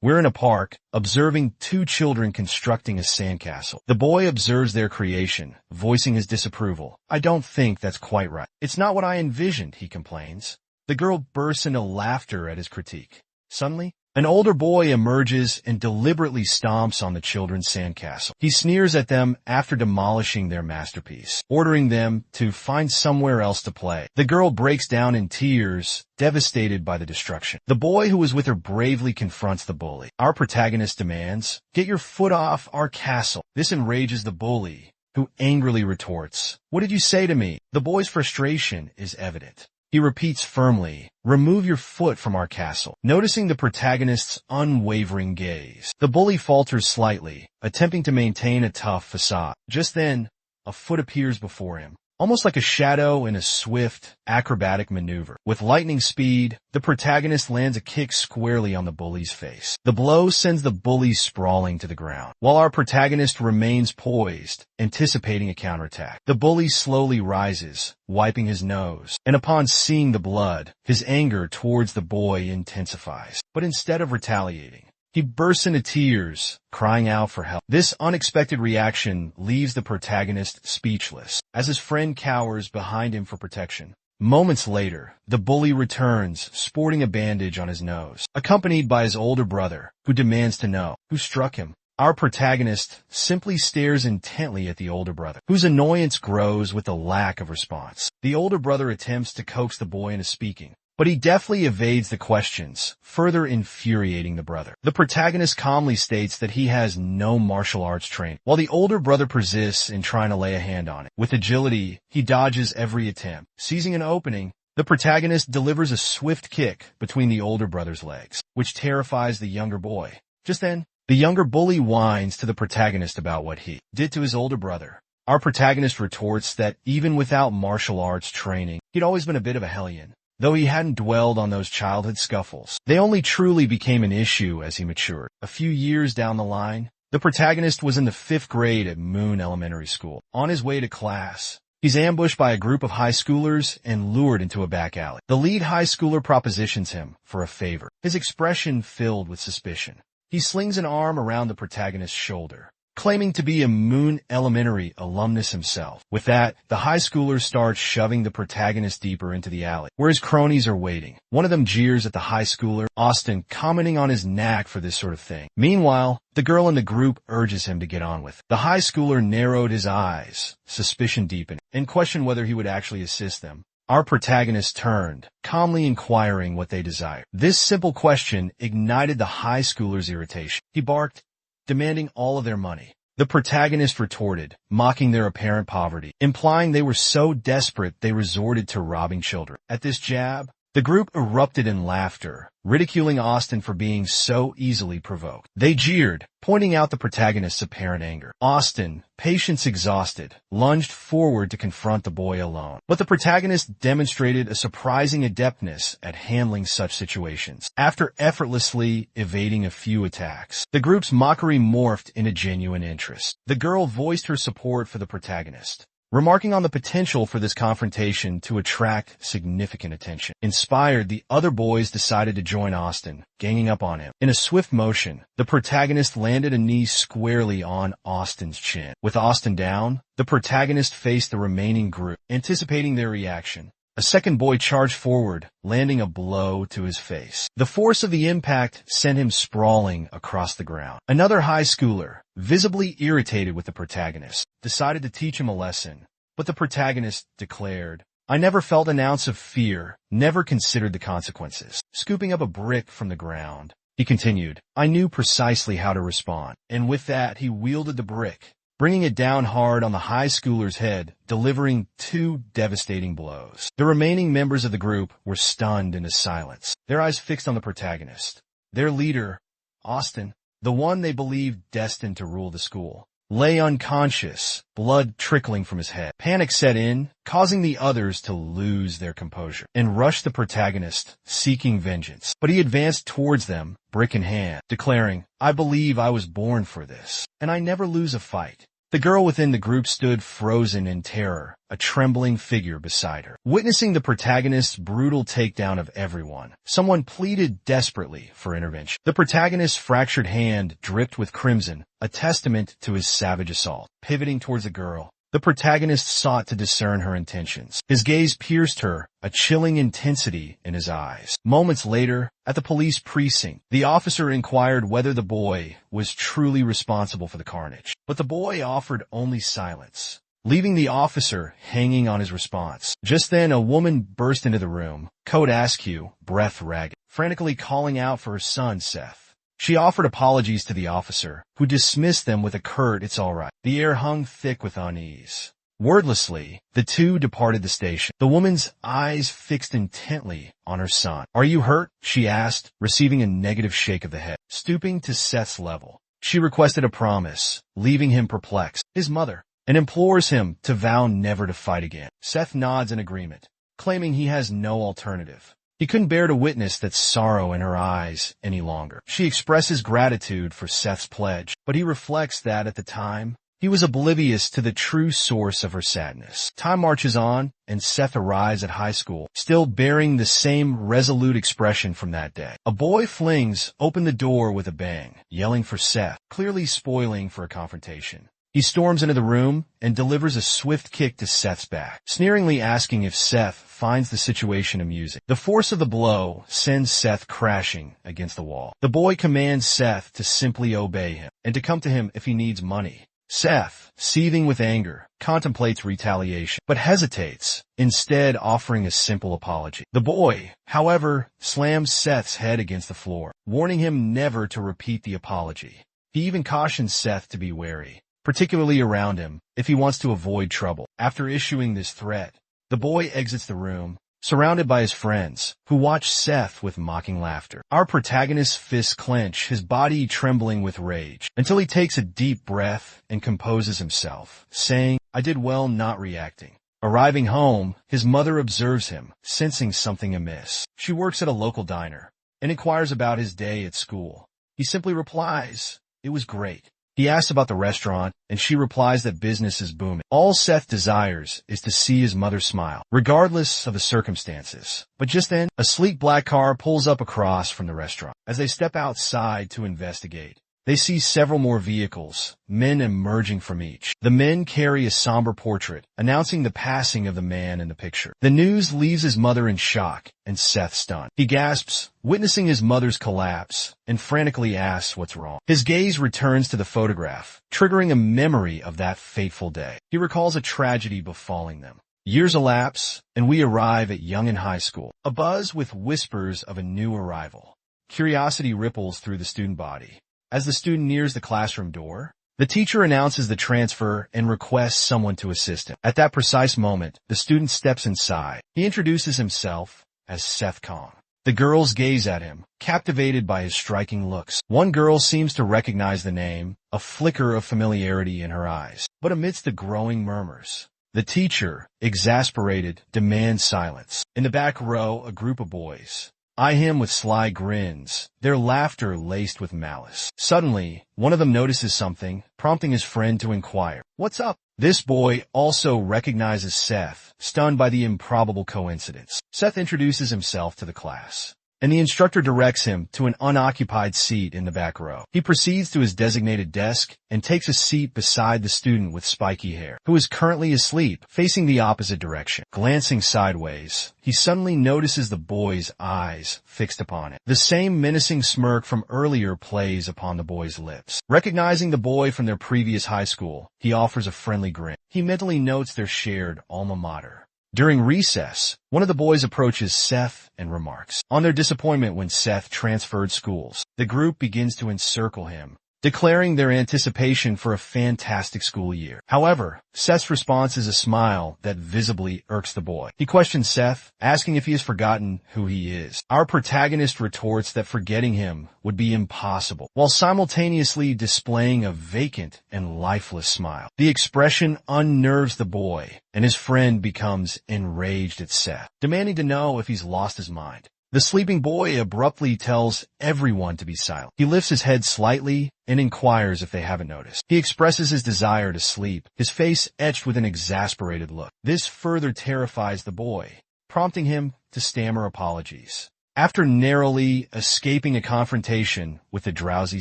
We're in a park, observing two children constructing a sandcastle. The boy observes their creation, voicing his disapproval. I don't think that's quite right. It's not what I envisioned, he complains. The girl bursts into laughter at his critique. Suddenly, an older boy emerges and deliberately stomps on the children's sandcastle. He sneers at them after demolishing their masterpiece, ordering them to find somewhere else to play. The girl breaks down in tears, devastated by the destruction. The boy who was with her bravely confronts the bully. Our protagonist demands, "Get your foot off our castle." This enrages the bully, who angrily retorts, "What did you say to me?" The boy's frustration is evident. He repeats firmly, "Remove your foot from our castle." Noticing the protagonist's unwavering gaze, the bully falters slightly, attempting to maintain a tough facade. Just then, a foot appears before him, almost like a shadow in a swift, acrobatic maneuver. With lightning speed, the protagonist lands a kick squarely on the bully's face. The blow sends the bully sprawling to the ground, while our protagonist remains poised, anticipating a counterattack. The bully slowly rises, wiping his nose, and upon seeing the blood, his anger towards the boy intensifies. But instead of retaliating, he bursts into tears, crying out for help. This unexpected reaction leaves the protagonist speechless, as his friend cowers behind him for protection. Moments later, the bully returns, sporting a bandage on his nose, accompanied by his older brother, who demands to know who struck him. Our protagonist simply stares intently at the older brother, whose annoyance grows with the lack of response. The older brother attempts to coax the boy into speaking, but he deftly evades the questions, further infuriating the brother. The protagonist calmly states that he has no martial arts training, while the older brother persists in trying to lay a hand on it. With agility, he dodges every attempt. Seizing an opening, the protagonist delivers a swift kick between the older brother's legs, which terrifies the younger boy. Just then, the younger bully whines to the protagonist about what he did to his older brother. Our protagonist retorts that even without martial arts training, he'd always been a bit of a hellion, though he hadn't dwelled on those childhood scuffles. They only truly became an issue as he matured. A few years down the line, the protagonist was in the 5th grade at Moon Elementary School. On his way to class, he's ambushed by a group of high schoolers and lured into a back alley. The lead high schooler propositions him for a favor, his expression filled with suspicion. He slings an arm around the protagonist's shoulder, claiming to be a Moon Elementary alumnus himself. With that, the high schoolers start shoving the protagonist deeper into the alley, where his cronies are waiting. One of them jeers at the high schooler, Austin, commenting on his knack for this sort of thing. Meanwhile, the girl in the group urges him to get on with it. The high schooler narrowed his eyes, suspicion deepened, and questioned whether he would actually assist them. Our protagonist turned, calmly inquiring what they desired. This simple question ignited the high schooler's irritation. He barked, demanding all of their money. The protagonist retorted, mocking their apparent poverty, implying they were so desperate they resorted to robbing children. At this jab, the group erupted in laughter, ridiculing Austin for being so easily provoked. They jeered, pointing out the protagonist's apparent anger. Austin, patience exhausted, lunged forward to confront the boy alone. But the protagonist demonstrated a surprising adeptness at handling such situations. After effortlessly evading a few attacks, the group's mockery morphed into genuine interest. The girl voiced her support for the protagonist, remarking on the potential for this confrontation to attract significant attention. Inspired, the other boys decided to join Austin, ganging up on him. In a swift motion, the protagonist landed a knee squarely on Austin's chin. With Austin down, the protagonist faced the remaining group. Anticipating their reaction, a second boy charged forward, landing a blow to his face. The force of the impact sent him sprawling across the ground. Another high schooler, visibly irritated with the protagonist, decided to teach him a lesson. But the protagonist declared, "I never felt an ounce of fear, never considered the consequences." Scooping up a brick from the ground, he continued, "I knew precisely how to respond." And with that, he wielded the brick, bringing it down hard on the high schooler's head, delivering 2 devastating blows. The remaining members of the group were stunned into silence, their eyes fixed on the protagonist. Their leader, Austin, the one they believed destined to rule the school, lay unconscious, blood trickling from his head. Panic set in, causing the others to lose their composure, and rushed the protagonist, seeking vengeance. But he advanced towards them, brick in hand, declaring, "I believe I was born for this, and I never lose a fight." The girl within the group stood frozen in terror, a trembling figure beside her. Witnessing the protagonist's brutal takedown of everyone, someone pleaded desperately for intervention. The protagonist's fractured hand dripped with crimson, a testament to his savage assault. Pivoting towards the girl, the protagonist sought to discern her intentions. His gaze pierced her, a chilling intensity in his eyes. Moments later, at the police precinct, the officer inquired whether the boy was truly responsible for the carnage. But the boy offered only silence, leaving the officer hanging on his response. Just then, a woman burst into the room, coat askew, breath ragged, frantically calling out for her son, Seth. She offered apologies to the officer, who dismissed them with a curt, "It's all right." The air hung thick with unease. Wordlessly, the two departed the station, the woman's eyes fixed intently on her son. "Are you hurt?" she asked, receiving a negative shake of the head. Stooping to Seth's level, she requested a promise, leaving him perplexed. His mother, and implores him to vow never to fight again. Seth nods in agreement, claiming he has no alternative. He couldn't bear to witness that sorrow in her eyes any longer. She expresses gratitude for Seth's pledge, but he reflects that at the time, he was oblivious to the true source of her sadness. Time marches on, and Seth arrives at high school, still bearing the same resolute expression from that day. A boy flings open the door with a bang, yelling for Seth, clearly spoiling for a confrontation. He storms into the room and delivers a swift kick to Seth's back, sneeringly asking if Seth finds the situation amusing. The force of the blow sends Seth crashing against the wall. The boy commands Seth to simply obey him and to come to him if he needs money. Seth, seething with anger, contemplates retaliation, but hesitates, instead offering a simple apology. The boy, however, slams Seth's head against the floor, warning him never to repeat the apology. He even cautions Seth to be wary, particularly around him, if he wants to avoid trouble. After issuing this threat, the boy exits the room, surrounded by his friends, who watch Seth with mocking laughter. Our protagonist's fists clench, his body trembling with rage, until he takes a deep breath and composes himself, saying, "I did well not reacting." Arriving home, his mother observes him, sensing something amiss. She works at a local diner, and inquires about his day at school. He simply replies, "It was great." He asks about the restaurant, and she replies that business is booming. All Seth desires is to see his mother smile, regardless of the circumstances. But just then, a sleek black car pulls up across from the restaurant. As they step outside to investigate, they see several more vehicles, men emerging from each. The men carry a somber portrait, announcing the passing of the man in the picture. The news leaves his mother in shock, and Seth stunned. He gasps, witnessing his mother's collapse, and frantically asks what's wrong. His gaze returns to the photograph, triggering a memory of that fateful day. He recalls a tragedy befalling them. Years elapse, and we arrive at Youngin High School, abuzz with whispers of a new arrival. Curiosity ripples through the student body. As the student nears the classroom door, the teacher announces the transfer and requests someone to assist him. At that precise moment, the student steps inside. He introduces himself as Seth Kong. The girls gaze at him, captivated by his striking looks. One girl seems to recognize the name, a flicker of familiarity in her eyes. But amidst the growing murmurs, the teacher, exasperated, demands silence. In the back row, a group of boys eye him with sly grins, their laughter laced with malice. Suddenly, one of them notices something, prompting his friend to inquire, "What's up?" This boy also recognizes Seth, stunned by the improbable coincidence. Seth introduces himself to the class, and the instructor directs him to an unoccupied seat in the back row. He proceeds to his designated desk and takes a seat beside the student with spiky hair, who is currently asleep, facing the opposite direction. Glancing sideways, he suddenly notices the boy's eyes fixed upon him. The same menacing smirk from earlier plays upon the boy's lips. Recognizing the boy from their previous high school, he offers a friendly grin. He mentally notes their shared alma mater. During recess, one of the boys approaches Seth and remarks on their disappointment when Seth transferred schools. The group begins to encircle him, declaring their anticipation for a fantastic school year. However, Seth's response is a smile that visibly irks the boy. He questions Seth, asking if he has forgotten who he is. Our protagonist retorts that forgetting him would be impossible, while simultaneously displaying a vacant and lifeless smile. The expression unnerves the boy, and his friend becomes enraged at Seth, demanding to know if he's lost his mind. The sleeping boy abruptly tells everyone to be silent. He lifts his head slightly and inquires if they haven't noticed. He expresses his desire to sleep, his face etched with an exasperated look. This further terrifies the boy, prompting him to stammer apologies. After narrowly escaping a confrontation with the drowsy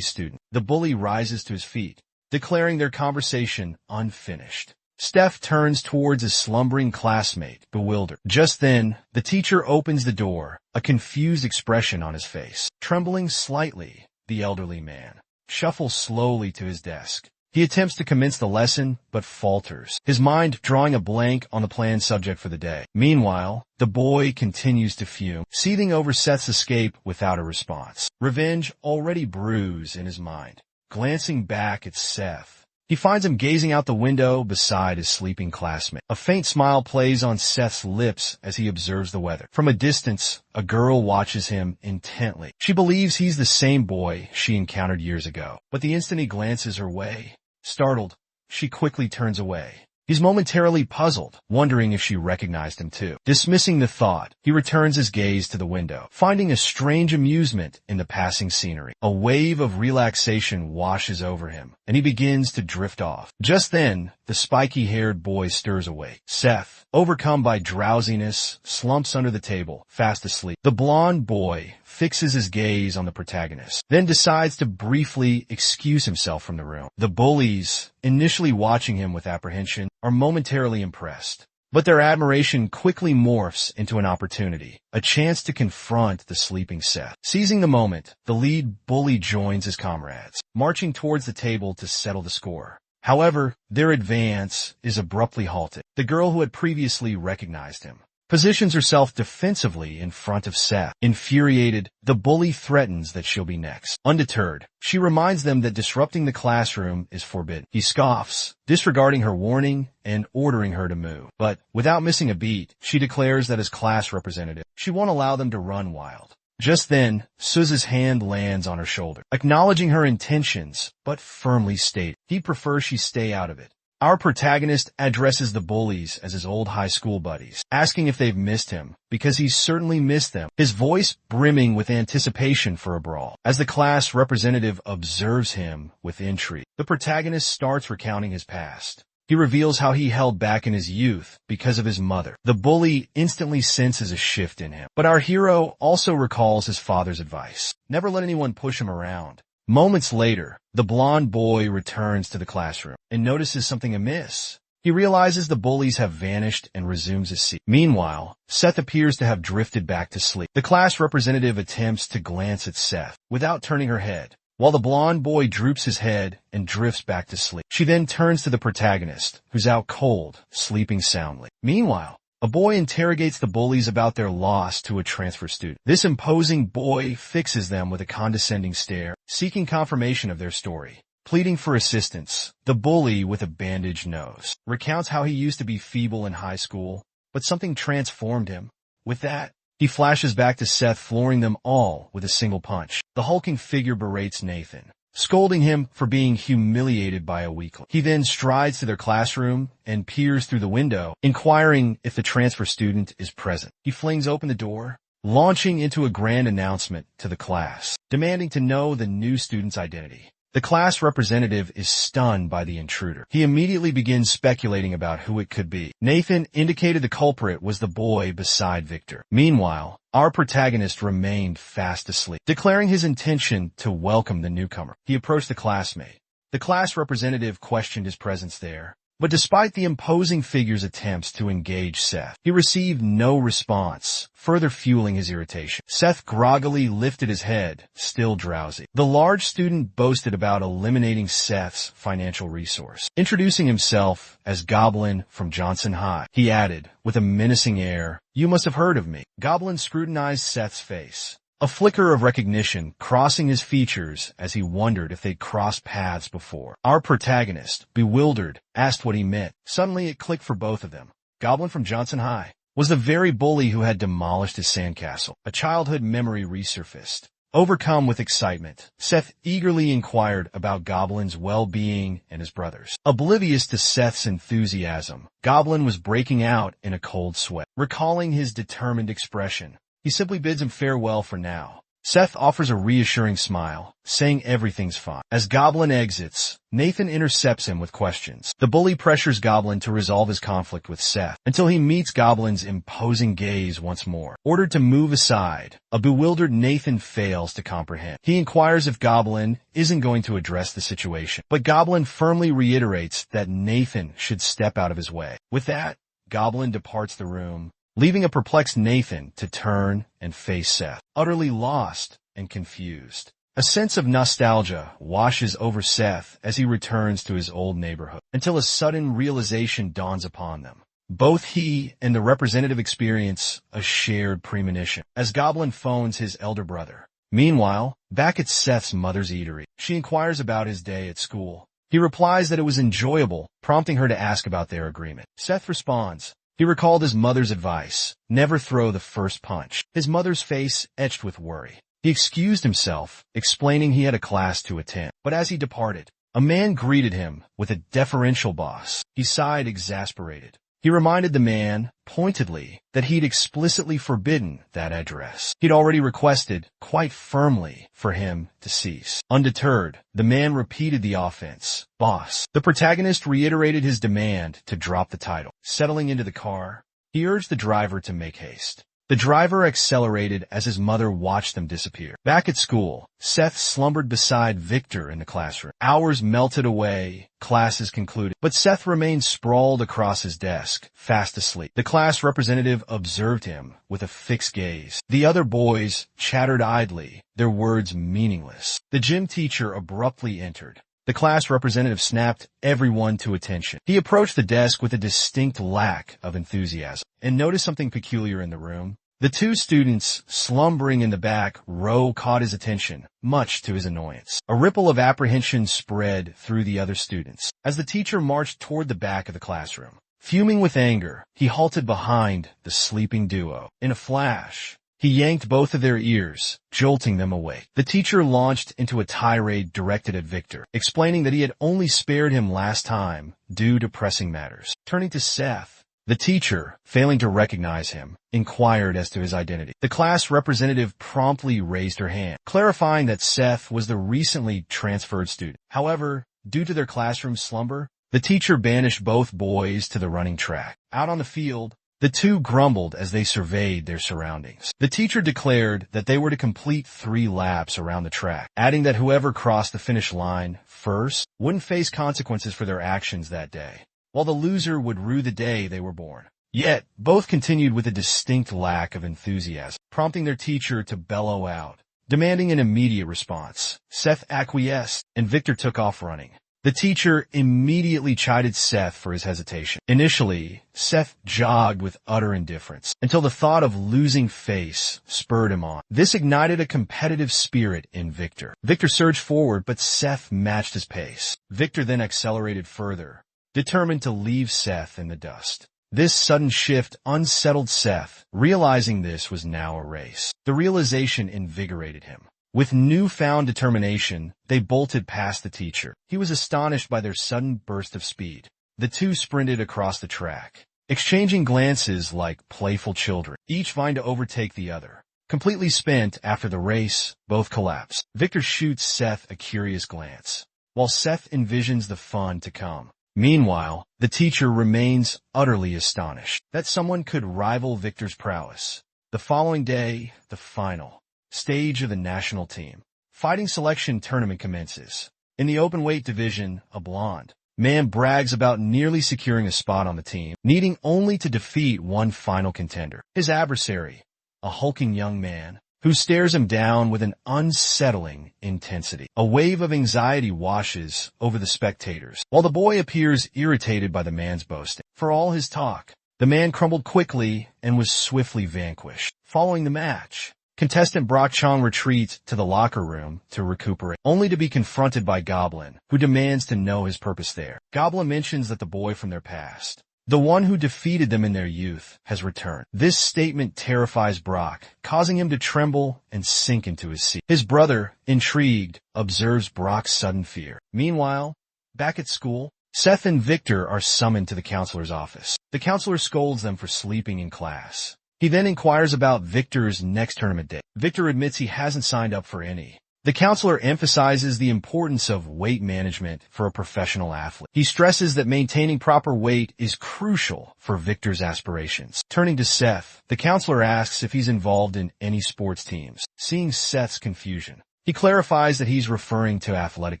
student, the bully rises to his feet, declaring their conversation unfinished. Steph turns towards his slumbering classmate, bewildered. Just then, the teacher opens the door, a confused expression on his face. Trembling slightly, the elderly man shuffles slowly to his desk. He attempts to commence the lesson, but falters, his mind drawing a blank on the planned subject for the day. Meanwhile, the boy continues to fume, seething over Seth's escape without a response. Revenge already brews in his mind. Glancing back at Seth, he finds him gazing out the window beside his sleeping classmate. A faint smile plays on Seth's lips as he observes the weather. From a distance, a girl watches him intently. She believes he's the same boy she encountered years ago, but the instant he glances her way, startled, she quickly turns away. He's momentarily puzzled, wondering if she recognized him too. Dismissing the thought, he returns his gaze to the window, finding a strange amusement in the passing scenery. A wave of relaxation washes over him, and he begins to drift off. Just then, the spiky-haired boy stirs awake. Seth, overcome by drowsiness, slumps under the table, fast asleep. The blonde boy fixes his gaze on the protagonist, then decides to briefly excuse himself from the room. The bullies, initially watching him with apprehension, are momentarily impressed. But their admiration quickly morphs into an opportunity, a chance to confront the sleeping Seth. Seizing the moment, the lead bully joins his comrades, marching towards the table to settle the score. However, their advance is abruptly halted. The girl who had previously recognized him positions herself defensively in front of Seth. Infuriated, the bully threatens that she'll be next. Undeterred, she reminds them that disrupting the classroom is forbidden. He scoffs, disregarding her warning and ordering her to move. But without missing a beat, she declares that as class representative, she won't allow them to run wild. Just then, Suz's hand lands on her shoulder, acknowledging her intentions, but firmly stating he'd prefer she stay out of it. Our protagonist addresses the bullies as his old high school buddies, asking if they've missed him, because he's certainly missed them, his voice brimming with anticipation for a brawl. As the class representative observes him with intrigue, the protagonist starts recounting his past. He reveals how he held back in his youth because of his mother. The bully instantly senses a shift in him, but our hero also recalls his father's advice: never let anyone push him around. Moments later, the blonde boy returns to the classroom and notices something amiss. He realizes the bullies have vanished and resumes his seat. Meanwhile, Seth appears to have drifted back to sleep. The class representative attempts to glance at Seth without turning her head, while the blonde boy droops his head and drifts back to sleep. She then turns to the protagonist, who's out cold, sleeping soundly. Meanwhile, a boy interrogates the bullies about their loss to a transfer student. This imposing boy fixes them with a condescending stare, seeking confirmation of their story. Pleading for assistance, the bully with a bandaged nose recounts how he used to be feeble in high school, but something transformed him. With that, he flashes back to Seth, flooring them all with a single punch. The hulking figure berates Nathan, scolding him for being humiliated by a weakling. He then strides to their classroom and peers through the window, inquiring if the transfer student is present. He flings open the door, launching into a grand announcement to the class, demanding to know the new student's identity. The class representative is stunned by the intruder. He immediately begins speculating about who it could be. Nathan indicated the culprit was the boy beside Victor. Meanwhile, our protagonist remained fast asleep, declaring his intention to welcome the newcomer. He approached the classmate. The class representative questioned his presence there, but despite the imposing figure's attempts to engage Seth, he received no response, further fueling his irritation. Seth groggily lifted his head, still drowsy. The large student boasted about eliminating Seth's financial resource. Introducing himself as Goblin from Johnson High, he added, with a menacing air, "You must have heard of me." Goblin scrutinized Seth's face, a flicker of recognition crossing his features as he wondered if they'd crossed paths before. Our protagonist, bewildered, asked what he meant. Suddenly it clicked for both of them. Goblin from Johnson High was the very bully who had demolished his sandcastle. A childhood memory resurfaced. Overcome with excitement, Seth eagerly inquired about Goblin's well-being and his brothers. Oblivious to Seth's enthusiasm, Goblin was breaking out in a cold sweat. Recalling his determined expression, He simply bids him farewell for now. Seth offers a reassuring smile, saying everything's fine. As Goblin exits, Nathan intercepts him with questions. The bully pressures Goblin to resolve his conflict with Seth until he meets Goblin's imposing gaze once more. Ordered to move aside, a bewildered Nathan fails to comprehend. He inquires if Goblin isn't going to address the situation, but Goblin firmly reiterates that Nathan should step out of his way. With that, Goblin departs the room, leaving a perplexed Nathan to turn and face Seth, utterly lost and confused. A sense of nostalgia washes over Seth as he returns to his old neighborhood, until a sudden realization dawns upon them. Both he and the representative experience a shared premonition, as Goblin phones his elder brother. Meanwhile, back at Seth's mother's eatery, she inquires about his day at school. He replies that it was enjoyable, prompting her to ask about their agreement. Seth responds. He recalled his mother's advice, never throw the first punch. His mother's face etched with worry. He excused himself, explaining he had a class to attend. But as he departed, a man greeted him with a deferential boss. He sighed, exasperated. He reminded the man, pointedly, that he'd explicitly forbidden that address. He'd already requested, quite firmly, for him to cease. Undeterred, the man repeated the offense. Boss. The protagonist reiterated his demand to drop the title. Settling into the car, he urged the driver to make haste. The driver accelerated as his mother watched them disappear. Back at school, Seth slumbered beside Victor in the classroom. Hours melted away, classes concluded, but Seth remained sprawled across his desk, fast asleep. The class representative observed him with a fixed gaze. The other boys chattered idly, their words meaningless. The gym teacher abruptly entered. The class representative snapped everyone to attention. He approached the desk with a distinct lack of enthusiasm and noticed something peculiar in the room. The two students slumbering in the back row caught his attention, much to his annoyance. A ripple of apprehension spread through the other students as the teacher marched toward the back of the classroom. Fuming with anger, he halted behind the sleeping duo. In a flash, he yanked both of their ears, jolting them awake. The teacher launched into a tirade directed at Victor, explaining that he had only spared him last time due to pressing matters. Turning to Seth, the teacher, failing to recognize him, inquired as to his identity. The class representative promptly raised her hand, clarifying that Seth was the recently transferred student. However, due to their classroom slumber, the teacher banished both boys to the running track. Out on the field, the two grumbled as they surveyed their surroundings. The teacher declared that they were to complete 3 laps around the track, adding that whoever crossed the finish line first wouldn't face consequences for their actions that day, while the loser would rue the day they were born. Yet, both continued with a distinct lack of enthusiasm, prompting their teacher to bellow out, demanding an immediate response. Seth acquiesced, and Victor took off running. The teacher immediately chided Seth for his hesitation. Initially, Seth jogged with utter indifference, until the thought of losing face spurred him on. This ignited a competitive spirit in Victor. Victor surged forward, but Seth matched his pace. Victor then accelerated further, determined to leave Seth in the dust. This sudden shift unsettled Seth, realizing this was now a race. The realization invigorated him. With newfound determination, they bolted past the teacher. He was astonished by their sudden burst of speed. The two sprinted across the track, exchanging glances like playful children, each vying to overtake the other. Completely spent after the race, both collapse. Victor shoots Seth a curious glance, while Seth envisions the fun to come. Meanwhile, the teacher remains utterly astonished that someone could rival Victor's prowess. The following day, the final stage of the national team fighting selection tournament commences. In the open weight division, a blonde man brags about nearly securing a spot on the team, needing only to defeat one final contender. His adversary, a hulking young man, who stares him down with an unsettling intensity. A wave of anxiety washes over the spectators, while the boy appears irritated by the man's boasting. For all his talk, the man crumbled quickly and was swiftly vanquished. Following the match, contestant Brock Chong retreats to the locker room to recuperate, only to be confronted by Goblin, who demands to know his purpose there. Goblin mentions that the boy from their past, the one who defeated them in their youth, has returned. This statement terrifies Brock, causing him to tremble and sink into his seat. His brother, intrigued, observes Brock's sudden fear. Meanwhile, back at school, Seth and Victor are summoned to the counselor's office. The counselor scolds them for sleeping in class, He then inquires about Victor's next tournament date. Victor admits he hasn't signed up for any. The counselor emphasizes the importance of weight management for a professional athlete. He stresses that maintaining proper weight is crucial for Victor's aspirations. Turning to Seth, the counselor asks if he's involved in any sports teams. Seeing Seth's confusion, he clarifies that he's referring to athletic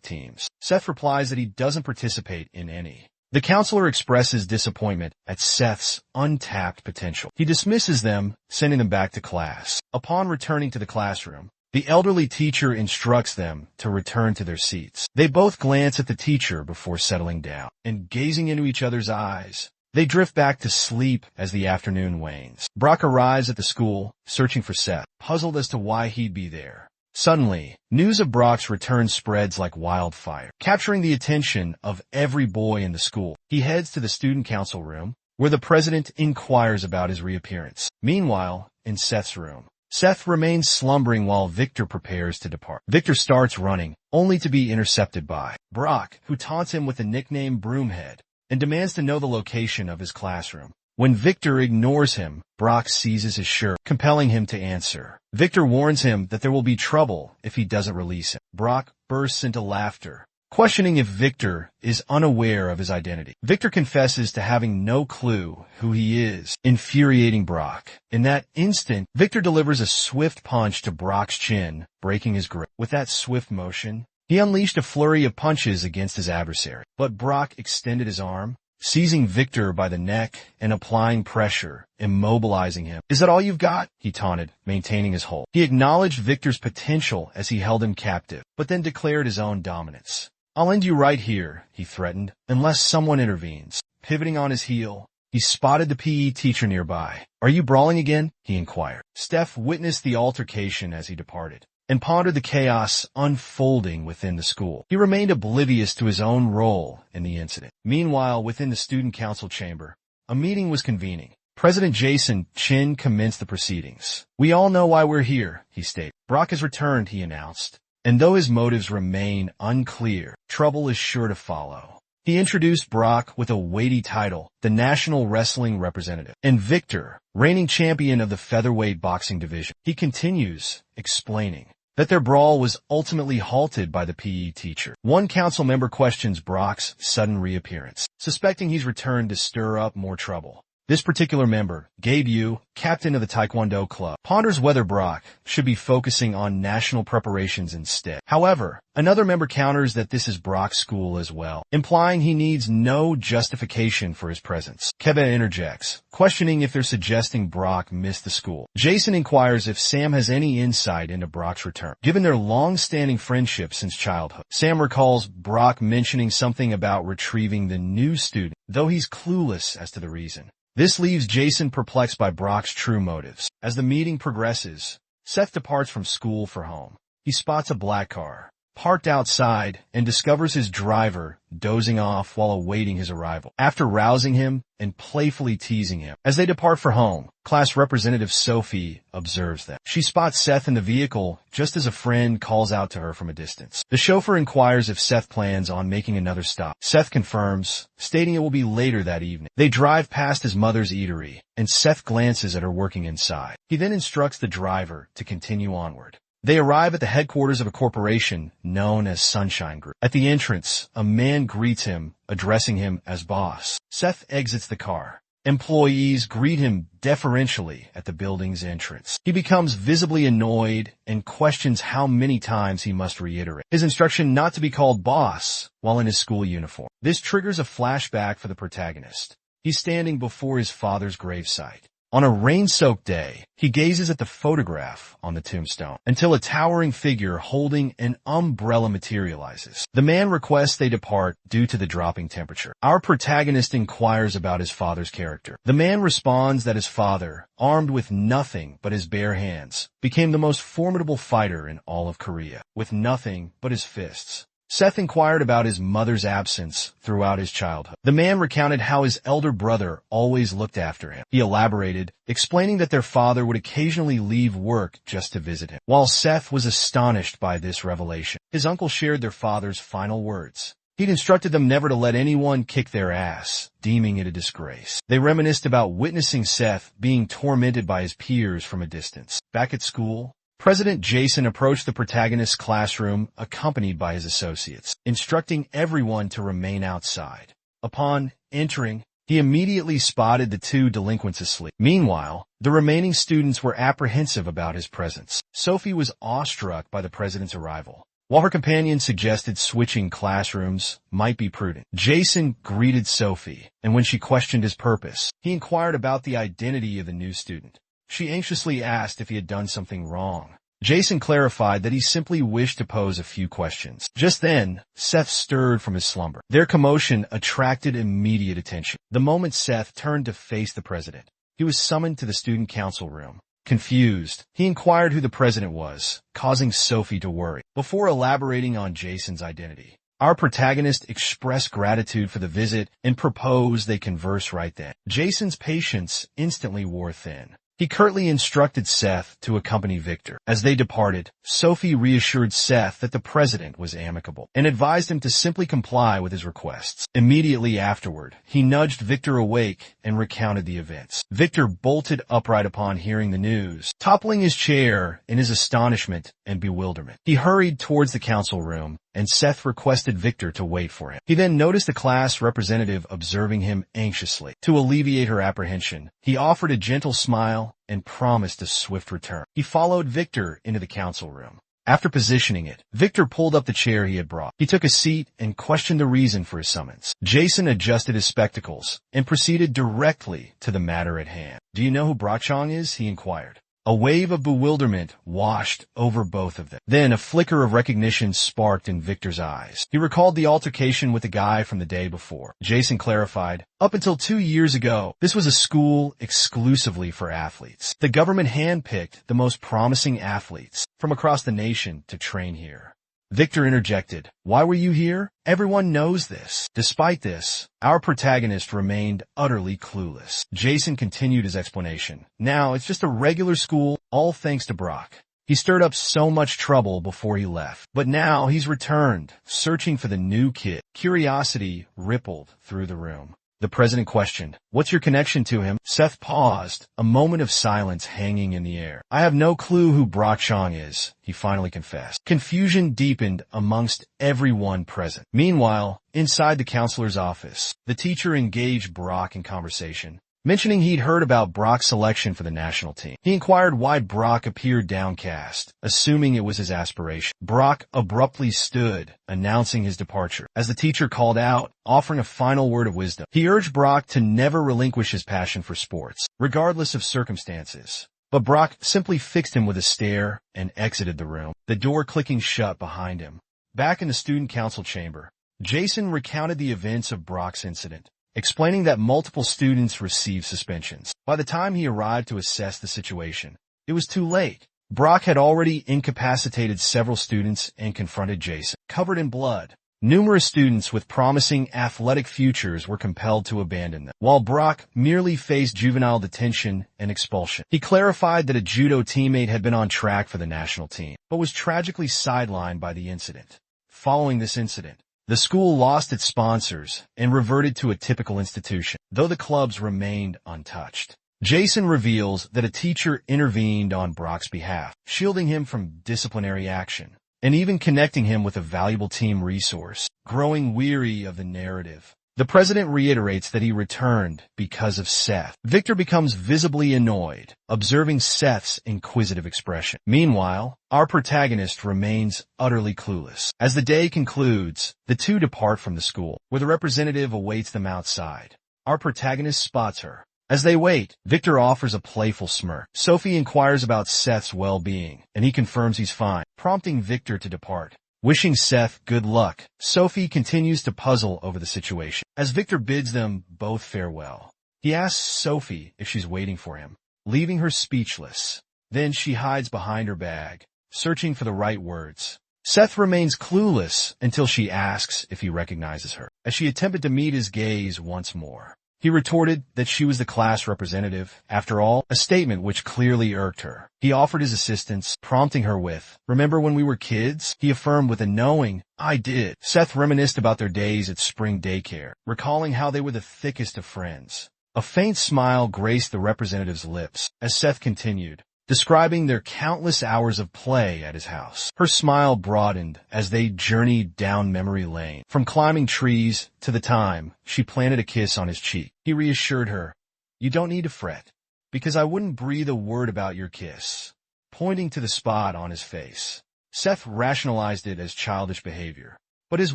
teams. Seth replies that he doesn't participate in any. The counselor expresses disappointment at Seth's untapped potential. He dismisses them, sending them back to class. Upon returning to the classroom, the elderly teacher instructs them to return to their seats. They both glance at the teacher before settling down, and gazing into each other's eyes, they drift back to sleep as the afternoon wanes. Brock arrives at the school, searching for Seth, puzzled as to why he'd be there. Suddenly, news of Brock's return spreads like wildfire, capturing the attention of every boy in the school. He heads to the student council room, where the president inquires about his reappearance. Meanwhile, in Seth's room, Seth remains slumbering while Victor prepares to depart. Victor starts running, only to be intercepted by Brock, who taunts him with the nickname Broomhead, and demands to know the location of his classroom. When Victor ignores him, Brock seizes his shirt, compelling him to answer. Victor warns him that there will be trouble if he doesn't release him. Brock bursts into laughter, questioning if Victor is unaware of his identity. Victor confesses to having no clue who he is, infuriating Brock. In that instant, Victor delivers a swift punch to Brock's chin, breaking his grip. With that swift motion, he unleashed a flurry of punches against his adversary. But Brock extended his arm, seizing Victor by the neck and applying pressure, immobilizing him. "Is that all you've got?" he taunted, maintaining his hold. He acknowledged Victor's potential as he held him captive, but then declared his own dominance. "I'll end you right here," he threatened, "unless someone intervenes." Pivoting on his heel, he spotted the PE teacher nearby. "Are you brawling again?" he inquired. Steph witnessed the altercation as he departed, and pondered the chaos unfolding within the school. He remained oblivious to his own role in the incident. Meanwhile, within the student council chamber, a meeting was convening. President Jason Chin commenced the proceedings. "We all know why we're here," he stated. "Brock has returned," he announced, "and though his motives remain unclear, trouble is sure to follow." He introduced Brock with a weighty title, the National Wrestling Representative, and Victor, reigning champion of the featherweight boxing division. He continues, explaining that their brawl was ultimately halted by the PE teacher. One council member questions Brock's sudden reappearance, suspecting he's returned to stir up more trouble. This particular member, ģᴏ, captain of the Taekwondo club, ponders whether Brock should be focusing on national preparations instead. However, another member counters that this is Brock's school as well, implying he needs no justification for his presence. ǩēbē interjects, questioning if they're suggesting Brock missed the school. Jason inquires if Sam has any insight into Brock's return, given their long-standing friendship since childhood. Sam recalls Brock mentioning something about retrieving the new student, though he's clueless as to the reason. This leaves Jason perplexed by Brock's true motives. As the meeting progresses, Seth departs from school for home. He spots a black car parked outside and discovers his driver dozing off while awaiting his arrival. After rousing him and playfully teasing him, as they depart for home, class representative Sophie observes them. She spots Seth in the vehicle just as a friend calls out to her from a distance. The chauffeur inquires if Seth plans on making another stop. Seth confirms, stating it will be later that evening. They drive past his mother's eatery, and Seth glances at her working inside. He then instructs the driver to continue onward. They arrive at the headquarters of a corporation known as Sunshine Group. At the entrance, a man greets him, addressing him as boss. Seth exits the car. Employees greet him deferentially at the building's entrance. He becomes visibly annoyed and questions how many times he must reiterate his instruction not to be called boss while in his school uniform. This triggers a flashback for the protagonist. He's standing before his father's gravesite. On a rain-soaked day, he gazes at the photograph on the tombstone until a towering figure holding an umbrella materializes. The man requests they depart due to the dropping temperature. Our protagonist inquires about his father's character. The man responds that his father, armed with nothing but his bare hands, became the most formidable fighter in all of Korea, with nothing but his fists. Seth inquired about his mother's absence throughout his childhood. The man recounted how his elder brother always looked after him. He elaborated, explaining that their father would occasionally leave work just to visit him. While Seth was astonished by this revelation, his uncle shared their father's final words. He'd instructed them never to let anyone kick their ass, deeming it a disgrace. They reminisced about witnessing Seth being tormented by his peers from a distance. Back at school, President Jason approached the protagonist's classroom accompanied by his associates, instructing everyone to remain outside. Upon entering, he immediately spotted the two delinquents asleep. Meanwhile, the remaining students were apprehensive about his presence. Sophie was awestruck by the president's arrival, while her companion suggested switching classrooms might be prudent. Jason greeted Sophie, and when she questioned his purpose, he inquired about the identity of the new student. She anxiously asked if he had done something wrong. Jason clarified that he simply wished to pose a few questions. Just then, Seth stirred from his slumber. Their commotion attracted immediate attention. The moment Seth turned to face the president, he was summoned to the student council room. Confused, he inquired who the president was, causing Sophie to worry. Before elaborating on Jason's identity, our protagonist expressed gratitude for the visit and proposed they converse right then. Jason's patience instantly wore thin. He curtly instructed Seth to accompany Victor. As they departed, Sophie reassured Seth that the president was amicable and advised him to simply comply with his requests. Immediately afterward, he nudged Victor awake and recounted the events. Victor bolted upright upon hearing the news, toppling his chair in his astonishment and bewilderment. He hurried towards the council room, and Seth requested Victor to wait for him. He then noticed the class representative observing him anxiously. To alleviate her apprehension, he offered a gentle smile and promised a swift return. He followed Victor into the council room. After positioning it, Victor pulled up the chair he had brought. He took a seat and questioned the reason for his summons. Jason adjusted his spectacles and proceeded directly to the matter at hand. "Do you know who ๊vyᴏꜱ is?" he inquired. A wave of bewilderment washed over both of them. Then a flicker of recognition sparked in Victor's eyes. He recalled the altercation with the guy from the day before. Jason clarified, "Up until 2 years ago, this was a school exclusively for athletes. The government handpicked the most promising athletes from across the nation to train here." Victor interjected, "Why were you here? Everyone knows this." Despite this, our protagonist remained utterly clueless. Jason continued his explanation. "Now, it's just a regular school, all thanks to Brock. He stirred up so much trouble before he left. But now he's returned, searching for the new kid." Curiosity rippled through the room. The president questioned, "What's your connection to him?" Seth paused, a moment of silence hanging in the air. "I have no clue who ๊vyᴏꜱ is," he finally confessed. Confusion deepened amongst everyone present. Meanwhile, inside the counselor's office, the teacher engaged Brock in conversation, mentioning he'd heard about Brock's selection for the national team. He inquired why Brock appeared downcast, assuming it was his aspiration. Brock abruptly stood, announcing his departure. As the teacher called out, offering a final word of wisdom, he urged Brock to never relinquish his passion for sports, regardless of circumstances. But Brock simply fixed him with a stare and exited the room, the door clicking shut behind him. Back in the student council chamber, Jason recounted the events of Brock's incident, explaining that multiple students received suspensions. By the time he arrived to assess the situation, it was too late. Brock had already incapacitated several students and confronted Jason. Covered in blood, numerous students with promising athletic futures were compelled to abandon them, while Brock merely faced juvenile detention and expulsion. He clarified that a judo teammate had been on track for the national team, but was tragically sidelined by the incident. Following this incident, the school lost its sponsors and reverted to a typical institution, though the clubs remained untouched. Jason reveals that a teacher intervened on Brock's behalf, shielding him from disciplinary action, and even connecting him with a valuable team resource. Growing weary of the narrative, the president reiterates that he returned because of Seth. Victor becomes visibly annoyed, observing Seth's inquisitive expression. Meanwhile, our protagonist remains utterly clueless. As the day concludes, the two depart from the school, where the representative awaits them outside. Our protagonist spots her. As they wait, Victor offers a playful smirk. Sophie inquires about Seth's well-being, and he confirms he's fine, prompting Victor to depart. Wishing Seth good luck, Sophie continues to puzzle over the situation. As Victor bids them both farewell, he asks Sophie if she's waiting for him, leaving her speechless. Then she hides behind her bag, searching for the right words. Seth remains clueless until she asks if he recognizes her, as she attempted to meet his gaze once more. He retorted that she was the class representative, after all, a statement which clearly irked her. He offered his assistance, prompting her with, "Remember when we were kids?" He affirmed with a knowing, "I did." Seth reminisced about their days at spring daycare, recalling how they were the thickest of friends. A faint smile graced the representative's lips as Seth continued, describing their countless hours of play at his house. Her smile broadened as they journeyed down memory lane, from climbing trees to the time she planted a kiss on his cheek. He reassured her, "You don't need to fret, because I wouldn't breathe a word about your kiss," pointing to the spot on his face. Seth rationalized it as childish behavior, but his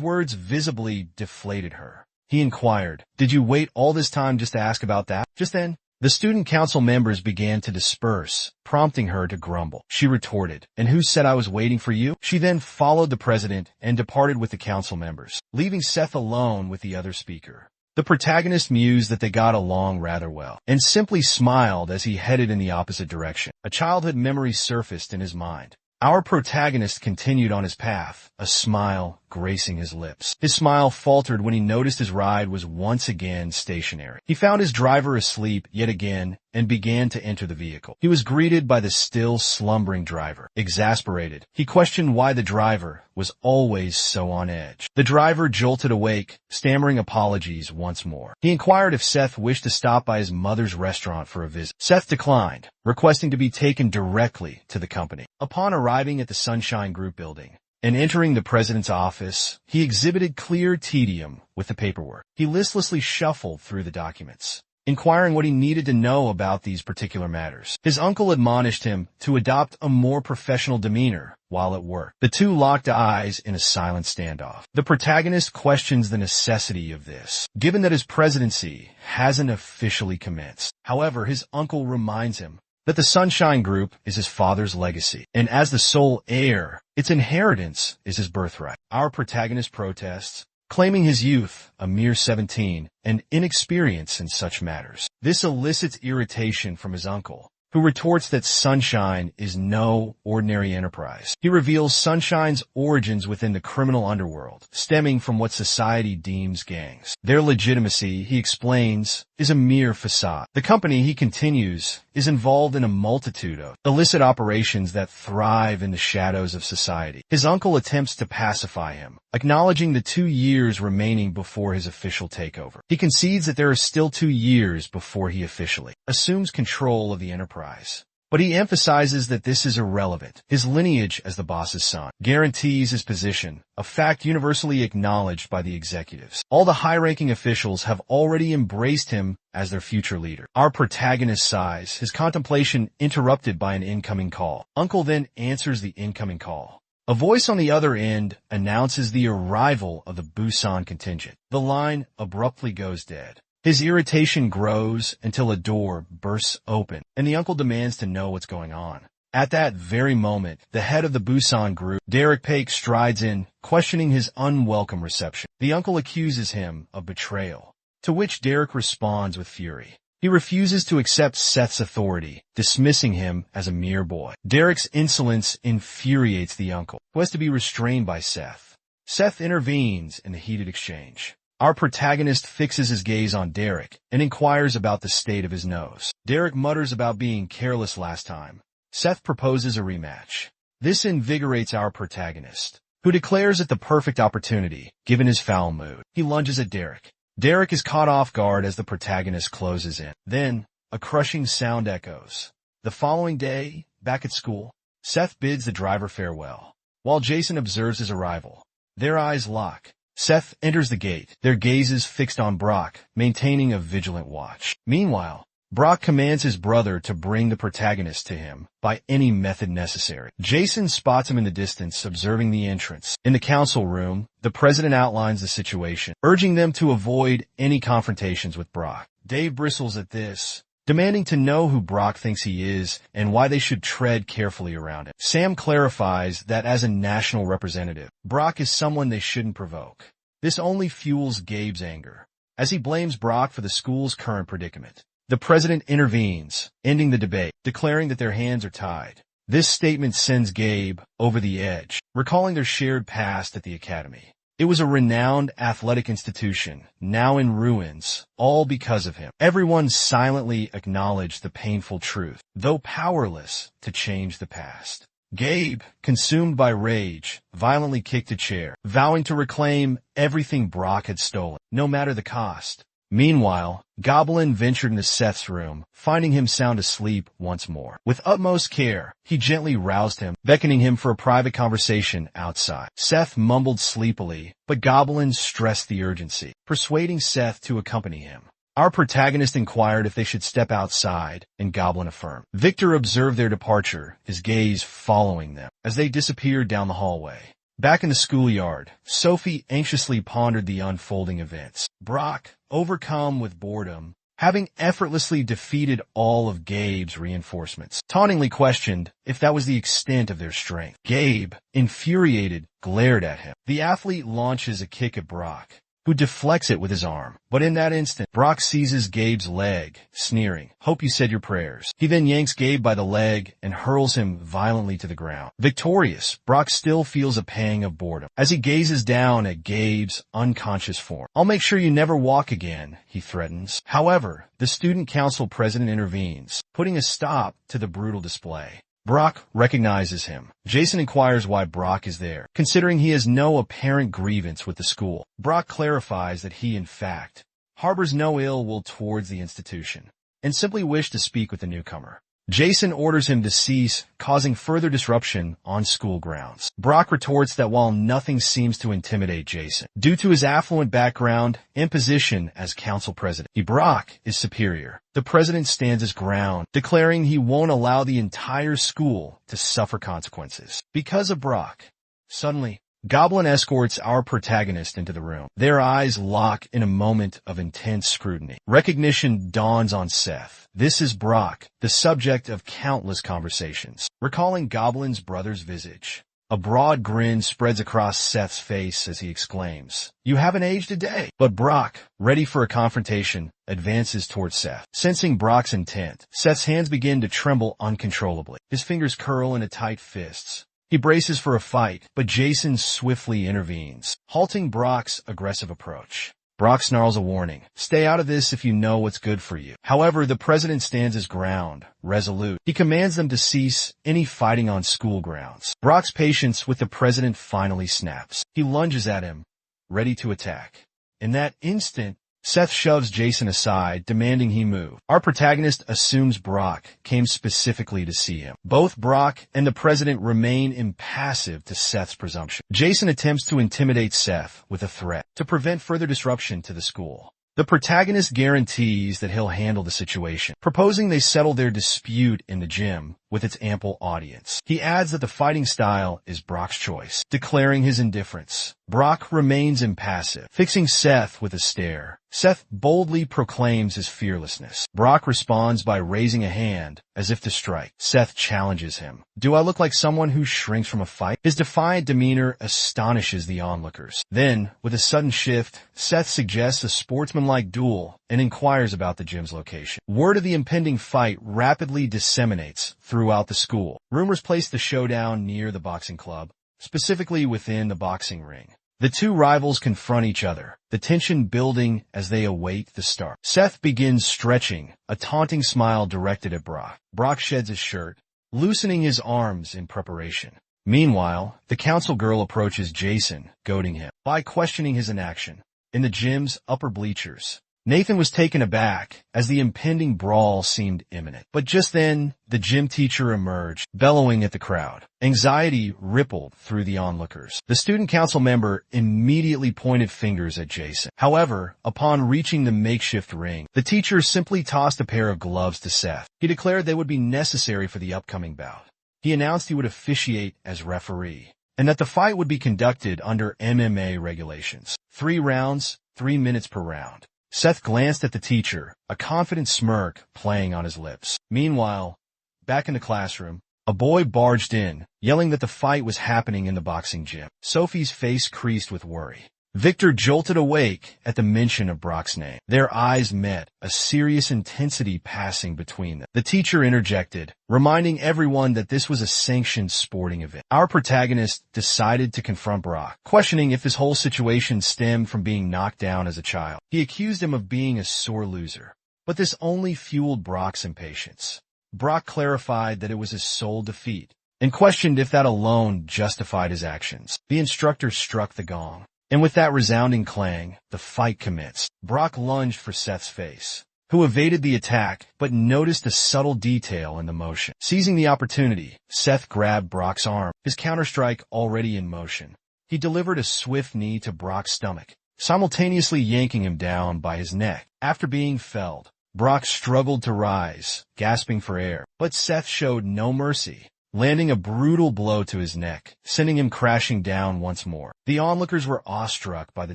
words visibly deflated her. He inquired, "Did you wait all this time just to ask about that?" Just then, the student council members began to disperse, prompting her to grumble. She retorted, "And who said I was waiting for you?" She then followed the president and departed with the council members, leaving Seth alone with the other speaker. The protagonist mused that they got along rather well, and simply smiled as he headed in the opposite direction. A childhood memory surfaced in his mind. Our protagonist continued on his path, a smile gracing his lips. His smile faltered when he noticed his ride was once again stationary. He found his driver asleep yet again and began to enter the vehicle. He was greeted by the still slumbering driver. Exasperated, he questioned why the driver was always so on edge. The driver jolted awake, stammering apologies once more. He inquired if Seth wished to stop by his mother's restaurant for a visit. Seth declined, requesting to be taken directly to the company. Upon arriving at the Sunshine Group building and entering the president's office, he exhibited clear tedium with the paperwork. He listlessly shuffled through the documents, inquiring what he needed to know about these particular matters. His uncle admonished him to adopt a more professional demeanor while at work. The two locked eyes in a silent standoff. The protagonist questions the necessity of this, given that his presidency hasn't officially commenced. However, his uncle reminds him that the Sunshine Group is his father's legacy, and as the sole heir, its inheritance is his birthright. Our protagonist protests, claiming his youth, a mere 17, and inexperience in such matters. This elicits irritation from his uncle, who retorts that Sunshine is no ordinary enterprise. He reveals Sunshine's origins within the criminal underworld, stemming from what society deems gangs. Their legitimacy, he explains, is a mere facade. The company, he continues, is involved in a multitude of illicit operations that thrive in the shadows of society. His uncle attempts to pacify him, acknowledging the 2 years remaining before his official takeover. He concedes that there are still 2 years before he officially assumes control of the enterprise. But he emphasizes that this is irrelevant. His lineage as the boss's son guarantees his position, a fact universally acknowledged by the executives. All the high-ranking officials have already embraced him as their future leader. Our protagonist sighs, his contemplation interrupted by an incoming call. Uncle then answers the incoming call. A voice on the other end announces the arrival of the Busan contingent. The line abruptly goes dead. His irritation grows until a door bursts open, and the uncle demands to know what's going on. At that very moment, the head of the Busan group, ꜱᴄဃᴏ, strides in, questioning his unwelcome reception. The uncle accuses him of betrayal, to which ꜱᴄဃᴏ responds with fury. He refuses to accept Seth's authority, dismissing him as a mere boy. ꜱᴄဃ's insolence infuriates the uncle, who has to be restrained by Seth. Seth intervenes in the heated exchange. Our protagonist fixes his gaze on ꜱᴄဃ and inquires about the state of his nose. ꜱᴄဃ mutters about being careless last time. Seth proposes a rematch. This invigorates our protagonist, who declares it the perfect opportunity, given his foul mood. He lunges at ꜱᴄဃ. ꜱᴄဃ is caught off guard as the protagonist closes in. Then, a crushing sound echoes. The following day, back at school, Seth bids the driver farewell, while Jason observes his arrival. Their eyes lock. Seth enters the gate, their gazes fixed on Brock, maintaining a vigilant watch. Meanwhile, Brock commands his brother to bring the protagonist to him by any method necessary. Jason spots him in the distance, observing the entrance. In the council room, the president outlines the situation, urging them to avoid any confrontations with Brock. Dave bristles at this, demanding to know who Brock thinks he is and why they should tread carefully around him. Sam clarifies that as a national representative, Brock is someone they shouldn't provoke. This only fuels Gabe's anger, as he blames Brock for the school's current predicament. The president intervenes, ending the debate, declaring that their hands are tied. This statement sends Gabe over the edge, recalling their shared past at the academy. It was a renowned athletic institution, now in ruins, all because of him. Everyone silently acknowledged the painful truth, though powerless to change the past. Gabe, consumed by rage, violently kicked a chair, vowing to reclaim everything Brock had stolen, no matter the cost. Meanwhile, Goblin ventured into Seth's room, finding him sound asleep once more. With utmost care, he gently roused him, beckoning him for a private conversation outside. Seth mumbled sleepily, but Goblin stressed the urgency, persuading Seth to accompany him. Our protagonist inquired if they should step outside, and Goblin affirmed. Victor observed their departure, his gaze following them, as they disappeared down the hallway. Back in the schoolyard, Sophie anxiously pondered the unfolding events. Brock, overcome with boredom, having effortlessly defeated all of Gabe's reinforcements, tauntingly questioned if that was the extent of their strength. Gabe, infuriated, glared at him. The athlete launches a kick at Brock, who deflects it with his arm. But in that instant, Brock seizes Gabe's leg, sneering, "Hope you said your prayers." He then yanks Gabe by the leg and hurls him violently to the ground. Victorious, Brock still feels a pang of boredom as he gazes down at Gabe's unconscious form. "I'll make sure you never walk again," he threatens. However, the student council president intervenes, putting a stop to the brutal display. Brock recognizes him. Jason inquires why Brock is there, considering he has no apparent grievance with the school. Brock clarifies that he, in fact, harbors no ill will towards the institution, and simply wished to speak with the newcomer. Jason orders him to cease, causing further disruption on school grounds. Brock retorts that while nothing seems to intimidate Jason, due to his affluent background and position as council president, Brock is superior. The president stands his ground, declaring he won't allow the entire school to suffer consequences because of Brock. Suddenly, Goblin escorts our protagonist into the room. Their eyes lock in a moment of intense scrutiny. Recognition dawns on Seth. This is Brock, the subject of countless conversations. Recalling Goblin's brother's visage, a broad grin spreads across Seth's face as he exclaims, "You haven't aged a day." But Brock, ready for a confrontation, advances towards Seth. Sensing Brock's intent, Seth's hands begin to tremble uncontrollably. His fingers curl into tight fists. He braces for a fight, but Jason swiftly intervenes, halting Brock's aggressive approach. Brock snarls a warning, "Stay out of this if you know what's good for you." However, the president stands his ground, resolute. He commands them to cease any fighting on school grounds. Brock's patience with the president finally snaps. He lunges at him, ready to attack. In that instant, Seth shoves Jason aside, demanding he move. Our protagonist assumes Brock came specifically to see him. Both Brock and the president remain impassive to Seth's presumption. Jason attempts to intimidate Seth with a threat to prevent further disruption to the school. The protagonist guarantees that he'll handle the situation, proposing they settle their dispute in the gym with its ample audience. He adds that the fighting style is Brock's choice, declaring his indifference. Brock remains impassive, fixing Seth with a stare. Seth boldly proclaims his fearlessness. Brock responds by raising a hand, as if to strike. Seth challenges him. "Do I look like someone who shrinks from a fight?" His defiant demeanor astonishes the onlookers. Then, with a sudden shift, Seth suggests a sportsmanlike duel and inquires about the gym's location. Word of the impending fight rapidly disseminates throughout the school. Rumors place the showdown near the boxing club, specifically within the boxing ring. The two rivals confront each other, the tension building as they await the start. Seth begins stretching, a taunting smile directed at Brock. Brock sheds his shirt, loosening his arms in preparation. Meanwhile, the council girl approaches Jason, goading him by questioning his inaction. In the gym's upper bleachers, Nathan was taken aback as the impending brawl seemed imminent. But just then, the gym teacher emerged, bellowing at the crowd. Anxiety rippled through the onlookers. The student council member immediately pointed fingers at Jason. However, upon reaching the makeshift ring, the teacher simply tossed a pair of gloves to Seth. He declared they would be necessary for the upcoming bout. He announced he would officiate as referee, and that the fight would be conducted under MMA regulations. 3 rounds, 3 minutes per round. Seth glanced at the teacher, a confident smirk playing on his lips. Meanwhile, back in the classroom, a boy barged in, yelling that the fight was happening in the boxing gym. Sophie's face creased with worry. Victor jolted awake at the mention of Brock's name. Their eyes met, a serious intensity passing between them. The teacher interjected, reminding everyone that this was a sanctioned sporting event. Our protagonist decided to confront Brock, questioning if this whole situation stemmed from being knocked down as a child. He accused him of being a sore loser, but this only fueled Brock's impatience. Brock clarified that it was his sole defeat, and questioned if that alone justified his actions. The instructor struck the gong, and with that resounding clang, the fight commenced. Brock lunged for Seth's face, who evaded the attack but noticed a subtle detail in the motion. Seizing the opportunity, Seth grabbed Brock's arm, his counterstrike already in motion. He delivered a swift knee to Brock's stomach, simultaneously yanking him down by his neck. After being felled, Brock struggled to rise, gasping for air, but Seth showed no mercy, landing a brutal blow to his neck, sending him crashing down once more. The onlookers were awestruck by the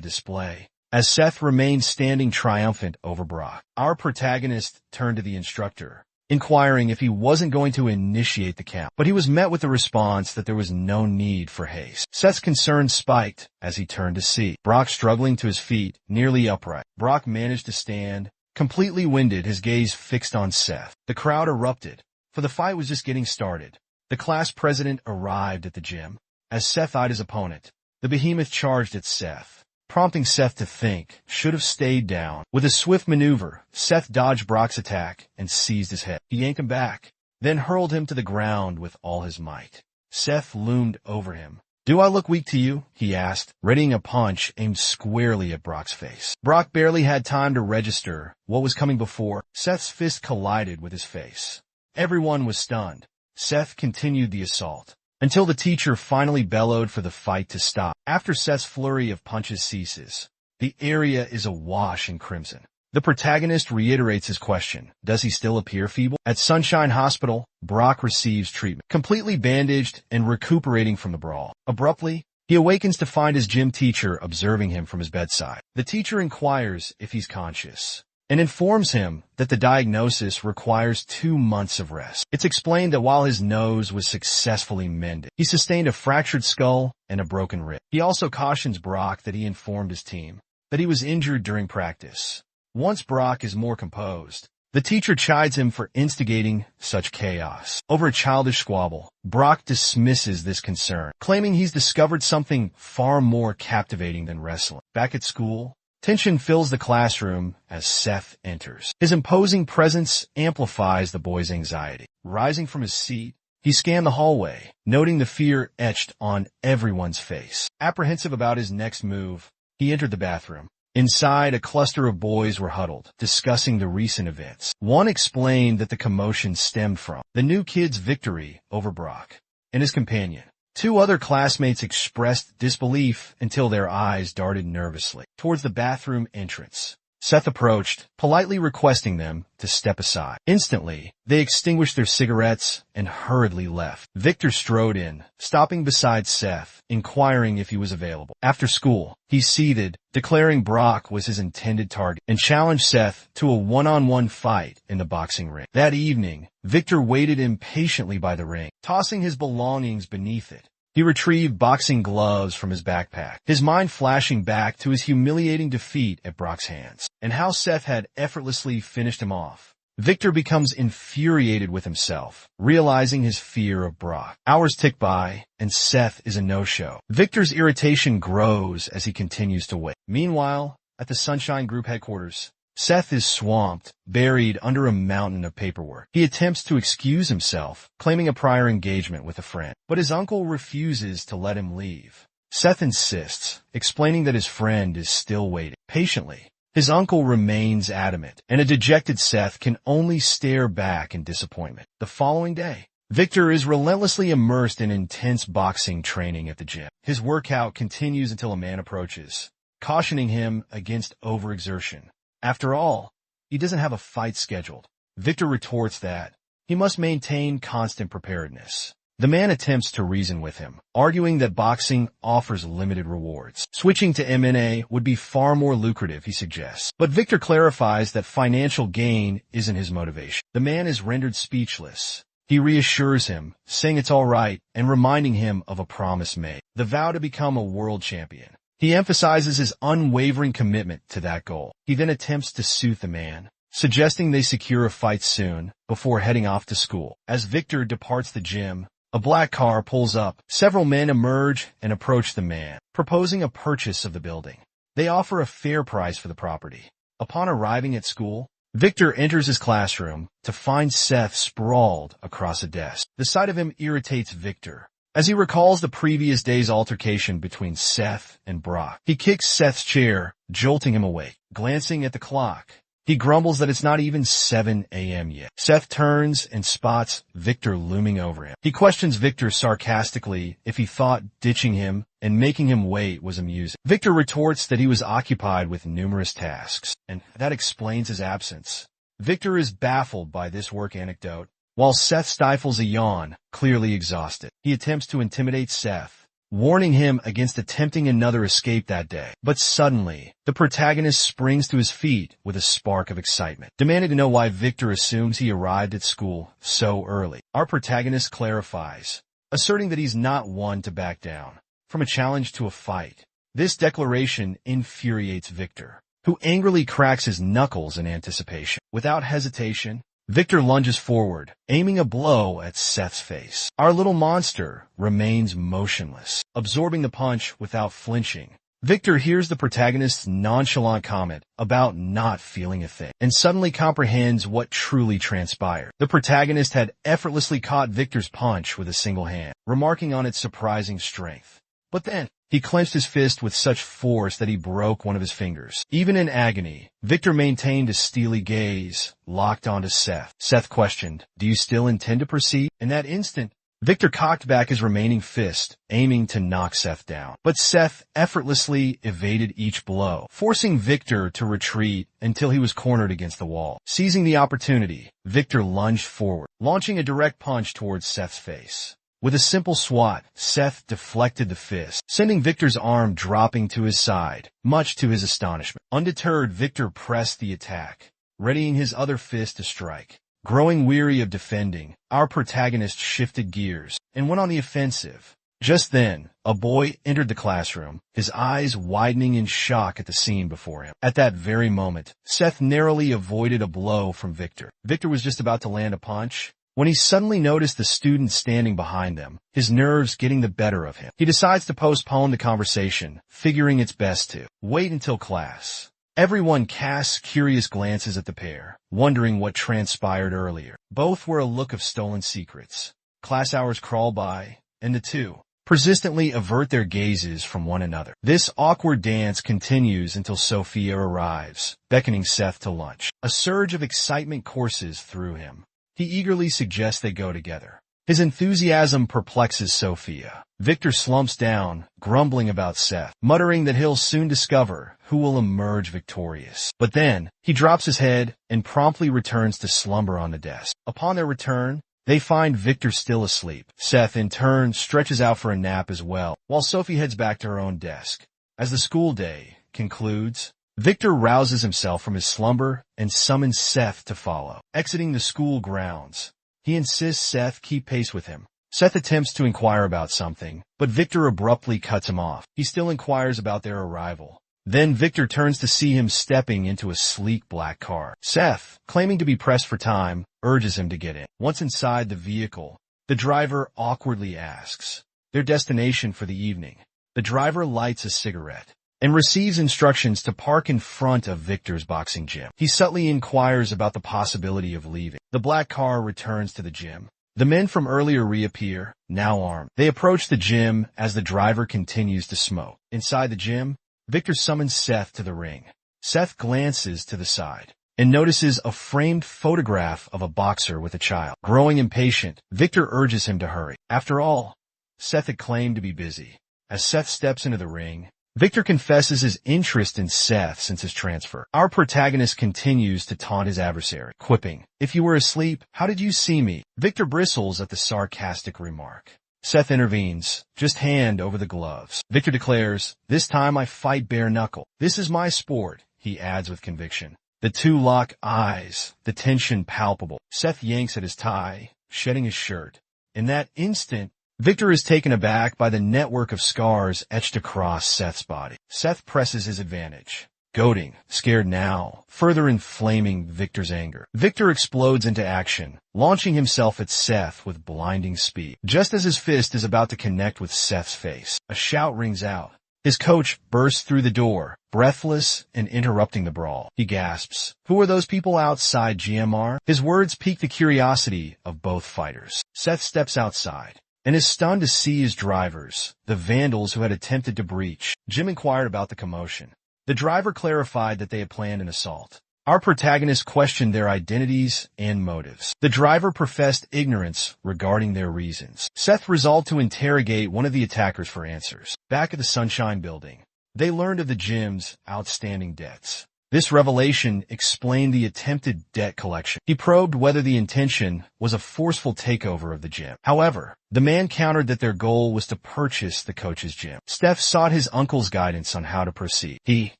display, as Seth remained standing triumphant over Brock. Our protagonist turned to the instructor, inquiring if he wasn't going to initiate the count, but he was met with the response that there was no need for haste. Seth's concern spiked as he turned to see Brock struggling to his feet, nearly upright. Brock managed to stand, completely winded, his gaze fixed on Seth. The crowd erupted, for the fight was just getting started. The class president arrived at the gym. As Seth eyed his opponent, the behemoth charged at Seth, prompting Seth to think, should have stayed down. With a swift maneuver, Seth dodged Brock's attack and seized his head. He yanked him back, then hurled him to the ground with all his might. Seth loomed over him. "Do I look weak to you?" he asked, readying a punch aimed squarely at Brock's face. Brock barely had time to register what was coming before. Seth's fist collided with his face. Everyone was stunned. Seth continued the assault, until the teacher finally bellowed for the fight to stop. After Seth's flurry of punches ceases, the area is awash in crimson. The protagonist reiterates his question. Does he still appear feeble? At Sunshine Hospital, Brock receives treatment, completely bandaged and recuperating from the brawl. Abruptly, he awakens to find his gym teacher observing him from his bedside. The teacher inquires if he's conscious, and informs him that the diagnosis requires 2 months of rest. It's explained that while his nose was successfully mended, he sustained a fractured skull and a broken rib. He also cautions Brock that he informed his team that he was injured during practice. Once Brock is more composed, the teacher chides him for instigating such chaos. Over a childish squabble, Brock dismisses this concern, claiming he's discovered something far more captivating than wrestling. Back at school, tension fills the classroom as Seth enters. His imposing presence amplifies the boy's anxiety. Rising from his seat, he scanned the hallway, noting the fear etched on everyone's face. Apprehensive about his next move, he entered the bathroom. Inside, a cluster of boys were huddled, discussing the recent events. One explained that the commotion stemmed from the new kid's victory over Brock and his companion. 2 other classmates expressed disbelief until their eyes darted nervously towards the bathroom entrance. Seth approached, politely requesting them to step aside. Instantly, they extinguished their cigarettes and hurriedly left. Victor strode in, stopping beside Seth, inquiring if he was available. After school, he seethed, declaring Brock was his intended target, and challenged Seth to a one-on-one fight in the boxing ring. That evening, Victor waited impatiently by the ring, tossing his belongings beneath it. He retrieved boxing gloves from his backpack, his mind flashing back to his humiliating defeat at Brock's hands, and how Seth had effortlessly finished him off. Victor becomes infuriated with himself, realizing his fear of Brock. Hours tick by, and Seth is a no-show. Victor's irritation grows as he continues to wait. Meanwhile, at the Sunshine Group headquarters, Seth is swamped, buried under a mountain of paperwork. He attempts to excuse himself, claiming a prior engagement with a friend, but his uncle refuses to let him leave. Seth insists, explaining that his friend is still waiting patiently. His uncle remains adamant, and a dejected Seth can only stare back in disappointment. The following day, Victor is relentlessly immersed in intense boxing training at the gym. His workout continues until a man approaches, cautioning him against overexertion. After all, he doesn't have a fight scheduled. Victor retorts that he must maintain constant preparedness. The man attempts to reason with him, arguing that boxing offers limited rewards. Switching to MMA would be far more lucrative, he suggests. But Victor clarifies that financial gain isn't his motivation. The man is rendered speechless. He reassures him, saying it's all right and reminding him of a promise made, the vow to become a world champion. He emphasizes his unwavering commitment to that goal. He then attempts to soothe the man, suggesting they secure a fight soon before heading off to school. As Victor departs the gym, a black car pulls up. Several men emerge and approach the man, proposing a purchase of the building. They offer a fair price for the property. Upon arriving at school, Victor enters his classroom to find Seth sprawled across a desk. The sight of him irritates Victor, as he recalls the previous day's altercation between Seth and Brock. He kicks Seth's chair, jolting him awake. Glancing at the clock, he grumbles that it's not even 7 a.m. yet. Seth turns and spots Victor looming over him. He questions Victor sarcastically if he thought ditching him and making him wait was amusing. Victor retorts that he was occupied with numerous tasks, and that explains his absence. Victor is baffled by this work anecdote, while Seth stifles a yawn, clearly exhausted. He attempts to intimidate Seth, warning him against attempting another escape that day. But suddenly, the protagonist springs to his feet with a spark of excitement, demanding to know why Victor assumes he arrived at school so early. Our protagonist clarifies, asserting that he's not one to back down from a challenge to a fight. This declaration infuriates Victor, who angrily cracks his knuckles in anticipation. Without hesitation, Victor lunges forward, aiming a blow at Seth's face. Our little monster remains motionless, absorbing the punch without flinching. Victor hears the protagonist's nonchalant comment about not feeling a thing, and suddenly comprehends what truly transpired. The protagonist had effortlessly caught Victor's punch with a single hand, remarking on its surprising strength. But then, he clenched his fist with such force that he broke one of his fingers. Even in agony, Victor maintained a steely gaze, locked onto Seth. Seth questioned, "Do you still intend to proceed?" In that instant, Victor cocked back his remaining fist, aiming to knock Seth down. But Seth effortlessly evaded each blow, forcing Victor to retreat until he was cornered against the wall. Seizing the opportunity, Victor lunged forward, launching a direct punch towards Seth's face. With a simple swat, Seth deflected the fist, sending Victor's arm dropping to his side, much to his astonishment. Undeterred, Victor pressed the attack, readying his other fist to strike. Growing weary of defending, our protagonist shifted gears and went on the offensive. Just then, a boy entered the classroom, his eyes widening in shock at the scene before him. At that very moment, Seth narrowly avoided a blow from Victor. Victor was just about to land a punch when he suddenly noticed the student standing behind them, his nerves getting the better of him. He decides to postpone the conversation, figuring it's best to wait until class. Everyone casts curious glances at the pair, wondering what transpired earlier. Both were a look of stolen secrets. Class hours crawl by, and the two persistently avert their gazes from one another. This awkward dance continues until Sophia arrives, beckoning Seth to lunch. A surge of excitement courses through him. He eagerly suggests they go together. His enthusiasm perplexes Sophia. Victor slumps down, grumbling about Seth, muttering that he'll soon discover who will emerge victorious. But then, he drops his head and promptly returns to slumber on the desk. Upon their return, they find Victor still asleep. Seth, in turn, stretches out for a nap as well, while Sophie heads back to her own desk. As the school day concludes, Victor rouses himself from his slumber and summons Seth to follow. Exiting the school grounds, he insists Seth keep pace with him. Seth attempts to inquire about something, but Victor abruptly cuts him off. He still inquires about their arrival. Then Victor turns to see him stepping into a sleek black car. Seth, claiming to be pressed for time, urges him to get in. Once inside the vehicle, the driver awkwardly asks their destination for the evening. The driver lights a cigarette and receives instructions to park in front of Victor's boxing gym. He subtly inquires about the possibility of leaving. The black car returns to the gym. The men from earlier reappear, now armed. They approach the gym as the driver continues to smoke. Inside the gym, Victor summons Seth to the ring. Seth glances to the side and notices a framed photograph of a boxer with a child. Growing impatient, Victor urges him to hurry. After all, Seth had claimed to be busy. As Seth steps into the ring, Victor confesses his interest in Seth since his transfer. Our protagonist continues to taunt his adversary, quipping, "If you were asleep, how did you see me?" Victor bristles at the sarcastic remark. Seth intervenes, "Just hand over the gloves." Victor declares, "This time I fight bare knuckle. This is my sport," he adds with conviction. The two lock eyes, the tension palpable. Seth yanks at his tie, shedding his shirt. In that instant, Victor is taken aback by the network of scars etched across Seth's body. Seth presses his advantage, goading, scared now, further inflaming Victor's anger. Victor explodes into action, launching himself at Seth with blinding speed. Just as his fist is about to connect with Seth's face, a shout rings out. His coach bursts through the door, breathless and interrupting the brawl. He gasps, "Who are those people outside, GMR?" His words pique the curiosity of both fighters. Seth steps outside and is stunned to see his drivers, the vandals who had attempted to breach. Jim inquired about the commotion. The driver clarified that they had planned an assault. Our protagonists questioned their identities and motives. The driver professed ignorance regarding their reasons. Seth resolved to interrogate one of the attackers for answers. Back at the Sunshine Building, they learned of the gym's outstanding debts. This revelation explained the attempted debt collection. He probed whether the intention was a forceful takeover of the gym. However, the man countered that their goal was to purchase the coach's gym. Steph sought his uncle's guidance on how to proceed. He,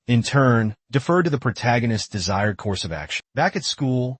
in turn, deferred to the protagonist's desired course of action. Back at school,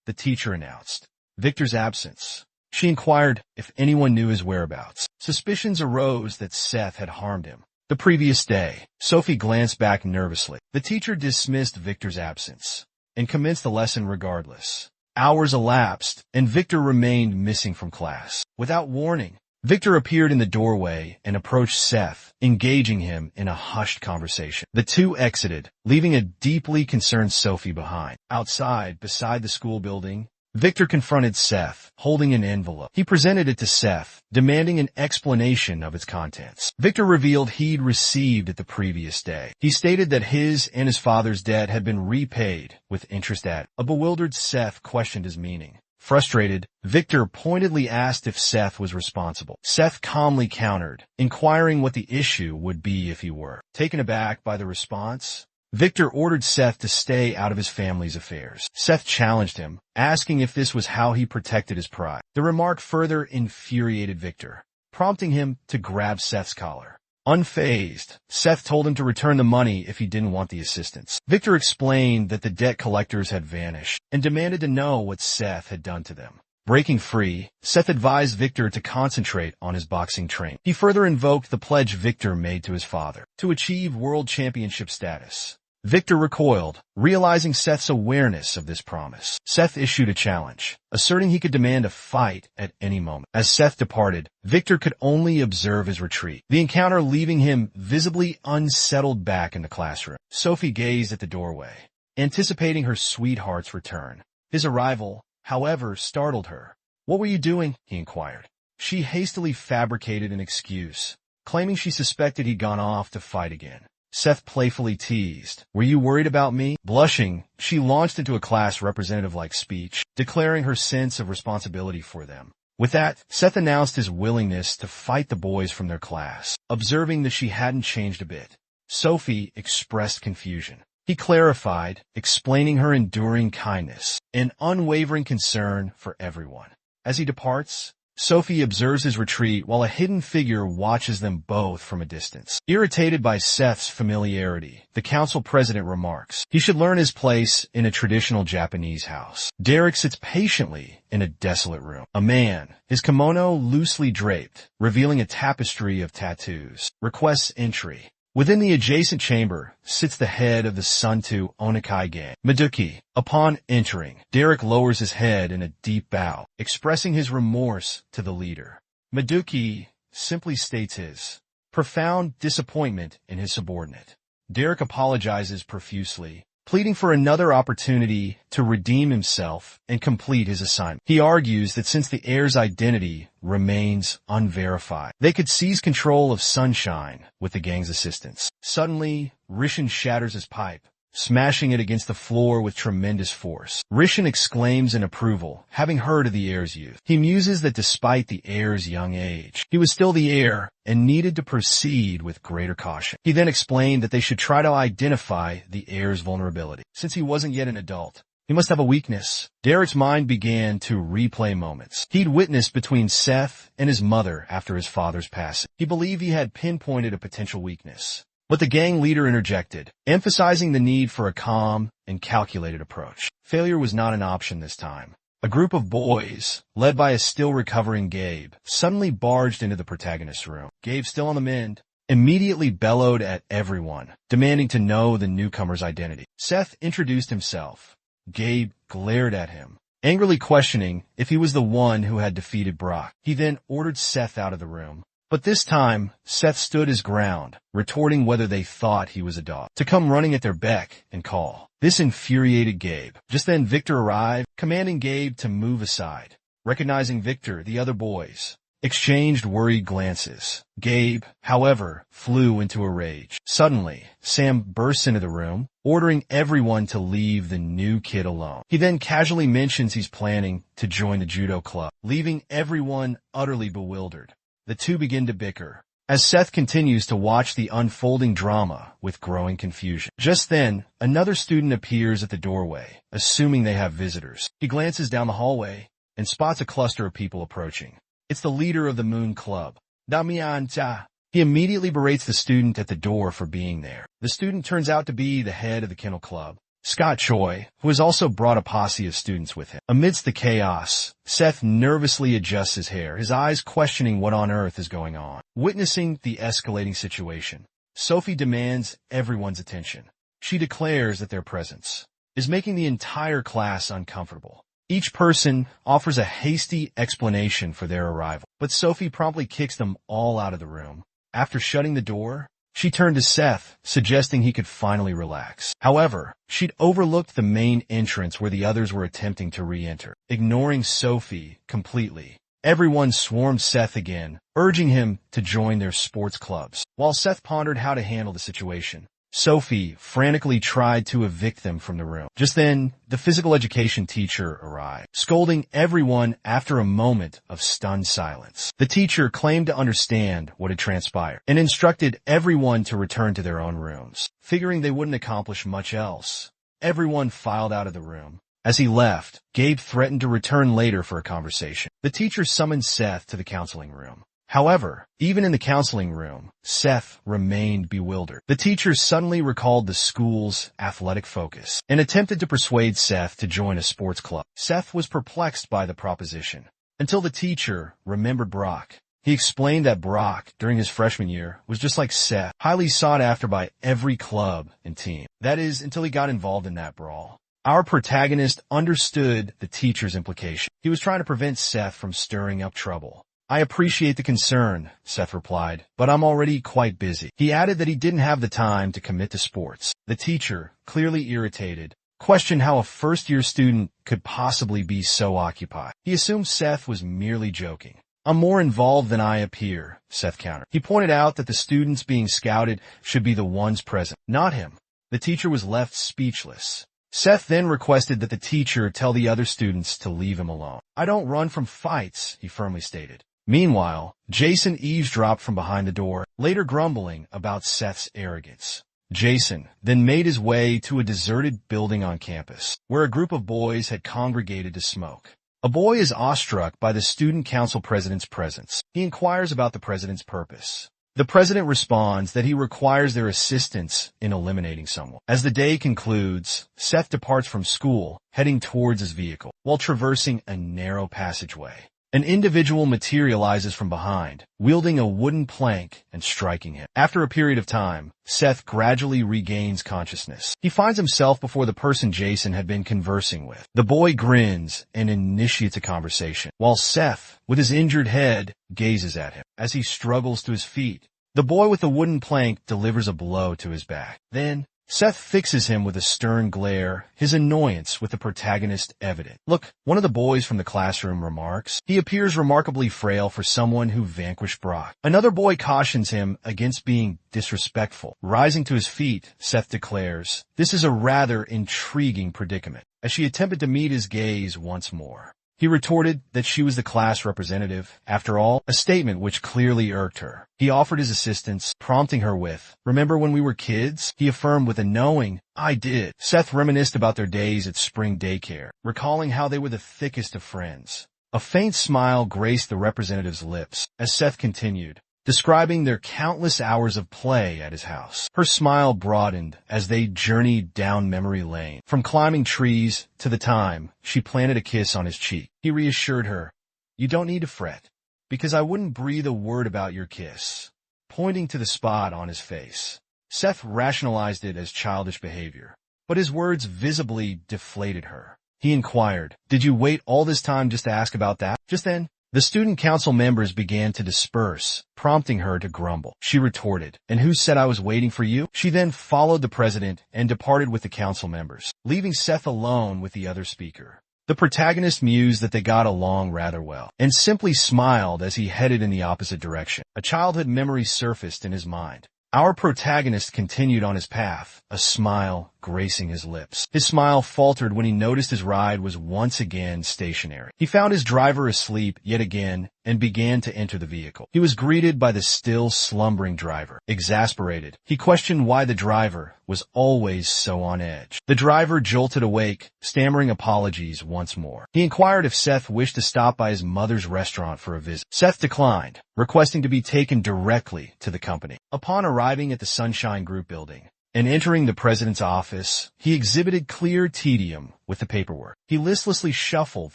the teacher announced Victor's absence. She inquired if anyone knew his whereabouts. Suspicions arose that Seth had harmed him. The previous day, Sophie glanced back nervously. The teacher dismissed Victor's absence and commenced the lesson regardless. Hours elapsed, and Victor remained missing from class. Without warning, Victor appeared in the doorway and approached Seth, engaging him in a hushed conversation. The two exited, leaving a deeply concerned Sophie behind. Outside, beside the school building, Victor confronted Seth, holding an envelope. He presented it to Seth, demanding an explanation of its contents. Victor revealed he'd received it the previous day. He stated that his and his father's debt had been repaid, with interest added. A bewildered Seth questioned his meaning. Frustrated, Victor pointedly asked if Seth was responsible. Seth calmly countered, inquiring what the issue would be if he were. Taken aback by the response, Victor ordered Seth to stay out of his family's affairs. Seth challenged him, asking if this was how he protected his pride. The remark further infuriated Victor, prompting him to grab Seth's collar. Unfazed, Seth told him to return the money if he didn't want the assistance. Victor explained that the debt collectors had vanished and demanded to know what Seth had done to them. Breaking free, Seth advised Victor to concentrate on his boxing training. He further invoked the pledge Victor made to his father to achieve world championship status. Victor recoiled, realizing Seth's awareness of this promise. Seth issued a challenge, asserting he could demand a fight at any moment. As Seth departed, Victor could only observe his retreat, the encounter leaving him visibly unsettled back in the classroom. Sophie gazed at the doorway, anticipating her sweetheart's return. His arrival, however, startled her. "What were you doing?" he inquired. She hastily fabricated an excuse, claiming she suspected he'd gone off to fight again. Seth playfully teased, "Were you worried about me?" Blushing, she launched into a class representative-like speech, declaring her sense of responsibility for them. With that, Seth announced his willingness to fight the boys from their class. Observing that she hadn't changed a bit, Sophie expressed confusion. He clarified, explaining her enduring kindness and unwavering concern for everyone. As he departs, Sophie observes his retreat while a hidden figure watches them both from a distance. Irritated by Seth's familiarity, the council president remarks he should learn his place in a traditional Japanese house. Derek sits patiently in a desolate room. A man, his kimono loosely draped, revealing a tapestry of tattoos, requests entry. Within the adjacent chamber sits the head of the Suntu Onikai gang, Maduki. Upon entering, Derek lowers his head in a deep bow, expressing his remorse to the leader. Maduki simply states his profound disappointment in his subordinate. Derek apologizes profusely, pleading for another opportunity to redeem himself and complete his assignment. He argues that since the heir's identity remains unverified, they could seize control of Sunshine with the gang's assistance. Suddenly, Rishin shatters his pipe, smashing it against the floor with tremendous force. Rishin exclaims in approval, having heard of the heir's youth. He muses that despite the heir's young age, he was still the heir and needed to proceed with greater caution. He then explained that they should try to identify the heir's vulnerability. Since he wasn't yet an adult, he must have a weakness. Derek's mind began to replay moments he'd witnessed between Seth and his mother after his father's passing. He believed he had pinpointed a potential weakness. But the gang leader interjected, emphasizing the need for a calm and calculated approach. Failure was not an option this time. A group of boys, led by a still recovering Gabe, suddenly barged into the protagonist's room. Gabe, still on the mend, immediately bellowed at everyone, demanding to know the newcomer's identity. Seth introduced himself. Gabe glared at him, angrily questioning if he was the one who had defeated Brock. He then ordered Seth out of the room. But this time, Seth stood his ground, retorting whether they thought he was a dog, to come running at their beck and call. This infuriated Gabe. Just then Victor arrived, commanding Gabe to move aside. Recognizing Victor, the other boys exchanged worried glances. Gabe, however, flew into a rage. Suddenly, Sam bursts into the room, ordering everyone to leave the new kid alone. He then casually mentions he's planning to join the judo club, leaving everyone utterly bewildered. The two begin to bicker, as Seth continues to watch the unfolding drama with growing confusion. Just then, another student appears at the doorway, assuming they have visitors. He glances down the hallway and spots a cluster of people approaching. It's the leader of the Moon Club, Damian-cha. He immediately berates the student at the door for being there. The student turns out to be the head of the Kennel Club, Scott Choi, who has also brought a posse of students with him. Amidst the chaos, Seth nervously adjusts his hair, his eyes questioning what on earth is going on. Witnessing the escalating situation, Sophie demands everyone's attention. She declares that their presence is making the entire class uncomfortable. Each person offers a hasty explanation for their arrival, but Sophie promptly kicks them all out of the room. After shutting the door, she turned to Seth, suggesting he could finally relax. However, she'd overlooked the main entrance where the others were attempting to re-enter. Ignoring Sophie completely, everyone swarmed Seth again, urging him to join their sports clubs. While Seth pondered how to handle the situation, Sophie frantically tried to evict them from the room. Just then, the physical education teacher arrived, scolding everyone after a moment of stunned silence. The teacher claimed to understand what had transpired and instructed everyone to return to their own rooms. Figuring they wouldn't accomplish much else, everyone filed out of the room. As he left, Gabe threatened to return later for a conversation. The teacher summoned Seth to the counseling room. However, even in the counseling room, Seth remained bewildered. The teacher suddenly recalled the school's athletic focus and attempted to persuade Seth to join a sports club. Seth was perplexed by the proposition, until the teacher remembered Brock. He explained that Brock, during his freshman year, was just like Seth, highly sought after by every club and team. That is, until he got involved in that brawl. Our protagonist understood the teacher's implication. He was trying to prevent Seth from stirring up trouble. I appreciate the concern, Seth replied, but I'm already quite busy. He added that he didn't have the time to commit to sports. The teacher, clearly irritated, questioned how a first-year student could possibly be so occupied. He assumed Seth was merely joking. I'm more involved than I appear, Seth countered. He pointed out that the students being scouted should be the ones present, not him. The teacher was left speechless. Seth then requested that the teacher tell the other students to leave him alone. I don't run from fights, he firmly stated. Meanwhile, Jason eavesdropped from behind the door, later grumbling about Seth's arrogance. Jason then made his way to a deserted building on campus, where a group of boys had congregated to smoke. A boy is awestruck by the student council president's presence. He inquires about the president's purpose. The president responds that he requires their assistance in eliminating someone. As the day concludes, Seth departs from school, heading towards his vehicle. While traversing a narrow passageway, an individual materializes from behind, wielding a wooden plank and striking him. After a period of time, Seth gradually regains consciousness. He finds himself before the person Jason had been conversing with. The boy grins and initiates a conversation, while Seth, with his injured head, gazes at him. As he struggles to his feet, the boy with the wooden plank delivers a blow to his back. Then, Seth fixes him with a stern glare, his annoyance with the protagonist evident. Look, one of the boys from the classroom remarks. He appears remarkably frail for someone who vanquished Brock. Another boy cautions him against being disrespectful. Rising to his feet, Seth declares, this is a rather intriguing predicament, as she attempted to meet his gaze once more. He retorted that she was the class representative, after all, a statement which clearly irked her. He offered his assistance, prompting her with, remember when we were kids? He affirmed with a knowing, I did. Seth reminisced about their days at spring daycare, recalling how they were the thickest of friends. A faint smile graced the representative's lips, as Seth continued, describing their countless hours of play at his house. Her smile broadened as they journeyed down memory lane, from climbing trees to the time she planted a kiss on his cheek. He reassured her, "You don't need to fret, because I wouldn't breathe a word about your kiss," pointing to the spot on his face. Seth rationalized it as childish behavior, but his words visibly deflated her. He inquired, "Did you wait all this time just to ask about that?" Just then, the student council members began to disperse, prompting her to grumble. She retorted, "And who said I was waiting for you?" She then followed the president and departed with the council members, leaving Seth alone with the other speaker. The protagonist mused that they got along rather well, and simply smiled as he headed in the opposite direction. A childhood memory surfaced in his mind. Our protagonist continued on his path, a smile gracing his lips. His smile faltered when he noticed his ride was once again stationary. He found his driver asleep yet again and began to enter the vehicle. He was greeted by the still slumbering driver. Exasperated, he questioned why the driver was always so on edge. The driver jolted awake, stammering apologies once more. He inquired if Seth wished to stop by his mother's restaurant for a visit. Seth declined, requesting to be taken directly to the company. Upon arriving at the Sunshine Group building and entering the president's office, he exhibited clear tedium with the paperwork. He listlessly shuffled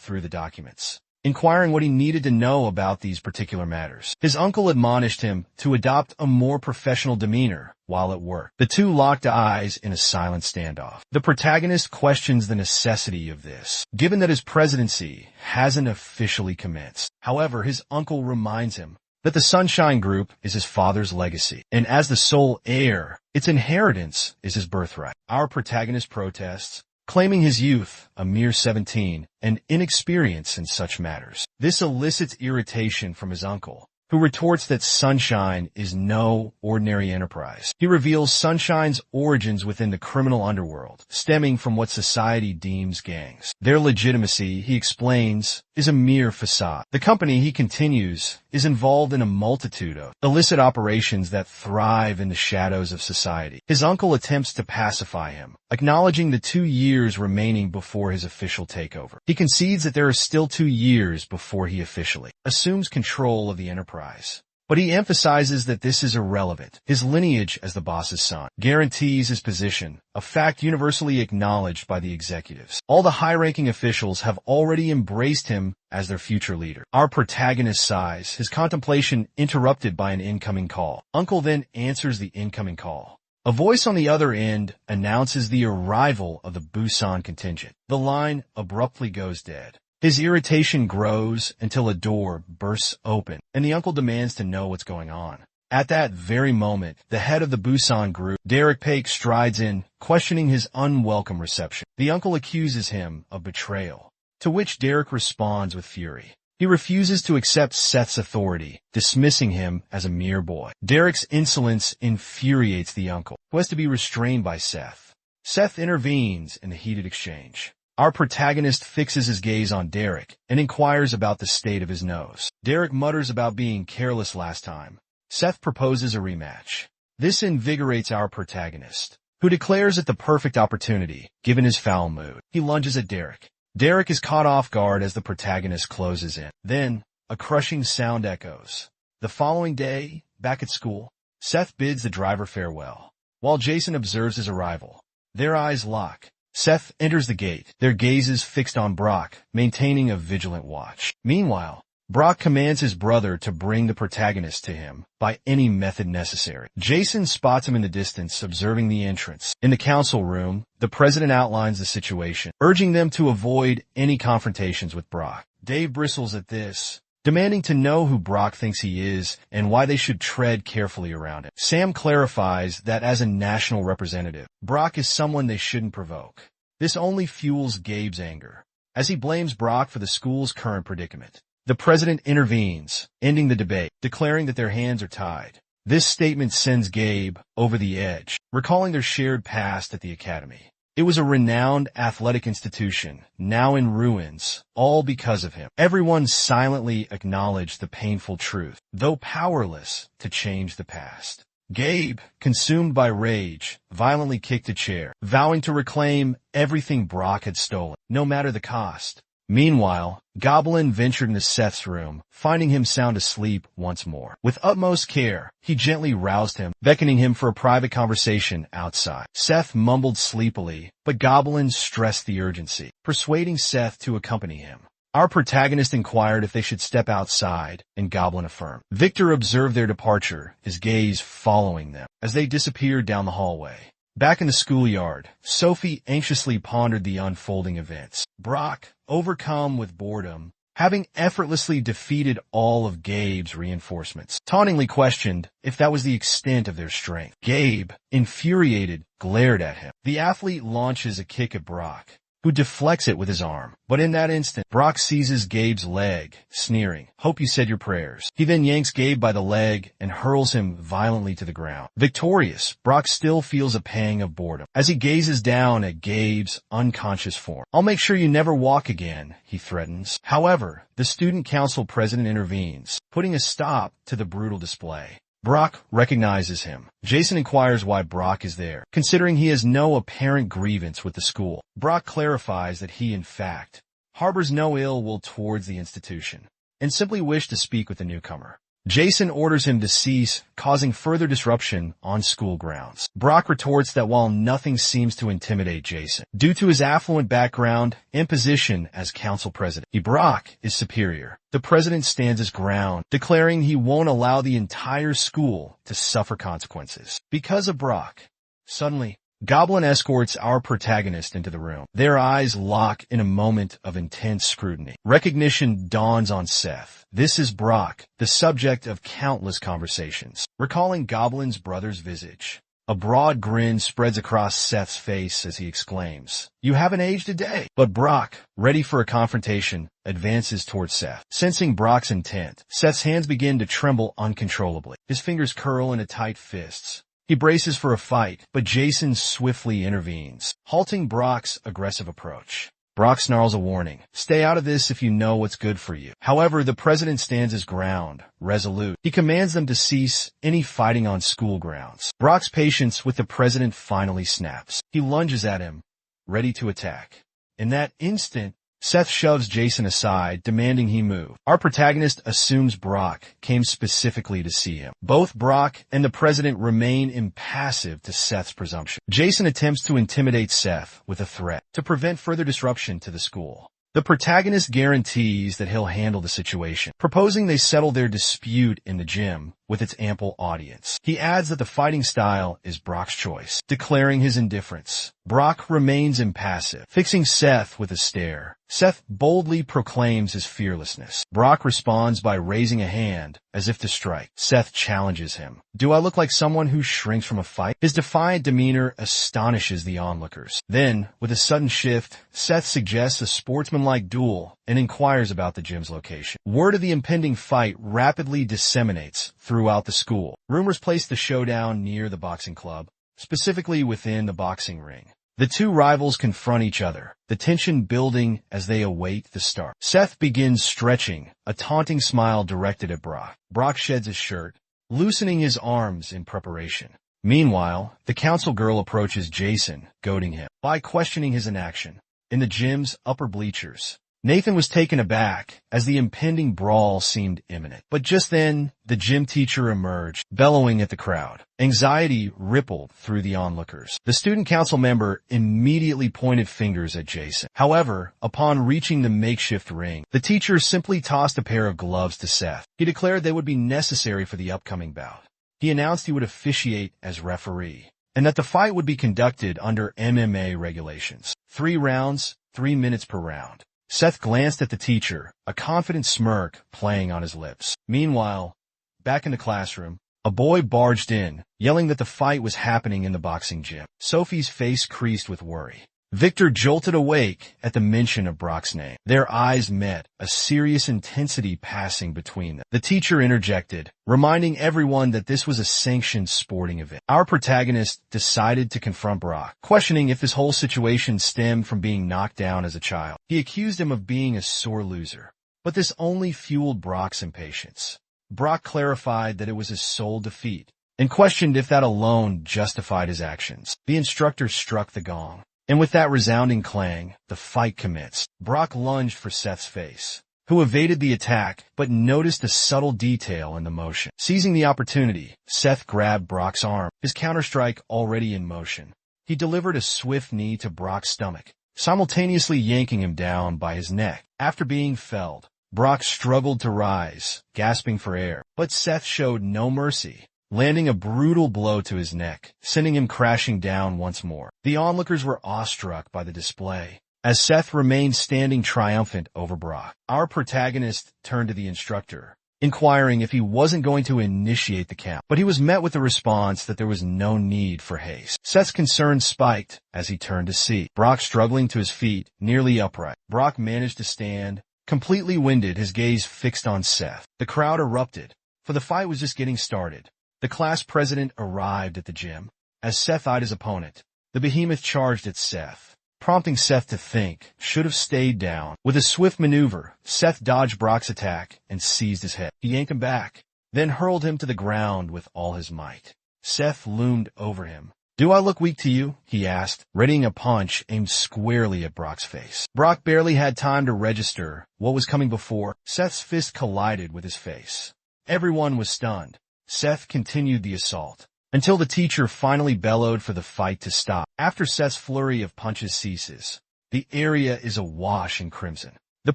through the documents, inquiring what he needed to know about these particular matters. His uncle admonished him to adopt a more professional demeanor while at work. The two locked eyes in a silent standoff. The protagonist questions the necessity of this, given that his presidency hasn't officially commenced. However, his uncle reminds him that the Sunshine Group is his father's legacy, and as the sole heir, its inheritance is his birthright. Our protagonist protests, claiming his youth, a mere 17, and inexperience in such matters. This elicits irritation from his uncle, who retorts that Sunshine is no ordinary enterprise. He reveals Sunshine's origins within the criminal underworld, stemming from what society deems gangs. Their legitimacy, he explains, is a mere facade. The company, he continues, is involved in a multitude of illicit operations that thrive in the shadows of society. His uncle attempts to pacify him, acknowledging the 2 years remaining before his official takeover. He concedes that there are still 2 years before he officially assumes control of the enterprise. But he emphasizes that this is irrelevant. His lineage as the boss's son guarantees his position, a fact universally acknowledged by the executives. All the high-ranking officials have already embraced him as their future leader. Our protagonist sighs, his contemplation interrupted by an incoming call. Uncle then answers the incoming call. A voice on the other end announces the arrival of the Busan contingent. The line abruptly goes dead. His irritation grows until a door bursts open, and the uncle demands to know what's going on. At that very moment, the head of the Busan group, ꜱᴄဃᴏ, strides in, questioning his unwelcome reception. The uncle accuses him of betrayal, to which ꜱᴄဃᴏ responds with fury. He refuses to accept Seth's authority, dismissing him as a mere boy. ꜱᴄဃ's insolence infuriates the uncle, who has to be restrained by Seth. Seth intervenes in the heated exchange. Our protagonist fixes his gaze on ꜱᴄဃ and inquires about the state of his nose. ꜱᴄဃ mutters about being careless last time. Seth proposes a rematch. This invigorates our protagonist, who declares it the perfect opportunity, given his foul mood. He lunges at ꜱᴄဃ. ꜱᴄဃ is caught off guard as the protagonist closes in. Then, a crushing sound echoes. The following day, back at school, Seth bids the driver farewell, while Jason observes his arrival. Their eyes lock. Seth enters the gate, their gazes fixed on Brock, maintaining a vigilant watch. Meanwhile, Brock commands his brother to bring the protagonist to him by any method necessary. Jason spots him in the distance, observing the entrance. In the council room, the president outlines the situation, urging them to avoid any confrontations with Brock. Dave bristles at this, demanding to know who Brock thinks he is and why they should tread carefully around him. Sam clarifies that as a national representative, Brock is someone they shouldn't provoke. This only fuels Gabe's anger, as he blames Brock for the school's current predicament. The president intervenes, ending the debate, declaring that their hands are tied. This statement sends Gabe over the edge, recalling their shared past at the academy. It was a renowned athletic institution, now in ruins, all because of him. Everyone silently acknowledged the painful truth, though powerless to change the past. Gabe, consumed by rage, violently kicked a chair, vowing to reclaim everything Brock had stolen, no matter the cost. Meanwhile, Goblin ventured into Seth's room, finding him sound asleep once more. With utmost care, he gently roused him, beckoning him for a private conversation outside. Seth mumbled sleepily, but Goblin stressed the urgency, persuading Seth to accompany him. Our protagonist inquired if they should step outside, and Goblin affirmed. Victor observed their departure, his gaze following them, as they disappeared down the hallway. Back in the schoolyard, Sophie anxiously pondered the unfolding events. Brock, overcome with boredom, having effortlessly defeated all of Gabe's reinforcements, tauntingly questioned if that was the extent of their strength. Gabe, infuriated, glared at him. The athlete launches a kick at Brock, who deflects it with his arm. But in that instant, Brock seizes Gabe's leg, sneering, "Hope you said your prayers." He then yanks Gabe by the leg and hurls him violently to the ground. Victorious, Brock still feels a pang of boredom as he gazes down at Gabe's unconscious form. "I'll make sure you never walk again," he threatens. However, the student council president intervenes, putting a stop to the brutal display. Brock recognizes him. Jason inquires why Brock is there, considering he has no apparent grievance with the school. Brock clarifies that he, in fact, harbors no ill will towards the institution, and simply wished to speak with the newcomer. Jason orders him to cease, causing further disruption on school grounds. Brock retorts that while nothing seems to intimidate Jason, due to his affluent background and position as council president, Brock is superior. The president stands his ground, declaring he won't allow the entire school to suffer consequences because of Brock. Suddenly, Goblin escorts our protagonist into the room. Their eyes lock in a moment of intense scrutiny. Recognition dawns on Seth. This is Brock, the subject of countless conversations. Recalling Goblin's brother's visage, a broad grin spreads across Seth's face as he exclaims, "You haven't aged a day." But Brock, ready for a confrontation, advances towards Seth. Sensing Brock's intent, Seth's hands begin to tremble uncontrollably. His fingers curl into tight fists. He braces for a fight, but Jason swiftly intervenes, halting Brock's aggressive approach. Brock snarls a warning, "Stay out of this if you know what's good for you." However, the president stands his ground, resolute. He commands them to cease any fighting on school grounds. Brock's patience with the president finally snaps. He lunges at him, ready to attack. In that instant, Seth shoves Jason aside, demanding he move. Our protagonist assumes Brock came specifically to see him. Both Brock and the president remain impassive to Seth's presumption. Jason attempts to intimidate Seth with a threat to prevent further disruption to the school. The protagonist guarantees that he'll handle the situation, proposing they settle their dispute in the gym with its ample audience. He adds that the fighting style is Brock's choice, declaring his indifference. Brock remains impassive, fixing Seth with a stare. Seth boldly proclaims his fearlessness. Brock responds by raising a hand, as if to strike. Seth challenges him. "Do I look like someone who shrinks from a fight?" His defiant demeanor astonishes the onlookers. Then, with a sudden shift, Seth suggests a sportsmanlike duel and inquires about the gym's location. Word of the impending fight rapidly disseminates throughout the school. Rumors place the showdown near the boxing club, specifically within the boxing ring. The two rivals confront each other, the tension building as they await the start. Seth begins stretching, a taunting smile directed at Brock. Brock sheds his shirt, loosening his arms in preparation. Meanwhile, the council girl approaches Jason, goading him by questioning his inaction. In the gym's upper bleachers, Nathan was taken aback as the impending brawl seemed imminent. But just then, the gym teacher emerged, bellowing at the crowd. Anxiety rippled through the onlookers. The student council member immediately pointed fingers at Jason. However, upon reaching the makeshift ring, the teacher simply tossed a pair of gloves to Seth. He declared they would be necessary for the upcoming bout. He announced he would officiate as referee, and that the fight would be conducted under MMA regulations. 3 rounds, 3 minutes per round. Seth glanced at the teacher, a confident smirk playing on his lips. Meanwhile, back in the classroom, a boy barged in, yelling that the fight was happening in the boxing gym. Sophie's face creased with worry. Victor jolted awake at the mention of Brock's name. Their eyes met, a serious intensity passing between them. The teacher interjected, reminding everyone that this was a sanctioned sporting event. Our protagonist decided to confront Brock, questioning if this whole situation stemmed from being knocked down as a child. He accused him of being a sore loser, but this only fueled Brock's impatience. Brock clarified that it was his sole defeat, and questioned if that alone justified his actions. The instructor struck the gong, And with that resounding clang, the fight commenced. Brock lunged for Seth's face, who evaded the attack but noticed a subtle detail in the motion. Seizing the opportunity, Seth grabbed Brock's arm, his counterstrike already in motion. He delivered a swift knee to Brock's stomach, simultaneously yanking him down by his neck. After being felled, Brock struggled to rise, gasping for air, but Seth showed no mercy, landing a brutal blow to his neck, sending him crashing down once more. The onlookers were awestruck by the display, as Seth remained standing triumphant over Brock. Our protagonist turned to the instructor, inquiring if he wasn't going to initiate the count, but he was met with the response that there was no need for haste. Seth's concern spiked as he turned to see Brock struggling to his feet, nearly upright. Brock managed to stand, completely winded, his gaze fixed on Seth. The crowd erupted, for the fight was just getting started. The class president arrived at the gym. As Seth eyed his opponent, the behemoth charged at Seth, prompting Seth to think, should have stayed down. With a swift maneuver, Seth dodged Brock's attack and seized his head. He yanked him back, then hurled him to the ground with all his might. Seth loomed over him. "Do I look weak to you?" he asked, readying a punch aimed squarely at Brock's face. Brock barely had time to register what was coming before. Seth's fist collided with his face. Everyone was stunned. Seth continued the assault, until the teacher finally bellowed for the fight to stop. After Seth's flurry of punches ceases, the area is awash in crimson. The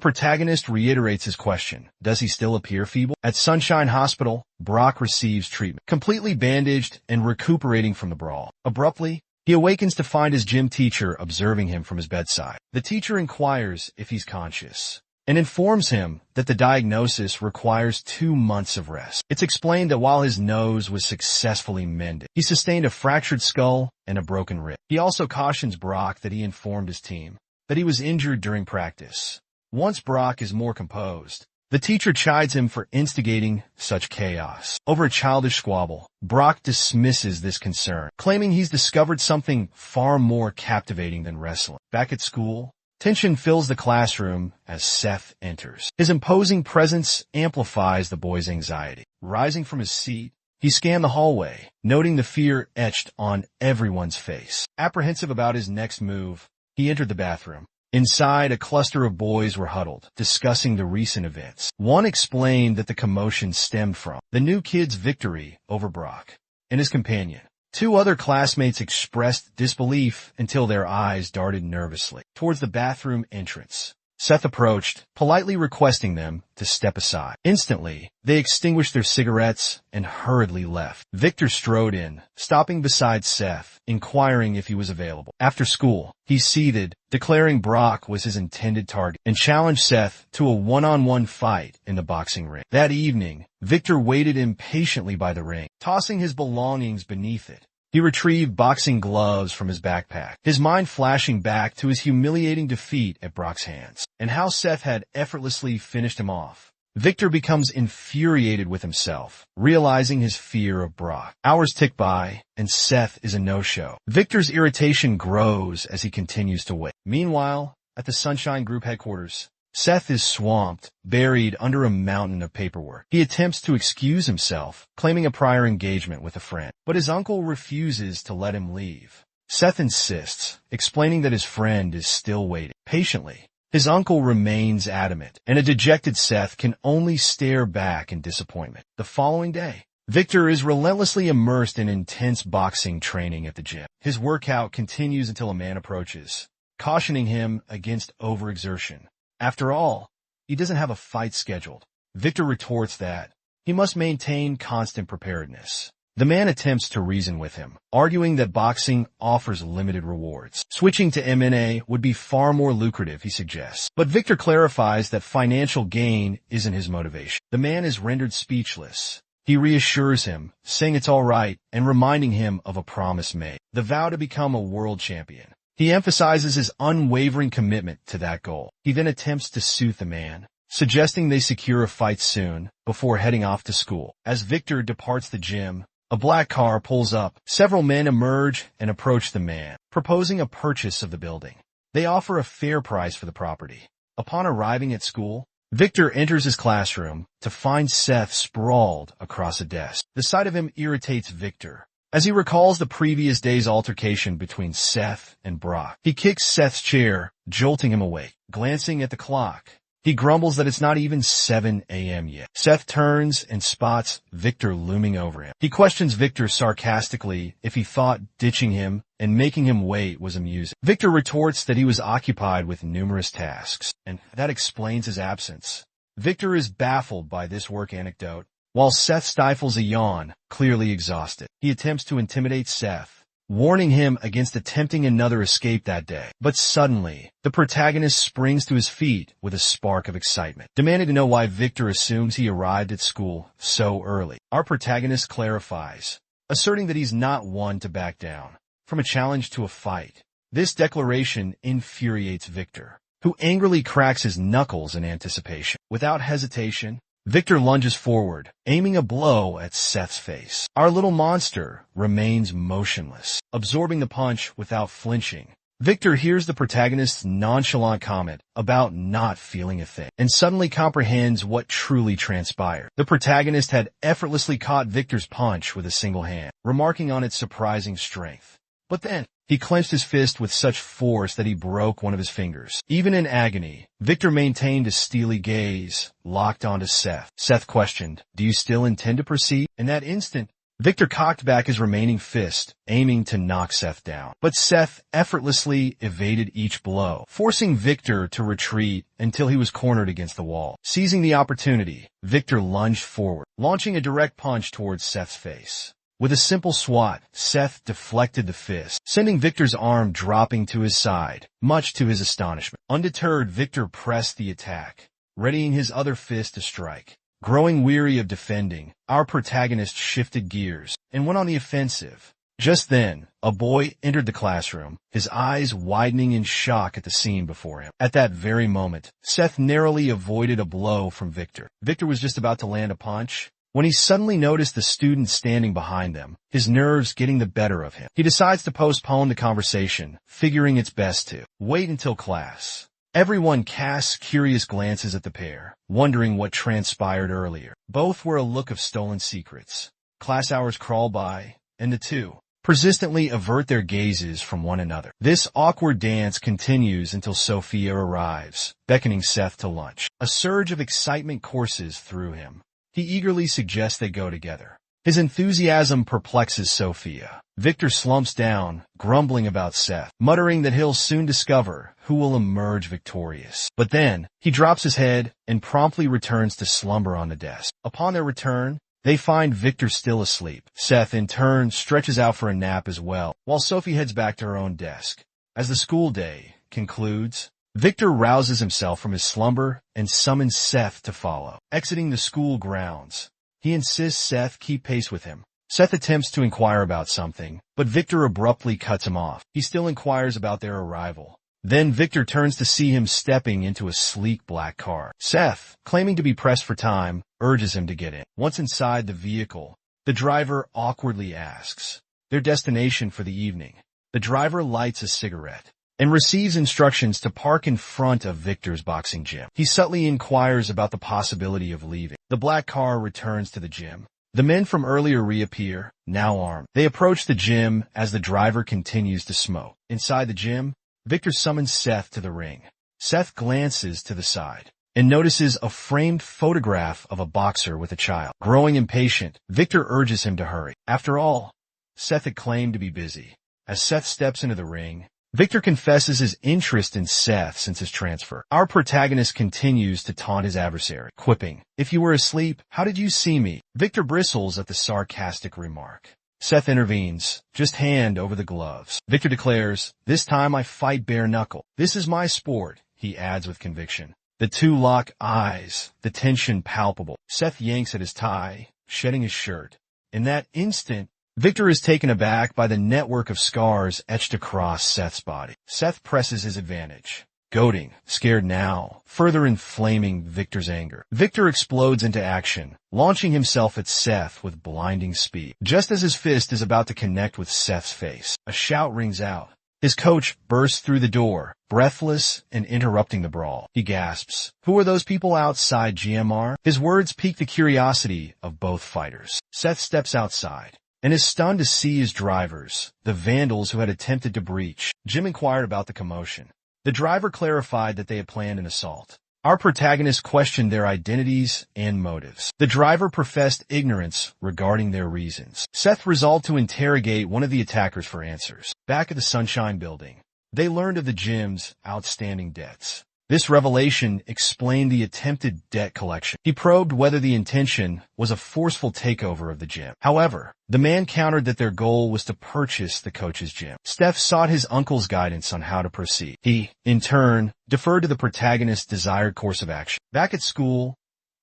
protagonist reiterates his question. Does he still appear feeble? At Sunshine Hospital, Brock receives treatment, completely bandaged and recuperating from the brawl. Abruptly, he awakens to find his gym teacher observing him from his bedside. The teacher inquires if he's conscious, and informs him that the diagnosis requires 2 months of rest. It's explained that while his nose was successfully mended, he sustained a fractured skull and a broken rib. He also cautions Brock that he informed his team that he was injured during practice. Once Brock is more composed, the teacher chides him for instigating such chaos. Over a childish squabble, Brock dismisses this concern, claiming he's discovered something far more captivating than wrestling. Back at school, tension fills the classroom as Seth enters. His imposing presence amplifies the boy's anxiety. Rising from his seat, he scanned the hallway, noting the fear etched on everyone's face. Apprehensive about his next move, he entered the bathroom. Inside, a cluster of boys were huddled, discussing the recent events. One explained that the commotion stemmed from the new kid's victory over Brock and his companion. 2 other classmates expressed disbelief until their eyes darted nervously towards the bathroom entrance. Seth approached, politely requesting them to step aside. Instantly, they extinguished their cigarettes and hurriedly left. Victor strode in, stopping beside Seth, inquiring if he was available. After school, he seethed, declaring Brock was his intended target, and challenged Seth to a one-on-one fight in the boxing ring. That evening, Victor waited impatiently by the ring, tossing his belongings beneath it. He retrieved boxing gloves from his backpack, his mind flashing back to his humiliating defeat at Brock's hands, and how Seth had effortlessly finished him off. Victor becomes infuriated with himself, realizing his fear of Brock. Hours tick by, and Seth is a no-show. Victor's irritation grows as he continues to wait. Meanwhile, at the Sunshine Group headquarters, Seth is swamped, buried under a mountain of paperwork. He attempts to excuse himself, claiming a prior engagement with a friend, but his uncle refuses to let him leave. Seth insists, explaining that his friend is still waiting. Patiently, his uncle remains adamant, and a dejected Seth can only stare back in disappointment. The following day, Victor is relentlessly immersed in intense boxing training at the gym. His workout continues until a man approaches, cautioning him against overexertion. After all, he doesn't have a fight scheduled. Victor retorts that he must maintain constant preparedness. The man attempts to reason with him, arguing that boxing offers limited rewards. Switching to MMA would be far more lucrative, he suggests. But Victor clarifies that financial gain isn't his motivation. The man is rendered speechless. He reassures him, saying it's all right and reminding him of a promise made, the vow to become a world champion. He emphasizes his unwavering commitment to that goal. He then attempts to soothe the man, suggesting they secure a fight soon before heading off to school. As Victor departs the gym, a black car pulls up. Several men emerge and approach the man, proposing a purchase of the building. They offer a fair price for the property. Upon arriving at school, Victor enters his classroom to find Seth sprawled across a desk. The sight of him irritates Victor, as he recalls the previous day's altercation between Seth and Brock. He kicks Seth's chair, jolting him awake. Glancing at the clock, he grumbles that it's not even 7 a.m. yet. Seth turns and spots Victor looming over him. He questions Victor sarcastically if he thought ditching him and making him wait was amusing. Victor retorts that he was occupied with numerous tasks, and that explains his absence. Victor is baffled by this work anecdote, while Seth stifles a yawn, clearly exhausted. He attempts to intimidate Seth, warning him against attempting another escape that day. But suddenly, the protagonist springs to his feet with a spark of excitement, demanding to know why Victor assumes he arrived at school so early. Our protagonist clarifies, asserting that he's not one to back down from a challenge to a fight. This declaration infuriates Victor, who angrily cracks his knuckles in anticipation. Without hesitation, Victor lunges forward, aiming a blow at Seth's face. Our little monster remains motionless, absorbing the punch without flinching. Victor hears the protagonist's nonchalant comment about not feeling a thing, and suddenly comprehends what truly transpired. The protagonist had effortlessly caught Victor's punch with a single hand, remarking on its surprising strength. But then, he clenched his fist with such force that he broke one of his fingers. Even in agony, Victor maintained a steely gaze, locked onto Seth. Seth questioned, "Do you still intend to proceed?" In that instant, Victor cocked back his remaining fist, aiming to knock Seth down. But Seth effortlessly evaded each blow, forcing Victor to retreat until he was cornered against the wall. Seizing the opportunity, Victor lunged forward, launching a direct punch towards Seth's face. With a simple swat, Seth deflected the fist, sending Victor's arm dropping to his side, much to his astonishment. Undeterred, Victor pressed the attack, readying his other fist to strike. Growing weary of defending, our protagonist shifted gears and went on the offensive. Just then, a boy entered the classroom, his eyes widening in shock at the scene before him. At that very moment, Seth narrowly avoided a blow from Victor. Victor was just about to land a punch when he suddenly noticed the student standing behind them, his nerves getting the better of him. He decides to postpone the conversation, figuring it's best to wait until class. Everyone casts curious glances at the pair, wondering what transpired earlier. Both were a look of stolen secrets. Class hours crawl by, and the two persistently avert their gazes from one another. This awkward dance continues until Sophia arrives, beckoning Seth to lunch. A surge of excitement courses through him. He eagerly suggests they go together. His enthusiasm perplexes Sophia. Victor slumps down, grumbling about Seth, muttering that he'll soon discover who will emerge victorious. But then, he drops his head and promptly returns to slumber on the desk. Upon their return, they find Victor still asleep. Seth, in turn, stretches out for a nap as well, while Sophie heads back to her own desk. As the school day concludes, Victor rouses himself from his slumber and summons Seth to follow. Exiting the school grounds, he insists Seth keep pace with him. Seth attempts to inquire about something, but Victor abruptly cuts him off. He still inquires about their arrival. Then Victor turns to see him stepping into a sleek black car. Seth, claiming to be pressed for time, urges him to get in. Once inside the vehicle, the driver awkwardly asks their destination for the evening. The driver lights a cigarette and receives instructions to park in front of Victor's boxing gym. He subtly inquires about the possibility of leaving. The black car returns to the gym. The men from earlier reappear, now armed. They approach the gym as the driver continues to smoke. Inside the gym, Victor summons Seth to the ring. Seth glances to the side and notices a framed photograph of a boxer with a child. Growing impatient, Victor urges him to hurry. After all, Seth had claimed to be busy. As Seth steps into the ring, Victor confesses his interest in Seth since his transfer. Our protagonist continues to taunt his adversary, quipping, "If you were asleep, how did you see me?" Victor bristles at the sarcastic remark. Seth intervenes, "Just hand over the gloves." Victor declares, "This time I fight bare knuckle. This is my sport," he adds with conviction. The two lock eyes, the tension palpable. Seth yanks at his tie, shedding his shirt. In that instant, Victor is taken aback by the network of scars etched across Seth's body. Seth presses his advantage, goading, scared now, further inflaming Victor's anger. Victor explodes into action, launching himself at Seth with blinding speed. Just as his fist is about to connect with Seth's face, a shout rings out. His coach bursts through the door, breathless and interrupting the brawl. He gasps, "Who are those people outside, GMR?" His words pique the curiosity of both fighters. Seth steps outside and is stunned to see his drivers, the vandals who had attempted to breach. Jim inquired about the commotion. The driver clarified that they had planned an assault. Our protagonists questioned their identities and motives. The driver professed ignorance regarding their reasons. Seth resolved to interrogate one of the attackers for answers. Back at the Sunshine Building, they learned of the gym's outstanding debts. This revelation explained the attempted debt collection. He probed whether the intention was a forceful takeover of the gym. However, the man countered that their goal was to purchase the coach's gym. Steph sought his uncle's guidance on how to proceed. He, in turn, deferred to the protagonist's desired course of action. Back at school,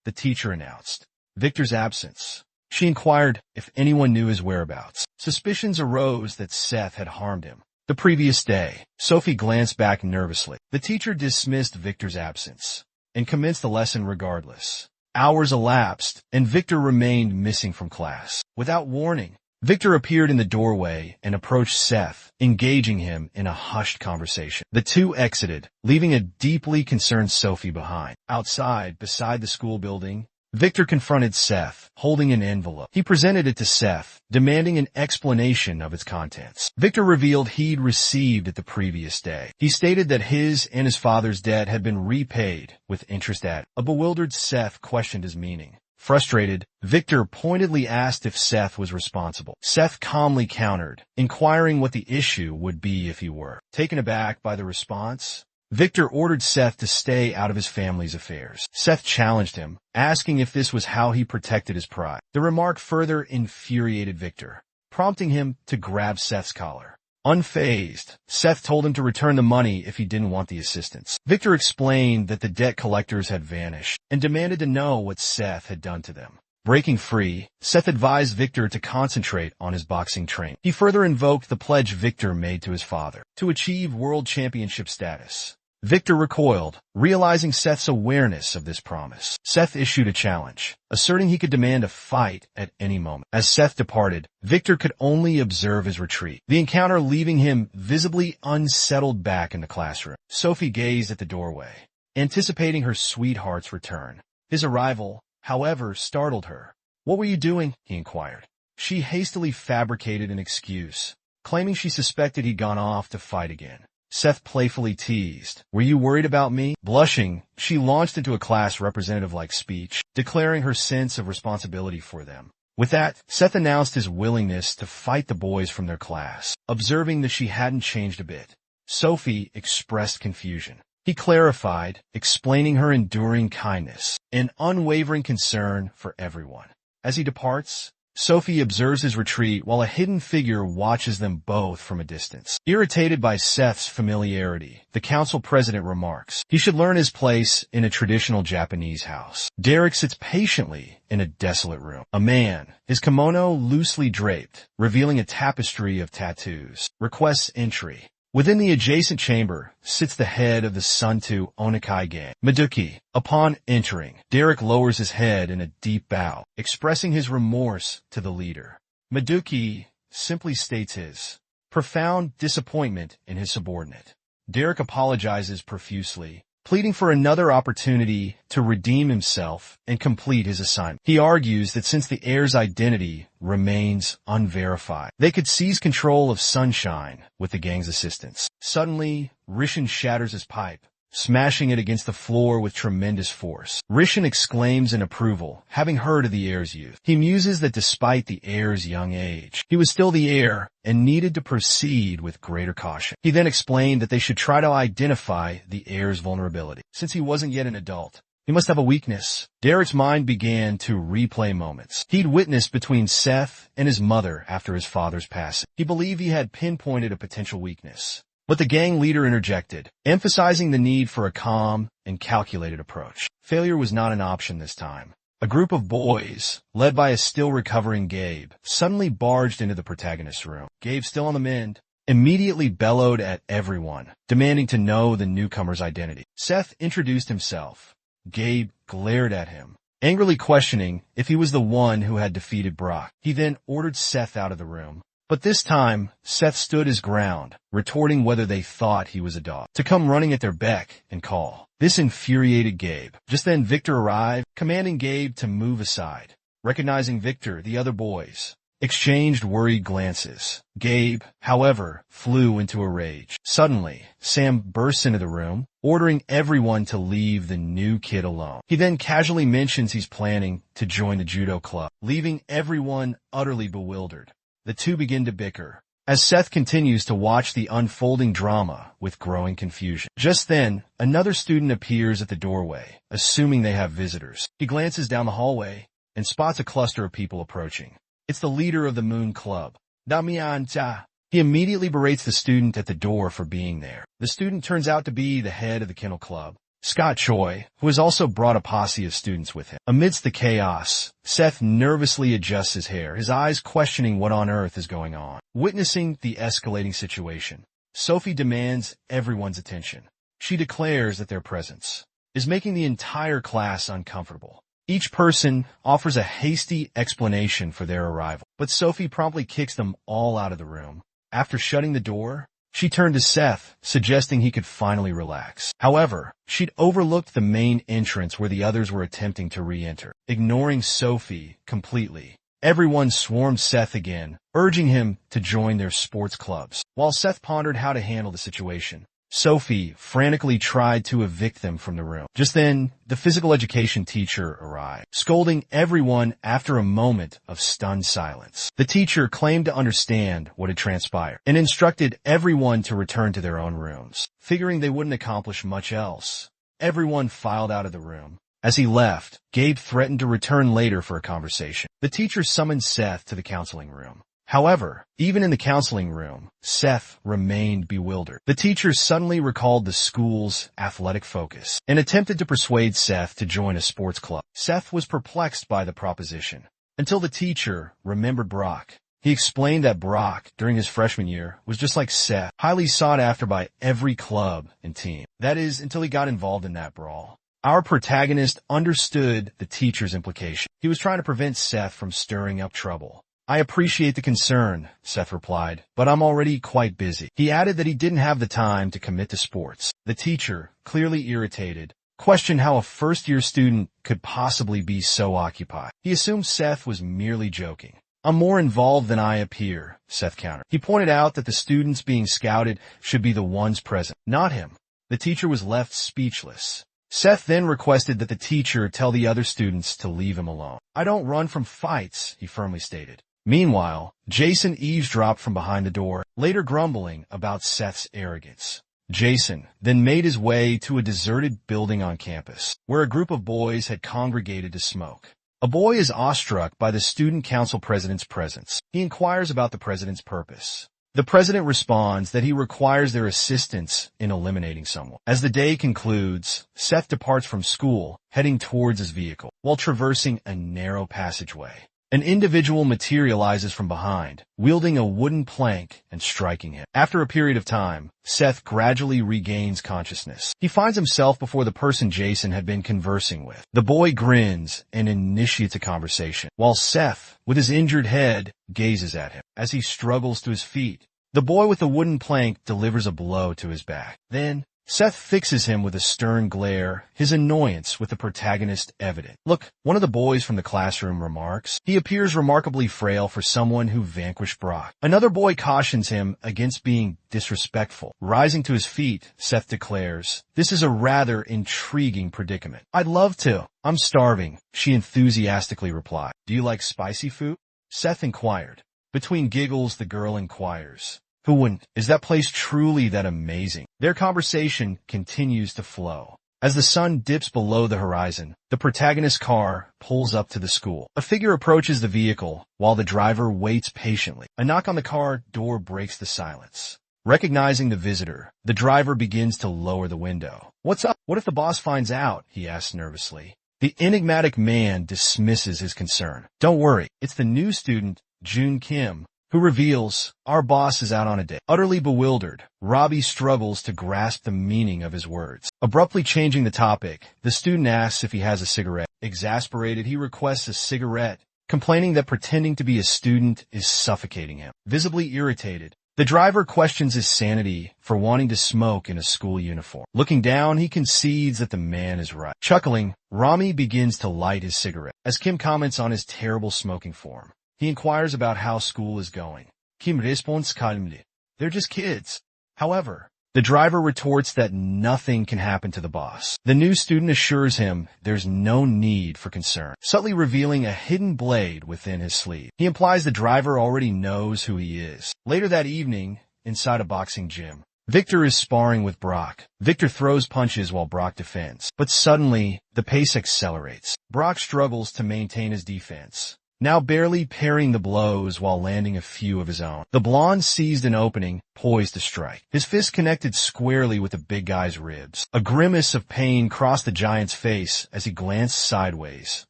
the teacher announced Victor's absence. She inquired if anyone knew his whereabouts. Suspicions arose that Seth had harmed him. The previous day, Sophie glanced back nervously. The teacher dismissed Victor's absence and commenced the lesson regardless. Hours elapsed, and Victor remained missing from class. Without warning, Victor appeared in the doorway and approached Seth, engaging him in a hushed conversation. The two exited, leaving a deeply concerned Sophie behind. Outside, beside the school building, Victor confronted Seth, holding an envelope. He presented it to Seth, demanding an explanation of its contents. Victor revealed he'd received it the previous day. He stated that his and his father's debt had been repaid, with interest added. A bewildered Seth questioned his meaning. Frustrated, Victor pointedly asked if Seth was responsible. Seth calmly countered, inquiring what the issue would be if he were. Taken aback by the response, Victor ordered Seth to stay out of his family's affairs. Seth challenged him, asking if this was how he protected his pride. The remark further infuriated Victor, prompting him to grab Seth's collar. Unfazed, Seth told him to return the money if he didn't want the assistance. Victor explained that the debt collectors had vanished and demanded to know what Seth had done to them. Breaking free, Seth advised Victor to concentrate on his boxing training. He further invoked the pledge Victor made to his father to achieve world championship status. Victor recoiled, realizing Seth's awareness of this promise. Seth issued a challenge, asserting he could demand a fight at any moment. As Seth departed, Victor could only observe his retreat, the encounter leaving him visibly unsettled back in the classroom. Sophie gazed at the doorway, anticipating her sweetheart's return. His arrival, however, startled her. "What were you doing?" he inquired. She hastily fabricated an excuse, claiming she suspected he'd gone off to fight again. Seth playfully teased, "Were you worried about me?" Blushing, she launched into a class representative-like speech, declaring her sense of responsibility for them. With that, Seth announced his willingness to fight the boys from their class. Observing that she hadn't changed a bit, Sophie expressed confusion. He clarified, explaining her enduring kindness and unwavering concern for everyone. As he departs, Sophie observes his retreat while a hidden figure watches them both from a distance. Irritated by Seth's familiarity, the council president remarks he should learn his place in a traditional Japanese house. Derek sits patiently in a desolate room. A man, his kimono loosely draped, revealing a tapestry of tattoos, requests entry. Within the adjacent chamber sits the head of the Suntu Ōnikai gang, Maduki. Upon entering, Derek lowers his head in a deep bow, expressing his remorse to the leader. Maduki simply states his profound disappointment in his subordinate. Derek apologizes profusely, pleading for another opportunity to redeem himself and complete his assignment. He argues that since the heir's identity remains unverified, they could seize control of Sunshine with the gang's assistance. Suddenly, Rishin shatters his pipe, smashing it against the floor with tremendous force. Rishin exclaims in approval, having heard of the heir's youth. He muses that despite the heir's young age, he was still the heir and needed to proceed with greater caution. He then explained that they should try to identify the heir's vulnerability. Since he wasn't yet an adult, he must have a weakness. Derek's mind began to replay moments he'd witnessed between Seth and his mother after his father's passing. He believed he had pinpointed a potential weakness. But the gang leader interjected, emphasizing the need for a calm and calculated approach. Failure was not an option this time. A group of boys, led by a still recovering Gabe, suddenly barged into the protagonist's room. Gabe, still on the mend, immediately bellowed at everyone, demanding to know the newcomer's identity. Seth introduced himself. Gabe glared at him, angrily questioning if he was the one who had defeated Brock. He then ordered Seth out of the room. But this time, Seth stood his ground, retorting whether they thought he was a dog, to come running at their beck and call. This infuriated Gabe. Just then Victor arrived, commanding Gabe to move aside. Recognizing Victor, the other boys exchanged worried glances. Gabe, however, flew into a rage. Suddenly, Sam bursts into the room, ordering everyone to leave the new kid alone. He then casually mentions he's planning to join the judo club, leaving everyone utterly bewildered. The two begin to bicker, as Seth continues to watch the unfolding drama with growing confusion. Just then, another student appears at the doorway, assuming they have visitors. He glances down the hallway and spots a cluster of people approaching. It's the leader of the Moon Club, Damian-cha. He immediately berates the student at the door for being there. The student turns out to be the head of the kennel club, Scott Choi, who has also brought a posse of students with him. Amidst the chaos, Seth nervously adjusts his hair, his eyes questioning what on earth is going on. Witnessing the escalating situation, Sophie demands everyone's attention. She declares that their presence is making the entire class uncomfortable. Each person offers a hasty explanation for their arrival, but Sophie promptly kicks them all out of the room. After shutting the door, she turned to Seth, suggesting he could finally relax. However, she'd overlooked the main entrance where the others were attempting to re-enter. Ignoring Sophie completely, everyone swarmed Seth again, urging him to join their sports clubs. While Seth pondered how to handle the situation, Sophie frantically tried to evict them from the room. Just then, the physical education teacher arrived, scolding everyone after a moment of stunned silence. The teacher claimed to understand what had transpired and instructed everyone to return to their own rooms. Figuring they wouldn't accomplish much else, everyone filed out of the room. As he left, Gabe threatened to return later for a conversation. The teacher summoned Seth to the counseling room. However, even in the counseling room, Seth remained bewildered. The teacher suddenly recalled the school's athletic focus and attempted to persuade Seth to join a sports club. Seth was perplexed by the proposition, until the teacher remembered Brock. He explained that Brock, during his freshman year, was just like Seth, highly sought after by every club and team. That is, until he got involved in that brawl. Our protagonist understood the teacher's implication. He was trying to prevent Seth from stirring up trouble. I appreciate the concern, Seth replied, but I'm already quite busy. He added that he didn't have the time to commit to sports. The teacher, clearly irritated, questioned how a first-year student could possibly be so occupied. He assumed Seth was merely joking. I'm more involved than I appear, Seth countered. He pointed out that the students being scouted should be the ones present, not him. The teacher was left speechless. Seth then requested that the teacher tell the other students to leave him alone. I don't run from fights, he firmly stated. Meanwhile, Jason eavesdropped from behind the door, later grumbling about Seth's arrogance. Jason then made his way to a deserted building on campus, where a group of boys had congregated to smoke. A boy is awestruck by the student council president's presence. He inquires about the president's purpose. The president responds that he requires their assistance in eliminating someone. As the day concludes, Seth departs from school, heading towards his vehicle, while traversing a narrow passageway. An individual materializes from behind, wielding a wooden plank and striking him. After a period of time, Seth gradually regains consciousness. He finds himself before the person Jason had been conversing with. The boy grins and initiates a conversation, while Seth, with his injured head, gazes at him. As he struggles to his feet, the boy with the wooden plank delivers a blow to his back. Then, Seth fixes him with a stern glare, his annoyance with the protagonist evident. Look, one of the boys from the classroom remarks. He appears remarkably frail for someone who vanquished Brock. Another boy cautions him against being disrespectful. Rising to his feet, Seth declares, this is a rather intriguing predicament. I'd love to. I'm starving, she enthusiastically replied. Do you like spicy food? Seth inquired. Between giggles, the girl inquires. Who wouldn't? Is that place truly that amazing? Their conversation continues to flow. As the sun dips below the horizon, the protagonist's car pulls up to the school. A figure approaches the vehicle while the driver waits patiently. A knock on the car door breaks the silence. Recognizing the visitor, the driver begins to lower the window. What's up? What if the boss finds out? He asks nervously. The enigmatic man dismisses his concern. Don't worry, it's the new student, Jun Kim, who reveals, our boss is out on a date. Utterly bewildered, Robbie struggles to grasp the meaning of his words. Abruptly changing the topic, the student asks if he has a cigarette. Exasperated, he requests a cigarette, complaining that pretending to be a student is suffocating him. Visibly irritated, the driver questions his sanity for wanting to smoke in a school uniform. Looking down, he concedes that the man is right. Chuckling, Rami begins to light his cigarette. As Kim comments on his terrible smoking form, He inquires about how school is going. Kim responds calmly. They're just kids. However, the driver retorts that nothing can happen to the boss. The new student assures him there's no need for concern, subtly revealing a hidden blade within his sleeve. He implies the driver already knows who he is. Later that evening, inside a boxing gym, Victor is sparring with Brock. Victor throws punches while Brock defends. But suddenly, the pace accelerates. Brock struggles to maintain his defense, now barely parrying the blows while landing a few of his own. The blonde seized an opening, poised to strike. His fist connected squarely with the big guy's ribs. A grimace of pain crossed the giant's face as he glanced sideways,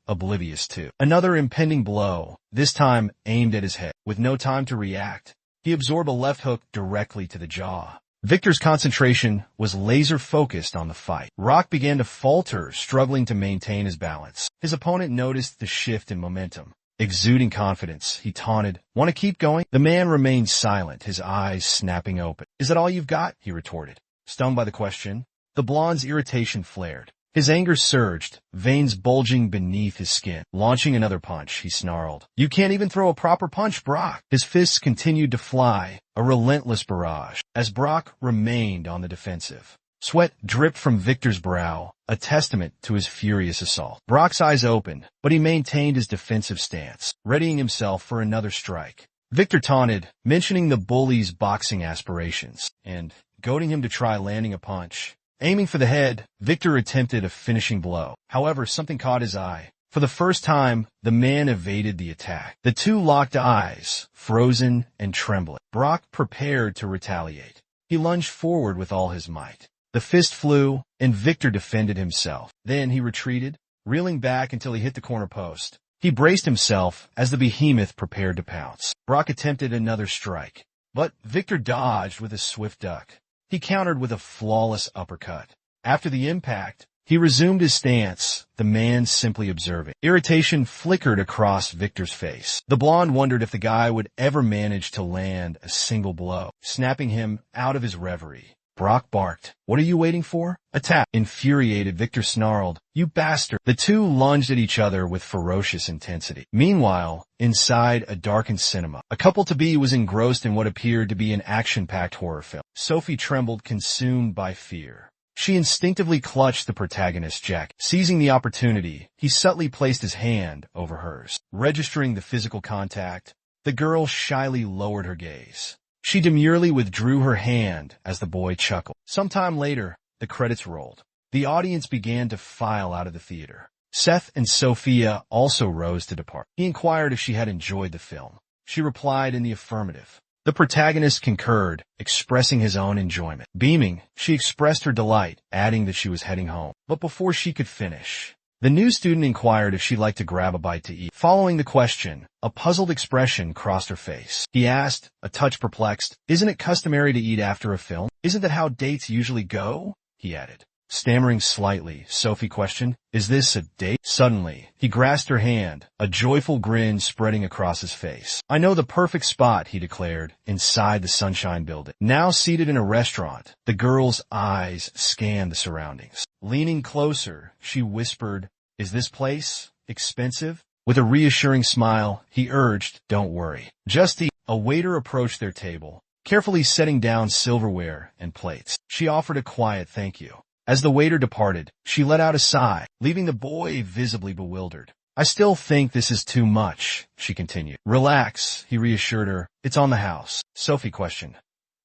oblivious to another impending blow, this time aimed at his head. With no time to react, he absorbed a left hook directly to the jaw. Victor's concentration was laser-focused on the fight. Brock began to falter, struggling to maintain his balance. His opponent noticed the shift in momentum. Exuding confidence, he taunted, "Want to keep going?" The man remained silent, his eyes snapping open. "Is that all you've got?" he retorted. Stung by the question, the blonde's irritation flared. His anger surged, veins bulging beneath his skin. Launching another punch, he snarled, "You can't even throw a proper punch, Brock." His fists continued to fly, a relentless barrage, as Brock remained on the defensive. Sweat dripped from Victor's brow, a testament to his furious assault. Brock's eyes opened, but he maintained his defensive stance, readying himself for another strike. Victor taunted, mentioning the bully's boxing aspirations, and goading him to try landing a punch. Aiming for the head, Victor attempted a finishing blow. However, something caught his eye. For the first time, the man evaded the attack. The two locked eyes, frozen and trembling. Brock prepared to retaliate. He lunged forward with all his might. The fist flew, and Victor defended himself. Then he retreated, reeling back until he hit the corner post. He braced himself as the behemoth prepared to pounce. Brock attempted another strike, but Victor dodged with a swift duck. He countered with a flawless uppercut. After the impact, he resumed his stance, the man simply observing. Irritation flickered across Victor's face. The blonde wondered if the guy would ever manage to land a single blow, snapping him out of his reverie. Brock barked, "What are you waiting for? Attack!" Infuriated, Victor snarled, "You bastard!" The two lunged at each other with ferocious intensity. Meanwhile, inside a darkened cinema, a couple-to-be was engrossed in what appeared to be an action-packed horror film. Sophie trembled, consumed by fear. She instinctively clutched the protagonist's jacket. Seizing the opportunity, he subtly placed his hand over hers. Registering the physical contact, the girl shyly lowered her gaze. She demurely withdrew her hand as the boy chuckled. Sometime later, the credits rolled. The audience began to file out of the theater. Seth and Sophia also rose to depart. He inquired if she had enjoyed the film. She replied in the affirmative. The protagonist concurred, expressing his own enjoyment. Beaming, she expressed her delight, adding that she was heading home. But before she could finish, the new student inquired if she'd like to grab a bite to eat. Following the question, a puzzled expression crossed her face. He asked, a touch perplexed, "Isn't it customary to eat after a film? Isn't that how dates usually go?" he added. Stammering slightly, Sophie questioned, "Is this a date?" Suddenly, he grasped her hand, a joyful grin spreading across his face. "I know the perfect spot," he declared, inside the Sunshine Building. Now seated in a restaurant, the girl's eyes scanned the surroundings. Leaning closer, she whispered, "Is this place expensive?" With a reassuring smile, he urged, "Don't worry. Just eat." A waiter approached their table, carefully setting down silverware and plates. She offered a quiet thank you. As the waiter departed, she let out a sigh, leaving the boy visibly bewildered. "I still think this is too much," she continued. "Relax," he reassured her. "It's on the house." Sophie questioned,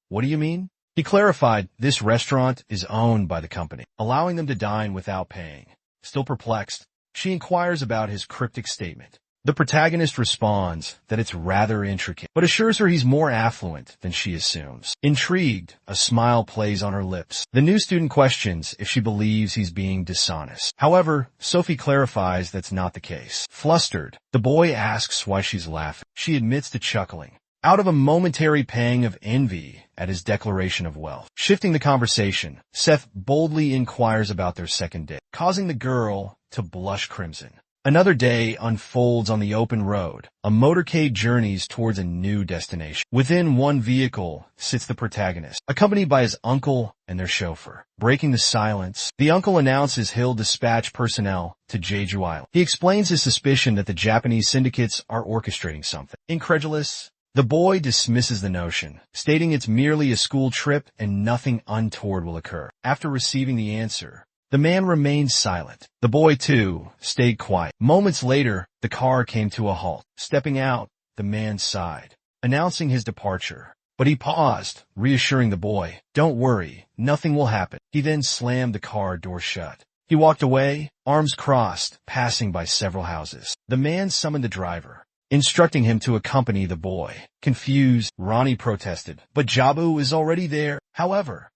"What do you mean?" He clarified, "This restaurant is owned by the company, allowing them to dine without paying." Still perplexed, she inquires about his cryptic statement. The protagonist responds that it's rather intricate, but assures her he's more affluent than she assumes. Intrigued, a smile plays on her lips. The new student questions if she believes he's being dishonest. However, Sophie clarifies that's not the case. Flustered, the boy asks why she's laughing. She admits to chuckling, out of a momentary pang of envy at his declaration of wealth. Shifting the conversation, Seth boldly inquires about their second date, causing the girl to blush crimson. Another day unfolds on the open road. A motorcade journeys towards a new destination. Within one vehicle sits the protagonist, accompanied by his uncle and their chauffeur. Breaking the silence, the uncle announces he'll dispatch personnel to Jeju Island. He explains his suspicion that the Japanese syndicates are orchestrating something. Incredulous, the boy dismisses the notion, stating it's merely a school trip and nothing untoward will occur. After receiving the answer, the man remained silent. The boy, too, stayed quiet. Moments later, the car came to a halt. Stepping out, the man sighed, announcing his departure. But he paused, reassuring the boy, "Don't worry, nothing will happen." He then slammed the car door shut. He walked away, arms crossed, passing by several houses. The man summoned the driver, instructing him to accompany the boy. Confused, Ronnie protested, "But Jabu is already there." However,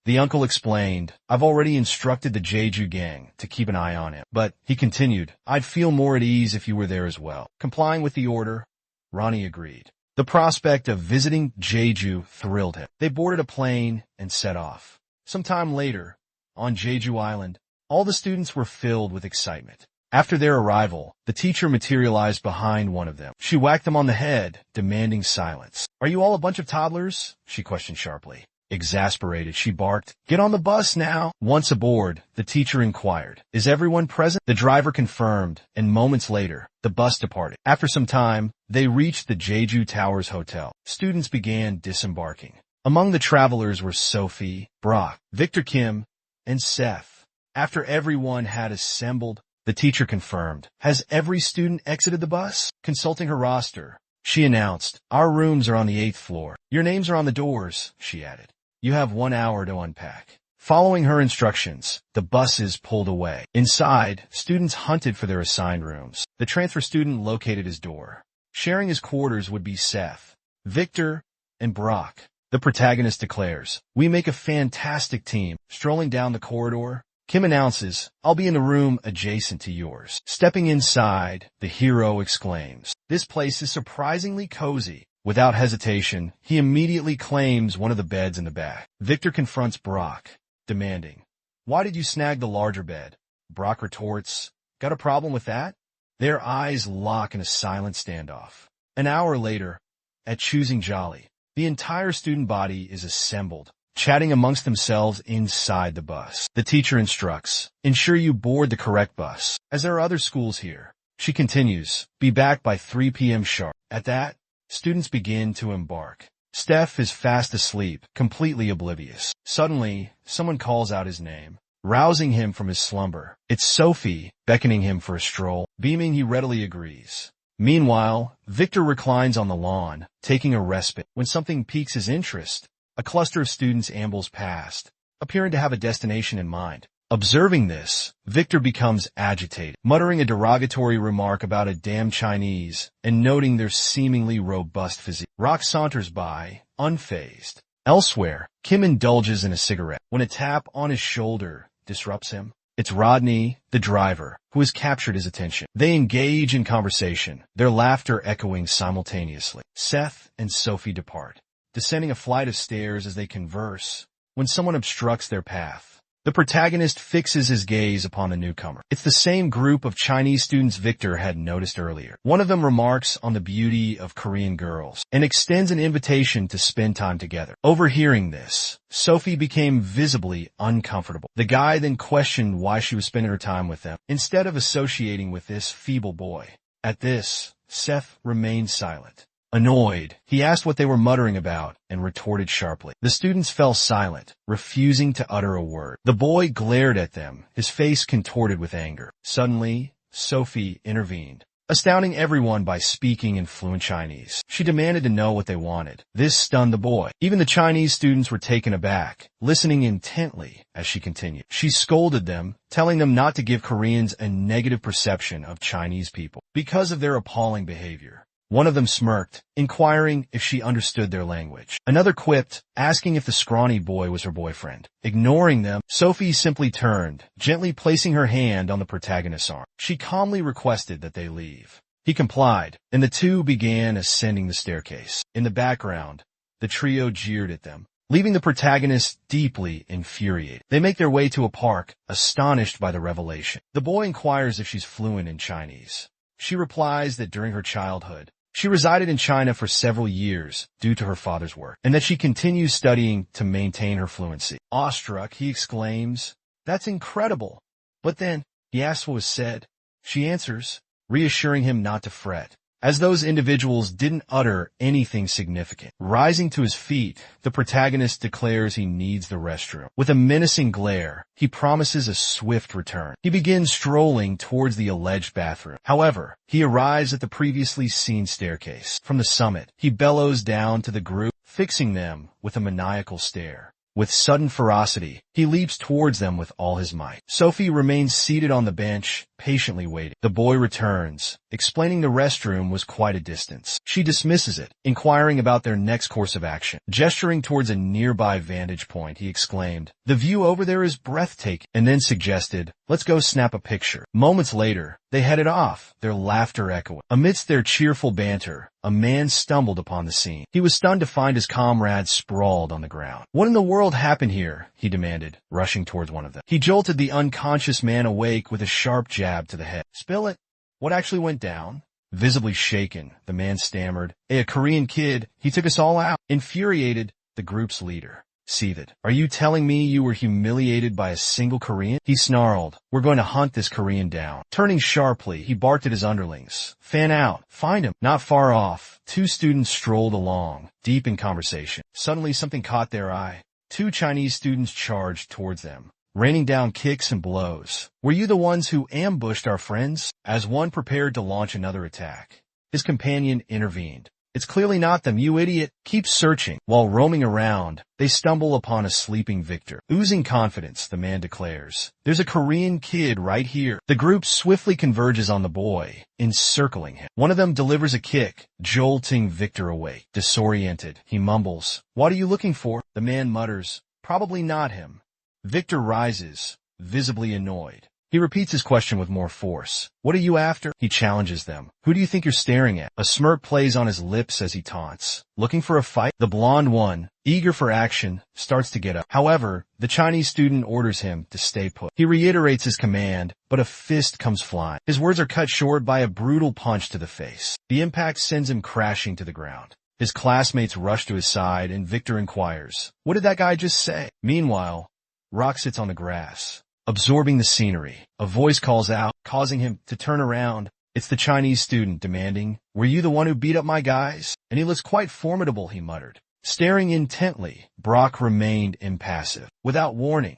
the uncle explained, "I've already instructed the Jeju gang to keep an eye on him." But, he continued, "I'd feel more at ease if you were there as well." Complying with the order, Ronnie agreed. The prospect of visiting Jeju thrilled him. They boarded a plane and set off. Some time later, on Jeju Island, all the students were filled with excitement. After their arrival, the teacher materialized behind one of them. She whacked them on the head, demanding silence. "Are you all a bunch of toddlers?" she questioned sharply. Exasperated, she barked, "Get on the bus now!" Once aboard, the teacher inquired, "Is everyone present?" The driver confirmed, and moments later, the bus departed. After some time, they reached the Jeju Towers Hotel. Students began disembarking. Among the travelers were Sophie, Brock, Victor Kim, and Seth. After everyone had assembled, the teacher confirmed, "Has every student exited the bus?" Consulting her roster, she announced, "Our rooms are on the 8th floor. Your names are on the doors," she added. "You have 1 hour to unpack." Following her instructions, the buses pulled away. Inside, students hunted for their assigned rooms. The transfer student located his door. Sharing his quarters would be Seth, Victor, and Brock. The protagonist declares, "We make a fantastic team." Strolling down the corridor, Kim announces, "I'll be in the room adjacent to yours." Stepping inside, the hero exclaims, "This place is surprisingly cozy." Without hesitation, he immediately claims one of the beds in the back. Victor confronts Brock, demanding, "Why did you snag the larger bed?" Brock retorts, "Got a problem with that?" Their eyes lock in a silent standoff. An hour later, at Choosing Jolly, the entire student body is assembled, chatting amongst themselves inside the bus. The teacher instructs, "Ensure you board the correct bus, as there are other schools here." She continues, "Be back by 3 p.m. sharp." At that, students begin to embark. Steph is fast asleep, completely oblivious. Suddenly, someone calls out his name, rousing him from his slumber. It's Sophie, beckoning him for a stroll. Beaming, he readily agrees. Meanwhile, Victor reclines on the lawn, taking a respite. When something piques his interest, a cluster of students ambles past, appearing to have a destination in mind. Observing this, Victor becomes agitated, muttering a derogatory remark about a damn Chinese, and noting their seemingly robust physique. Rock saunters by, unfazed. Elsewhere, Kim indulges in a cigarette, when a tap on his shoulder disrupts him. It's Rodney, the driver, who has captured his attention. They engage in conversation, their laughter echoing simultaneously. Seth and Sophie depart, descending a flight of stairs as they converse, when someone obstructs their path. The protagonist fixes his gaze upon the newcomer. It's the same group of Chinese students Victor had noticed earlier. One of them remarks on the beauty of Korean girls and extends an invitation to spend time together. Overhearing this, Sophie became visibly uncomfortable. The guy then questioned why she was spending her time with them, instead of associating with this feeble boy. At this, Seth remained silent. Annoyed, he asked what they were muttering about and retorted sharply. The students fell silent, refusing to utter a word. The boy glared at them, his face contorted with anger. Suddenly, Sophie intervened, astounding everyone by speaking in fluent Chinese. She demanded to know what they wanted. This stunned the boy. Even the Chinese students were taken aback, listening intently as she continued. She scolded them, telling them not to give Koreans a negative perception of Chinese people because of their appalling behavior. One of them smirked, inquiring if she understood their language. Another quipped, asking if the scrawny boy was her boyfriend. Ignoring them, Sophie simply turned, gently placing her hand on the protagonist's arm. She calmly requested that they leave. He complied, and the two began ascending the staircase. In the background, the trio jeered at them, leaving the protagonist deeply infuriated. They make their way to a park, astonished by the revelation. The boy inquires if she's fluent in Chinese. She replies that during her childhood, she resided in China for several years due to her father's work, and that she continues studying to maintain her fluency. Awestruck, he exclaims, "That's incredible." But then, he asks what was said. She answers, reassuring him not to fret, as those individuals didn't utter anything significant. Rising to his feet, the protagonist declares he needs the restroom. With a menacing glare, he promises a swift return. He begins strolling towards the alleged bathroom. However, he arrives at the previously seen staircase. From the summit, he bellows down to the group, fixing them with a maniacal stare. With sudden ferocity, he leaps towards them with all his might. Sophie remains seated on the bench, patiently waiting. The boy returns, explaining the restroom was quite a distance. She dismisses it, inquiring about their next course of action. Gesturing towards a nearby vantage point, he exclaimed, "The view over there is breathtaking," and then suggested, "Let's go snap a picture." Moments later, they headed off, their laughter echoing. Amidst their cheerful banter, a man stumbled upon the scene. He was stunned to find his comrades sprawled on the ground. "What in the world happened here?" he demanded, rushing towards one of them. He jolted the unconscious man awake with a sharp jab to the head. "Spill it. What actually went down?" Visibly shaken, the man stammered, "Hey, a Korean kid, he took us all out." Infuriated, the group's leader seethed. "Are you telling me you were humiliated by a single Korean?" He snarled, "We're going to hunt this Korean down." Turning sharply, he barked at his underlings. "Fan out. Find him." Not far off, two students strolled along, deep in conversation. Suddenly something caught their eye. Two Chinese students charged towards them, raining down kicks and blows. "Were you the ones who ambushed our friends?" As one prepared to launch another attack, his companion intervened. "It's clearly not them, you idiot. Keep searching." While roaming around, they stumble upon a sleeping Victor. Oozing confidence, the man declares, "There's a Korean kid right here." The group swiftly converges on the boy, encircling him. One of them delivers a kick, jolting Victor awake. Disoriented, he mumbles, "What are you looking for?" The man mutters, "Probably not him." Victor rises, visibly annoyed. He repeats his question with more force. "What are you after?" He challenges them. "Who do you think you're staring at?" A smirk plays on his lips as he taunts. "Looking for a fight?" The blonde one, eager for action, starts to get up. However, the Chinese student orders him to stay put. He reiterates his command, but a fist comes flying. His words are cut short by a brutal punch to the face. The impact sends him crashing to the ground. His classmates rush to his side, and Victor inquires, "What did that guy just say?" Meanwhile, Rock sits on the grass, absorbing the scenery. A voice calls out, causing him to turn around. It's the Chinese student demanding, "Were you the one who beat up my guys?" "And he looks quite formidable," he muttered. Staring intently, Brock remained impassive. Without warning,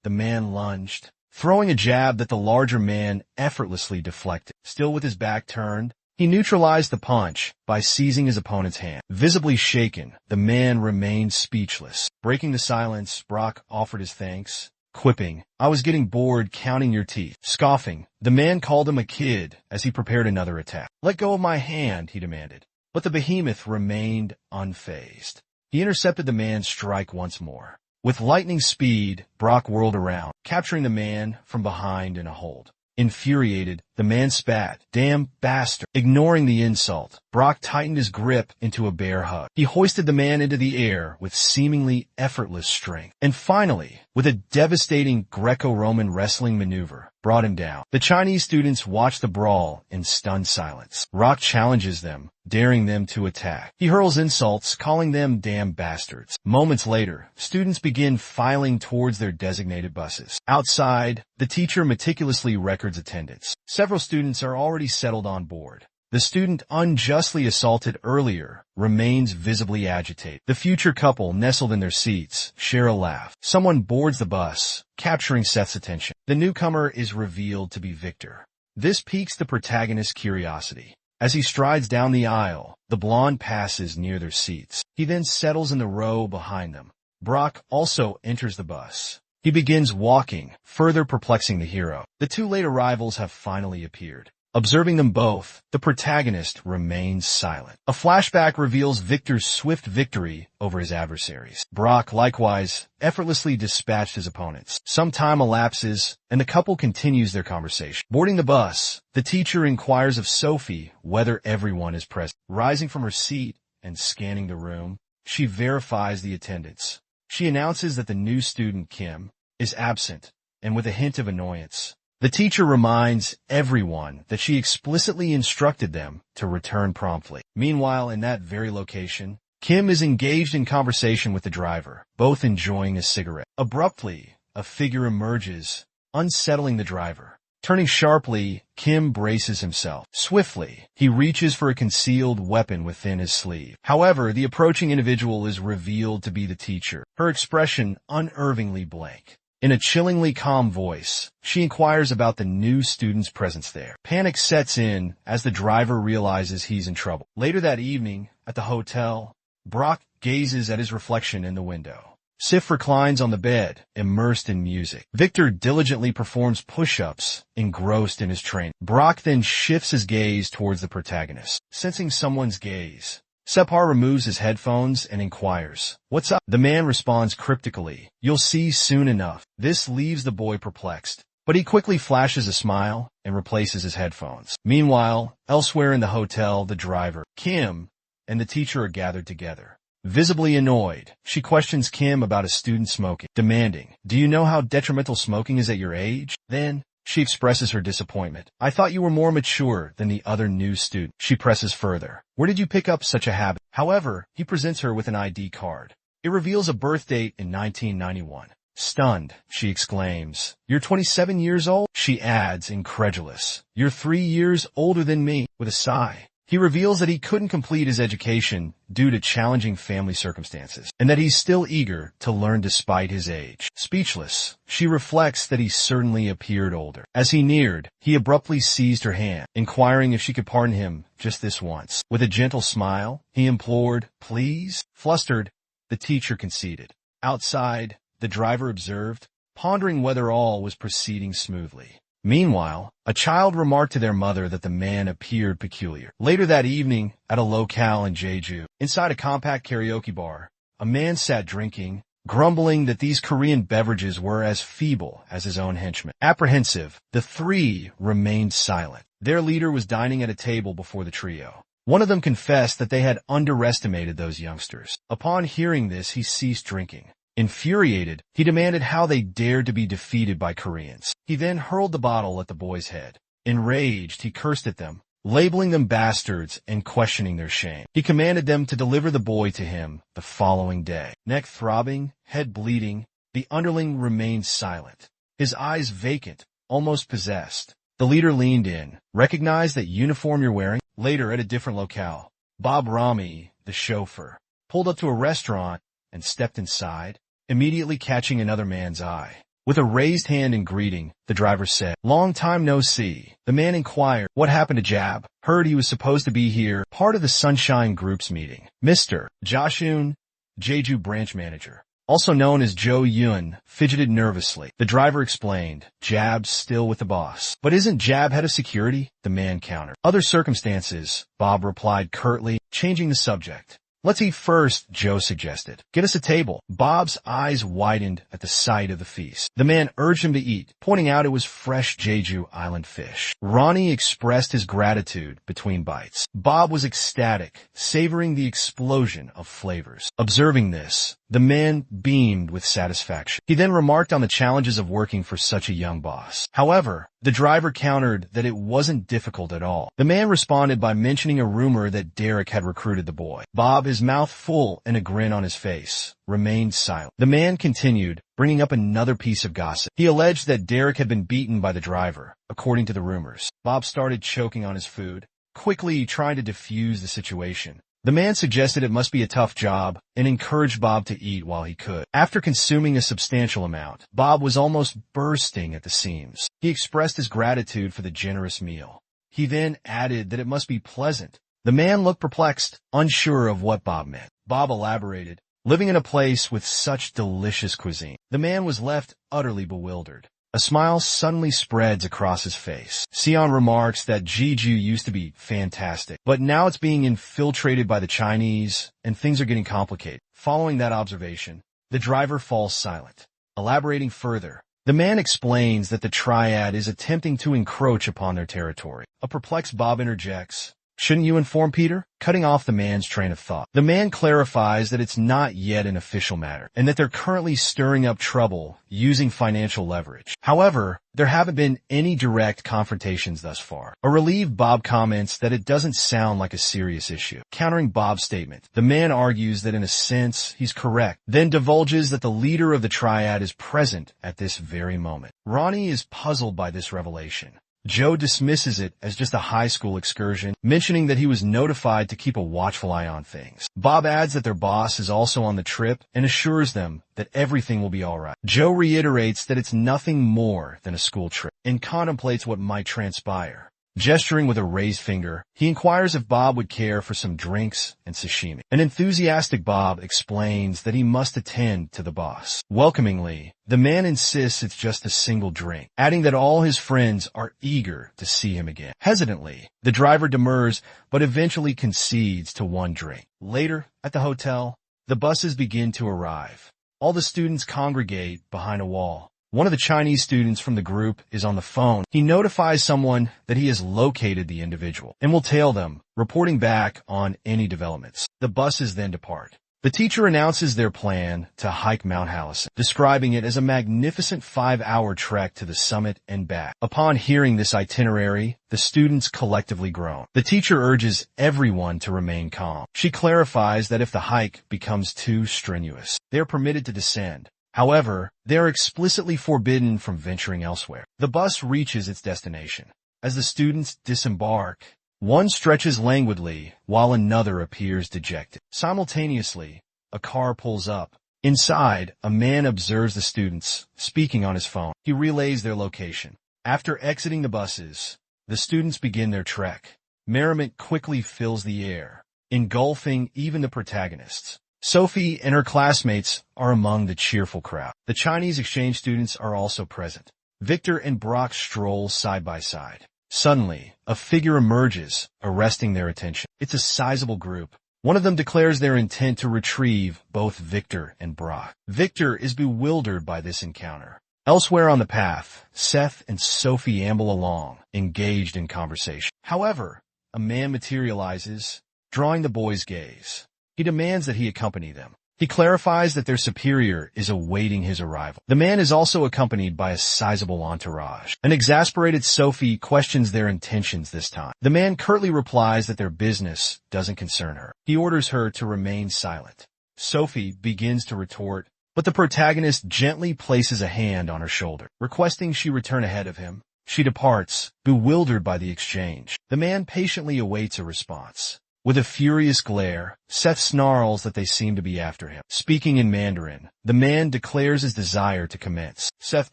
the man lunged, throwing a jab that the larger man effortlessly deflected. Still with his back turned, he neutralized the punch by seizing his opponent's hand. Visibly shaken, the man remained speechless. Breaking the silence, Brock offered his thanks, quipping, "I was getting bored counting your teeth." Scoffing, the man called him a kid as he prepared another attack. "Let go of my hand," he demanded. But the behemoth remained unfazed. He intercepted the man's strike once more. With lightning speed, Brock whirled around, capturing the man from behind in a hold. Infuriated, the man spat, "Damn bastard." Ignoring the insult, Brock tightened his grip into a bear hug. He hoisted the man into the air with seemingly effortless strength. And finally, with a devastating Greco-Roman wrestling maneuver, brought him down. The Chinese students watched the brawl in stunned silence. Rock challenges them, daring them to attack. He hurls insults, calling them damn bastards. Moments later, students begin filing towards their designated buses. Outside, the teacher meticulously records attendance. Several students are already settled on board. The student unjustly assaulted earlier remains visibly agitated. The future couple nestled in their seats share a laugh. Someone boards the bus, capturing Seth's attention. The newcomer is revealed to be Victor. This piques the protagonist's curiosity. As he strides down the aisle, the blonde passes near their seats. He then settles in the row behind them. Brock also enters the bus. He begins walking, further perplexing the hero. The two late arrivals have finally appeared. Observing them both, the protagonist remains silent. A flashback reveals Victor's swift victory over his adversaries. Brock, likewise, effortlessly dispatched his opponents. Some time elapses, and the couple continues their conversation. Boarding the bus, the teacher inquires of Sophie whether everyone is present. Rising from her seat and scanning the room, she verifies the attendance. She announces that the new student, Kim, is absent, and with a hint of annoyance, the teacher reminds everyone that she explicitly instructed them to return promptly. Meanwhile, in that very location, Kim is engaged in conversation with the driver, both enjoying a cigarette. Abruptly, a figure emerges, unsettling the driver. Turning sharply, Kim braces himself. Swiftly, he reaches for a concealed weapon within his sleeve. However, the approaching individual is revealed to be the teacher, her expression unnervingly blank. In a chillingly calm voice, she inquires about the new student's presence there. Panic sets in as the driver realizes he's in trouble. Later that evening, at the hotel, Brock gazes at his reflection in the window. Sif reclines on the bed, immersed in music. Victor diligently performs push-ups, engrossed in his training. Brock then shifts his gaze towards the protagonist. Sensing someone's gaze, Separ removes his headphones and inquires, "What's up?" The man responds cryptically, "You'll see soon enough." This leaves the boy perplexed, but he quickly flashes a smile and replaces his headphones. Meanwhile, elsewhere in the hotel, the driver, Kim, and the teacher are gathered together. Visibly annoyed, she questions Kim about a student smoking, demanding, "Do you know how detrimental smoking is at your age?" Then, she expresses her disappointment. "I thought you were more mature than the other new student." She presses further, "Where did you pick up such a habit?" However, he presents her with an ID card. It reveals a birth date in 1991. Stunned, she exclaims, "You're 27 years old?" She adds, incredulous, "You're 3 years older than me." With a sigh, he reveals that he couldn't complete his education due to challenging family circumstances, and that he's still eager to learn despite his age. Speechless, she reflects that he certainly appeared older. As he neared, he abruptly seized her hand, inquiring if she could pardon him just this once. With a gentle smile, he implored, "Please?" Flustered, the teacher conceded. Outside, the driver observed, pondering whether all was proceeding smoothly. Meanwhile, a child remarked to their mother that the man appeared peculiar. Later that evening, at a locale in Jeju, inside a compact karaoke bar, a man sat drinking, grumbling that these Korean beverages were as feeble as his own henchmen. Apprehensive, the three remained silent. Their leader was dining at a table before the trio. One of them confessed that they had underestimated those youngsters. Upon hearing this, he ceased drinking. Infuriated, he demanded how they dared to be defeated by Koreans. He then hurled the bottle at the boy's head. Enraged, he cursed at them, labeling them bastards and questioning their shame. He commanded them to deliver the boy to him the following day. Neck throbbing, head bleeding, the underling remained silent, his eyes vacant, almost possessed. The leader leaned in, recognized that uniform you're wearing. Later, at a different locale, Bob Rami, the chauffeur, pulled up to a restaurant and stepped inside, immediately catching another man's eye. With a raised hand in greeting, the driver said, "Long time no see." The man inquired, "What happened to Jab? Heard he was supposed to be here, part of the Sunshine Group's meeting." Mr. Joshun, Jeju branch manager, also known as Jo Yun, fidgeted nervously. The driver explained, "Jab's still with the boss." "But isn't Jab head of security?" the man countered. "Other circumstances," Bob replied curtly, changing the subject. "Let's eat first," Joe suggested. "Get us a table." Bob's eyes widened at the sight of the feast. The man urged him to eat, pointing out it was fresh Jeju Island fish. Ronnie expressed his gratitude between bites. Bob was ecstatic, savoring the explosion of flavors. Observing this, the man beamed with satisfaction. He then remarked on the challenges of working for such a young boss. However, the driver countered that it wasn't difficult at all. The man responded by mentioning a rumor that Derek had recruited the boy. Bob, his mouth full and a grin on his face, remained silent. The man continued, bringing up another piece of gossip. He alleged that Derek had been beaten by the driver, according to the rumors. Bob started choking on his food, quickly trying to defuse the situation. The man suggested it must be a tough job and encouraged Bob to eat while he could. After consuming a substantial amount, Bob was almost bursting at the seams. He expressed his gratitude for the generous meal. He then added that it must be pleasant. The man looked perplexed, unsure of what Bob meant. Bob elaborated, living in a place with such delicious cuisine. The man was left utterly bewildered. A smile suddenly spreads across his face. Sion remarks that Jeju used to be fantastic, but now it's being infiltrated by the Chinese, and things are getting complicated. Following that observation, the driver falls silent. Elaborating further, the man explains that the triad is attempting to encroach upon their territory. A perplexed Bob interjects, Shouldn't you inform Peter? Cutting off the man's train of thought. The man clarifies that it's not yet an official matter, and that they're currently stirring up trouble using financial leverage. However, there haven't been any direct confrontations thus far. A relieved Bob comments that it doesn't sound like a serious issue. Countering Bob's statement, the man argues that in a sense, he's correct, then divulges that the leader of the triad is present at this very moment. Ronnie is puzzled by this revelation. Joe dismisses it as just a high school excursion, mentioning that he was notified to keep a watchful eye on things. Bob adds that their boss is also on the trip and assures them that everything will be all right. Joe reiterates that it's nothing more than a school trip and contemplates what might transpire. Gesturing with a raised finger, he inquires if Bob would care for some drinks and sashimi. An enthusiastic Bob explains that he must attend to the boss. Welcomingly, the man insists it's just a single drink, adding that all his friends are eager to see him again. Hesitantly, the driver demurs, but eventually concedes to one drink. Later, at the hotel, the buses begin to arrive. All the students congregate behind a wall. One of the Chinese students from the group is on the phone. He notifies someone that he has located the individual and will tail them, reporting back on any developments. The buses then depart. The teacher announces their plan to hike Mount Hallison, describing it as a magnificent 5-hour trek to the summit and back. Upon hearing this itinerary, the students collectively groan. The teacher urges everyone to remain calm. She clarifies that if the hike becomes too strenuous, they are permitted to descend. However, they are explicitly forbidden from venturing elsewhere. The bus reaches its destination. As the students disembark, one stretches languidly while another appears dejected. Simultaneously, a car pulls up. Inside, a man observes the students, speaking on his phone. He relays their location. After exiting the buses, the students begin their trek. Merriment quickly fills the air, engulfing even the protagonists. Sophie and her classmates are among the cheerful crowd. The Chinese exchange students are also present. Victor and Brock stroll side by side. Suddenly, a figure emerges, arresting their attention. It's a sizable group. One of them declares their intent to retrieve both Victor and Brock. Victor is bewildered by this encounter. Elsewhere on the path, Seth and Sophie amble along, engaged in conversation. However, a man materializes, drawing the boys' gaze. He demands that he accompany them. He clarifies that their superior is awaiting his arrival. The man is also accompanied by a sizable entourage. An exasperated Sophie questions their intentions this time. The man curtly replies that their business doesn't concern her. He orders her to remain silent. Sophie begins to retort, but the protagonist gently places a hand on her shoulder, requesting she return ahead of him. She departs, bewildered by the exchange. The man patiently awaits a response. With a furious glare, Seth snarls that they seem to be after him. Speaking in Mandarin, the man declares his desire to commence. Seth,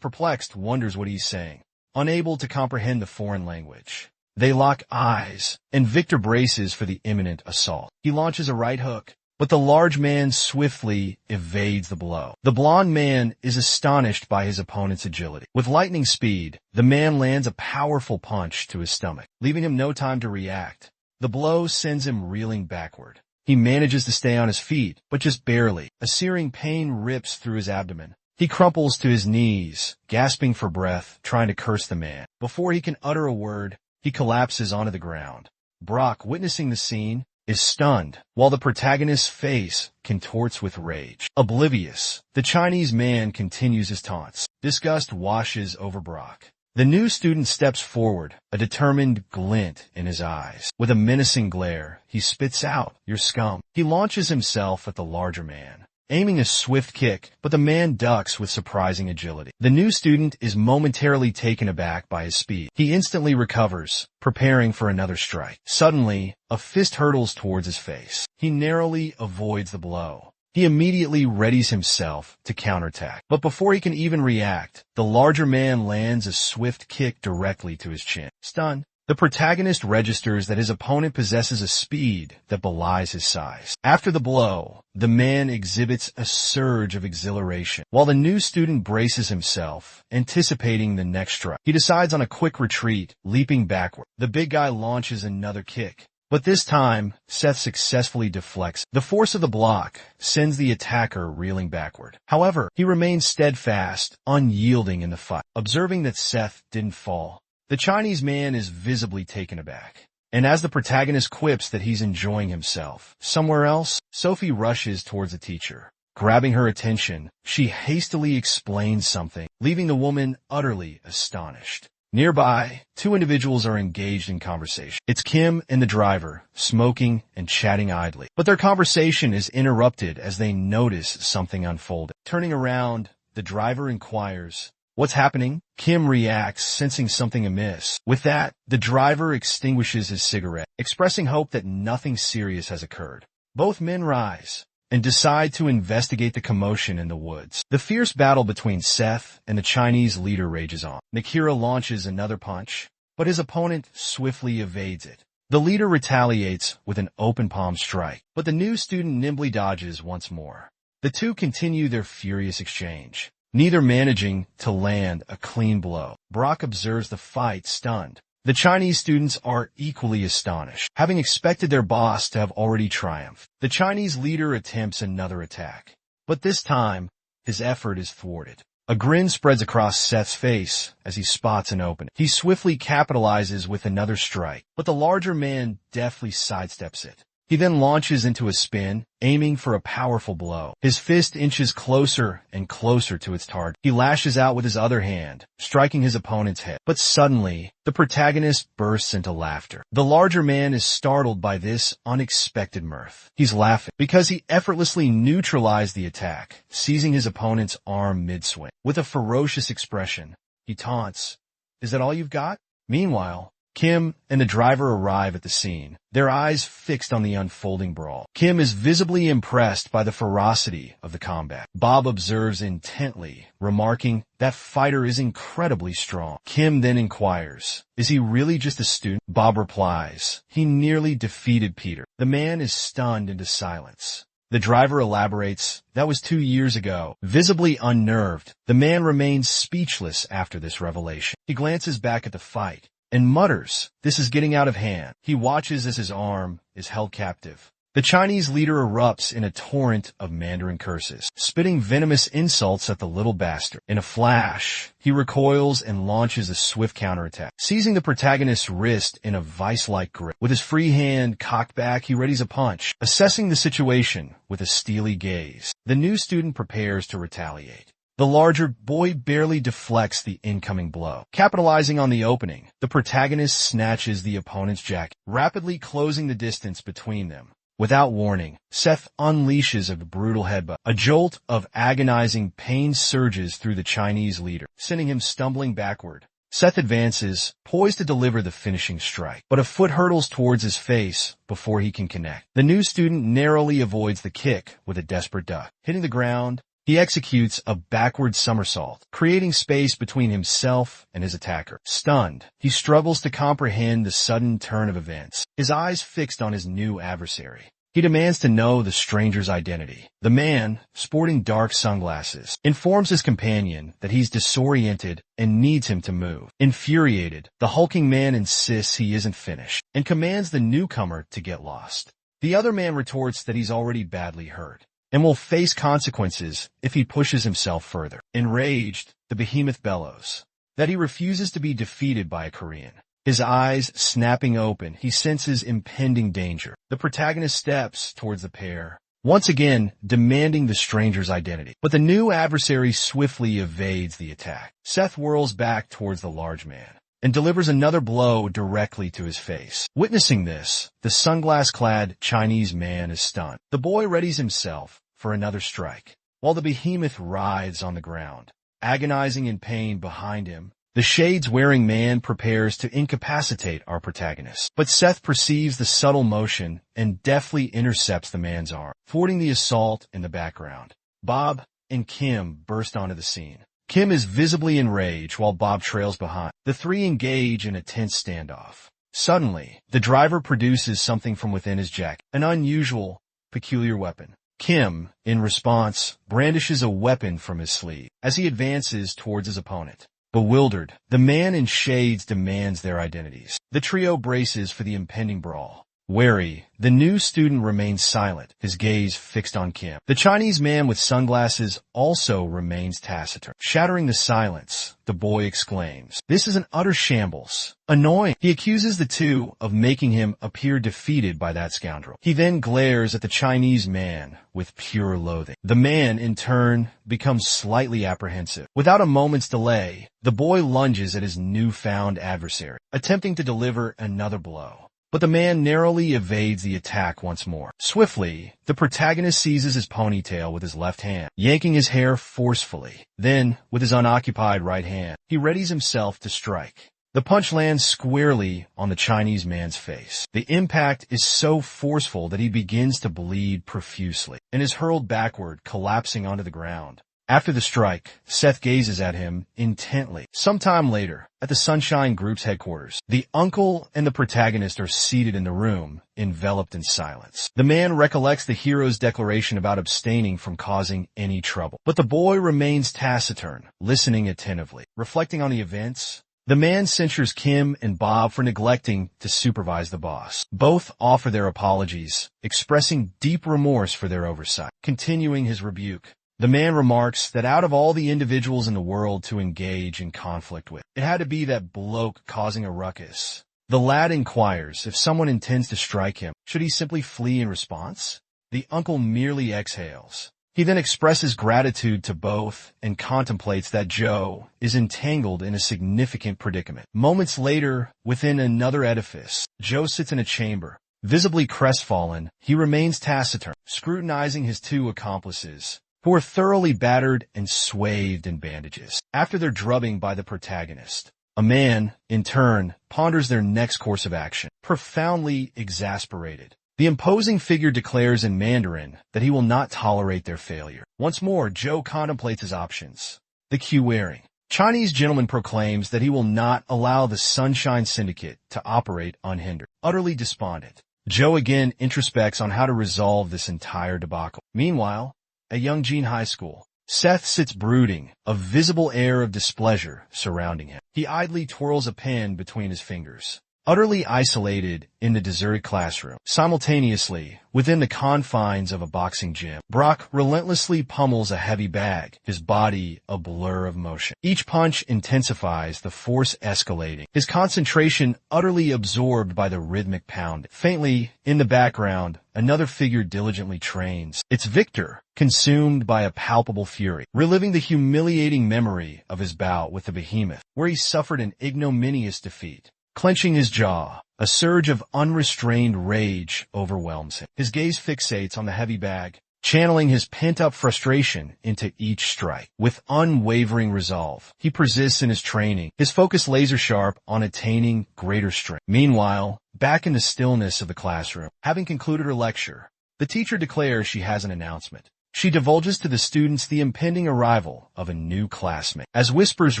perplexed, wonders what he's saying, unable to comprehend the foreign language. They lock eyes, and Victor braces for the imminent assault. He launches a right hook, but the large man swiftly evades the blow. The blond man is astonished by his opponent's agility. With lightning speed, the man lands a powerful punch to his stomach, leaving him no time to react. The blow sends him reeling backward. He manages to stay on his feet, but just barely. A searing pain rips through his abdomen. He crumples to his knees, gasping for breath, trying to curse the man. Before he can utter a word, he collapses onto the ground. Brock, witnessing the scene, is stunned, while the protagonist's face contorts with rage. Oblivious, the Chinese man continues his taunts. Disgust washes over Brock. The new student steps forward, a determined glint in his eyes. With a menacing glare, he spits out, "You're scum." He launches himself at the larger man, aiming a swift kick, but the man ducks with surprising agility. The new student is momentarily taken aback by his speed. He instantly recovers, preparing for another strike. Suddenly, a fist hurtles towards his face. He narrowly avoids the blow. He immediately readies himself to counterattack. But before he can even react, the larger man lands a swift kick directly to his chin. Stunned, the protagonist registers that his opponent possesses a speed that belies his size. After the blow, the man exhibits a surge of exhilaration, while the new student braces himself, anticipating the next strike. He decides on a quick retreat, leaping backward. The big guy launches another kick. But this time, Seth successfully deflects. The force of the block sends the attacker reeling backward. However, he remains steadfast, unyielding in the fight. Observing that Seth didn't fall, the Chinese man is visibly taken aback. And as the protagonist quips that he's enjoying himself somewhere else, Sophie rushes towards the teacher. Grabbing her attention, she hastily explains something, leaving the woman utterly astonished. Nearby, two individuals are engaged in conversation. It's Kim and the driver, smoking and chatting idly. But their conversation is interrupted as they notice something unfolding. Turning around, the driver inquires, "What's happening?" Kim reacts, sensing something amiss. With that, the driver extinguishes his cigarette, expressing hope that nothing serious has occurred. Both men rise and decide to investigate the commotion in the woods. The fierce battle between Seth and the Chinese leader rages on. Nakira launches another punch, but his opponent swiftly evades it. The leader retaliates with an open palm strike, but the new student nimbly dodges once more. The two continue their furious exchange, neither managing to land a clean blow. Brock observes the fight, stunned. The Chinese students are equally astonished, having expected their boss to have already triumphed. The Chinese leader attempts another attack, but this time, his effort is thwarted. A grin spreads across Seth's face as he spots an opening. He swiftly capitalizes with another strike, but the larger man deftly sidesteps it. He then launches into a spin, aiming for a powerful blow. His fist inches closer and closer to its target. He lashes out with his other hand, striking his opponent's head. But suddenly, the protagonist bursts into laughter. The larger man is startled by this unexpected mirth. He's laughing because he effortlessly neutralized the attack, seizing his opponent's arm mid-swing. With a ferocious expression, he taunts, "Is that all you've got?" Meanwhile, Kim and the driver arrive at the scene, their eyes fixed on the unfolding brawl. Kim is visibly impressed by the ferocity of the combat. Bob observes intently, remarking, "That fighter is incredibly strong." Kim then inquires, "Is he really just a student?" Bob replies, "He nearly defeated Peter." The man is stunned into silence. The driver elaborates, "That was 2 years ago." Visibly unnerved, the man remains speechless after this revelation. He glances back at the fight and mutters, "This is getting out of hand." He watches as his arm is held captive. The Chinese leader erupts in a torrent of Mandarin curses, spitting venomous insults at the little bastard. In a flash, he recoils and launches a swift counterattack, seizing the protagonist's wrist in a vice-like grip. With his free hand cocked back, he readies a punch, assessing the situation with a steely gaze. The new student prepares to retaliate. The larger boy barely deflects the incoming blow. Capitalizing on the opening, the protagonist snatches the opponent's jacket, rapidly closing the distance between them. Without warning, Seth unleashes a brutal headbutt. A jolt of agonizing pain surges through the Chinese leader, sending him stumbling backward. Seth advances, poised to deliver the finishing strike, but a foot hurtles towards his face before he can connect. The new student narrowly avoids the kick with a desperate duck. Hitting the ground, he executes a backward somersault, creating space between himself and his attacker. Stunned, he struggles to comprehend the sudden turn of events, his eyes fixed on his new adversary. He demands to know the stranger's identity. The man, sporting dark sunglasses, informs his companion that he's disoriented and needs him to move. Infuriated, the hulking man insists he isn't finished and commands the newcomer to get lost. The other man retorts that he's already badly hurt and will face consequences if he pushes himself further. Enraged, the behemoth bellows that he refuses to be defeated by a Korean. His eyes snapping open, he senses impending danger. The protagonist steps towards the pair, once again demanding the stranger's identity. But the new adversary swiftly evades the attack. Seth whirls back towards the large man and delivers another blow directly to his face. Witnessing this, the sunglass-clad Chinese man is stunned. The boy readies himself for another strike, while the behemoth writhes on the ground. Agonizing in pain behind him, the shades-wearing man prepares to incapacitate our protagonist. But Seth perceives the subtle motion and deftly intercepts the man's arm, thwarting the assault in the background. Bob and Kim burst onto the scene. Kim is visibly enraged while Bob trails behind. The three engage in a tense standoff. Suddenly, the driver produces something from within his jacket, an unusual, peculiar weapon. Kim, in response, brandishes a weapon from his sleeve as he advances towards his opponent. Bewildered, the man in shades demands their identities. The trio braces for the impending brawl. Wary, the new student remains silent, his gaze fixed on Kim. The Chinese man with sunglasses also remains taciturn. Shattering the silence, the boy exclaims, "This is an utter shambles. Annoying." He accuses the two of making him appear defeated by that scoundrel. He then glares at the Chinese man with pure loathing. The man, in turn, becomes slightly apprehensive. Without a moment's delay, the boy lunges at his newfound adversary, attempting to deliver another blow. But the man narrowly evades the attack once more. Swiftly, the protagonist seizes his ponytail with his left hand, yanking his hair forcefully. Then, with his unoccupied right hand, he readies himself to strike. The punch lands squarely on the Chinese man's face. The impact is so forceful that he begins to bleed profusely and is hurled backward, collapsing onto the ground. After the strike, Seth gazes at him intently. Sometime later, at the Sunshine Group's headquarters, the uncle and the protagonist are seated in the room, enveloped in silence. The man recollects the hero's declaration about abstaining from causing any trouble. But the boy remains taciturn, listening attentively. Reflecting on the events, the man censures Kim and Bob for neglecting to supervise the boss. Both offer their apologies, expressing deep remorse for their oversight. Continuing his rebuke, the man remarks that out of all the individuals in the world to engage in conflict with, it had to be that bloke causing a ruckus. The lad inquires if someone intends to strike him. Should he simply flee in response? The uncle merely exhales. He then expresses gratitude to both and contemplates that Joe is entangled in a significant predicament. Moments later, within another edifice, Joe sits in a chamber. Visibly crestfallen, he remains taciturn, scrutinizing his two accomplices, who are thoroughly battered and swathed in bandages. After their drubbing by the protagonist, a man, in turn, ponders their next course of action. Profoundly exasperated, the imposing figure declares in Mandarin that he will not tolerate their failure. Once more, Joe contemplates his options. The 꽌 Chinese gentleman proclaims that he will not allow the Sunshine Syndicate to operate unhindered. Utterly despondent, Joe again introspects on how to resolve this entire debacle. Meanwhile, at Yongjin High School, Seth sits brooding, a visible air of displeasure surrounding him. He idly twirls a pen between his fingers, utterly isolated in the deserted classroom. Simultaneously, within the confines of a boxing gym, Brock relentlessly pummels a heavy bag, his body a blur of motion. Each punch intensifies, the force escalating, his concentration utterly absorbed by the rhythmic pound. Faintly, in the background, another figure diligently trains. It's Victor, consumed by a palpable fury, reliving the humiliating memory of his bout with the behemoth, where he suffered an ignominious defeat. Clenching his jaw, a surge of unrestrained rage overwhelms him. His gaze fixates on the heavy bag, channeling his pent-up frustration into each strike. With unwavering resolve, he persists in his training, his focus laser-sharp on attaining greater strength. Meanwhile, back in the stillness of the classroom, having concluded her lecture, the teacher declares she has an announcement. She divulges to the students the impending arrival of a new classmate. As whispers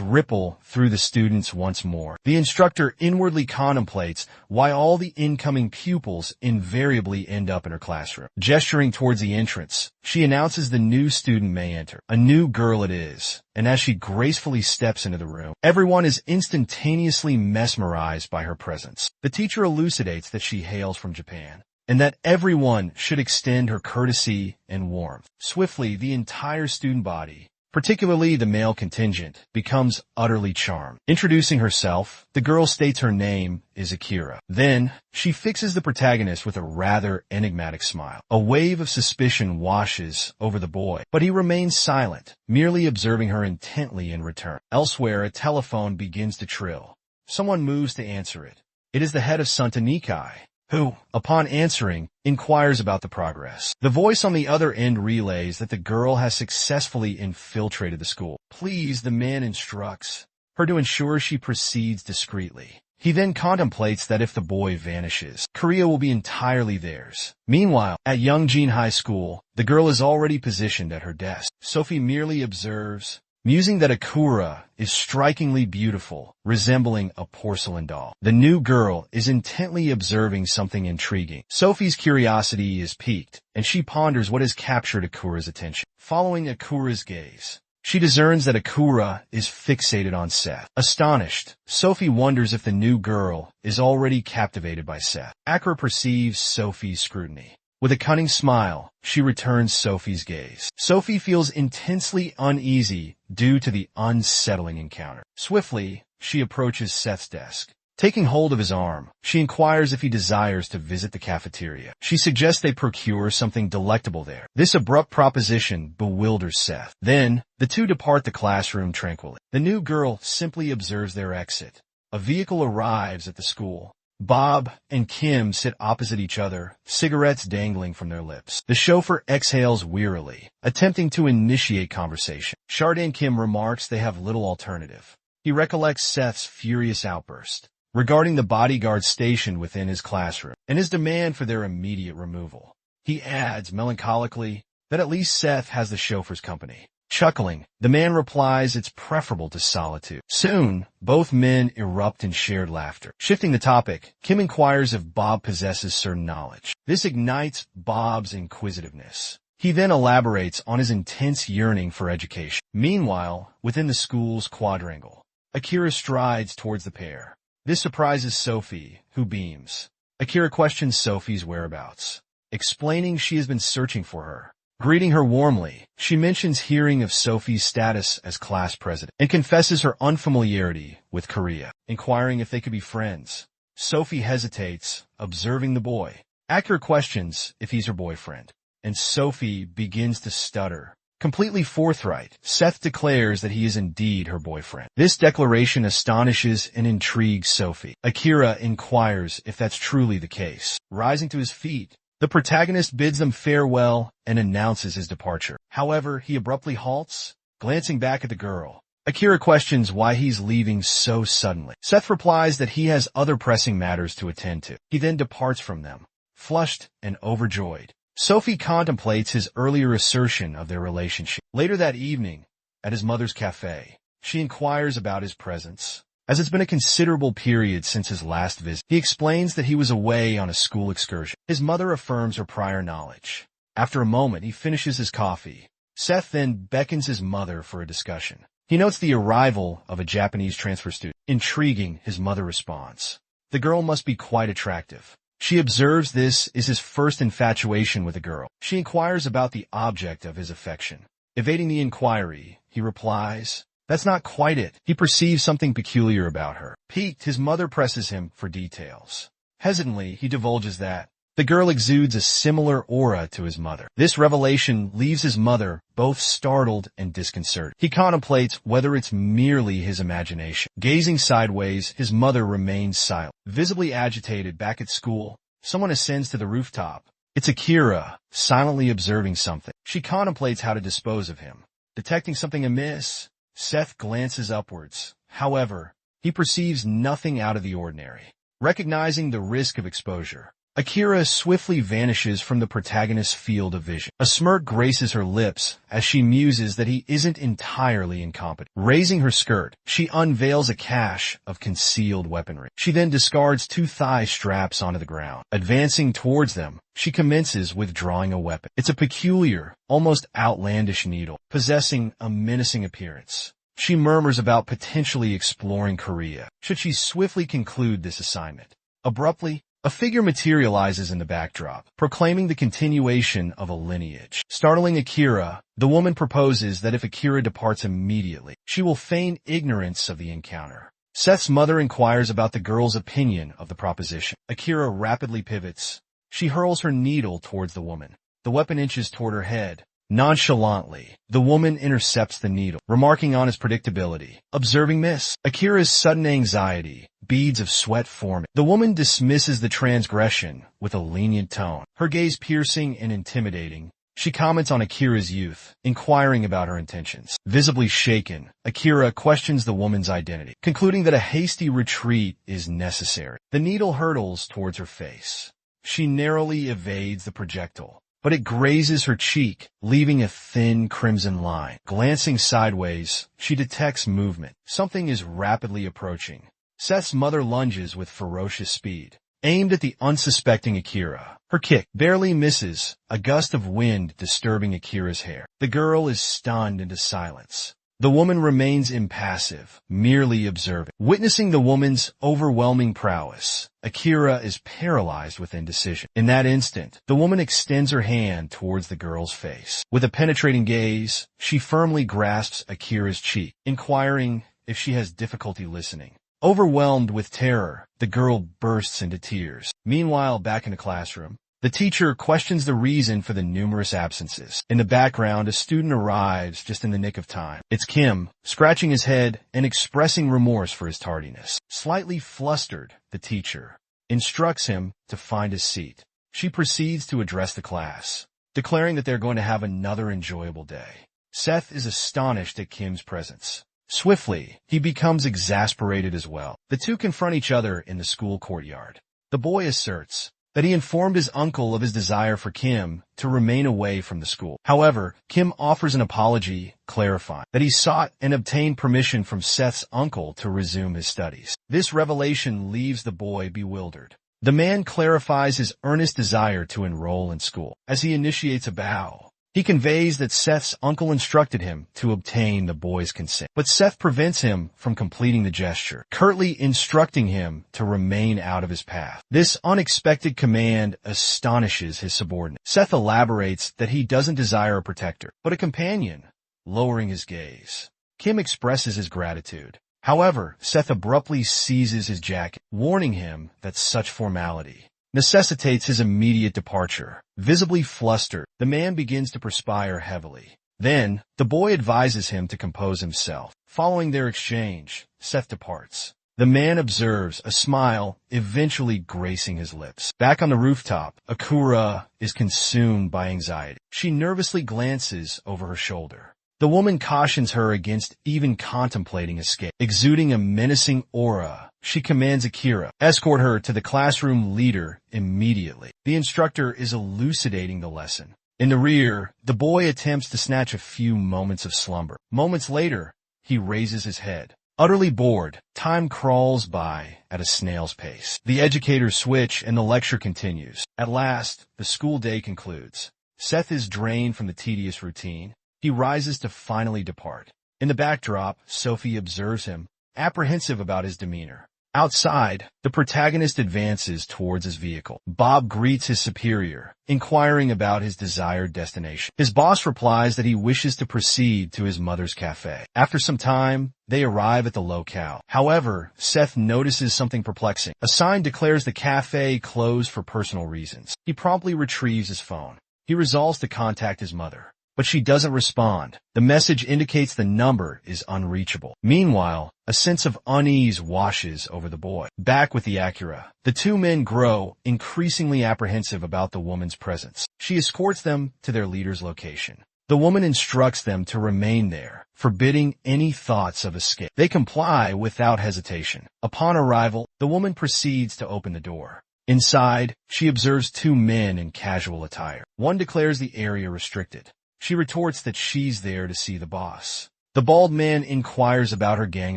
ripple through the students once more, the instructor inwardly contemplates why all the incoming pupils invariably end up in her classroom. Gesturing towards the entrance, she announces the new student may enter. A new girl it is, and as she gracefully steps into the room, everyone is instantaneously mesmerized by her presence. The teacher elucidates that she hails from Japan, and that everyone should extend her courtesy and warmth. Swiftly, the entire student body, particularly the male contingent, becomes utterly charmed. Introducing herself, the girl states her name is Akira. Then, she fixes the protagonist with a rather enigmatic smile. A wave of suspicion washes over the boy, but he remains silent, merely observing her intently in return. Elsewhere, a telephone begins to trill. Someone moves to answer it. It is the head of Sunta Nikai, who, upon answering, inquires about the progress. The voice on the other end relays that the girl has successfully infiltrated the school. Pleased, the man instructs her to ensure she proceeds discreetly. He then contemplates that if the boy vanishes, Korea will be entirely theirs. Meanwhile, at Yongjin High School, the girl is already positioned at her desk. Sophie merely observes, musing that Akura is strikingly beautiful, resembling a porcelain doll. The new girl is intently observing something intriguing. Sophie's curiosity is piqued, and she ponders what has captured Akura's attention. Following Akura's gaze, She discerns that Akira is fixated on Seth. Astonished, Sophie wonders if the new girl is already captivated by Seth. Akira perceives Sophie's scrutiny. With a cunning smile, she returns Sophie's gaze. Sophie feels intensely uneasy due to the unsettling encounter. Swiftly, she approaches Seth's desk. Taking hold of his arm, she inquires if he desires to visit the cafeteria. She suggests they procure something delectable there. This abrupt proposition bewilders Seth. Then, the two depart the classroom tranquilly. The new girl simply observes their exit. A vehicle arrives at the school. Bob and Kim sit opposite each other, cigarettes dangling from their lips. The chauffeur exhales wearily, attempting to initiate conversation. Chardin Kim remarks they have little alternative. He recollects Seth's furious outburst regarding the bodyguard stationed within his classroom, and his demand for their immediate removal. He adds melancholically that at least Seth has the chauffeur's company. Chuckling, the man replies it's preferable to solitude. Soon, both men erupt in shared laughter. Shifting the topic, Kim inquires if Bob possesses certain knowledge. This ignites Bob's inquisitiveness. He then elaborates on his intense yearning for education. Meanwhile, within the school's quadrangle, Akira strides towards the pair. This surprises Sophie, who beams. Akira questions Sophie's whereabouts, explaining she has been searching for her. Greeting her warmly, she mentions hearing of Sophie's status as class president and confesses her unfamiliarity with Korea, inquiring if they could be friends. Sophie hesitates, observing the boy. Akira questions if he's her boyfriend, and Sophie begins to stutter. Completely forthright, Seth declares that he is indeed her boyfriend. This declaration astonishes and intrigues Sophie. Akira inquires if that's truly the case. Rising to his feet, the protagonist bids them farewell and announces his departure. However, he abruptly halts, glancing back at the girl. Akira questions why he's leaving so suddenly. Seth replies that he has other pressing matters to attend to. He then departs from them, flushed and overjoyed. Sophie contemplates his earlier assertion of their relationship. Later that evening, at his mother's cafe, she inquires about his presence. As it's been a considerable period since his last visit, he explains that he was away on a school excursion. His mother affirms her prior knowledge. After a moment, he finishes his coffee. Seth then beckons his mother for a discussion. He notes the arrival of a Japanese transfer student. Intriguing, his mother responds. The girl must be quite attractive. She observes this is his first infatuation with a girl. She inquires about the object of his affection. Evading the inquiry, he replies, "That's not quite it." He perceives something peculiar about her. Piqued, his mother presses him for details. Hesitantly, he divulges that the girl exudes a similar aura to his mother. This revelation leaves his mother both startled and disconcerted. He contemplates whether it's merely his imagination. Gazing sideways, his mother remains silent. Visibly agitated back at school, someone ascends to the rooftop. It's Akira, silently observing something. She contemplates how to dispose of him. Detecting something amiss, Seth glances upwards. However, he perceives nothing out of the ordinary. Recognizing the risk of exposure, Akira swiftly vanishes from the protagonist's field of vision. A smirk graces her lips as she muses that he isn't entirely incompetent. Raising her skirt, she unveils a cache of concealed weaponry. She then discards 2 thigh straps onto the ground. Advancing towards them, she commences withdrawing a weapon. It's a peculiar, almost outlandish needle, possessing a menacing appearance. She murmurs about potentially exploring Korea, should she swiftly conclude this assignment. Abruptly, a figure materializes in the backdrop, proclaiming the continuation of a lineage. Startling Akira, the woman proposes that if Akira departs immediately, she will feign ignorance of the encounter. Seth's mother inquires about the girl's opinion of the proposition. Akira rapidly pivots. She hurls her needle towards the woman. The weapon inches toward her head. Nonchalantly, the woman intercepts the needle, remarking on its predictability. Observing miss, Akira's sudden anxiety, beads of sweat forming. The woman dismisses the transgression with a lenient tone. Her gaze piercing and intimidating, she comments on Akira's youth, inquiring about her intentions. Visibly shaken, Akira questions the woman's identity, concluding that a hasty retreat is necessary. The needle hurtles towards her face. She narrowly evades the projectile, but it grazes her cheek, leaving a thin crimson line. Glancing sideways, she detects movement. Something is rapidly approaching. Seth's mother lunges with ferocious speed. aimed at the unsuspecting Akira. Her kick barely misses, a gust of wind disturbing Akira's hair. The girl is stunned into silence. The woman remains impassive, merely observing. Witnessing the woman's overwhelming prowess, Akira is paralyzed with indecision. In that instant, the woman extends her hand towards the girl's face. With a penetrating gaze, she firmly grasps Akira's cheek, inquiring if she has difficulty listening. Overwhelmed with terror, the girl bursts into tears. Meanwhile, back in the classroom, the teacher questions the reason for the numerous absences. In the background, a student arrives just in the nick of time. It's Kim, scratching his head and expressing remorse for his tardiness. Slightly flustered, the teacher instructs him to find his seat. She proceeds to address the class, declaring that they're going to have another enjoyable day. Seth is astonished at Kim's presence. Swiftly, he becomes exasperated as well. The two confront each other in the school courtyard. The boy asserts that he informed his uncle of his desire for Kim to remain away from the school. However, Kim offers an apology, clarifying that he sought and obtained permission from Seth's uncle to resume his studies. This revelation leaves the boy bewildered. The man clarifies his earnest desire to enroll in school. As he initiates a bow, he conveys that Seth's uncle instructed him to obtain the boy's consent. But Seth prevents him from completing the gesture, curtly instructing him to remain out of his path. This unexpected command astonishes his subordinate. Seth elaborates that he doesn't desire a protector, but a companion, lowering his gaze. Kim expresses his gratitude. However, Seth abruptly seizes his jacket, warning him that such formality necessitates his immediate departure. Visibly flustered, the man begins to perspire heavily. Then, the boy advises him to compose himself. Following their exchange, Seth departs. The man observes, a smile eventually gracing his lips. Back on the rooftop, Akira is consumed by anxiety. She nervously glances over her shoulder. The woman cautions her against even contemplating escape. Exuding a menacing aura, she commands Akira, escort her to the classroom leader immediately. The instructor is elucidating the lesson. In the rear, the boy attempts to snatch a few moments of slumber. Moments later, he raises his head. Utterly bored, time crawls by at a snail's pace. The educators switch and the lecture continues. At last, the school day concludes. Seth is drained from the tedious routine. He rises to finally depart. In the backdrop, Sophie observes him, apprehensive about his demeanor. Outside, the protagonist advances towards his vehicle. Bob greets his superior, inquiring about his desired destination. His boss replies that he wishes to proceed to his mother's cafe. After some time, they arrive at the locale. However, Seth notices something perplexing. A sign declares the cafe closed for personal reasons. He promptly retrieves his phone. He resolves to contact his mother, but she doesn't respond. The message indicates the number is unreachable. Meanwhile, a sense of unease washes over the boy. Back with the Acura, the two men grow increasingly apprehensive about the woman's presence. She escorts them to their leader's location. The woman instructs them to remain there, forbidding any thoughts of escape. They comply without hesitation. Upon arrival, the woman proceeds to open the door. Inside, she observes two men in casual attire. One declares the area restricted. She retorts that she's there to see the boss. The bald man inquires about her gang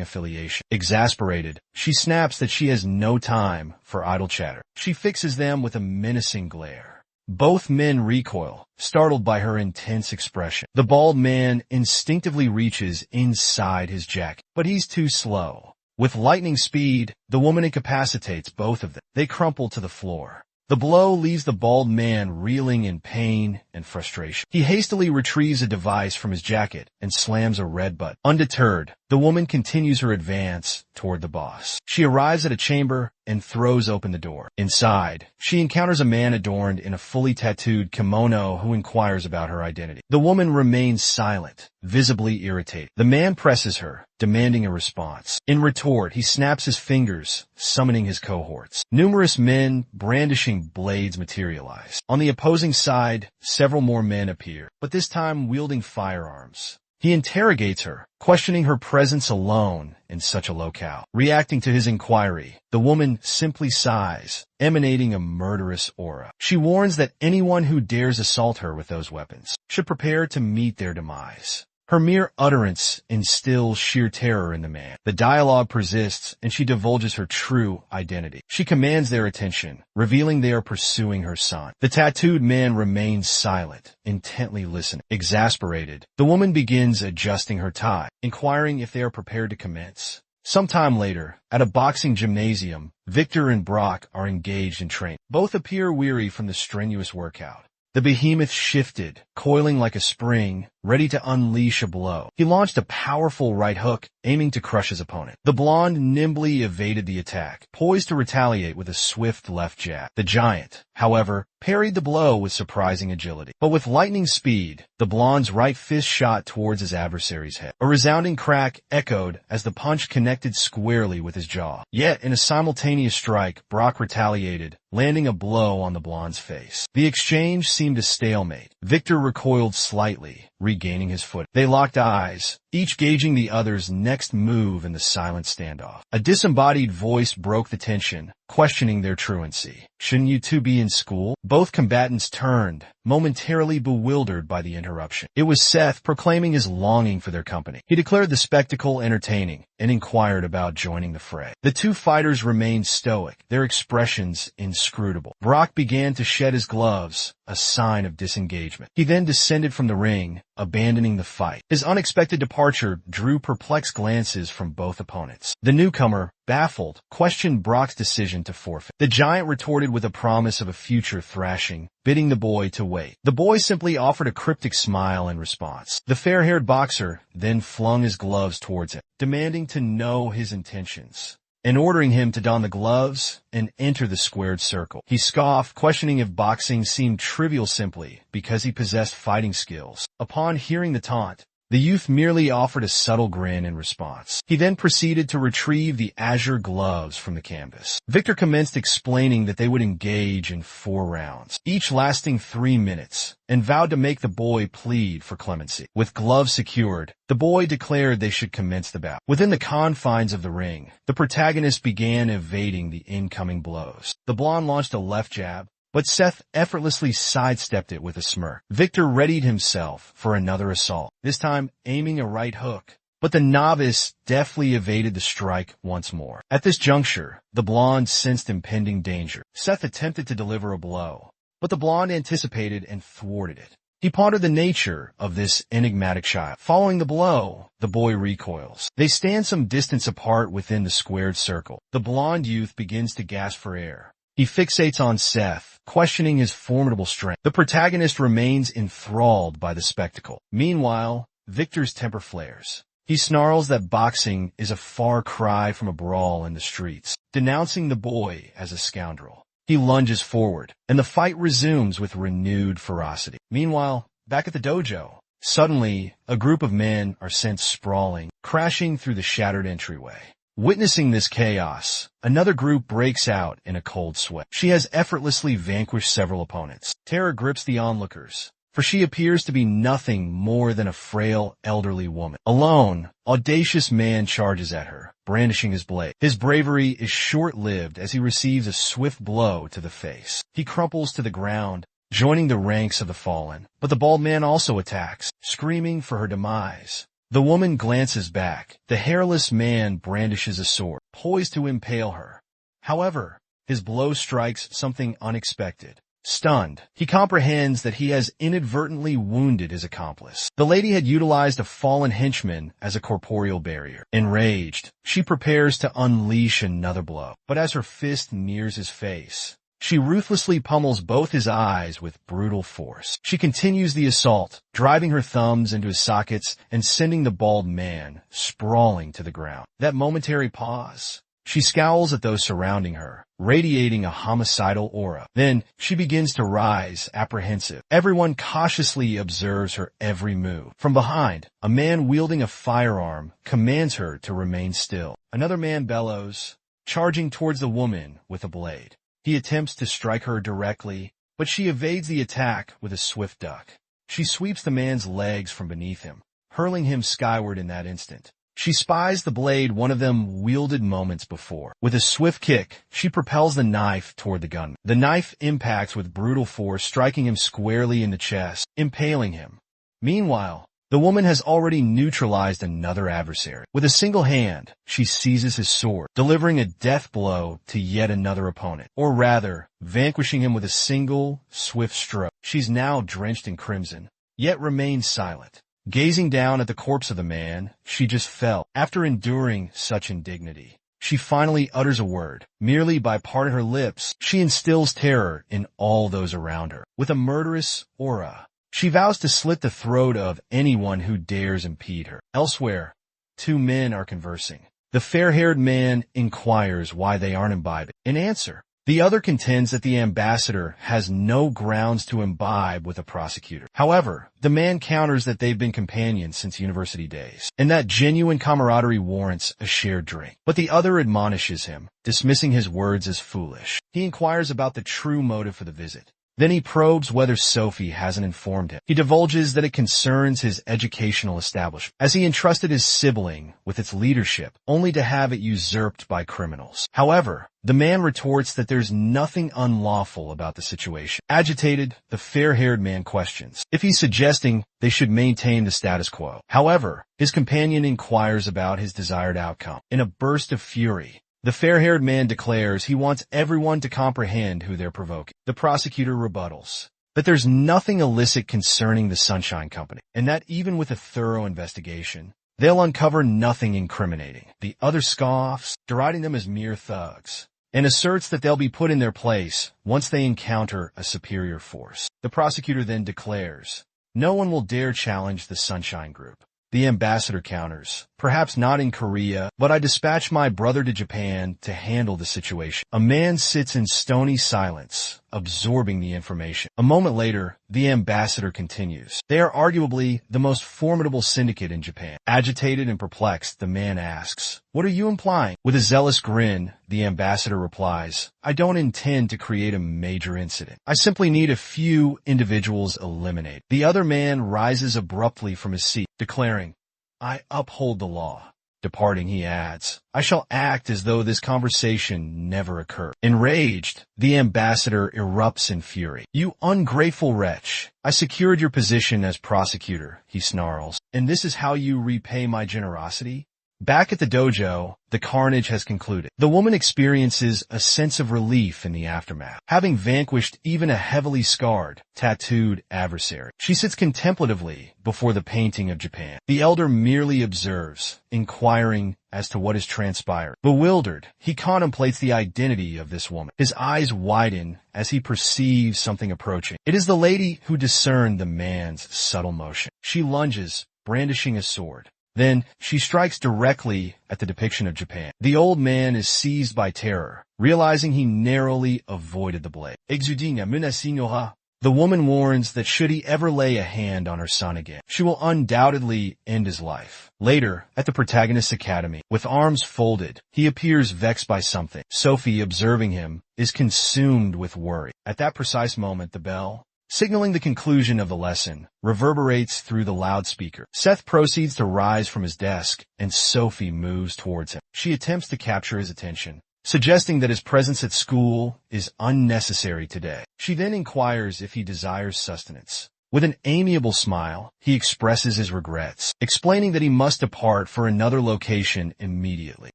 affiliation. Exasperated, she snaps that she has no time for idle chatter. She fixes them with a menacing glare. Both men recoil, startled by her intense expression. The bald man instinctively reaches inside his jacket, but he's too slow. With lightning speed, the woman incapacitates both of them. They crumple to the floor. The blow leaves the bald man reeling in pain and frustration. He hastily retrieves a device from his jacket and slams a red button. Undeterred, the woman continues her advance toward the boss. She arrives at a chamber and throws open the door. Inside, she encounters a man adorned in a fully tattooed kimono who inquires about her identity. The woman remains silent, visibly irritated. The man presses her, demanding a response. In retort, he snaps his fingers, summoning his cohorts. Numerous men brandishing blades materialize. On the opposing side, several more men appear, but this time wielding firearms. He interrogates her, questioning her presence alone in such a locale. Reacting to his inquiry, the woman simply sighs, emanating a murderous aura. She warns that anyone who dares assault her with those weapons should prepare to meet their demise. Her mere utterance instills sheer terror in the man. The dialogue persists, and she divulges her true identity. She commands their attention, revealing they are pursuing her son. The tattooed man remains silent, intently listening. Exasperated, the woman begins adjusting her tie, inquiring if they are prepared to commence. Sometime later, at a boxing gymnasium, Victor and Brock are engaged in training. Both appear weary from the strenuous workout. The behemoth shifted, coiling like a spring, ready to unleash a blow. He launched a powerful right hook, aiming to crush his opponent. The blonde nimbly evaded the attack, poised to retaliate with a swift left jab. The giant, however, parried the blow with surprising agility. But with lightning speed, the blonde's right fist shot towards his adversary's head. A resounding crack echoed as the punch connected squarely with his jaw. Yet, in a simultaneous strike, Brock retaliated, landing a blow on the blonde's face. The exchange seemed a stalemate. Victor recoiled slightly, regaining his foot. They locked eyes, each gauging the other's next move in the silent standoff. A disembodied voice broke the tension, questioning their truancy. "Shouldn't you two be in school?" Both combatants turned, momentarily bewildered by the interruption. It was Seth, proclaiming his longing for their company. He declared the spectacle entertaining and inquired about joining the fray. The two fighters remained stoic, their expressions inscrutable. Brock began to shed his gloves, a sign of disengagement. He then descended from the ring, abandoning the fight. His unexpected departure drew perplexed glances from both opponents. The newcomer, baffled, questioned Brock's decision to forfeit. The giant retorted with a promise of a future thrashing, bidding the boy to wait. The boy simply offered a cryptic smile in response. The fair-haired boxer then flung his gloves towards him, demanding to know his intentions, and ordering him to don the gloves and enter the squared circle. He scoffed, questioning if boxing seemed trivial simply because he possessed fighting skills. Upon hearing the taunt, the youth merely offered a subtle grin in response. He then proceeded to retrieve the azure gloves from the canvas. Victor commenced explaining that they would engage in 4 rounds, each lasting 3 minutes, and vowed to make the boy plead for clemency. With gloves secured, the boy declared they should commence the bout. Within the confines of the ring, the protagonist began evading the incoming blows. The blonde launched a left jab, but Seth effortlessly sidestepped it with a smirk. Victor readied himself for another assault, this time aiming a right hook, but the novice deftly evaded the strike once more. At this juncture, the blonde sensed impending danger. Seth attempted to deliver a blow, but the blonde anticipated and thwarted it. He pondered the nature of this enigmatic child. Following the blow, the boy recoils. They stand some distance apart within the squared circle. The blonde youth begins to gasp for air. He fixates on Seth, questioning his formidable strength. The protagonist remains enthralled by the spectacle. Meanwhile, Victor's temper flares. He snarls that boxing is a far cry from a brawl in the streets, denouncing the boy as a scoundrel. He lunges forward, and the fight resumes with renewed ferocity. Meanwhile, back at the dojo, suddenly, a group of men are sent sprawling, crashing through the shattered entryway. Witnessing this chaos, another group breaks out in a cold sweat. She has effortlessly vanquished several opponents. Terror grips the onlookers, for she appears to be nothing more than a frail, elderly woman. Alone, audacious man charges at her, brandishing his blade. His bravery is short-lived as he receives a swift blow to the face. He crumples to the ground, joining the ranks of the fallen. But the bald man also attacks, screaming for her demise. The woman glances back. The hairless man brandishes a sword, poised to impale her. However, his blow strikes something unexpected. Stunned, he comprehends that he has inadvertently wounded his accomplice. The lady had utilized a fallen henchman as a corporeal barrier. Enraged, she prepares to unleash another blow. But as her fist nears his face, she ruthlessly pummels both his eyes with brutal force. She continues the assault, driving her thumbs into his sockets and sending the bald man sprawling to the ground. That momentary pause. She scowls at those surrounding her, radiating a homicidal aura. Then, she begins to rise, apprehensive. Everyone cautiously observes her every move. From behind, a man wielding a firearm commands her to remain still. Another man bellows, charging towards the woman with a blade. He attempts to strike her directly, but she evades the attack with a swift duck. She sweeps the man's legs from beneath him, hurling him skyward in that instant. She spies the blade one of them wielded moments before. With a swift kick, she propels the knife toward the gunman. The knife impacts with brutal force, striking him squarely in the chest, impaling him. Meanwhile, The woman has already neutralized another adversary. With a single hand, she seizes his sword, delivering a death blow to yet another opponent, or rather, vanquishing him with a single, swift stroke. She's now drenched in crimson, yet remains silent. Gazing down at the corpse of the man she just fell. After enduring such indignity, she finally utters a word. Merely by parting her lips, she instills terror in all those around her. With a murderous aura, she vows to slit the throat of anyone who dares impede her. Elsewhere, two men are conversing. The fair-haired man inquires why they aren't imbibing. In answer, the other contends that the ambassador has no grounds to imbibe with the prosecutor. However, the man counters that they've been companions since university days, and that genuine camaraderie warrants a shared drink. But the other admonishes him, dismissing his words as foolish. He inquires about the true motive for the visit. Then he probes whether Sophie hasn't informed him. He divulges that it concerns his educational establishment, as he entrusted his sibling with its leadership, only to have it usurped by criminals. However, the man retorts that there's nothing unlawful about the situation. Agitated, the fair-haired man questions if he's suggesting they should maintain the status quo. However, his companion inquires about his desired outcome. In a burst of fury, the fair-haired man declares he wants everyone to comprehend who they're provoking. The prosecutor rebuttals that there's nothing illicit concerning the Sunshine Company, and that even with a thorough investigation, they'll uncover nothing incriminating. The other scoffs, deriding them as mere thugs, and asserts that they'll be put in their place once they encounter a superior force. The prosecutor then declares no one will dare challenge the Sunshine Group. The ambassador counters, perhaps not in Korea, but I dispatched my brother to Japan to handle the situation. A man sits in stony silence, absorbing the information. A moment later, the ambassador continues. They are arguably the most formidable syndicate in Japan. Agitated and perplexed, the man asks, "What are you implying?" With a zealous grin, the ambassador replies, "I don't intend to create a major incident. I simply need a few individuals eliminated." The other man rises abruptly from his seat, declaring, "I uphold the law." Departing, he adds, "I shall act as though this conversation never occurred." Enraged, the ambassador erupts in fury. "You ungrateful wretch! I secured your position as prosecutor," he snarls, "and this is how you repay my generosity?" Back at the dojo, the carnage has concluded. The woman experiences a sense of relief in the aftermath. Having vanquished even a heavily scarred, tattooed adversary, she sits contemplatively before the painting of Japan. The elder merely observes, inquiring as to what has transpired. Bewildered, he contemplates the identity of this woman. His eyes widen as he perceives something approaching. It is the lady who discerned the man's subtle motion. She lunges, brandishing a sword. Then, she strikes directly at the depiction of Japan. The old man is seized by terror, realizing he narrowly avoided the blade. The woman warns that should he ever lay a hand on her son again, she will undoubtedly end his life. Later, at the protagonist's academy, with arms folded, he appears vexed by something. Sophie, observing him, is consumed with worry. At that precise moment, the bell, signaling the conclusion of the lesson, reverberates through the loudspeaker. Seth proceeds to rise from his desk, and Sophie moves towards him. She attempts to capture his attention, suggesting that his presence at school is unnecessary today. She then inquires if he desires sustenance. With an amiable smile, he expresses his regrets, explaining that he must depart for another location immediately.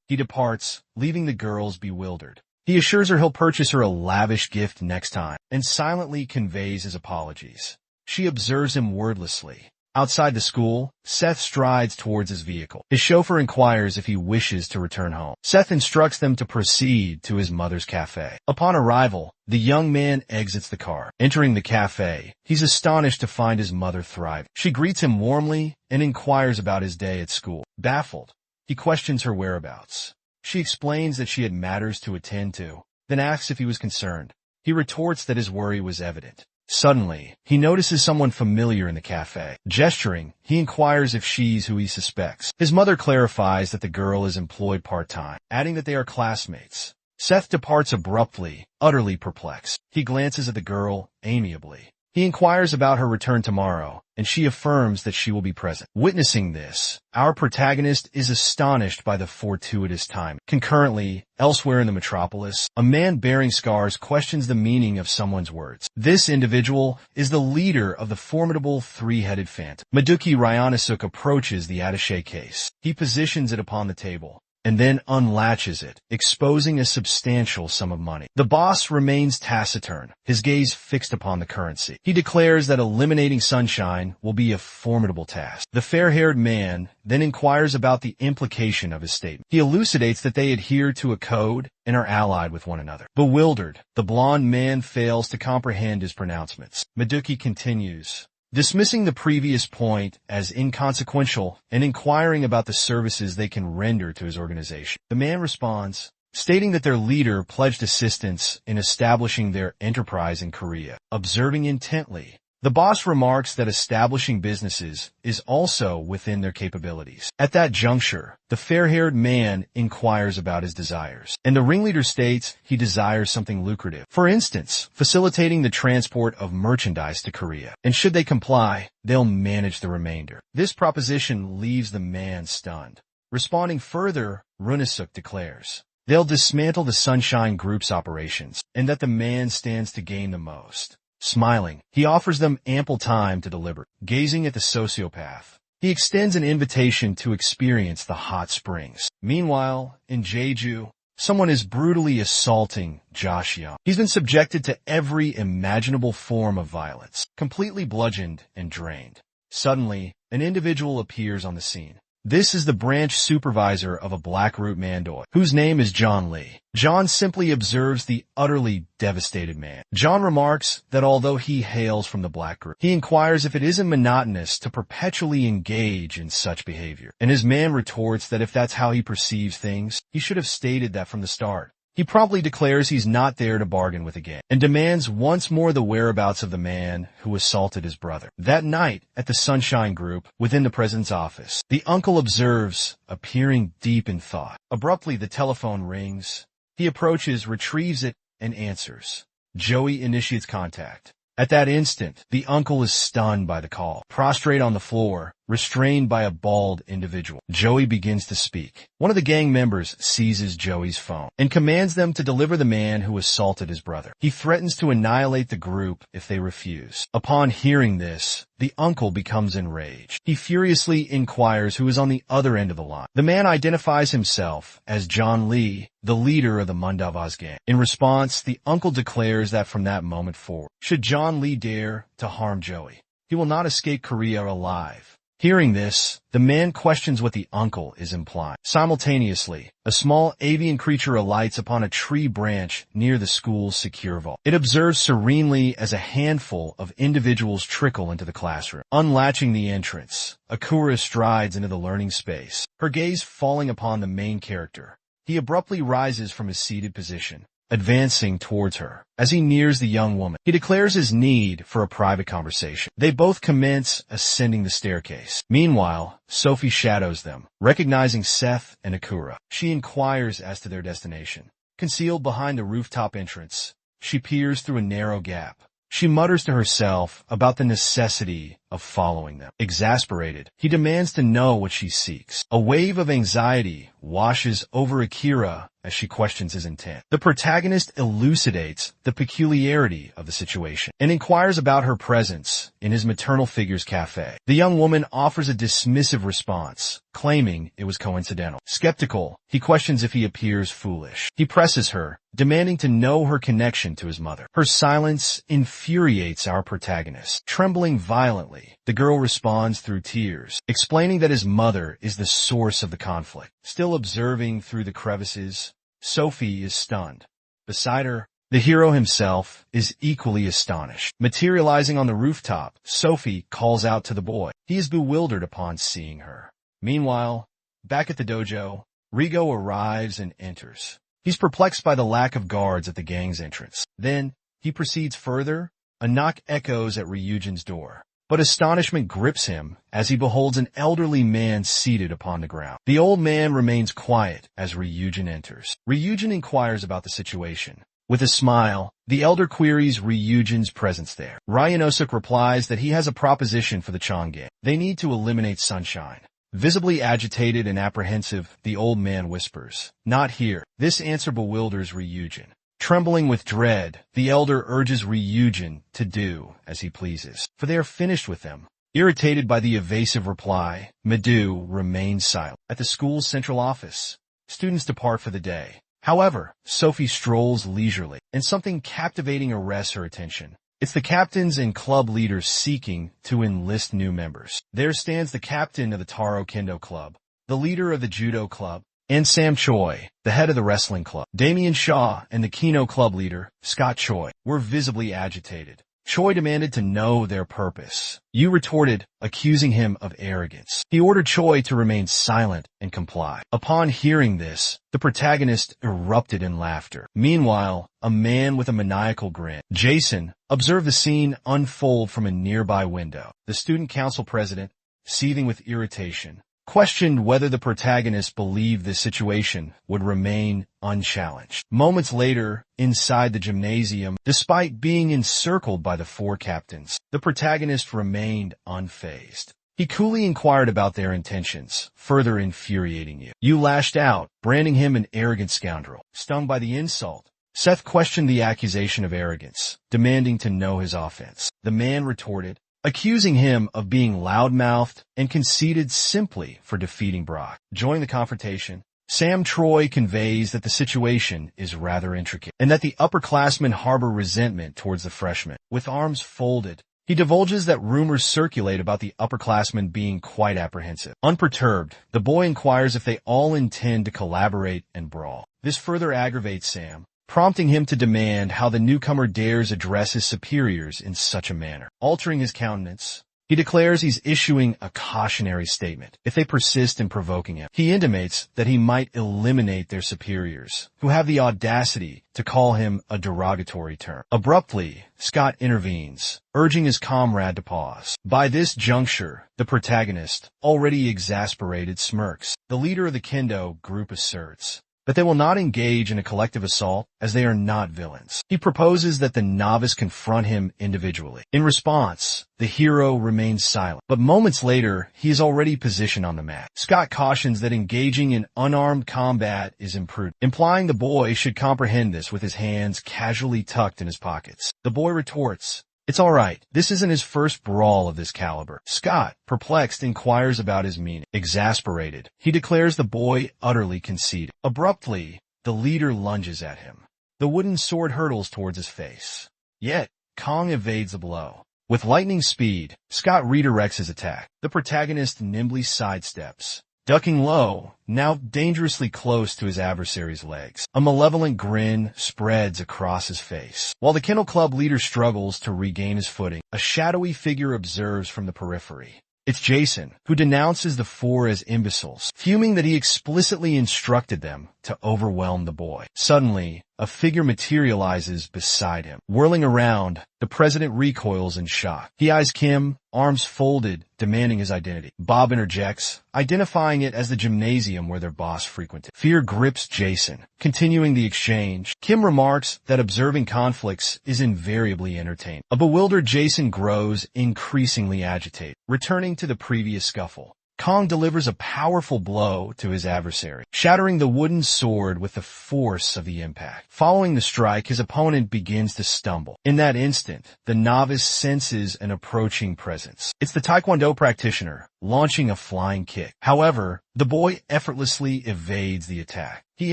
He departs, leaving the girls bewildered. He assures her he'll purchase her a lavish gift next time, and silently conveys his apologies. She observes him wordlessly. Outside the school, Seth strides towards his vehicle. His chauffeur inquires if he wishes to return home. Seth instructs them to proceed to his mother's cafe. Upon arrival, the young man exits the car. Entering the cafe, he's astonished to find his mother thriving. She greets him warmly and inquires about his day at school. Baffled, he questions her whereabouts. She explains that she had matters to attend to, then asks if he was concerned. He retorts that his worry was evident. Suddenly, he notices someone familiar in the cafe. Gesturing, he inquires if she's who he suspects. His mother clarifies that the girl is employed part-time, adding that they are classmates. Seth departs abruptly, utterly perplexed. He glances at the girl amiably, He inquires about her return tomorrow, and she affirms that she will be present. Witnessing this, our protagonist is astonished by the fortuitous time. Concurrently, elsewhere in the metropolis, a man bearing scars questions the meaning of someone's words. This individual is the leader of the formidable three-headed phantom. ꜱᴏ괏 approaches the attaché case. He positions it upon the table and then unlatches it, exposing a substantial sum of money. The boss remains taciturn, his gaze fixed upon the currency. He declares that eliminating Sunshine will be a formidable task. The fair-haired man then inquires about the implication of his statement. He elucidates that they adhere to a code and are allied with one another. Bewildered, the blond man fails to comprehend his pronouncements. ꜱᴏ continues, dismissing the previous point as inconsequential and inquiring about the services they can render to his organization. The man responds, stating that their leader pledged assistance in establishing their enterprise in Korea. Observing intently, the boss remarks that establishing businesses is also within their capabilities. At that juncture, the fair-haired man inquires about his desires, and the ringleader states he desires something lucrative. For instance, facilitating the transport of merchandise to Korea. And should they comply, they'll manage the remainder. This proposition leaves the man stunned. Responding further, ꜱᴏ declares, they'll dismantle the Sunshine Group's operations, and that the man stands to gain the most. Smiling, he offers them ample time to deliberate. Gazing at the sociopath, he extends an invitation to experience the hot springs. Meanwhile, in Jeju, someone is brutally assaulting Josh Young. He's been subjected to every imaginable form of violence, completely bludgeoned and drained. Suddenly, an individual appears on the scene. This is the branch supervisor of a Blackroot Mandoy, whose name is John Lee. John simply observes the utterly devastated man. John remarks that although he hails from the Black Group, he inquires if it isn't monotonous to perpetually engage in such behavior. And his man retorts that if that's how he perceives things, he should have stated that from the start. He promptly declares he's not there to bargain with again, and demands once more the whereabouts of the man who assaulted his brother. That night, at the Sunshine Group, within the president's office, the uncle observes, appearing deep in thought. Abruptly, the telephone rings. He approaches, retrieves it, and answers. Joey initiates contact. At that instant, the uncle is stunned by the call. Prostrate on the floor, restrained by a bald individual, Joey begins to speak. One of the gang members seizes Joey's phone and commands them to deliver the man who assaulted his brother. He threatens to annihilate the group if they refuse. Upon hearing this, the uncle becomes enraged. He furiously inquires who is on the other end of the line. The man identifies himself as John Lee, the leader of the Mandavas gang. In response, the uncle declares that from that moment forward, should John Lee dare to harm Joey, he will not escape Korea alive. Hearing this, the man questions what the uncle is implying. Simultaneously, a small avian creature alights upon a tree branch near the school's secure vault. It observes serenely as a handful of individuals trickle into the classroom. Unlatching the entrance, Akura strides into the learning space, her gaze falling upon the main character. He abruptly rises from his seated position, advancing towards her. As he nears the young woman, he declares his need for a private conversation. They both commence ascending the staircase. Meanwhile, Sophie shadows them, recognizing Seth and Akura. She inquires as to their destination. Concealed behind the rooftop entrance, she peers through a narrow gap. She mutters to herself about the necessity of following them. Exasperated, he demands to know what she seeks. A wave of anxiety washes over Akira as she questions his intent. The protagonist elucidates the peculiarity of the situation and inquires about her presence in his maternal figure's cafe. The young woman offers a dismissive response, claiming it was coincidental. Skeptical, he questions if he appears foolish. He presses her, demanding to know her connection to his mother. Her silence infuriates our protagonist. Trembling violently, the girl responds through tears, explaining that his mother is the source of the conflict. Still observing through the crevices, Sophie is stunned. Beside her, the hero himself is equally astonished. Materializing on the rooftop, Sophie calls out to the boy. He is bewildered upon seeing her. Meanwhile, back at the dojo, Rigo arrives and enters. He's perplexed by the lack of guards at the gang's entrance. Then, he proceeds further. A knock echoes at Ryujin's door, but astonishment grips him as he beholds an elderly man seated upon the ground. The old man remains quiet as Ryujin enters. Ryujin inquires about the situation. With a smile, The elder queries Ryujin's presence there. Ryanosuk replies that he has a proposition for the Chang'e. They need to eliminate Sunshine. Visibly agitated and apprehensive, the old man whispers, "Not here." This answer bewilders Ryujin. Trembling with dread, the elder urges Ryujin to do as he pleases, for they are finished with them. Irritated by the evasive reply, Madhu remains silent. At the school's central office, students depart for the day. However, Sophie strolls leisurely, and something captivating arrests her attention. It's the captains and club leaders seeking to enlist new members. There stands the captain of the Taro Kendo Club, the leader of the Judo Club, and Sam Choi, the head of the wrestling club. Damien Shaw and the Kino Club leader, Scott Choi, were visibly agitated. Choi demanded to know their purpose. Yu retorted, accusing him of arrogance. He ordered Choi to remain silent and comply. Upon hearing this, the protagonist erupted in laughter. Meanwhile, a man with a maniacal grin, Jason, observed the scene unfold from a nearby window. The student council president, seething with irritation, questioned whether the protagonist believed this situation would remain unchallenged. Moments later, inside the gymnasium, despite being encircled by the four captains, the protagonist remained unfazed. He coolly inquired about their intentions, further infuriating Yu. Yu lashed out, branding him an arrogant scoundrel. Stung by the insult, Seth questioned the accusation of arrogance, demanding to know his offense. The man retorted, accusing him of being loudmouthed and conceited simply for defeating Brock. Joining the confrontation, Sam Troy conveys that the situation is rather intricate and that the upperclassmen harbor resentment towards the freshmen. With arms folded, he divulges that rumors circulate about the upperclassmen being quite apprehensive. Unperturbed, the boy inquires if they all intend to collaborate and brawl. This further aggravates Sam, prompting him to demand how the newcomer dares address his superiors in such a manner. Altering his countenance, he declares he's issuing a cautionary statement if they persist in provoking him. He intimates that he might eliminate their superiors, who have the audacity to call him a derogatory term. Abruptly, Scott intervenes, urging his comrade to pause. By this juncture, the protagonist, already exasperated, smirks. The leader of the Kendo group asserts but they will not engage in a collective assault as they are not villains. He proposes that the novice confront him individually. In response, the hero remains silent, but moments later, he is already positioned on the mat. Scott cautions that engaging in unarmed combat is imprudent, implying the boy should comprehend this with his hands casually tucked in his pockets. The boy retorts, "It's all right. This isn't his first brawl of this caliber." Scott, perplexed, inquires about his meaning. Exasperated, he declares the boy utterly conceited. Abruptly, the leader lunges at him. The wooden sword hurtles towards his face. Yet, Kong evades the blow. With lightning speed, Scott redirects his attack. The protagonist nimbly sidesteps, ducking low, now dangerously close to his adversary's legs. A malevolent grin spreads across his face. While the Kennel Club leader struggles to regain his footing, a shadowy figure observes from the periphery. It's Jason, who denounces the four as imbeciles, fuming that he explicitly instructed them to overwhelm the boy. Suddenly, a figure materializes beside him. Whirling around, the president recoils in shock. He eyes Kim, arms folded, demanding his identity. Bob interjects, identifying it as the gymnasium where their boss frequented. Fear grips Jason. Continuing the exchange, Kim remarks that observing conflicts is invariably entertaining. A bewildered Jason grows increasingly agitated. Returning to the previous scuffle, Kong delivers a powerful blow to his adversary, shattering the wooden sword with the force of the impact. Following the strike, his opponent begins to stumble. In that instant, the novice senses an approaching presence. It's the Taekwondo practitioner, launching a flying kick. However, the boy effortlessly evades the attack. He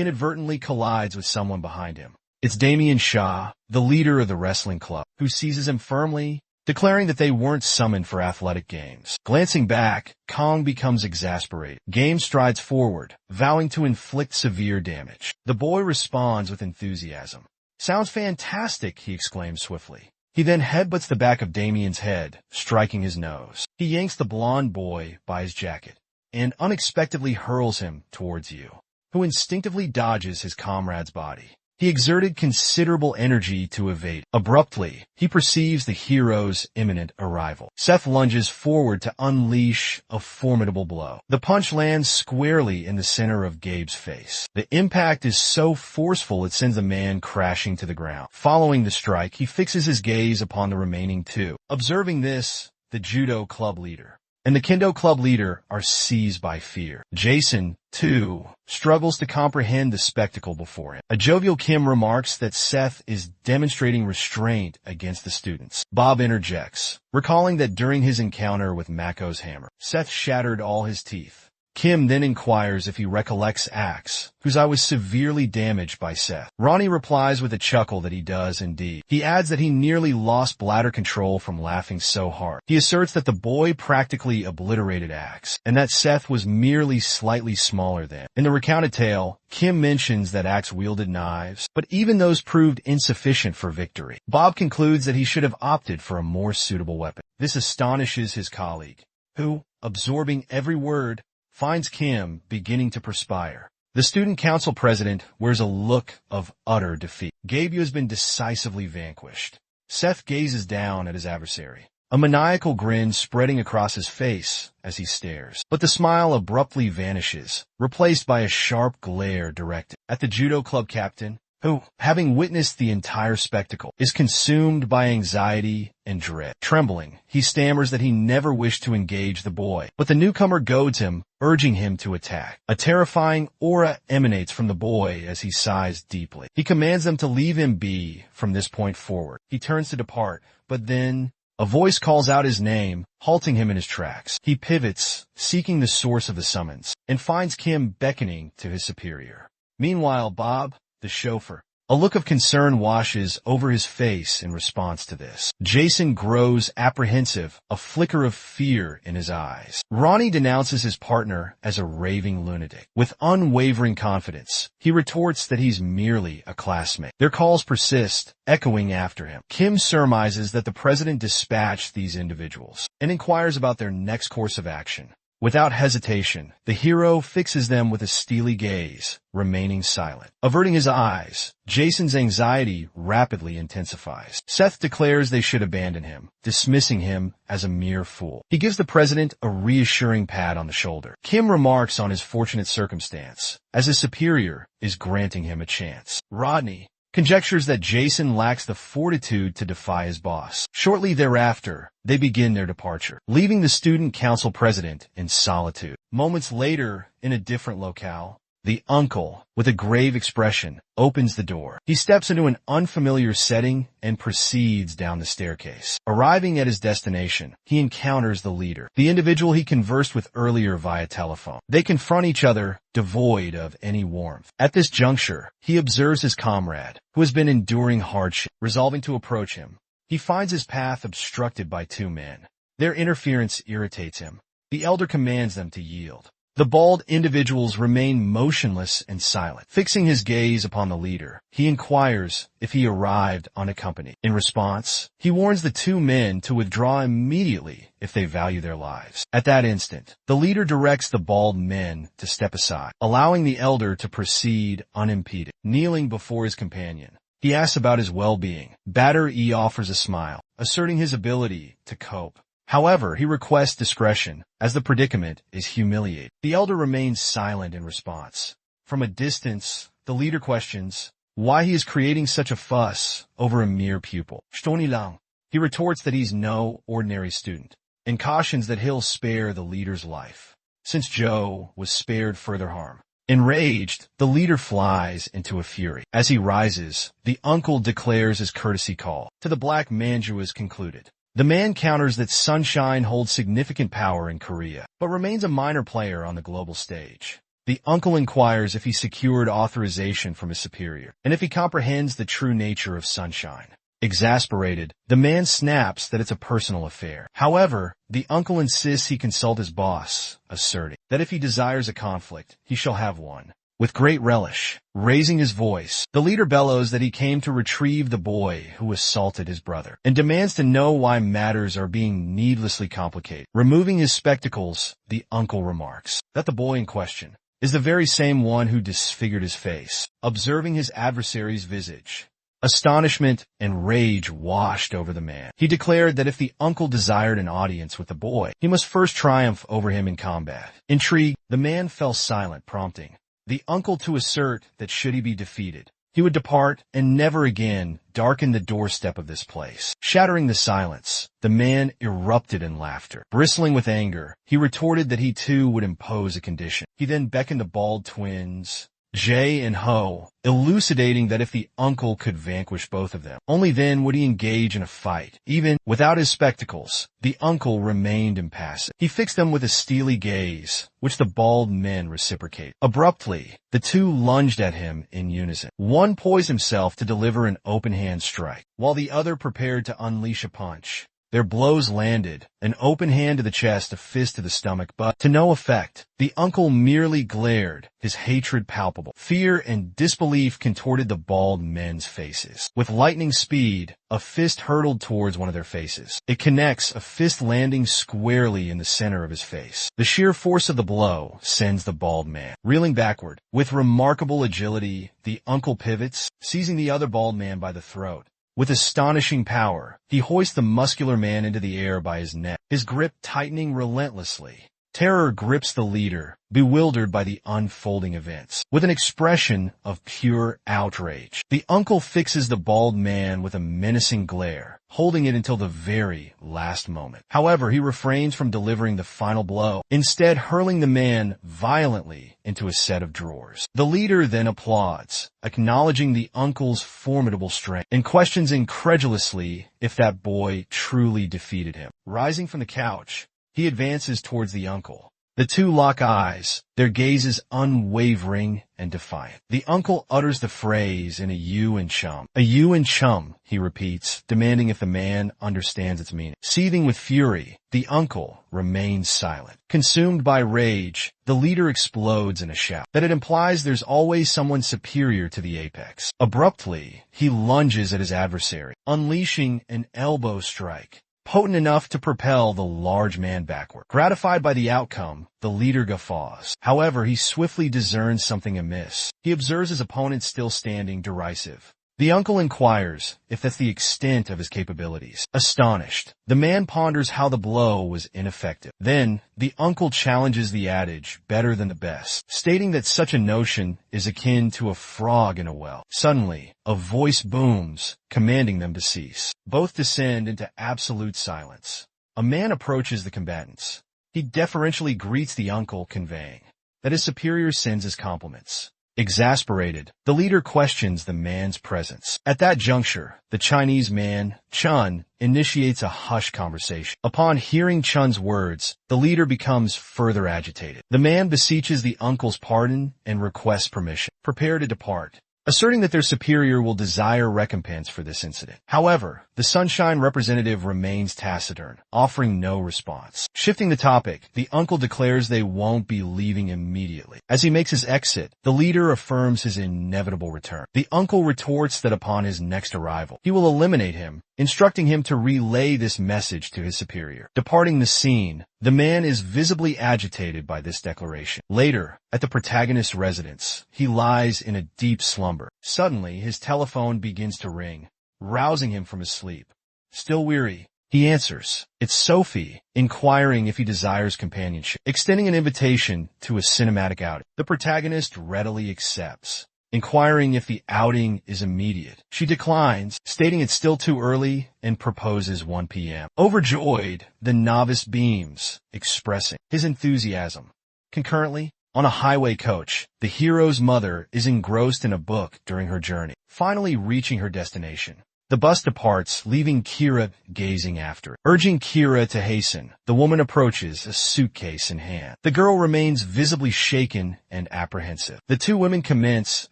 inadvertently collides with someone behind him. It's Damien Shaw, the leader of the wrestling club, who seizes him firmly, declaring that they weren't summoned for athletic games. Glancing back, Kong becomes exasperated. Game strides forward, vowing to inflict severe damage. The boy responds with enthusiasm. "Sounds fantastic," he exclaims swiftly. He then headbutts the back of Damien's head, striking his nose. He yanks the blonde boy by his jacket and unexpectedly hurls him towards Yu, who instinctively dodges his comrade's body. He exerted considerable energy to evade. Abruptly, he perceives the hero's imminent arrival. Seth lunges forward to unleash a formidable blow. The punch lands squarely in the center of Gabe's face. The impact is so forceful it sends the man crashing to the ground. Following the strike, he fixes his gaze upon the remaining two. Observing this, the judo club leader and the kendo club leader are seized by fear. Jason, too, struggles to comprehend the spectacle before him. A jovial Kim remarks that Seth is demonstrating restraint against the students. Bob interjects, recalling that during his encounter with Mako's hammer, Seth shattered all his teeth. Kim then inquires if he recollects Axe, whose eye was severely damaged by Seth. Ronnie replies with a chuckle that he does indeed. He adds that he nearly lost bladder control from laughing so hard. He asserts that the boy practically obliterated Axe, and that Seth was merely slightly smaller than. In the recounted tale, Kim mentions that Axe wielded knives, but even those proved insufficient for victory. Bob concludes that he should have opted for a more suitable weapon. This astonishes his colleague, who, absorbing every word, finds Kim beginning to perspire. The student council president wears a look of utter defeat. Gabe has been decisively vanquished. Seth gazes down at his adversary, a maniacal grin spreading across his face as he stares. But the smile abruptly vanishes, replaced by a sharp glare directed at the judo club captain, who, having witnessed the entire spectacle, is consumed by anxiety and dread. Trembling, he stammers that he never wished to engage the boy, but the newcomer goads him, urging him to attack. A terrifying aura emanates from the boy as he sighs deeply. He commands them to leave him be from this point forward. He turns to depart, but then a voice calls out his name, halting him in his tracks. He pivots, seeking the source of the summons, and finds Kim beckoning to his superior. Meanwhile, Bob, the chauffeur, a look of concern washes over his face in response to this. Jason grows apprehensive, a flicker of fear in his eyes. Ronnie denounces his partner as a raving lunatic. With unwavering confidence, he retorts that he's merely a classmate. Their calls persist, echoing after him. Kim surmises that the president dispatched these individuals and inquires about their next course of action. Without hesitation, the hero fixes them with a steely gaze, remaining silent. Averting his eyes, Jason's anxiety rapidly intensifies. Seth declares they should abandon him, dismissing him as a mere fool. He gives the president a reassuring pat on the shoulder. Kim remarks on his fortunate circumstance, as his superior is granting him a chance. Rodney conjectures that Jason lacks the fortitude to defy his boss. Shortly thereafter, they begin their departure, leaving the student council president in solitude. Moments later, in a different locale, the uncle, with a grave expression, opens the door. He steps into an unfamiliar setting and proceeds down the staircase. Arriving at his destination, he encounters the leader, the individual he conversed with earlier via telephone. They confront each other, devoid of any warmth. At this juncture, he observes his comrade, who has been enduring hardship. Resolving to approach him, he finds his path obstructed by two men. Their interference irritates him. The elder commands them to yield. The bald individuals remain motionless and silent. Fixing his gaze upon the leader, he inquires if he arrived unaccompanied. In response, he warns the two men to withdraw immediately if they value their lives. At that instant, the leader directs the bald men to step aside, allowing the elder to proceed unimpeded. Kneeling before his companion, he asks about his well-being. Batter-E offers a smile, asserting his ability to cope. However, he requests discretion, as the predicament is humiliating. The elder remains silent in response. From a distance, the leader questions why he is creating such a fuss over a mere pupil. Stony lang. He retorts that he's no ordinary student, and cautions that he'll spare the leader's life, since Joe was spared further harm. Enraged, the leader flies into a fury. As he rises, the uncle declares his courtesy call to the black manhwa is concluded. The man counters that Sunshine holds significant power in Korea, but remains a minor player on the global stage. The uncle inquires if he secured authorization from his superior, and if he comprehends the true nature of Sunshine. Exasperated, the man snaps that it's a personal affair. However, the uncle insists he consult his boss, asserting that if he desires a conflict, he shall have one. With great relish, raising his voice, the leader bellows that he came to retrieve the boy who assaulted his brother, and demands to know why matters are being needlessly complicated. Removing his spectacles, the uncle remarks that the boy in question is the very same one who disfigured his face. Observing his adversary's visage, astonishment and rage washed over the man. He declared that if the uncle desired an audience with the boy, he must first triumph over him in combat. Intrigued, the man fell silent, prompting the uncle to assert that should he be defeated, he would depart and never again darken the doorstep of this place. Shattering the silence, the man erupted in laughter. Bristling with anger, he retorted that he too would impose a condition. He then beckoned the bald twins, j and Ho, elucidating that if the uncle could vanquish both of them, only then would he engage in a fight. Even without his spectacles, the uncle remained impassive. He fixed them with a steely gaze, which the bald men reciprocated. Abruptly, the two lunged at him in unison. One poised himself to deliver an open-hand strike, while the other prepared to unleash a punch. Their blows landed, an open hand to the chest, a fist to the stomach, but to no effect. The uncle merely glared, his hatred palpable. Fear and disbelief contorted the bald men's faces. With lightning speed, a fist hurtled towards one of their faces. It connects, a fist landing squarely in the center of his face. The sheer force of the blow sends the bald man reeling backward. With remarkable agility, the uncle pivots, seizing the other bald man by the throat. With astonishing power, he hoists the muscular man into the air by his neck, his grip tightening relentlessly. Terror grips the leader, bewildered by the unfolding events. With an expression of pure outrage, the uncle fixes the bald man with a menacing glare, holding it until the very last moment. However, he refrains from delivering the final blow, instead hurling the man violently into a set of drawers. The leader then applauds, acknowledging the uncle's formidable strength, and questions incredulously if that boy truly defeated him. Rising from the couch, he advances towards the uncle. The two lock eyes, their gazes unwavering and defiant. The uncle utters the phrase in a you and chum. A you and chum, he repeats, demanding if the man understands its meaning. Seething with fury, the uncle remains silent. Consumed by rage, the leader explodes in a shout that it implies there's always someone superior to the apex. Abruptly, he lunges at his adversary, unleashing an elbow strike, potent enough to propel the large man backward. Gratified by the outcome, the leader guffaws. However, he swiftly discerns something amiss. He observes his opponent still standing, derisive. The uncle inquires if that's the extent of his capabilities. Astonished, the man ponders how the blow was ineffective. Then, the uncle challenges the adage, better than the best, stating that such a notion is akin to a frog in a well. Suddenly, a voice booms, commanding them to cease. Both descend into absolute silence. A man approaches the combatants. He deferentially greets the uncle, conveying that his superior sends his compliments. Exasperated, the leader questions the man's presence. At that juncture, the Chinese man, Chun, initiates a hushed conversation. Upon hearing Chun's words, the leader becomes further agitated. The man beseeches the uncle's pardon and requests permission, prepared to depart, asserting that their superior will desire recompense for this incident. However, the Sunshine representative remains taciturn, offering no response. Shifting the topic, the uncle declares they won't be leaving immediately. As he makes his exit, the leader affirms his inevitable return. The uncle retorts that upon his next arrival, he will eliminate him, instructing him to relay this message to his superior. Departing the scene, the man is visibly agitated by this declaration. Later, at the protagonist's residence, he lies in a deep slumber. Suddenly, his telephone begins to ring, rousing him from his sleep. Still weary, he answers. It's Sophie, inquiring if he desires companionship, extending an invitation to a cinematic outing. The protagonist readily accepts, inquiring if the outing is immediate. She declines, stating it's still too early, and proposes 1 p.m. Overjoyed, the novice beams, expressing his enthusiasm. Concurrently, on a highway coach, the hero's mother is engrossed in a book during her journey. Finally reaching her destination, the bus departs, leaving Kira gazing after it. Urging Kira to hasten, the woman approaches, a suitcase in hand. The girl remains visibly shaken and apprehensive. The two women commence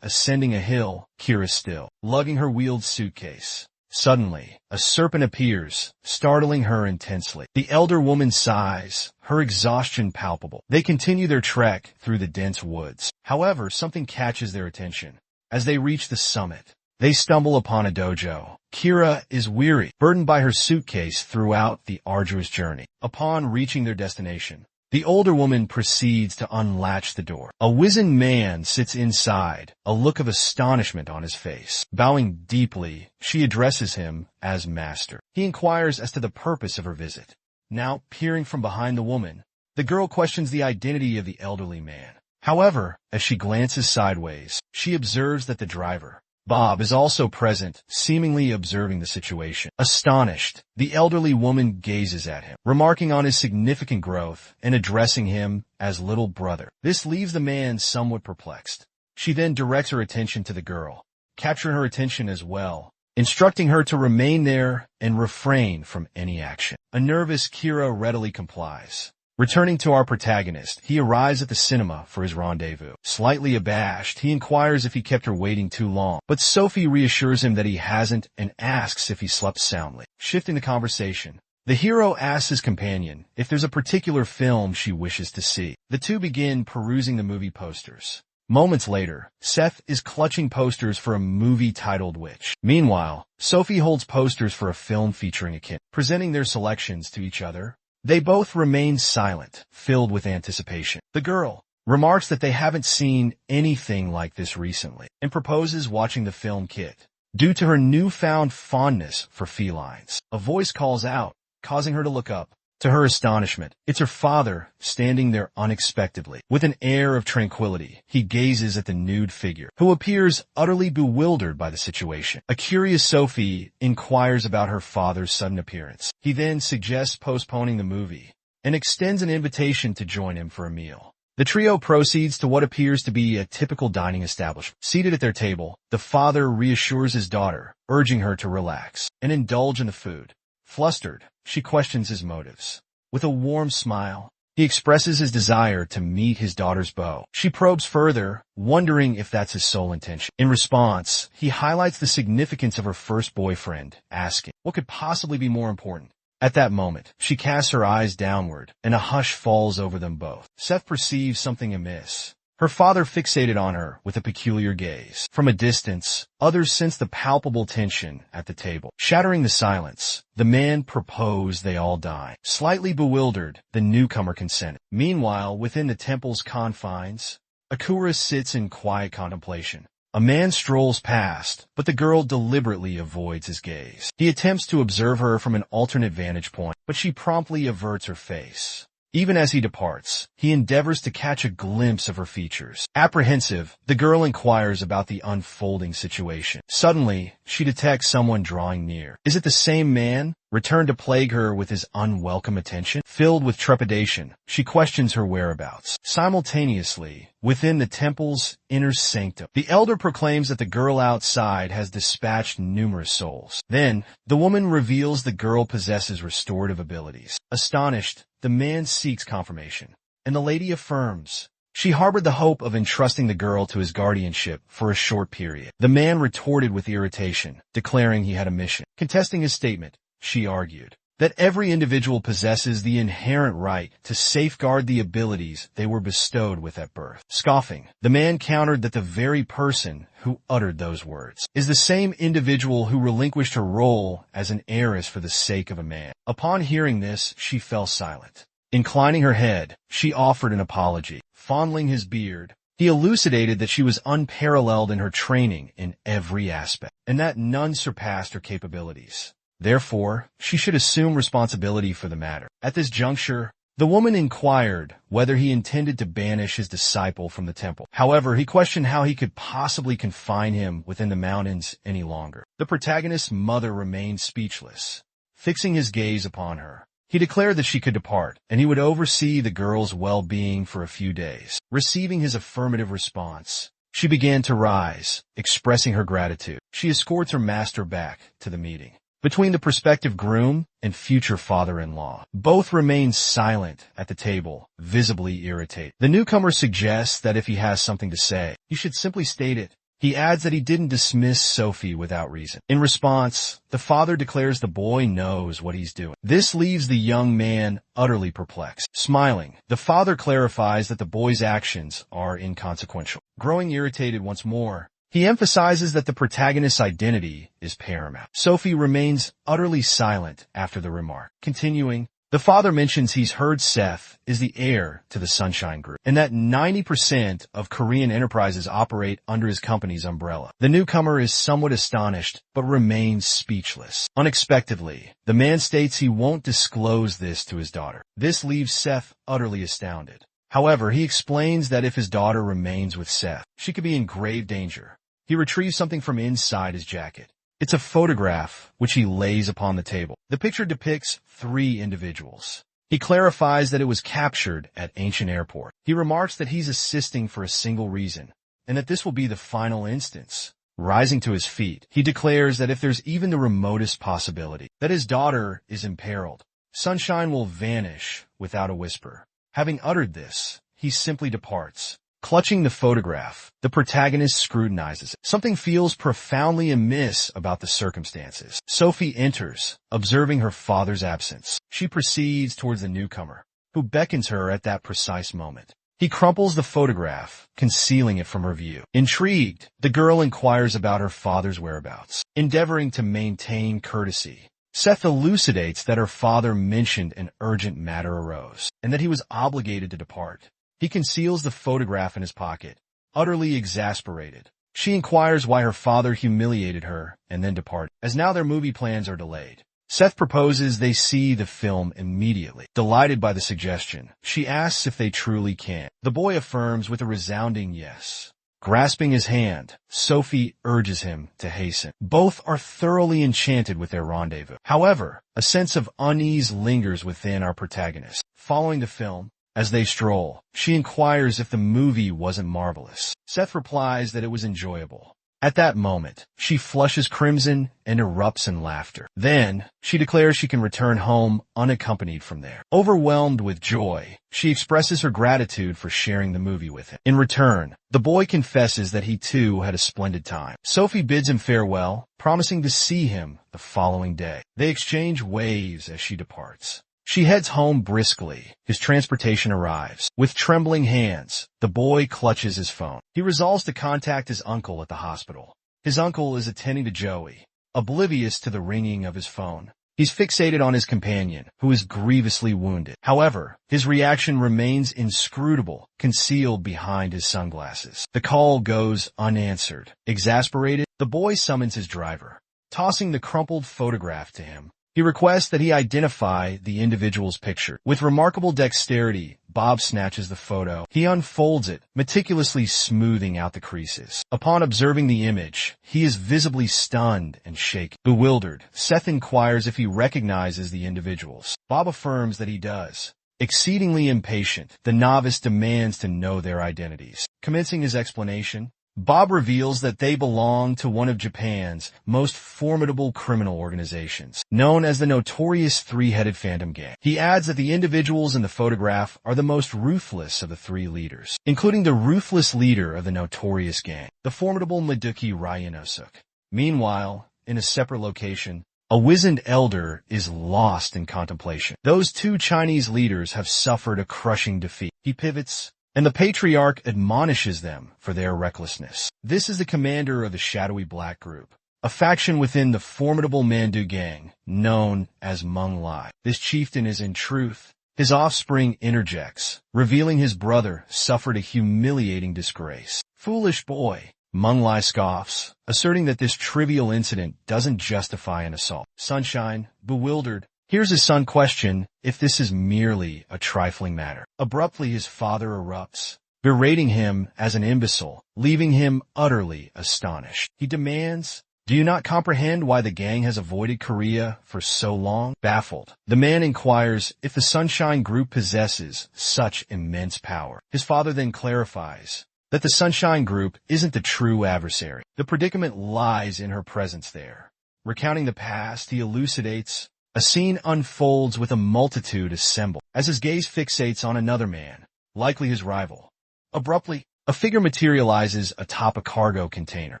ascending a hill, Kira still lugging her wheeled suitcase. Suddenly, a serpent appears, startling her intensely. The elder woman sighs, her exhaustion palpable. They continue their trek through the dense woods. However, something catches their attention. As they reach the summit, they stumble upon a dojo. Kira is weary, burdened by her suitcase throughout the arduous journey. Upon reaching their destination, The older woman proceeds to unlatch the door. A wizened man sits inside, a look of astonishment on his face. Bowing deeply, she addresses him as master. He inquires as to the purpose of her visit. Now, peering from behind the woman, the girl questions the identity of the elderly man. However, as she glances sideways, she observes that the driver, Bob, is also present, seemingly observing the situation. Astonished, the elderly woman gazes at him, remarking on his significant growth and addressing him as little brother. This leaves the man somewhat perplexed. She then directs her attention to the girl, capturing her attention as well, instructing her to remain there and refrain from any action. A nervous Kira readily complies. Returning to our protagonist, he arrives at the cinema for his rendezvous. Slightly abashed, he inquires if he kept her waiting too long, but Sophie reassures him that he hasn't and asks if he slept soundly. Shifting the conversation, the hero asks his companion if there's a particular film she wishes to see. The two begin perusing the movie posters. Moments later, Seth is clutching posters for a movie titled Witch. Meanwhile, Sophie holds posters for a film featuring a kid. Presenting their selections to each other, they both remain silent, filled with anticipation. The girl remarks that they haven't seen anything like this recently, and proposes watching the film Kit. Due to her newfound fondness for felines, a voice calls out, causing her to look up. To her astonishment, it's her father, standing there unexpectedly. With an air of tranquility, he gazes at the nude figure, who appears utterly bewildered by the situation. A curious Sophie inquires about her father's sudden appearance. He then suggests postponing the movie, and extends an invitation to join him for a meal. The trio proceeds to what appears to be a typical dining establishment. Seated at their table, the father reassures his daughter, urging her to relax and indulge in the food. Flustered, she questions his motives. With a warm smile, he expresses his desire to meet his daughter's beau. She probes further, wondering if that's his sole intention. In response, he highlights the significance of her first boyfriend, asking, what could possibly be more important? At that moment, she casts her eyes downward, and a hush falls over them both. Seth perceives something amiss. Her father fixated on her with a peculiar gaze. From a distance, others sense the palpable tension at the table. Shattering the silence, the man proposed they all dine. Slightly bewildered, the newcomer consented. Meanwhile, within the temple's confines, Akura sits in quiet contemplation. A man strolls past, but the girl deliberately avoids his gaze. He attempts to observe her from an alternate vantage point, but she promptly averts her face. Even as he departs, he endeavors to catch a glimpse of her features. Apprehensive, the girl inquires about the unfolding situation. Suddenly, she detects someone drawing near. Is it the same man, returned to plague her with his unwelcome attention? Filled with trepidation, she questions her whereabouts. Simultaneously, within the temple's inner sanctum, the elder proclaims that the girl outside has dispatched numerous souls. Then, the woman reveals the girl possesses restorative abilities. Astonished, the man seeks confirmation, and the lady affirms. She harbored the hope of entrusting the girl to his guardianship for a short period. The man retorted with irritation, declaring he had a mission. Contesting his statement, she argued that every individual possesses the inherent right to safeguard the abilities they were bestowed with at birth. Scoffing, the man countered that the very person who uttered those words is the same individual who relinquished her role as an heiress for the sake of a man. Upon hearing this, she fell silent. Inclining her head, she offered an apology. Fondling his beard, he elucidated that she was unparalleled in her training in every aspect, and that none surpassed her capabilities. Therefore, she should assume responsibility for the matter. At this juncture, the woman inquired whether he intended to banish his disciple from the temple. However, he questioned how he could possibly confine him within the mountains any longer. The protagonist's mother remained speechless. Fixing his gaze upon her, he declared that she could depart, and he would oversee the girl's well-being for a few days. Receiving his affirmative response, she began to rise, expressing her gratitude. She escorts her master back to the meeting. Between the prospective groom and future father-in-law, both remain silent at the table, visibly irritated. The newcomer suggests that if he has something to say, he should simply state it. He adds that he didn't dismiss Sophie without reason. In response, the father declares the boy knows what he's doing. This leaves the young man utterly perplexed. Smiling, the father clarifies that the boy's actions are inconsequential. Growing irritated once more, he emphasizes that the protagonist's identity is paramount. Sophie remains utterly silent after the remark. Continuing, The father mentions he's heard Seth is the heir to the Sunshine Group, and that 90% of Korean enterprises operate under his company's umbrella. The newcomer is somewhat astonished, but remains speechless. Unexpectedly, the man states he won't disclose this to his daughter. This leaves Seth utterly astounded. However, he explains that if his daughter remains with Seth, she could be in grave danger. He retrieves something from inside his jacket. It's a photograph, which he lays upon the table. The picture depicts 3 individuals. He clarifies that it was captured at Ancient Airport. He remarks that he's assisting for a single reason, and that this will be the final instance. Rising to his feet, he declares that if there's even the remotest possibility that his daughter is imperiled, Sunshine will vanish without a whisper. Having uttered this, he simply departs. Clutching the photograph, the protagonist scrutinizes it. Something feels profoundly amiss about the circumstances. Sophie enters, observing her father's absence. She proceeds towards the newcomer, who beckons her at that precise moment. He crumples the photograph, concealing it from her view. Intrigued, the girl inquires about her father's whereabouts. Endeavoring to maintain courtesy, Seth elucidates that her father mentioned an urgent matter arose, and that he was obligated to depart. He conceals the photograph in his pocket, utterly exasperated. She inquires why her father humiliated her and then departed, as now their movie plans are delayed. Seth proposes they see the film immediately. Delighted by the suggestion, she asks if they truly can. The boy affirms with a resounding yes. Grasping his hand, Sophie urges him to hasten. Both are thoroughly enchanted with their rendezvous. However, a sense of unease lingers within our protagonist. Following the film, as they stroll, she inquires if the movie wasn't marvelous. Seth replies that it was enjoyable. At that moment, she flushes crimson and erupts in laughter. Then, she declares she can return home unaccompanied from there. Overwhelmed with joy, she expresses her gratitude for sharing the movie with him. In return, the boy confesses that he too had a splendid time. Sophie bids him farewell, promising to see him the following day. They exchange waves as she departs. She heads home briskly. His transportation arrives. With trembling hands, the boy clutches his phone. He resolves to contact his uncle at the hospital. His uncle is attending to Joey, oblivious to the ringing of his phone. He's fixated on his companion, who is grievously wounded. However, his reaction remains inscrutable, concealed behind his sunglasses. The call goes unanswered. Exasperated, the boy summons his driver. Tossing the crumpled photograph to him, he requests that he identify the individual's picture. With remarkable dexterity, Bob snatches the photo. He unfolds it, meticulously smoothing out the creases. Upon observing the image, he is visibly stunned and shaken. Bewildered, Seth inquires if he recognizes the individuals. Bob affirms that he does. Exceedingly impatient, the novice demands to know their identities. Commencing his explanation, Bob reveals that they belong to one of Japan's most formidable criminal organizations, known as the notorious Three-Headed Phantom Gang. He adds that the individuals in the photograph are the most ruthless of the 3 leaders, including the ruthless leader of the notorious gang, the formidable Maduki Ryanosuk. Meanwhile, in a separate location, a wizened elder is lost in contemplation. Those 2 Chinese leaders have suffered a crushing defeat. He pivots, and the patriarch admonishes them for their recklessness. This is the commander of the Shadowy Black Group, a faction within the formidable Mandu gang, known as Meng Lai. This chieftain is in truth, his offspring interjects, revealing his brother suffered a humiliating disgrace. Foolish boy, Meng Lai scoffs, asserting that this trivial incident doesn't justify an assault. Sunshine, bewildered, hears his son question if this is merely a trifling matter. Abruptly, his father erupts, berating him as an imbecile, leaving him utterly astonished. He demands, "Do you not comprehend why the gang has avoided Korea for so long?" Baffled, the man inquires if the Sunshine Group possesses such immense power. His father then clarifies that the Sunshine Group isn't the true adversary. The predicament lies in her presence there. Recounting the past, he elucidates, a scene unfolds with a multitude assembled, as his gaze fixates on another man, likely his rival. Abruptly, a figure materializes atop a cargo container.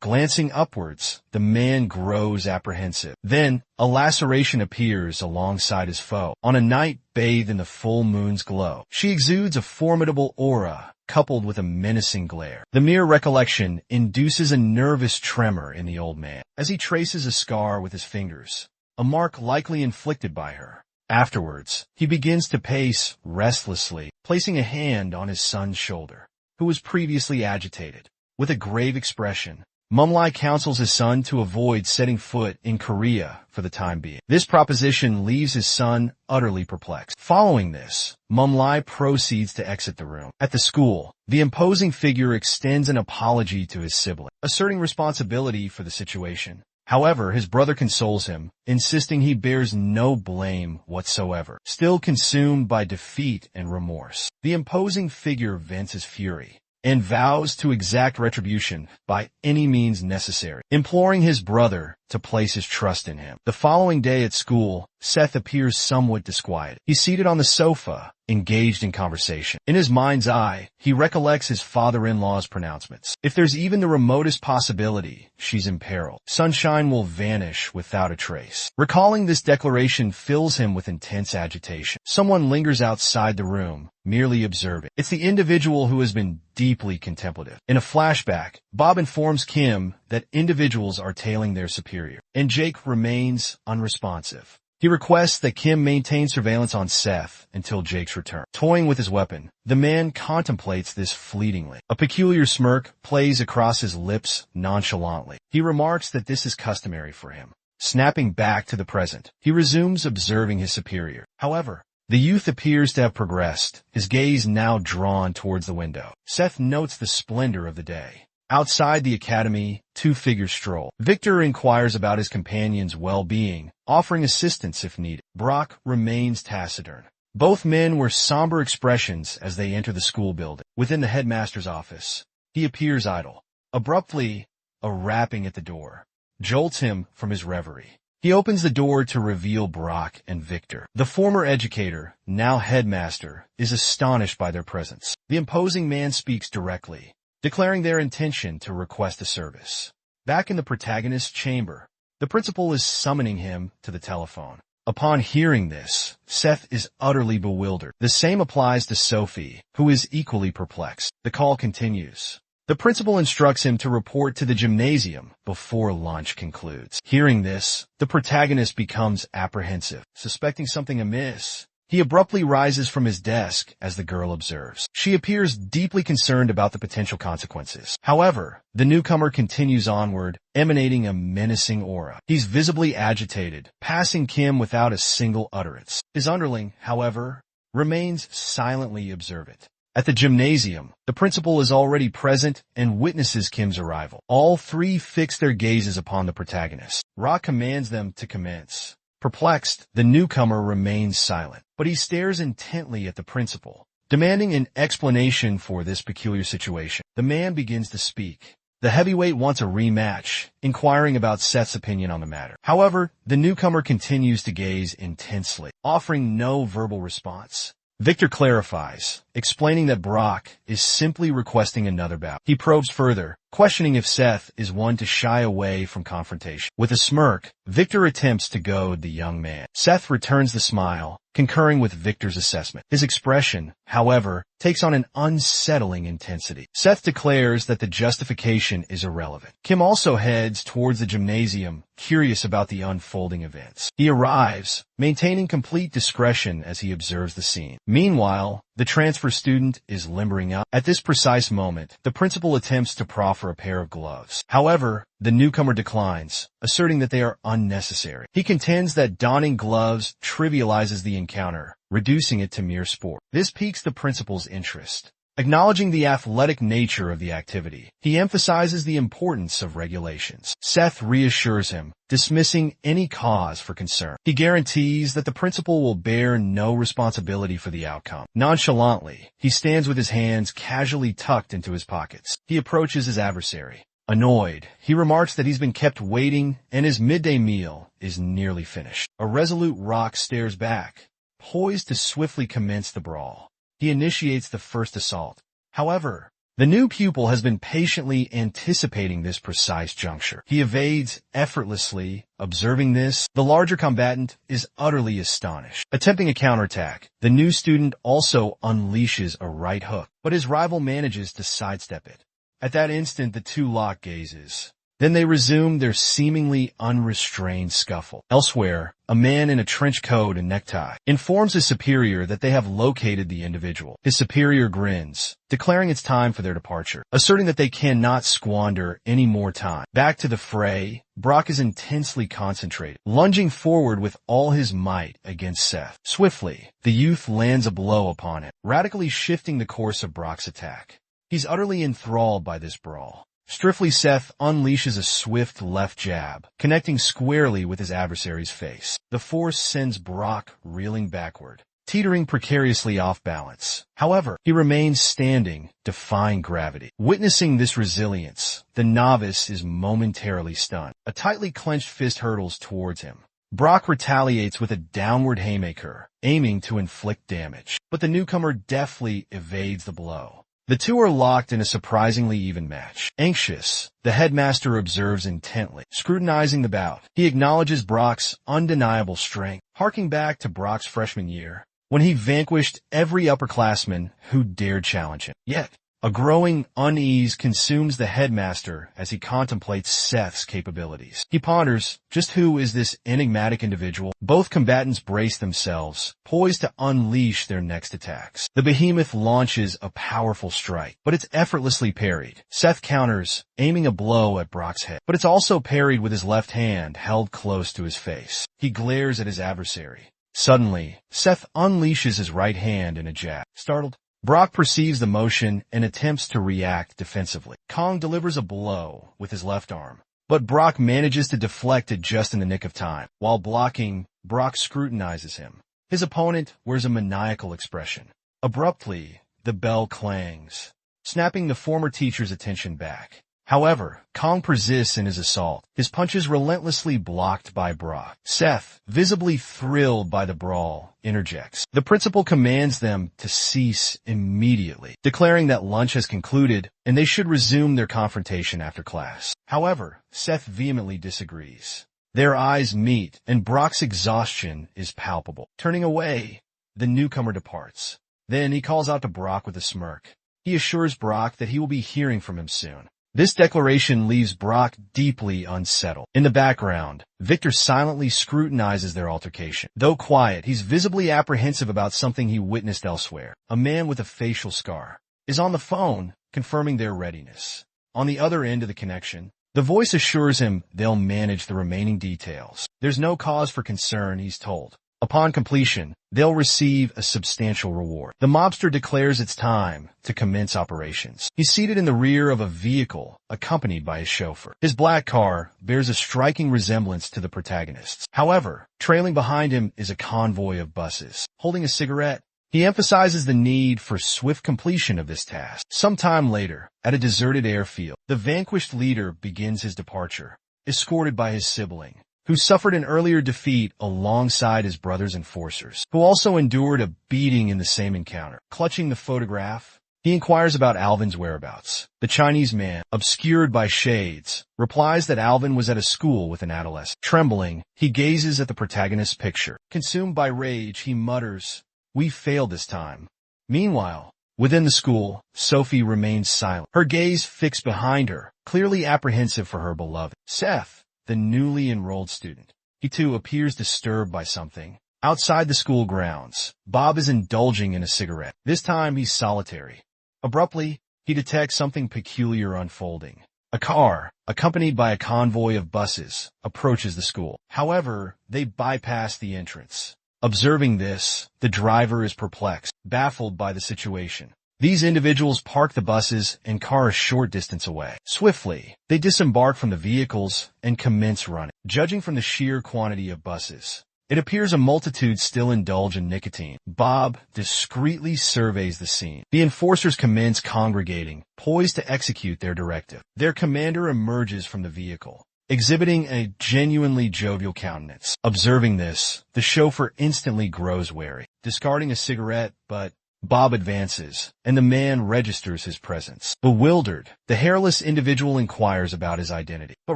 Glancing upwards, the man grows apprehensive. Then, a laceration appears alongside his foe. On a night bathed in the full moon's glow, she exudes a formidable aura, coupled with a menacing glare. The mere recollection induces a nervous tremor in the old man, as he traces a scar with his fingers, a mark likely inflicted by her. Afterwards, he begins to pace restlessly, placing a hand on his son's shoulder, who was previously agitated. With a grave expression, Mumlai counsels his son to avoid setting foot in Korea for the time being. This proposition leaves his son utterly perplexed. Following this, Mumlai proceeds to exit the room. At the school, the imposing figure extends an apology to his sibling, asserting responsibility for the situation. However, his brother consoles him, insisting he bears no blame whatsoever. Still consumed by defeat and remorse, the imposing figure vents his fury and vows to exact retribution by any means necessary, imploring his brother to place his trust in him. The following day at school, Seth appears somewhat disquieted. He's seated on the sofa, engaged in conversation. In his mind's eye, he recollects his father-in-law's pronouncements. If there's even the remotest possibility she's in peril, sunshine will vanish without a trace. Recalling this declaration fills him with intense agitation. Someone lingers outside the room, merely observing. It's the individual who has been deeply contemplative. In a flashback, Bob informs Kim that individuals are tailing their superior, and Jake remains unresponsive. He requests that Kim maintain surveillance on Seth until Jake's return. Toying with his weapon, the man contemplates this fleetingly. A peculiar smirk plays across his lips nonchalantly. He remarks that this is customary for him. Snapping back to the present, he resumes observing his superior. However, the youth appears to have progressed, his gaze now drawn towards the window. Seth notes the splendor of the day. Outside the academy, two figures stroll. Victor inquires about his companion's well-being, offering assistance if needed. Brock remains taciturn. Both men wear somber expressions as they enter the school building. Within the headmaster's office, he appears idle. Abruptly, a rapping at the door jolts him from his reverie. He opens the door to reveal Brock and Victor. The former educator, now headmaster, is astonished by their presence. The imposing man speaks directly, declaring their intention to request a service. Back in the protagonist's chamber, the principal is summoning him to the telephone. Upon hearing this, Seth is utterly bewildered. The same applies to Sophie, who is equally perplexed. The call continues. The principal instructs him to report to the gymnasium before lunch concludes. Hearing this, the protagonist becomes apprehensive. Suspecting something amiss, he abruptly rises from his desk as the girl observes. She appears deeply concerned about the potential consequences. However, the newcomer continues onward, emanating a menacing aura. He's visibly agitated, passing Kim without a single utterance. His underling, however, remains silently observant. At the gymnasium, the principal is already present and witnesses Kim's arrival. All three fix their gazes upon the protagonist. Ra commands them to commence. Perplexed, the newcomer remains silent, but he stares intently at the principal, demanding an explanation for this peculiar situation. The man begins to speak. The heavyweight wants a rematch, inquiring about Seth's opinion on the matter. However, the newcomer continues to gaze intensely, offering no verbal response. Victor clarifies, explaining that Brock is simply requesting another bout. He probes further, questioning if Seth is one to shy away from confrontation. With a smirk, Victor attempts to goad the young man. Seth returns the smile, concurring with Victor's assessment. His expression, however, takes on an unsettling intensity. Seth declares that the justification is irrelevant. Kim also heads towards the gymnasium, curious about the unfolding events. He arrives, maintaining complete discretion as he observes the scene. Meanwhile, the transfer student is limbering up. At this precise moment, the principal attempts to proffer a pair of gloves. However, the newcomer declines, asserting that they are unnecessary. He contends that donning gloves trivializes the encounter, reducing it to mere sport. This piques the principal's interest. Acknowledging the athletic nature of the activity, he emphasizes the importance of regulations. Seth reassures him, dismissing any cause for concern. He guarantees that the principal will bear no responsibility for the outcome. Nonchalantly, he stands with his hands casually tucked into his pockets. He approaches his adversary. Annoyed, he remarks that he's been kept waiting and his midday meal is nearly finished. A resolute Rock stares back, poised to swiftly commence the brawl. He initiates the first assault. However, the new pupil has been patiently anticipating this precise juncture. He evades effortlessly. Observing this, the larger combatant is utterly astonished. Attempting a counterattack, the new student also unleashes a right hook, but his rival manages to sidestep it. At that instant, the two lock gazes. Then they resume their seemingly unrestrained scuffle. Elsewhere, a man in a trench coat and necktie informs his superior that they have located the individual. His superior grins, declaring it's time for their departure, asserting that they cannot squander any more time. Back to the fray, Brock is intensely concentrated, lunging forward with all his might against Seth. Swiftly, the youth lands a blow upon him, radically shifting the course of Brock's attack. He's utterly enthralled by this brawl. Swiftly, Seth unleashes a swift left jab, connecting squarely with his adversary's face. The force sends Brock reeling backward, teetering precariously off balance. However, he remains standing, defying gravity. Witnessing this resilience, the novice is momentarily stunned. A tightly clenched fist hurtles towards him. Brock retaliates with a downward haymaker, aiming to inflict damage. But the newcomer deftly evades the blow. The two are locked in a surprisingly even match. Anxious, the headmaster observes intently, scrutinizing the bout. He acknowledges Brock's undeniable strength, harking back to Brock's freshman year, when he vanquished every upperclassman who dared challenge him. Yet, a growing unease consumes the headmaster as he contemplates Seth's capabilities. He ponders, just who is this enigmatic individual? Both combatants brace themselves, poised to unleash their next attacks. The behemoth launches a powerful strike, but it's effortlessly parried. Seth counters, aiming a blow at Brock's head, but it's also parried with his left hand held close to his face. He glares at his adversary. Suddenly, Seth unleashes his right hand in a jab. Startled, Brock perceives the motion and attempts to react defensively. Kong delivers a blow with his left arm, but Brock manages to deflect it just in the nick of time. While blocking, Brock scrutinizes him. His opponent wears a maniacal expression. Abruptly, the bell clangs, snapping the former teacher's attention back. However, Kong persists in his assault, his punches relentlessly blocked by Brock. Seth, visibly thrilled by the brawl, interjects. The principal commands them to cease immediately, declaring that lunch has concluded and they should resume their confrontation after class. However, Seth vehemently disagrees. Their eyes meet, and Brock's exhaustion is palpable. Turning away, the newcomer departs. Then he calls out to Brock with a smirk. He assures Brock that he will be hearing from him soon. This declaration leaves Brock deeply unsettled. In the background, Victor silently scrutinizes their altercation. Though quiet, he's visibly apprehensive about something he witnessed elsewhere. A man with a facial scar is on the phone, confirming their readiness. On the other end of the connection, the voice assures him they'll manage the remaining details. There's no cause for concern, he's told. Upon completion, they'll receive a substantial reward. The mobster declares it's time to commence operations. He's seated in the rear of a vehicle, accompanied by his chauffeur. His black car bears a striking resemblance to the protagonist's. However, trailing behind him is a convoy of buses. Holding a cigarette, he emphasizes the need for swift completion of this task. Sometime later, at a deserted airfield, the vanquished leader begins his departure, escorted by his sibling, who suffered an earlier defeat alongside his brother's enforcers, who also endured a beating in the same encounter. Clutching the photograph, he inquires about Alvin's whereabouts. The Chinese man, obscured by shades, replies that Alvin was at a school with an adolescent. Trembling, he gazes at the protagonist's picture. Consumed by rage, he mutters, "We failed this time." Meanwhile, within the school, Sophie remains silent, her gaze fixed behind her, clearly apprehensive for her beloved. Seth, the newly enrolled student, he too appears disturbed by something. Outside the school grounds, Bob is indulging in a cigarette. This time he's solitary. Abruptly, he detects something peculiar unfolding. A car, accompanied by a convoy of buses, approaches the school. However, they bypass the entrance. Observing this, the driver is perplexed, baffled by the situation. These individuals park the buses and car a short distance away. Swiftly, they disembark from the vehicles and commence running. Judging from the sheer quantity of buses, it appears a multitude still indulge in nicotine. Bob discreetly surveys the scene. The enforcers commence congregating, poised to execute their directive. Their commander emerges from the vehicle, exhibiting a genuinely jovial countenance. Observing this, the chauffeur instantly grows wary, discarding a cigarette, but Bob advances, and the man registers his presence. Bewildered, the hairless individual inquires about his identity, but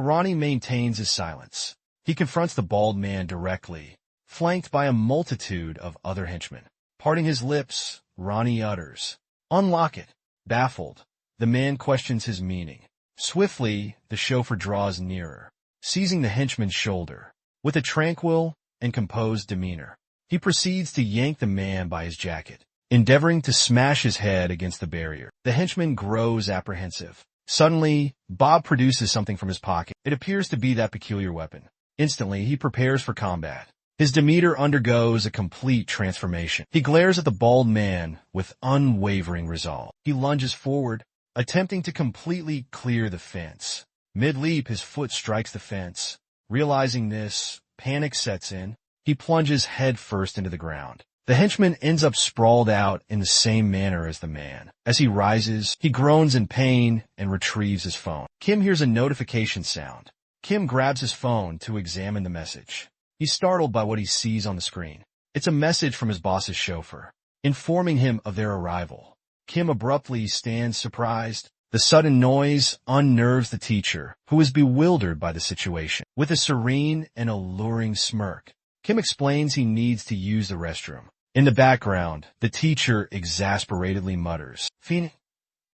Ronnie maintains his silence. He confronts the bald man directly, flanked by a multitude of other henchmen. Parting his lips, Ronnie utters, "Unlock it." Baffled, the man questions his meaning. Swiftly, the chauffeur draws nearer, seizing the henchman's shoulder. With a tranquil and composed demeanor, he proceeds to yank the man by his jacket, endeavoring to smash his head against the barrier. The henchman grows apprehensive. Suddenly, Bob produces something from his pocket. It appears to be that peculiar weapon. Instantly, he prepares for combat. His demeanor undergoes a complete transformation. He glares at the bald man with unwavering resolve. He lunges forward, attempting to completely clear the fence. Mid-leap, his foot strikes the fence. Realizing this, panic sets in. He plunges headfirst into the ground. The henchman ends up sprawled out in the same manner as the man. As he rises, he groans in pain and retrieves his phone. Kim hears a notification sound. Kim grabs his phone to examine the message. He's startled by what he sees on the screen. It's a message from his boss's chauffeur, informing him of their arrival. Kim abruptly stands surprised. The sudden noise unnerves the teacher, who is bewildered by the situation. With a serene and alluring smirk, Kim explains he needs to use the restroom. In the background, the teacher exasperatedly mutters, "Fiend."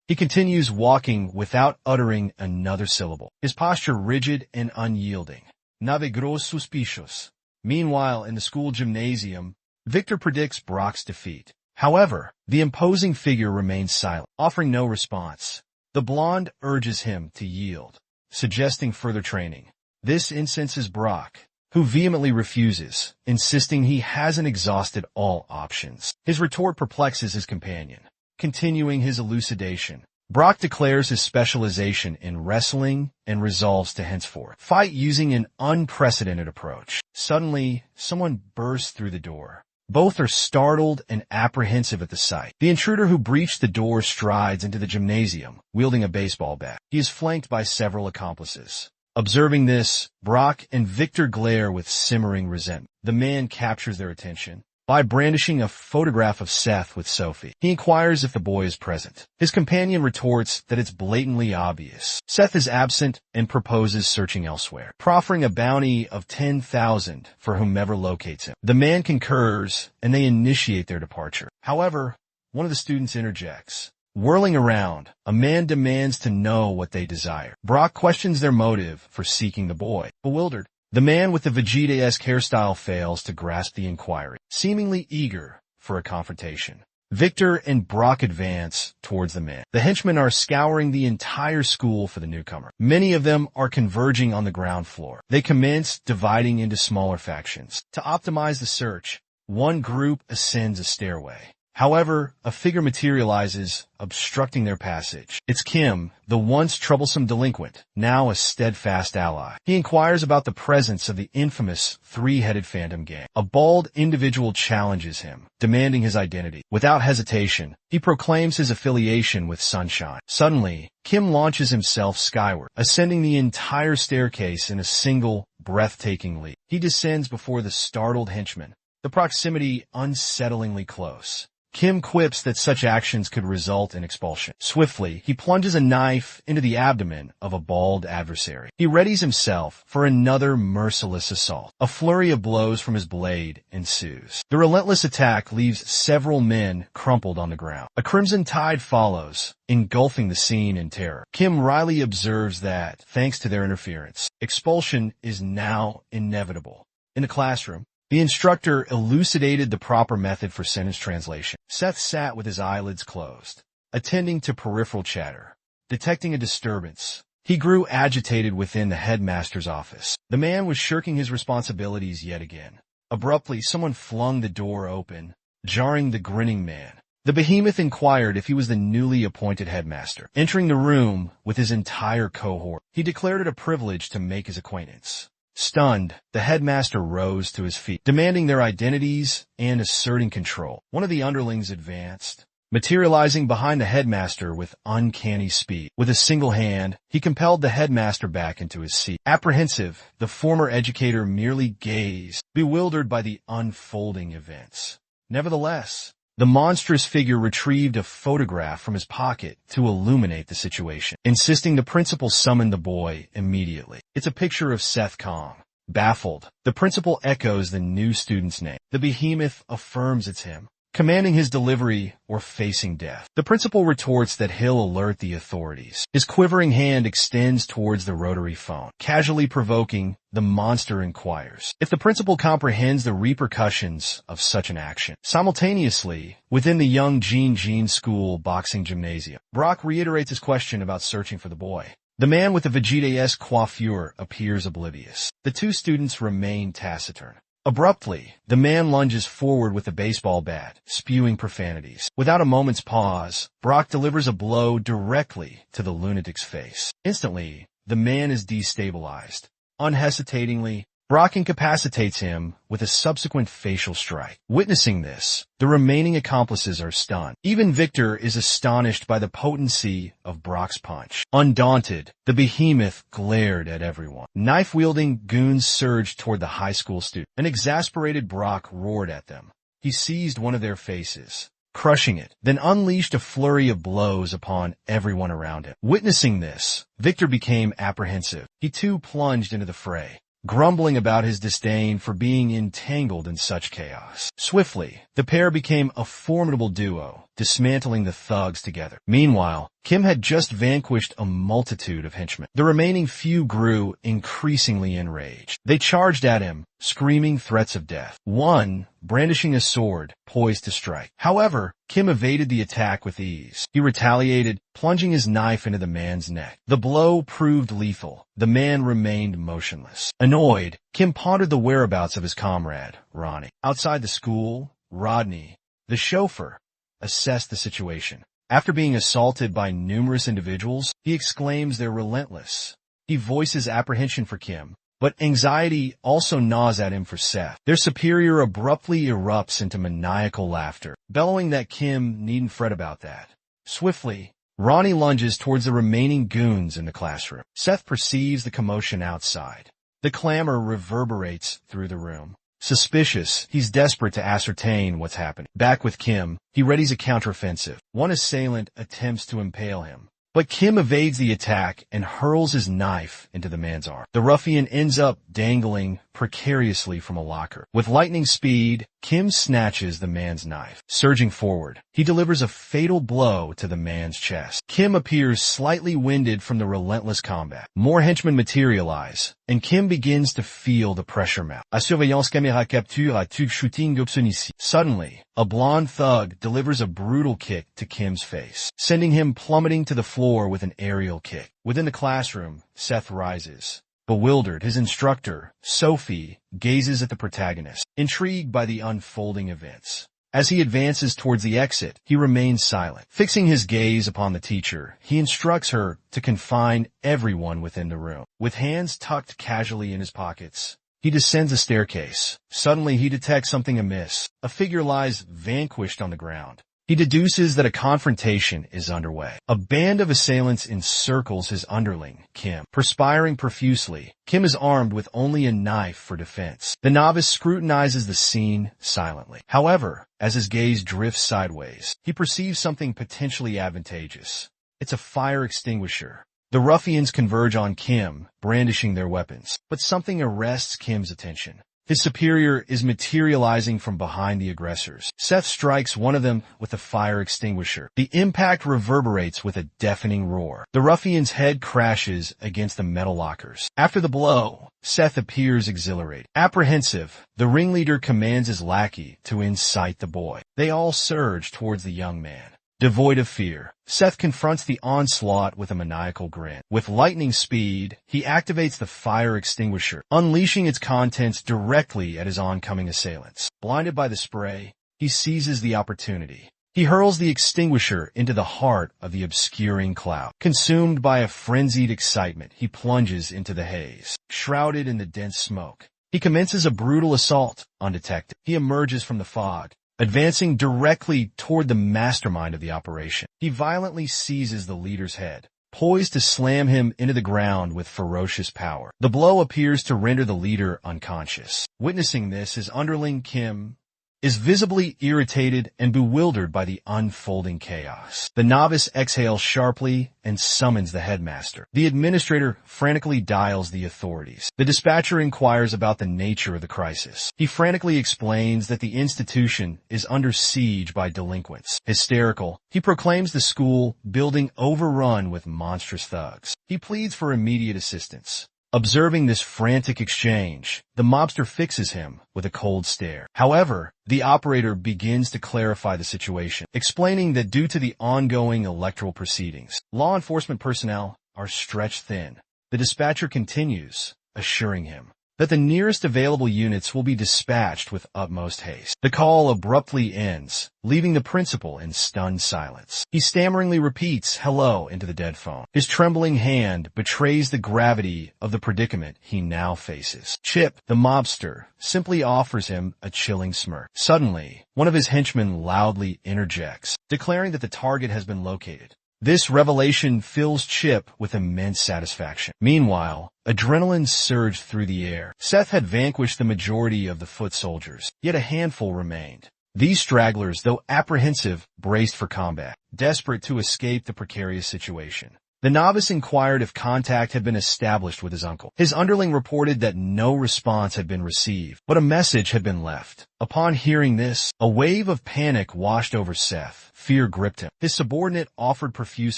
He continues walking without uttering another syllable, his posture rigid and unyielding. Navegro's suspicious. Meanwhile, in the school gymnasium, Victor predicts Brock's defeat. However, the imposing figure remains silent, offering no response. The blonde urges him to yield, suggesting further training. This incenses Brock, who vehemently refuses, insisting he hasn't exhausted all options. His retort perplexes his companion. Continuing his elucidation, Brock declares his specialization in wrestling and resolves to henceforth fight using an unprecedented approach. Suddenly, someone bursts through the door. Both are startled and apprehensive at the sight. The intruder who breached the door strides into the gymnasium, wielding a baseball bat. He is flanked by several accomplices. Observing this, Brock and Victor glare with simmering resentment. The man captures their attention by brandishing a photograph of Seth with Sophie. He inquires if the boy is present. His companion retorts that it's blatantly obvious. Seth is absent and proposes searching elsewhere, proffering a bounty of 10,000 for whomever locates him. The man concurs, and they initiate their departure. However, one of the students interjects. Whirling around, a man demands to know what they desire. Brock questions their motive for seeking the boy. Bewildered, the man with the Vegeta-esque hairstyle fails to grasp the inquiry, seemingly eager for a confrontation. Victor and Brock advance towards the man. The henchmen are scouring the entire school for the newcomer. Many of them are converging on the ground floor. They commence dividing into smaller factions. To optimize the search, one group ascends a stairway. However, a figure materializes, obstructing their passage. It's Kim, the once troublesome delinquent, now a steadfast ally. He inquires about the presence of the infamous three-headed phantom gang. A bald individual challenges him, demanding his identity. Without hesitation, he proclaims his affiliation with Sunshine. Suddenly, Kim launches himself skyward, ascending the entire staircase in a single, breathtaking leap. He descends before the startled henchman, the proximity unsettlingly close. Kim quips that such actions could result in expulsion. Swiftly, he plunges a knife into the abdomen of a bald adversary. He readies himself for another merciless assault. A flurry of blows from his blade ensues. The relentless attack leaves several men crumpled on the ground. A crimson tide follows, engulfing the scene in terror. Kim wryly observes that, thanks to their interference, expulsion is now inevitable. In the classroom, the instructor elucidated the proper method for sentence translation. Seth sat with his eyelids closed, attending to peripheral chatter. Detecting a disturbance, he grew agitated within the headmaster's office. The man was shirking his responsibilities yet again. Abruptly, someone flung the door open, jarring the grinning man. The behemoth inquired if he was the newly appointed headmaster. Entering the room with his entire cohort, he declared it a privilege to make his acquaintance. Stunned, the headmaster rose to his feet, demanding their identities and asserting control. One of the underlings advanced, materializing behind the headmaster with uncanny speed. With a single hand, he compelled the headmaster back into his seat. Apprehensive, the former educator merely gazed, bewildered by the unfolding events. Nevertheless, the monstrous figure retrieved a photograph from his pocket to illuminate the situation, insisting the principal summon the boy immediately. It's a picture of Seth Kong. Baffled, the principal echoes the new student's name. The behemoth affirms it's him. commanding his delivery or facing death. The principal retorts that he'll alert the authorities. His quivering hand extends towards the rotary phone. Casually provoking, the monster inquires if the principal comprehends the repercussions of such an action. Simultaneously, within the young Jean school boxing gymnasium, Brock reiterates his question about searching for the boy. The man with the ģᴏᴏ coiffure appears oblivious. The two students remain taciturn. Abruptly, the man lunges forward with a baseball bat, spewing profanities. Without a moment's pause, Brock delivers a blow directly to the lunatic's face. Instantly, the man is destabilized. Unhesitatingly, Brock incapacitates him with a subsequent facial strike. Witnessing this, the remaining accomplices are stunned. Even Victor is astonished by the potency of Brock's punch. Undaunted, the behemoth glared at everyone. Knife-wielding goons surged toward the high school student. An exasperated Brock roared at them. He seized one of their faces, crushing it, then unleashed a flurry of blows upon everyone around him. Witnessing this, Victor became apprehensive. He too plunged into the fray, grumbling about his disdain for being entangled in such chaos. Swiftly, the pair became a formidable duo, dismantling the thugs together. Meanwhile, Kim had just vanquished a multitude of henchmen. The remaining few grew increasingly enraged. They charged at him, screaming threats of death. One, brandishing a sword, poised to strike. However, Kim evaded the attack with ease. He retaliated, plunging his knife into the man's neck. The blow proved lethal. The man remained motionless. Annoyed, Kim pondered the whereabouts of his comrade, Ronnie. Outside the school, Rodney, the chauffeur, assessed the situation. After being assaulted by numerous individuals, he exclaims they're relentless. He voices apprehension for Kim, but anxiety also gnaws at him for Seth. Their superior abruptly erupts into maniacal laughter, bellowing that Kim needn't fret about that. Swiftly, Ronnie lunges towards the remaining goons in the classroom. Seth perceives the commotion outside. The clamor reverberates through the room. Suspicious, he's desperate to ascertain what's happening. Back with Kim, he readies a counteroffensive. One assailant attempts to impale him, but Kim evades the attack and hurls his knife into the man's arm. The ruffian ends up dangling precariously from a locker. With lightning speed, Kim snatches the man's knife. Surging forward, he delivers a fatal blow to the man's chest. Kim appears slightly winded from the relentless combat. More henchmen materialize, and Kim begins to feel the pressure mount. À surveillance caméra capture à tout shooting option ici. Suddenly, a blonde thug delivers a brutal kick to Kim's face, sending him plummeting to the floor with an aerial kick. Within the classroom, Seth rises. Bewildered, his instructor, Sophie, gazes at the protagonist, intrigued by the unfolding events. As he advances towards the exit, he remains silent. Fixing his gaze upon the teacher, he instructs her to confine everyone within the room. With hands tucked casually in his pockets, he descends a staircase. Suddenly he detects something amiss. A figure lies vanquished on the ground. He deduces that a confrontation is underway. A band of assailants encircles his underling, Kim. Perspiring profusely, Kim is armed with only a knife for defense. The novice scrutinizes the scene silently. However, as his gaze drifts sideways, he perceives something potentially advantageous. It's a fire extinguisher. The ruffians converge on Kim, brandishing their weapons. But something arrests Kim's attention. His superior is materializing from behind the aggressors. Seth strikes one of them with a fire extinguisher. The impact reverberates with a deafening roar. The ruffian's head crashes against the metal lockers. After the blow, Seth appears exhilarated. Apprehensive, the ringleader commands his lackey to incite the boy. They all surge towards the young man. Devoid of fear, Seth confronts the onslaught with a maniacal grin. With lightning speed, he activates the fire extinguisher, unleashing its contents directly at his oncoming assailants. Blinded by the spray, he seizes the opportunity. He hurls the extinguisher into the heart of the obscuring cloud. Consumed by a frenzied excitement, he plunges into the haze. Shrouded in the dense smoke, he commences a brutal assault, undetected. He emerges from the fog, advancing directly toward the mastermind of the operation. He violently seizes the leader's head, poised to slam him into the ground with ferocious power. The blow appears to render the leader unconscious. Witnessing this, his underling Kim is visibly irritated and bewildered by the unfolding chaos. The novice exhales sharply and summons the headmaster. The administrator frantically dials the authorities. The dispatcher inquires about the nature of the crisis. He frantically explains that the institution is under siege by delinquents. Hysterical, he proclaims the school building overrun with monstrous thugs. He pleads for immediate assistance. Observing this frantic exchange, the mobster fixes him with a cold stare. However, the operator begins to clarify the situation, explaining that due to the ongoing electoral proceedings, law enforcement personnel are stretched thin. The dispatcher continues, assuring him that the nearest available units will be dispatched with utmost haste. The call abruptly ends, leaving the principal in stunned silence. He stammeringly repeats hello into the dead phone. His trembling hand betrays the gravity of the predicament he now faces. Chip, the mobster, simply offers him a chilling smirk. Suddenly, one of his henchmen loudly interjects, declaring that the target has been located. This revelation fills Chip with immense satisfaction. Meanwhile, adrenaline surged through the air. Seth had vanquished the majority of the foot soldiers, yet a handful remained. These stragglers, though apprehensive, braced for combat, desperate to escape the precarious situation. The novice inquired if contact had been established with his uncle. His underling reported that no response had been received, but a message had been left. Upon hearing this, a wave of panic washed over Seth. Fear gripped him. His subordinate offered profuse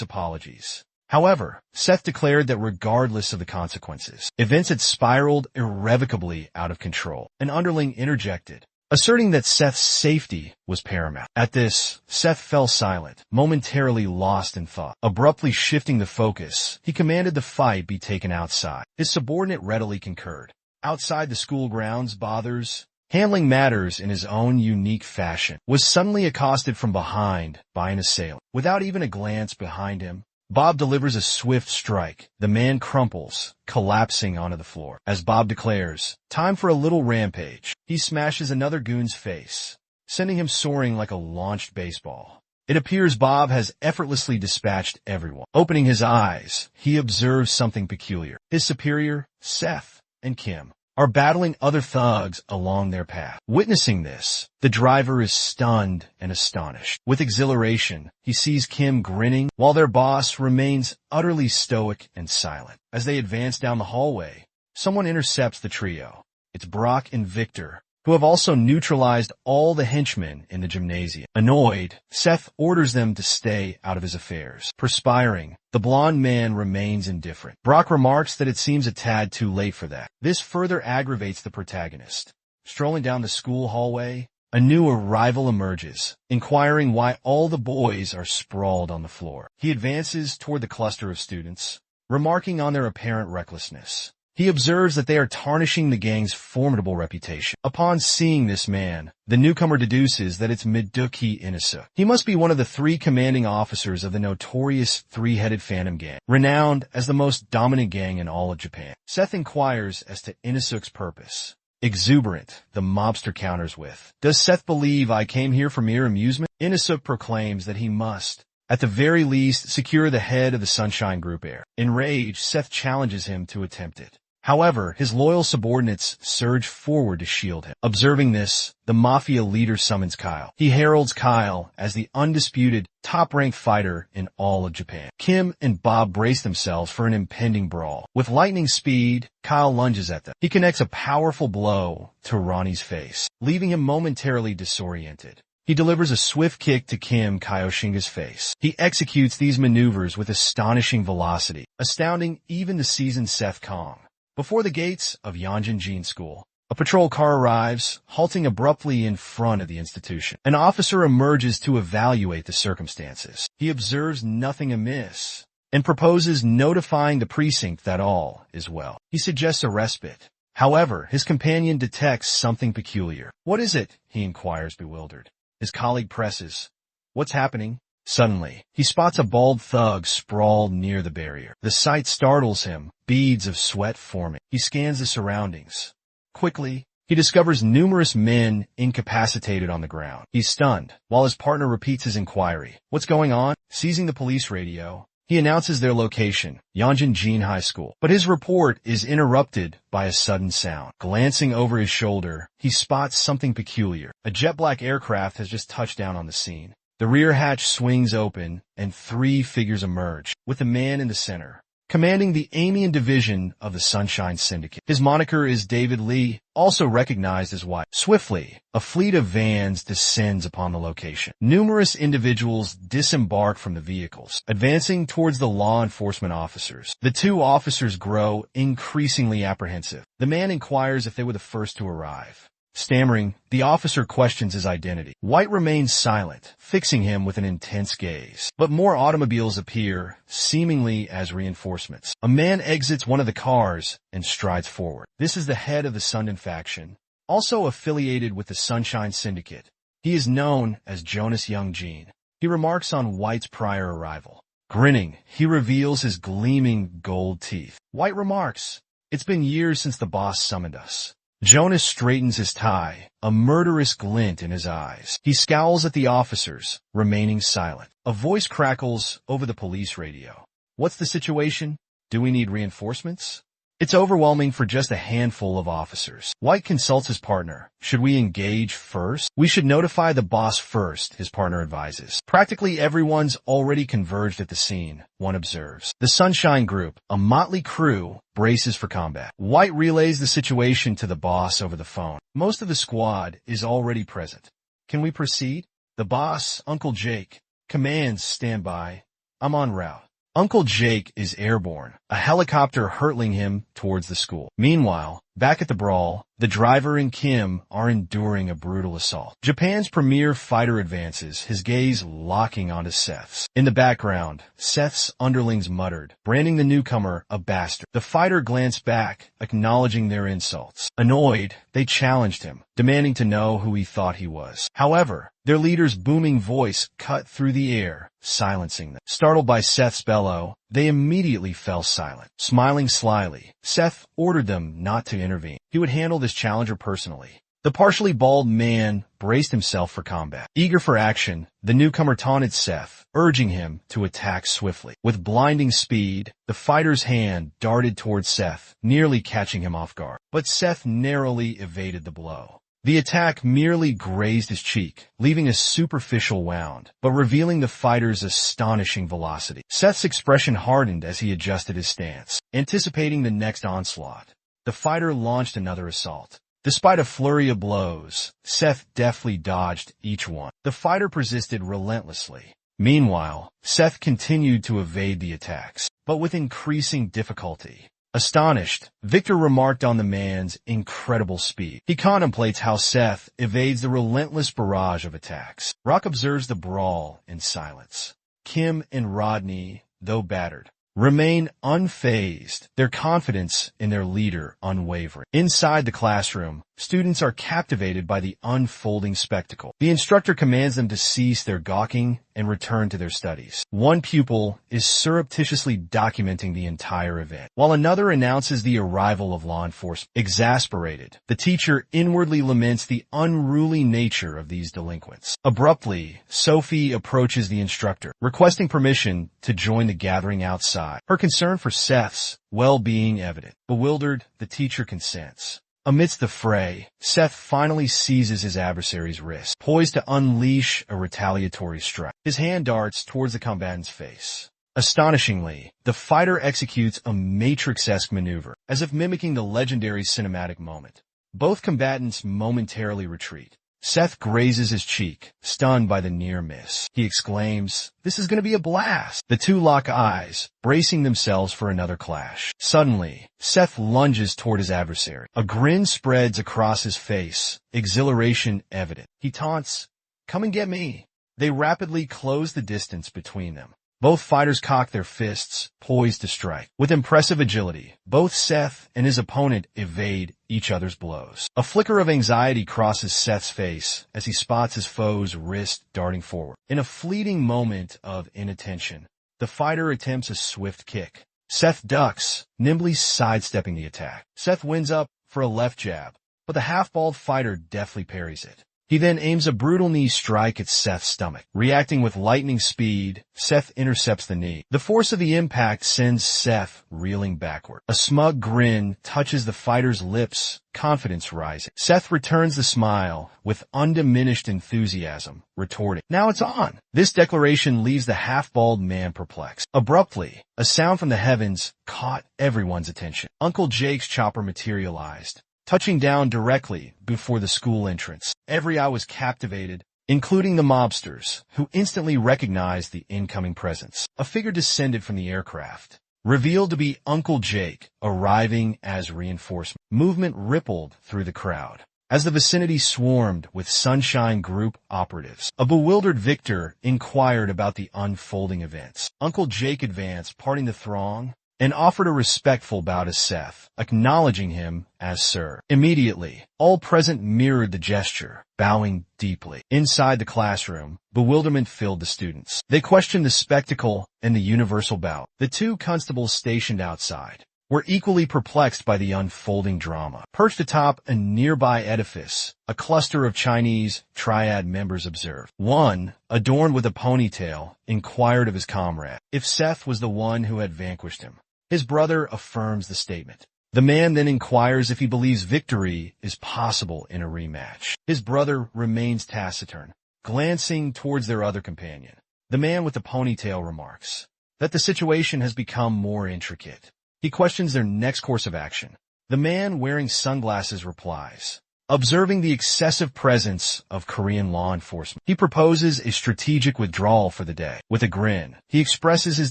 apologies. However, Seth declared that regardless of the consequences, events had spiraled irrevocably out of control. An underling interjected, asserting that Seth's safety was paramount. At this, Seth fell silent, momentarily lost in thought. Abruptly shifting the focus, he commanded the fight be taken outside. His subordinate readily concurred. Outside the school grounds, Bothers, handling matters in his own unique fashion, was suddenly accosted from behind by an assailant. Without even a glance behind him, Bob delivers a swift strike. The man crumples, collapsing onto the floor. As Bob declares, time for a little rampage, he smashes another goon's face, sending him soaring like a launched baseball. It appears Bob has effortlessly dispatched everyone. Opening his eyes, he observes something peculiar. His superior, Seth, and Kim are battling other thugs along their path. Witnessing this, the driver is stunned and astonished. With exhilaration, he sees Kim grinning while their boss remains utterly stoic and silent. As they advance down the hallway, someone intercepts the trio. It's Brock and Victor, who have also neutralized all the henchmen in the gymnasium. Annoyed, Seth orders them to stay out of his affairs. Perspiring, the blond man remains indifferent. Brock remarks that it seems a tad too late for that. This further aggravates the protagonist. Strolling down the school hallway, a new arrival emerges, inquiring why all the boys are sprawled on the floor. He advances toward the cluster of students, remarking on their apparent recklessness. He observes that they are tarnishing the gang's formidable reputation. Upon seeing this man, the newcomer deduces that it's Miduki Inusuke. He must be one of the 3 commanding officers of the notorious three-headed Phantom Gang, renowned as the most dominant gang in all of Japan. Seth inquires as to Inusuke's purpose. Exuberant, the mobster counters with, "Does Seth believe I came here for mere amusement?" Inusuke proclaims that he must, at the very least, secure the head of the Sunshine Group heir. Enraged, Seth challenges him to attempt it. However, his loyal subordinates surge forward to shield him. Observing this, the Mafia leader summons Kyle. He heralds Kyle as the undisputed, top-ranked fighter in all of Japan. Kim and Bob brace themselves for an impending brawl. With lightning speed, Kyle lunges at them. He connects a powerful blow to Ronnie's face, leaving him momentarily disoriented. He delivers a swift kick to Kim Kaioshinga's face. He executes these maneuvers with astonishing velocity, astounding even the seasoned Seth Kong. Before the gates of Yonjin School, a patrol car arrives, halting abruptly in front of the institution. An officer emerges to evaluate the circumstances. He observes nothing amiss and proposes notifying the precinct that all is well. He suggests a respite. However, his companion detects something peculiar. "What is it?" he inquires, bewildered. His colleague presses, "What's happening?" Suddenly, he spots a bald thug sprawled near the barrier. The sight startles him, beads of sweat forming. He scans the surroundings. Quickly, he discovers numerous men incapacitated on the ground. He's stunned, while his partner repeats his inquiry. "What's going on?" Seizing the police radio, He announces their location, Yeonjin High School, but his report is interrupted by a sudden sound. Glancing over his shoulder, he spots something peculiar. A jet-black aircraft has just touched down on the scene. The rear hatch swings open, and 3 figures emerge, with a man in the center, commanding the Amiens division of the Sunshine Syndicate. His moniker is David Lee, also recognized as White. Swiftly, a fleet of vans descends upon the location. Numerous individuals disembark from the vehicles, advancing towards the law enforcement officers. The 2 officers grow increasingly apprehensive. The man inquires if they were the first to arrive. Stammering, the officer questions his identity. White remains silent, fixing him with an intense gaze. But more automobiles appear, seemingly as reinforcements. A man exits one of the cars and strides forward. This is the head of the Sundin faction, also affiliated with the Sunshine Syndicate. He is known as Jonas Young-jin. He remarks on White's prior arrival. Grinning, he reveals his gleaming gold teeth. White remarks, "It's been years since the boss summoned us." Jonas straightens his tie, a murderous glint in his eyes. He scowls at the officers, remaining silent. A voice crackles over the police radio. "What's the situation? Do we need reinforcements?" It's overwhelming for just a handful of officers. White consults his partner. "Should we engage first?" "We should notify the boss first," his partner advises. "Practically everyone's already converged at the scene," one observes. The Sunshine Group, a motley crew, braces for combat. White relays the situation to the boss over the phone. Most of the squad is already present. "Can we proceed?" The boss, Uncle Jake, commands standby. "I'm en route." Uncle Jake is airborne, a helicopter hurtling him towards the school. Meanwhile, back at the brawl, the driver and Kim are enduring a brutal assault. Japan's premier fighter advances, his gaze locking onto Seth's. In the background, Seth's underlings muttered, branding the newcomer a bastard. The fighter glanced back, acknowledging their insults. Annoyed, they challenged him, demanding to know who he thought he was. However, their leader's booming voice cut through the air, silencing them. Startled by Seth's bellow, they immediately fell silent. Smiling slyly, Seth ordered them not to intervene. He would handle this challenger personally. The partially bald man braced himself for combat. Eager for action, the newcomer taunted Seth, urging him to attack swiftly. With blinding speed, the fighter's hand darted towards Seth, nearly catching him off guard. But Seth narrowly evaded the blow. The attack merely grazed his cheek, leaving a superficial wound, but revealing the fighter's astonishing velocity. Seth's expression hardened as he adjusted his stance. Anticipating the next onslaught, the fighter launched another assault. Despite a flurry of blows, Seth deftly dodged each one. The fighter persisted relentlessly. Meanwhile, Seth continued to evade the attacks, but with increasing difficulty. Astonished, Victor remarked on the man's incredible speed. He contemplates how Seth evades the relentless barrage of attacks. Rock observes the brawl in silence. Kim and Rodney, though battered, remain unfazed, their confidence in their leader unwavering. Inside the classroom, students are captivated by the unfolding spectacle. The instructor commands them to cease their gawking and return to their studies. One pupil is surreptitiously documenting the entire event, while another announces the arrival of law enforcement. Exasperated, the teacher inwardly laments the unruly nature of these delinquents. Abruptly, Sophie approaches the instructor, requesting permission to join the gathering outside. Her concern for Seth's well-being evident. Bewildered, the teacher consents. Amidst the fray, Seth finally seizes his adversary's wrist, poised to unleash a retaliatory strike. His hand darts towards the combatant's face. Astonishingly, the fighter executes a Matrix-esque maneuver, as if mimicking the legendary cinematic moment. Both combatants momentarily retreat. Seth grazes his cheek, stunned by the near miss. He exclaims, "This is going to be a blast!" The two lock eyes, bracing themselves for another clash. Suddenly, Seth lunges toward his adversary. A grin spreads across his face, exhilaration evident. He taunts, "Come and get me." They rapidly close the distance between them. Both fighters cock their fists, poised to strike. With impressive agility, both Seth and his opponent evade each other's blows. A flicker of anxiety crosses Seth's face as he spots his foe's wrist darting forward. In a fleeting moment of inattention, the fighter attempts a swift kick. Seth ducks, nimbly sidestepping the attack. Seth winds up for a left jab, but the half-bald fighter deftly parries it. He then aims a brutal knee strike at Seth's stomach. Reacting with lightning speed, Seth intercepts the knee. The force of the impact sends Seth reeling backward. A smug grin touches the fighter's lips, confidence rising. Seth returns the smile with undiminished enthusiasm, retorting, "Now it's on." This declaration leaves the half-bald man perplexed. Abruptly, a sound from the heavens caught everyone's attention. Uncle Jake's chopper materialized, touching down directly before the school entrance. Every eye was captivated, including the mobsters, who instantly recognized the incoming presence. A figure descended from the aircraft, revealed to be Uncle Jake, arriving as reinforcement. Movement rippled through the crowd as the vicinity swarmed with Sunshine Group operatives. A bewildered Victor inquired about the unfolding events. Uncle Jake advanced, parting the throng, and offered a respectful bow to Seth, acknowledging him as Sir. Immediately, all present mirrored the gesture, bowing deeply. Inside the classroom, bewilderment filled the students. They questioned the spectacle and the universal bow. The two constables stationed outside were equally perplexed by the unfolding drama. Perched atop a nearby edifice, a cluster of Chinese triad members observed. One, adorned with a ponytail, inquired of his comrade if Seth was the one who had vanquished him. His brother affirms the statement. The man then inquires if he believes victory is possible in a rematch. His brother remains taciturn, glancing towards their other companion. The man with the ponytail remarks that the situation has become more intricate. He questions their next course of action. The man wearing sunglasses replies, observing the excessive presence of Korean law enforcement. He proposes a strategic withdrawal for the day. With a grin, he expresses his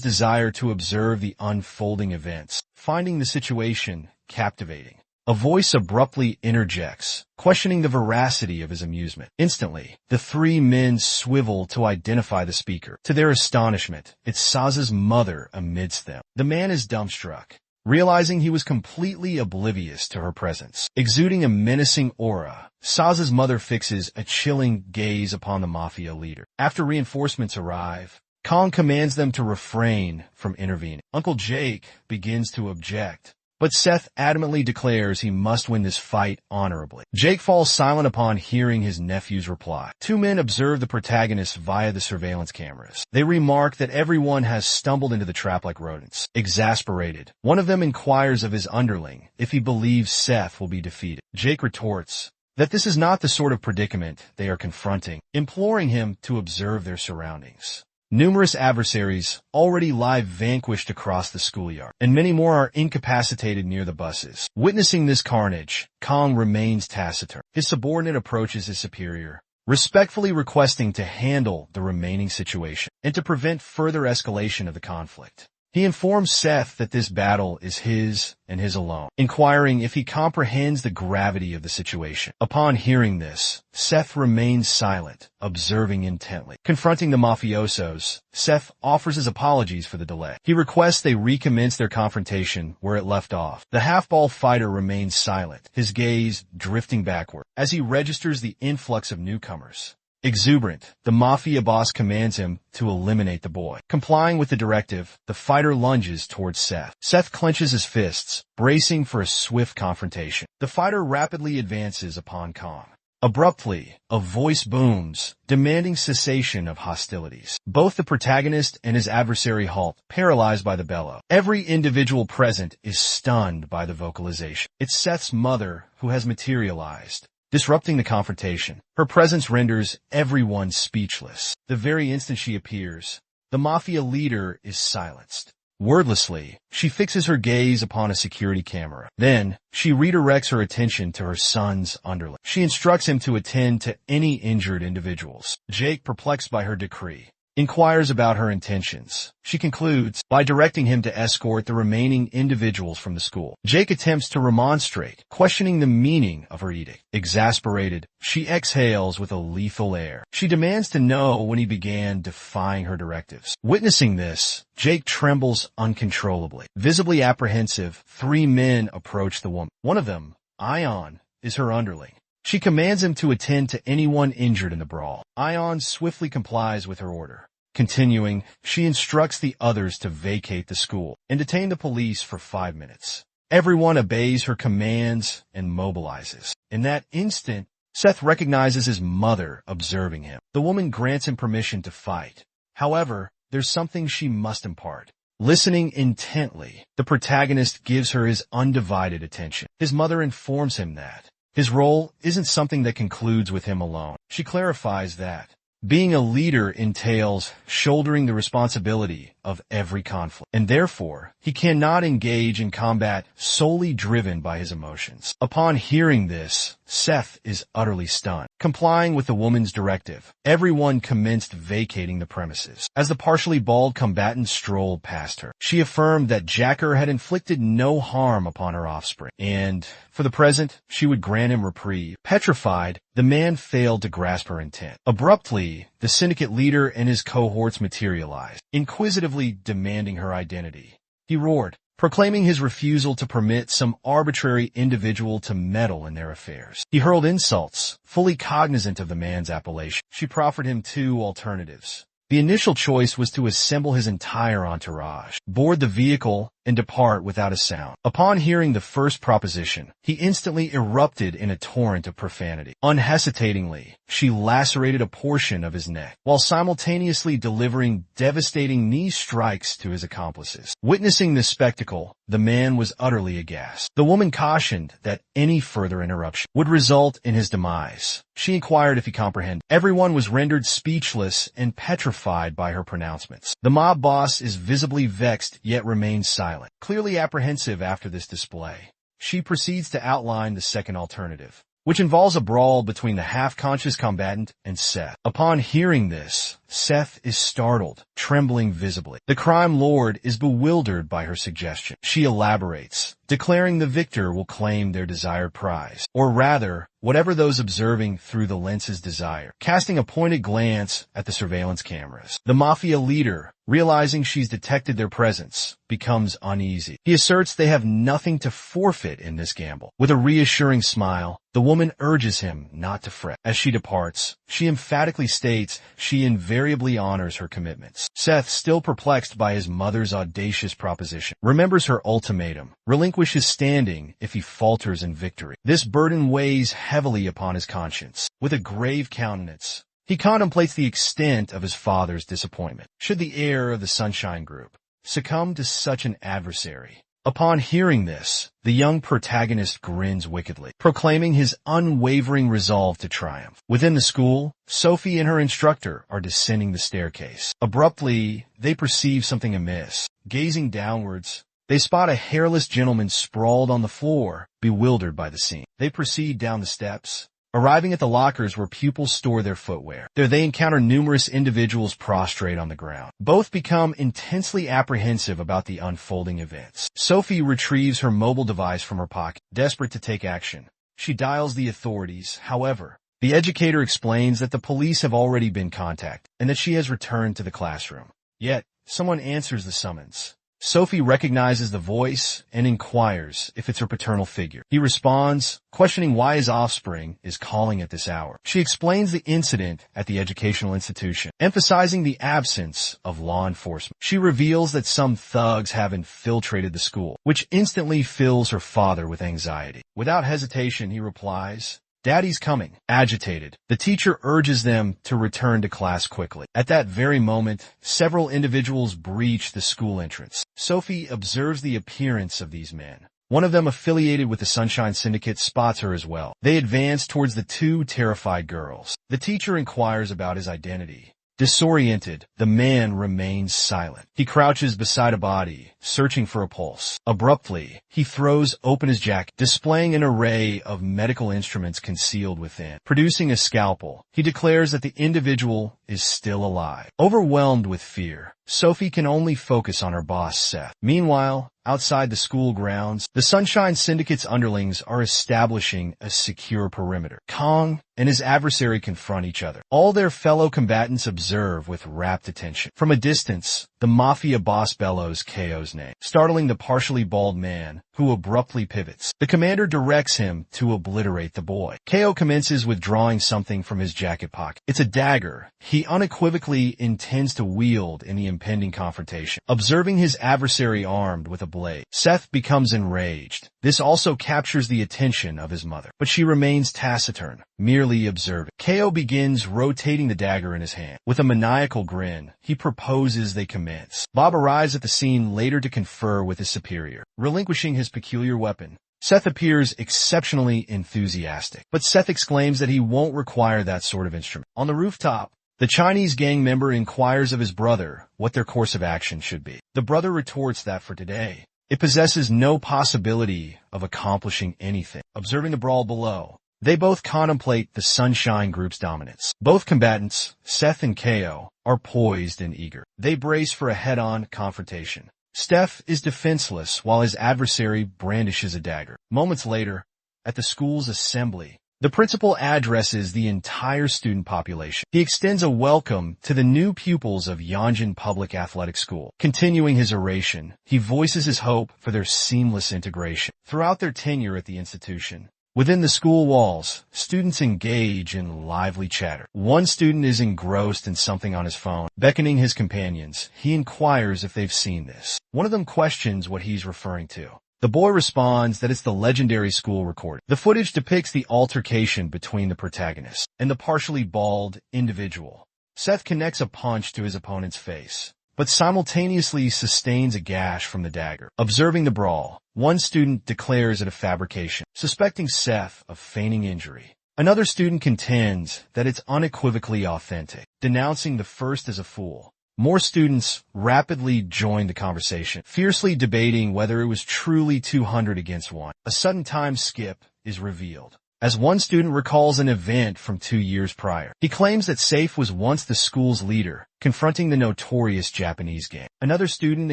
desire to observe the unfolding events, finding the situation captivating. A voice abruptly interjects, questioning the veracity of his amusement. Instantly, the three men swivel to identify the speaker. To their astonishment, it's Saza's mother amidst them. The man is dumbstruck, realizing he was completely oblivious to her presence. Exuding a menacing aura, Saza's mother fixes a chilling gaze upon the Mafia leader. After reinforcements arrive, Kong commands them to refrain from intervening. Uncle Jake begins to object, but Seth adamantly declares he must win this fight honorably. Jake falls silent upon hearing his nephew's reply. Two men observe the protagonist via the surveillance cameras. They remark that everyone has stumbled into the trap like rodents. Exasperated, one of them inquires of his underling if he believes Seth will be defeated. Jake retorts that this is not the sort of predicament they are confronting, imploring him to observe their surroundings. Numerous adversaries already lie vanquished across the schoolyard, and many more are incapacitated near the buses. Witnessing this carnage, Kong remains taciturn. His subordinate approaches his superior, respectfully requesting to handle the remaining situation and to prevent further escalation of the conflict. He informs Seth that this battle is his and his alone, inquiring if he comprehends the gravity of the situation. Upon hearing this, Seth remains silent, observing intently. Confronting the mafiosos, Seth offers his apologies for the delay. He requests they recommence their confrontation where it left off. The half-ball fighter remains silent, his gaze drifting backward as he registers the influx of newcomers. Exuberant, the Mafia boss commands him to eliminate the boy. Complying with the directive, the fighter lunges towards Seth. Seth clenches his fists, bracing for a swift confrontation. The fighter rapidly advances upon Kong. Abruptly, a voice booms, demanding cessation of hostilities. Both the protagonist and his adversary halt, paralyzed by the bellow. Every individual present is stunned by the vocalization. It's Seth's mother who has materialized, disrupting the confrontation. Her presence renders everyone speechless. The very instant she appears, the Mafia leader is silenced. Wordlessly, she fixes her gaze upon a security camera. Then, she redirects her attention to her son's underling. She instructs him to attend to any injured individuals. Jake, perplexed by her decree, inquires about her intentions. She concludes by directing him to escort the remaining individuals from the school. Jake attempts to remonstrate, questioning the meaning of her edict. Exasperated, she exhales with a lethal air. She demands to know when he began defying her directives. Witnessing this, Jake trembles uncontrollably. Visibly apprehensive, three men approach the woman. One of them, Ion, is her underling. She commands him to attend to anyone injured in the brawl. Ion swiftly complies with her order. Continuing, she instructs the others to vacate the school and detain the police for 5 minutes. Everyone obeys her commands and mobilizes. In that instant, Seth recognizes his mother observing him. The woman grants him permission to fight. However, there's something she must impart. Listening intently, the protagonist gives her his undivided attention. His mother informs him that his role isn't something that concludes with him alone. She clarifies that being a leader entails shouldering the responsibility of every conflict, and therefore, he cannot engage in combat solely driven by his emotions. Upon hearing this, Seth is utterly stunned. Complying with the woman's directive, everyone commenced vacating the premises. As the partially bald combatant strolled past her, she affirmed that Jacker had inflicted no harm upon her offspring, and, for the present, she would grant him reprieve. Petrified, the man failed to grasp her intent. Abruptly, the syndicate leader and his cohorts materialized, inquisitively demanding her identity. He roared, proclaiming his refusal to permit some arbitrary individual to meddle in their affairs. He hurled insults, fully cognizant of the man's appellation. She proffered him two alternatives. The initial choice was to assemble his entire entourage, board the vehicle, and depart without a sound. Upon hearing the first proposition, he instantly erupted in a torrent of profanity. Unhesitatingly, she lacerated a portion of his neck, while simultaneously delivering devastating knee strikes to his accomplices. Witnessing this spectacle, the man was utterly aghast. The woman cautioned that any further interruption would result in his demise. She inquired if he comprehended. Everyone was rendered speechless and petrified by her pronouncements. The mob boss is visibly vexed yet remains silent. Clearly apprehensive after this display, she proceeds to outline the second alternative, which involves a brawl between the half-conscious combatant and Seth. Upon hearing this, Seth is startled, trembling visibly. The crime lord is bewildered by her suggestion. She elaborates, declaring the victor will claim their desired prize, or rather, whatever those observing through the lenses desire. Casting a pointed glance at the surveillance cameras, the Mafia leader, realizing she's detected their presence, becomes uneasy. He asserts they have nothing to forfeit in this gamble. With a reassuring smile, the woman urges him not to fret. As she departs, she emphatically states she invariably honors her commitments. Seth, still perplexed by his mother's audacious proposition, remembers her ultimatum: relinquish his standing if he falters in victory. This burden weighs heavily upon his conscience. With a grave countenance, he contemplates the extent of his father's disappointment. Should the heir of the Sunshine Group succumb to such an adversary? Upon hearing this, the young protagonist grins wickedly, proclaiming his unwavering resolve to triumph. Within the school, Sophie and her instructor are descending the staircase. Abruptly, they perceive something amiss. Gazing downwards, they spot a hairless gentleman sprawled on the floor, bewildered by the scene. They proceed down the steps, arriving at the lockers where pupils store their footwear. There they encounter numerous individuals prostrate on the ground. Both become intensely apprehensive about the unfolding events. Sophie retrieves her mobile device from her pocket, desperate to take action. She dials the authorities. However, the educator explains that the police have already been contacted and that she has returned to the classroom. Yet, someone answers the summons. Sophie recognizes the voice and inquires if it's her paternal figure. He responds, questioning why his offspring is calling at this hour. She explains the incident at the educational institution, emphasizing the absence of law enforcement. She reveals that some thugs have infiltrated the school, which instantly fills her father with anxiety. Without hesitation, he replies, "Daddy's coming." Agitated, the teacher urges them to return to class quickly. At that very moment, several individuals breach the school entrance. Sophie observes the appearance of these men. One of them, affiliated with the Sunshine Syndicate, spots her as well. They advance towards the two terrified girls. The teacher inquires about his identity. Disoriented, the man remains silent. He crouches beside a body, searching for a pulse. Abruptly, he throws open his jacket, displaying an array of medical instruments concealed within. Producing a scalpel, he declares that the individual is still alive. Overwhelmed with fear, Sophie can only focus on her boss, Seth. Meanwhile, outside the school grounds, the Sunshine Syndicate's underlings are establishing a secure perimeter. Kong and his adversary confront each other. All their fellow combatants observe with rapt attention. From a distance, the Mafia boss bellows KO's name, startling the partially bald man, who abruptly pivots. The commander directs him to obliterate the boy. KO commences withdrawing something from his jacket pocket. It's a dagger he unequivocally intends to wield in the impending confrontation. Observing his adversary armed with a blade, Seth becomes enraged. This also captures the attention of his mother, but she remains taciturn, merely observing. Ko begins rotating the dagger in his hand. With a maniacal grin, he proposes they commence. Bob arrives at the scene later to confer with his superior, relinquishing his peculiar weapon. Seth appears exceptionally enthusiastic, but Seth exclaims that he won't require that sort of instrument. On the rooftop, the Chinese gang member inquires of his brother what their course of action should be. The brother retorts that for today, it possesses no possibility of accomplishing anything. Observing the brawl below, they both contemplate the Sunshine Group's dominance. Both combatants, Seth and Ko, are poised and eager. They brace for a head-on confrontation. Steph is defenseless while his adversary brandishes a dagger. Moments later, at the school's assembly, the principal addresses the entire student population. He extends a welcome to the new pupils of Yongjin Public Athletic School. Continuing his oration, he voices his hope for their seamless integration. Throughout their tenure at the institution, within the school walls, students engage in lively chatter. One student is engrossed in something on his phone. Beckoning his companions, he inquires if they've seen this. One of them questions what he's referring to. The boy responds that it's the legendary school recording. The footage depicts the altercation between the protagonist and the partially bald individual. Seth connects a punch to his opponent's face, but simultaneously sustains a gash from the dagger. Observing the brawl, one student declares it a fabrication, suspecting Seth of feigning injury. Another student contends that it's unequivocally authentic, denouncing the first as a fool. More students rapidly joined the conversation, fiercely debating whether it was truly 200 against 1. A sudden time skip is revealed, as one student recalls an event from 2 years prior. He claims that Safe was once the school's leader, confronting the notorious Japanese gang. Another student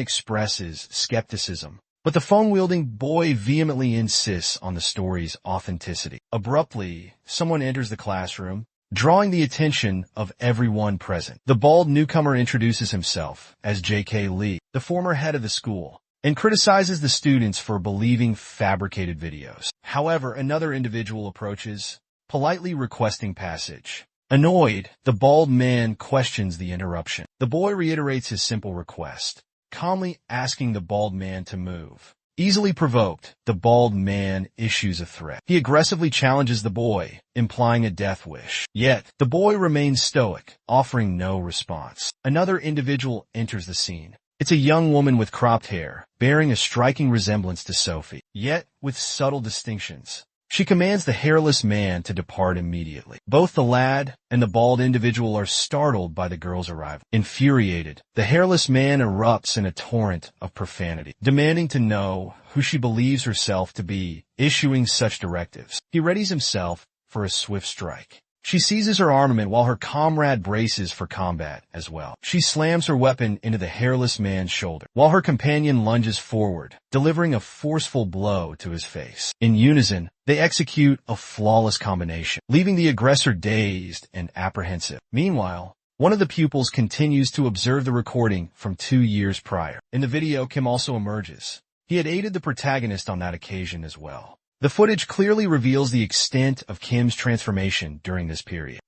expresses skepticism, but the phone-wielding boy vehemently insists on the story's authenticity. Abruptly, someone enters the classroom, drawing the attention of everyone present. The bald newcomer introduces himself as J.K. Lee, the former head of the school, and criticizes the students for believing fabricated videos. However, another individual approaches, politely requesting passage. Annoyed, the bald man questions the interruption. The boy reiterates his simple request, calmly asking the bald man to move. Easily provoked, the bald man issues a threat. He aggressively challenges the boy, implying a death wish. Yet, the boy remains stoic, offering no response. Another individual enters the scene. It's a young woman with cropped hair, bearing a striking resemblance to Sophie, yet with subtle distinctions. She commands the hairless man to depart immediately. Both the lad and the bald individual are startled by the girl's arrival. Infuriated, the hairless man erupts in a torrent of profanity, demanding to know who she believes herself to be, issuing such directives. He readies himself for a swift strike. She seizes her armament while her comrade braces for combat as well. She slams her weapon into the hairless man's shoulder, while her companion lunges forward, delivering a forceful blow to his face. In unison, they execute a flawless combination, leaving the aggressor dazed and apprehensive. Meanwhile, one of the pupils continues to observe the recording from 2 years prior. In the video, Kim also emerges. He had aided the protagonist on that occasion as well. The footage clearly reveals the extent of Kim's transformation during this period.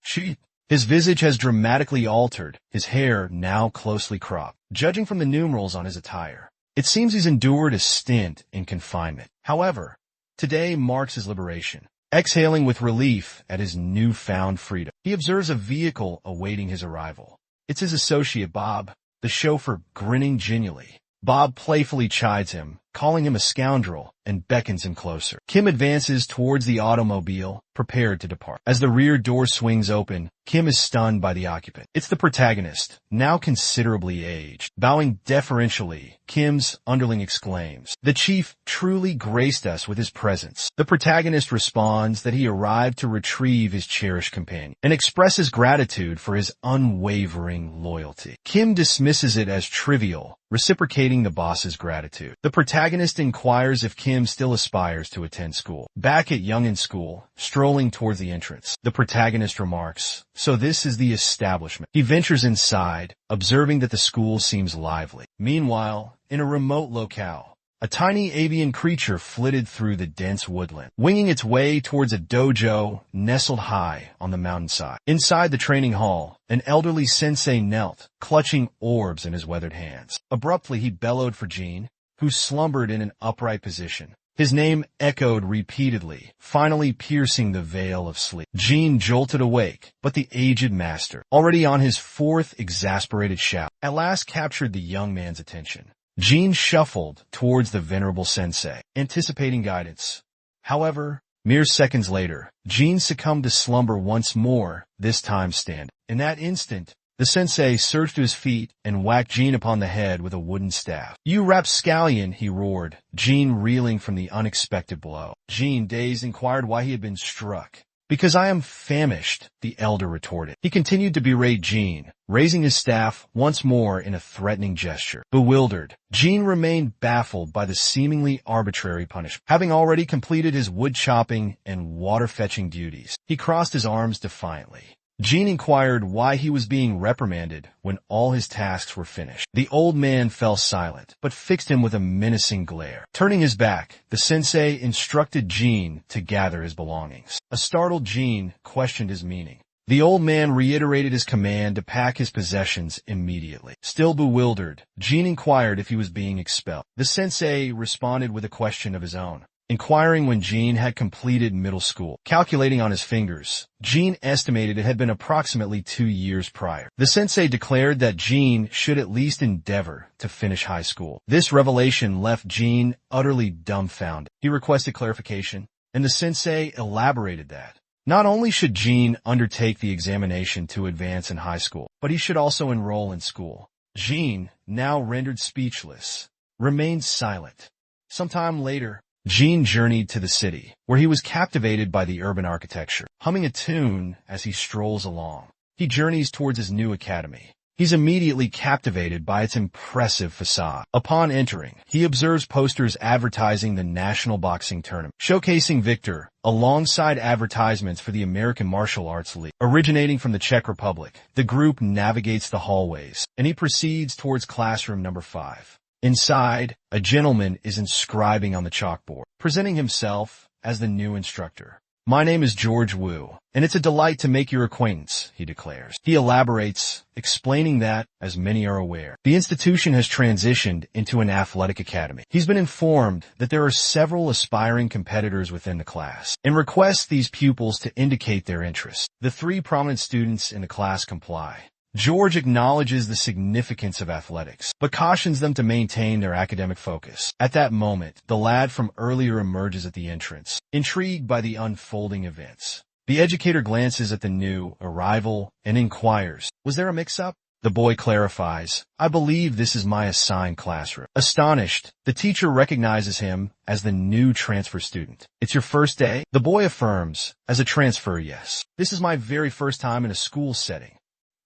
His visage has dramatically altered, his hair now closely cropped. Judging from the numerals on his attire, it seems he's endured a stint in confinement. However, today marks his liberation. Exhaling with relief at his newfound freedom, he observes a vehicle awaiting his arrival. It's his associate Bob, the chauffeur, grinning genially. Bob playfully chides him, calling him a scoundrel, and beckons him closer. Kim advances towards the automobile, prepared to depart. As the rear door swings open, Kim is stunned by the occupant. It's the protagonist, now considerably aged. Bowing deferentially, Kim's underling exclaims, "The chief truly graced us with his presence." The protagonist responds that he arrived to retrieve his cherished companion, and expresses gratitude for his unwavering loyalty. Kim dismisses it as trivial, reciprocating the boss's gratitude. The protagonist inquires if Kim still aspires to attend school. Back at Youngin School, strolling towards the entrance, the protagonist remarks, "So this is the establishment." He ventures inside, observing that the school seems lively. Meanwhile, in a remote locale, a tiny avian creature flitted through the dense woodland, winging its way towards a dojo nestled high on the mountainside. Inside the training hall, an elderly sensei knelt, clutching orbs in his weathered hands. Abruptly, he bellowed for Jean, who slumbered in an upright position. His name echoed repeatedly, finally piercing the veil of sleep. Jin jolted awake, but the aged master, already on his fourth exasperated shout, at last captured the young man's attention. Jin shuffled towards the venerable sensei, anticipating guidance. However, mere seconds later, Jin succumbed to slumber once more, this time standing. In that instant, the sensei surged to his feet and whacked Jin upon the head with a wooden staff. "You rapscallion," he roared, Jin reeling from the unexpected blow. Jin, dazed, inquired why he had been struck. "Because I am famished," the elder retorted. He continued to berate Jin, raising his staff once more in a threatening gesture. Bewildered, Jin remained baffled by the seemingly arbitrary punishment. Having already completed his wood-chopping and water-fetching duties, he crossed his arms defiantly. Jin inquired why he was being reprimanded when all his tasks were finished. The old man fell silent, but fixed him with a menacing glare. Turning his back, the sensei instructed Jin to gather his belongings. A startled Jin questioned his meaning. The old man reiterated his command to pack his possessions immediately. Still bewildered, Jin inquired if he was being expelled. The sensei responded with a question of his own, inquiring when Jin had completed middle school. Calculating on his fingers, Jin estimated it had been approximately 2 years prior. The sensei declared that Jin should at least endeavor to finish high school. This revelation left Jin utterly dumbfounded. He requested clarification, and the sensei elaborated that not only should Jin undertake the examination to advance in high school, but he should also enroll in school. Jin, now rendered speechless, remained silent. Sometime later, Jin journeyed to the city, where he was captivated by the urban architecture. Humming a tune as he strolls along, he journeys towards his new academy. He's immediately captivated by its impressive facade. Upon entering, he observes posters advertising the National Boxing Tournament, showcasing Victor, alongside advertisements for the American Martial Arts League. Originating from the Czech Republic, the group navigates the hallways, and he proceeds towards classroom number 5. Inside, a gentleman is inscribing on the chalkboard, presenting himself as the new instructor. "My name is George Wu, and it's a delight to make your acquaintance," he declares. He elaborates, explaining that, as many are aware, the institution has transitioned into an athletic academy. He's been informed that there are several aspiring competitors within the class, and requests these pupils to indicate their interest. The 3 prominent students in the class comply. George acknowledges the significance of athletics, but cautions them to maintain their academic focus. At that moment, the lad from earlier emerges at the entrance, intrigued by the unfolding events. The educator glances at the new arrival and inquires, "Was there a mix-up?" The boy clarifies, "I believe this is my assigned classroom." Astonished, the teacher recognizes him as the new transfer student. "It's your first day?" The boy affirms, "As a transfer, yes. This is my very first time in a school setting."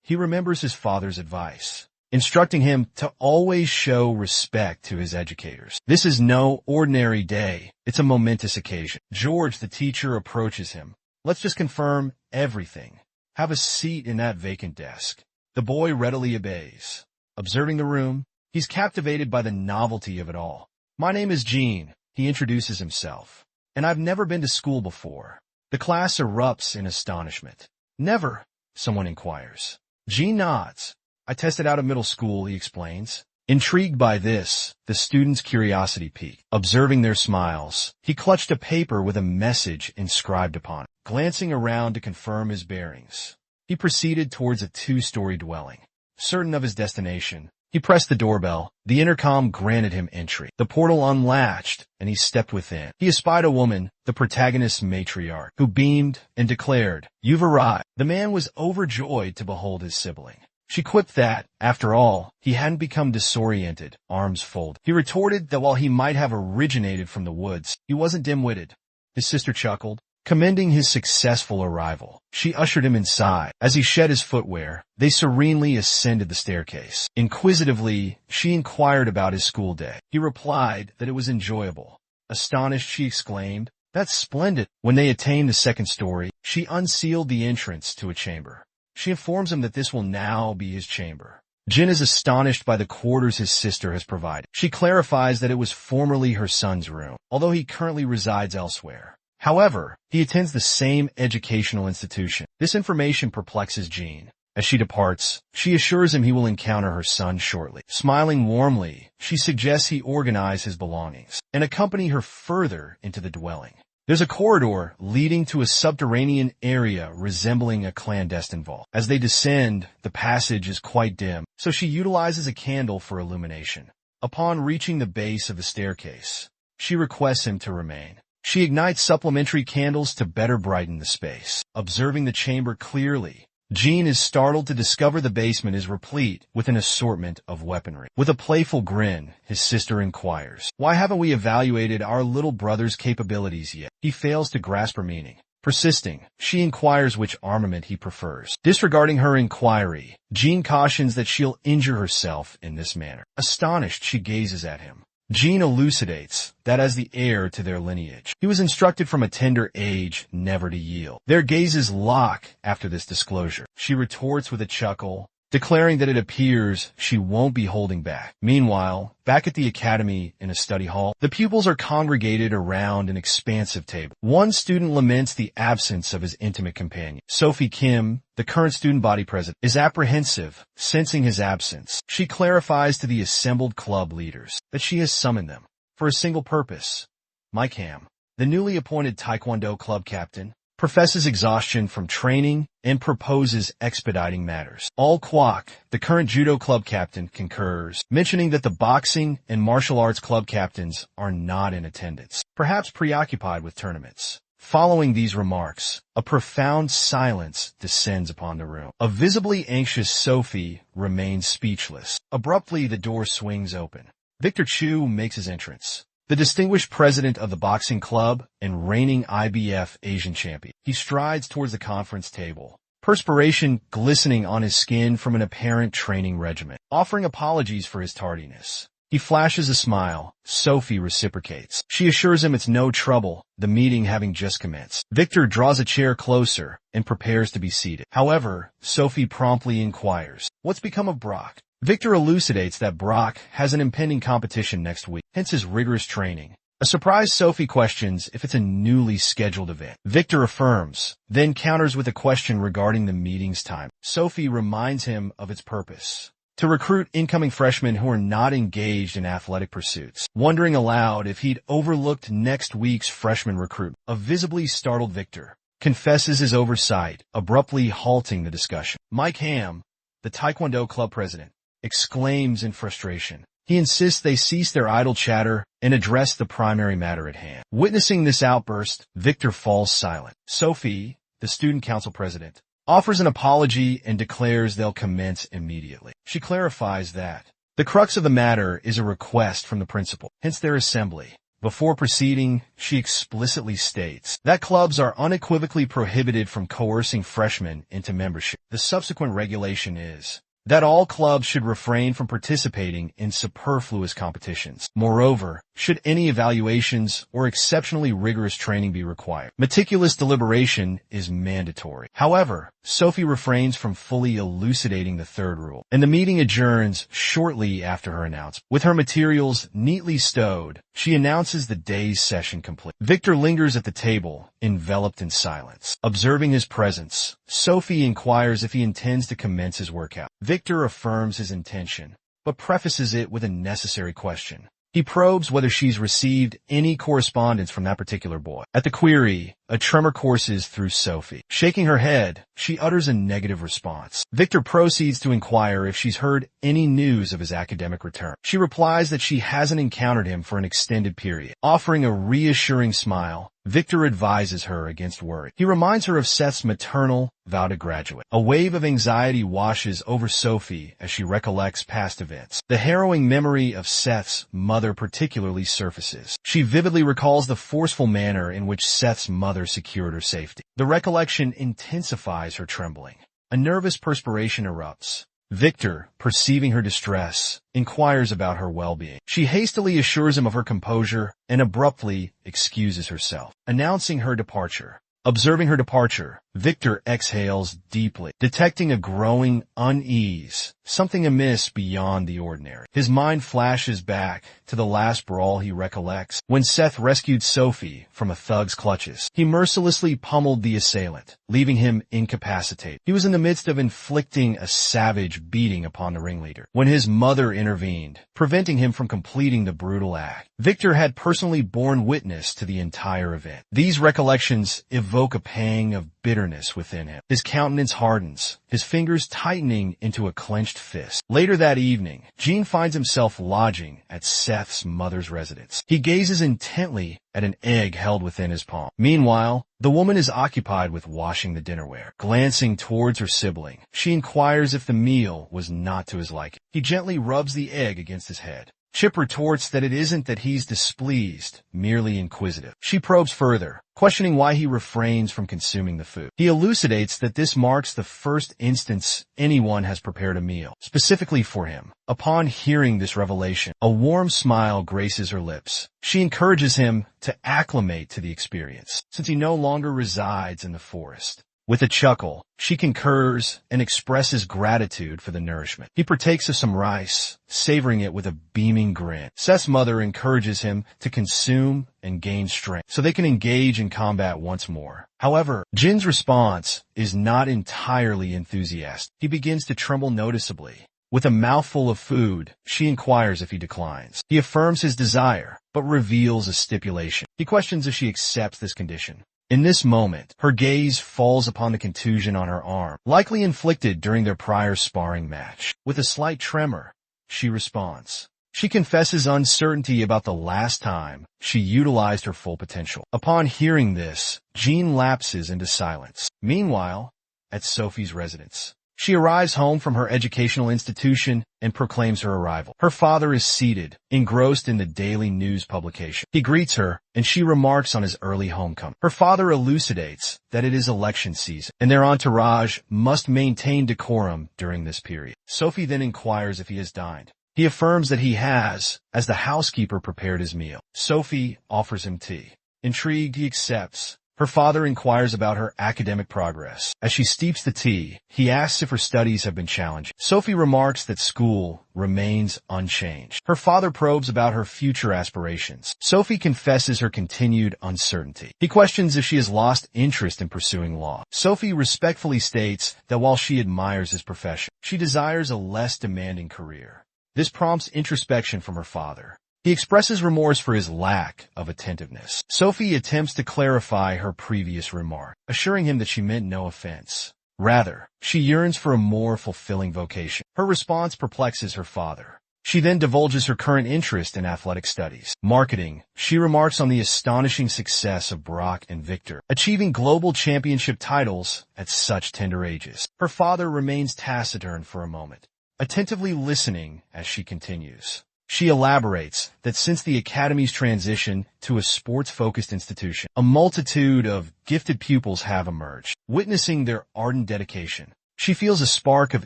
He remembers his father's advice, instructing him to always show respect to his educators. This is no ordinary day. It's a momentous occasion. George, the teacher, approaches him. "Let's just confirm everything. Have a seat in that vacant desk." The boy readily obeys. Observing the room, he's captivated by the novelty of it all. "My name is Jin," he introduces himself, "and I've never been to school before." The class erupts in astonishment. "Never?" someone inquires. Jin nods. "I tested out of middle school," he explains. Intrigued by this, the student's curiosity piqued. Observing their smiles, he clutched a paper with a message inscribed upon it. Glancing around to confirm his bearings, he proceeded towards a 2-story dwelling. Certain of his destination, he pressed the doorbell. The intercom granted him entry. The portal unlatched, and he stepped within. He espied a woman, the protagonist's matriarch, who beamed and declared, "You've arrived." The man was overjoyed to behold his sibling. She quipped that, after all, he hadn't become disoriented, arms folded. He retorted that while he might have originated from the woods, he wasn't dim-witted. His sister chuckled, commending his successful arrival. She ushered him inside. As he shed his footwear, they serenely ascended the staircase. Inquisitively, she inquired about his school day. He replied that it was enjoyable. Astonished, she exclaimed, "That's splendid." When they attained the 2nd story, she unsealed the entrance to a chamber. She informs him that this will now be his chamber. Jin is astonished by the quarters his sister has provided. She clarifies that it was formerly her son's room, although he currently resides elsewhere. However, he attends the same educational institution. This information perplexes Jin, As she departs, she assures him he will encounter her son shortly. Smiling warmly, she suggests he organize his belongings and accompany her further into the dwelling. There's a corridor leading to a subterranean area resembling a clandestine vault. As they descend, the passage is quite dim, so she utilizes a candle for illumination. Upon reaching the base of the staircase, she requests him to remain. She ignites supplementary candles to better brighten the space. Observing the chamber clearly, Jean is startled to discover the basement is replete with an assortment of weaponry. With a playful grin, his sister inquires, "Why haven't we evaluated our little brother's capabilities yet?" He fails to grasp her meaning. Persisting, she inquires which armament he prefers. Disregarding her inquiry, Jean cautions that she'll injure herself in this manner. Astonished, she gazes at him. Jean elucidates that as the heir to their lineage, he was instructed from a tender age never to yield. Their gazes lock after this disclosure. She retorts with a chuckle, declaring that it appears she won't be holding back. Meanwhile, back at the academy in a study hall, the pupils are congregated around an expansive table. One student laments the absence of his intimate companion. Sophie Kim, the current student body president, is apprehensive, sensing his absence. She clarifies to the assembled club leaders that she has summoned them for a single purpose. ဋᴗᴏ, the newly appointed Taekwondo club captain, professes exhaustion from training and proposes expediting matters. ʔᴏ, the current judo club captain, concurs, mentioning that the boxing and martial arts club captains are not in attendance, perhaps preoccupied with tournaments. Following these remarks, a profound silence descends upon the room. A visibly anxious Sophie remains speechless. Abruptly, the door swings open. Victor Chu makes his entrance, the distinguished president of the boxing club and reigning IBF Asian champion. He strides towards the conference table, perspiration glistening on his skin from an apparent training regimen. Offering apologies for his tardiness, he flashes a smile. Sophie reciprocates. She assures him it's no trouble, the meeting having just commenced. Victor draws a chair closer and prepares to be seated. However, Sophie promptly inquires, "What's become of Brock?" Victor elucidates that Brock has an impending competition next week, hence his rigorous training. A surprised Sophie questions if it's a newly scheduled event. Victor affirms, then counters with a question regarding the meeting's time. Sophie reminds him of its purpose: to recruit incoming freshmen who are not engaged in athletic pursuits. Wondering aloud if he'd overlooked next week's freshman recruit, a visibly startled Victor confesses his oversight, abruptly halting the discussion. ဋᴗᴏ, the Taekwondo club president, exclaims in frustration. He insists they cease their idle chatter and address the primary matter at hand. Witnessing this outburst, Victor falls silent. Sophie, the student council president, offers an apology and declares they'll commence immediately. She clarifies that the crux of the matter is a request from the principal, hence their assembly. Before proceeding, she explicitly states that clubs are unequivocally prohibited from coercing freshmen into membership. The subsequent regulation is that all clubs should refrain from participating in superfluous competitions. Moreover, should any evaluations or exceptionally rigorous training be required, meticulous deliberation is mandatory. However, Sophie refrains from fully elucidating the third rule, and the meeting adjourns shortly after her announcement. With her materials neatly stowed, she announces the day's session complete. Victor lingers at the table, enveloped in silence. Observing his presence, Sophie inquires if he intends to commence his workout. Victor affirms his intention, but prefaces it with a necessary question. He probes whether she's received any correspondence from that particular boy. At the query, a tremor courses through Sophie. Shaking her head, she utters a negative response. Victor proceeds to inquire if she's heard any news of his academic return. She replies that she hasn't encountered him for an extended period. Offering a reassuring smile, Victor advises her against worry. He reminds her of Seth's maternal vow to graduate. A wave of anxiety washes over Sophie as she recollects past events. The harrowing memory of Seth's mother particularly surfaces. She vividly recalls the forceful manner in which Seth's mother secured her safety. The recollection intensifies her trembling. A nervous perspiration erupts. Victor, perceiving her distress, inquires about her well-being. She hastily assures him of her composure and abruptly excuses herself, announcing her departure. Observing her departure, Victor exhales deeply. Detecting a growing unease, something amiss beyond the ordinary. His mind flashes back to the last brawl he recollects, when Seth rescued Sophie from a thug's clutches. He mercilessly pummeled the assailant, leaving him incapacitated. He was in the midst of inflicting a savage beating upon the ringleader when his mother intervened, preventing him from completing the brutal act. Victor had personally borne witness to the entire event. These recollections evoke a pang of bitterness within him. His countenance hardens, his fingers tightening into a clenched fist. Later that evening, Gene finds himself lodging at Seth's mother's residence. He gazes intently at an egg held within his palm. Meanwhile, the woman is occupied with washing the dinnerware. Glancing towards her sibling, she inquires if the meal was not to his liking. He gently rubs the egg against his head. Chip retorts that it isn't that he's displeased, merely inquisitive. She probes further, questioning why he refrains from consuming the food. He elucidates that this marks the first instance anyone has prepared a meal, specifically for him. Upon hearing this revelation, a warm smile graces her lips. She encourages him to acclimate to the experience, since he no longer resides in the forest. With a chuckle, she concurs and expresses gratitude for the nourishment. He partakes of some rice, savoring it with a beaming grin. Seth's mother encourages him to consume and gain strength so they can engage in combat once more. However, Jin's response is not entirely enthusiastic. He begins to tremble noticeably. With a mouthful of food, she inquires if he declines. He affirms his desire, but reveals a stipulation. He questions if she accepts this condition. In this moment, her gaze falls upon the contusion on her arm, likely inflicted during their prior sparring match. With a slight tremor, she responds. She confesses uncertainty about the last time she utilized her full potential. Upon hearing this, Jean lapses into silence. Meanwhile, at Sophie's residence, she arrives home from her educational institution and proclaims her arrival. Her father is seated, engrossed in the daily news publication. He greets her, and she remarks on his early homecoming. Her father elucidates that it is election season, and their entourage must maintain decorum during this period. Sophie then inquires if he has dined. He affirms that he has, as the housekeeper prepared his meal. Sophie offers him tea. Intrigued, he accepts. Her father inquires about her academic progress. As she steeps the tea, he asks if her studies have been challenging. Sophie remarks that school remains unchanged. Her father probes about her future aspirations. Sophie confesses her continued uncertainty. He questions if she has lost interest in pursuing law. Sophie respectfully states that while she admires his profession, she desires a less demanding career. This prompts introspection from her father. He expresses remorse for his lack of attentiveness. Sophie attempts to clarify her previous remark, assuring him that she meant no offense. Rather, she yearns for a more fulfilling vocation. Her response perplexes her father. She then divulges her current interest in athletic studies. Marketing, she remarks on the astonishing success of Brock and Victor, achieving global championship titles at such tender ages. Her father remains taciturn for a moment, attentively listening as she continues. She elaborates that since the Academy's transition to a sports-focused institution, a multitude of gifted pupils have emerged. Witnessing their ardent dedication, she feels a spark of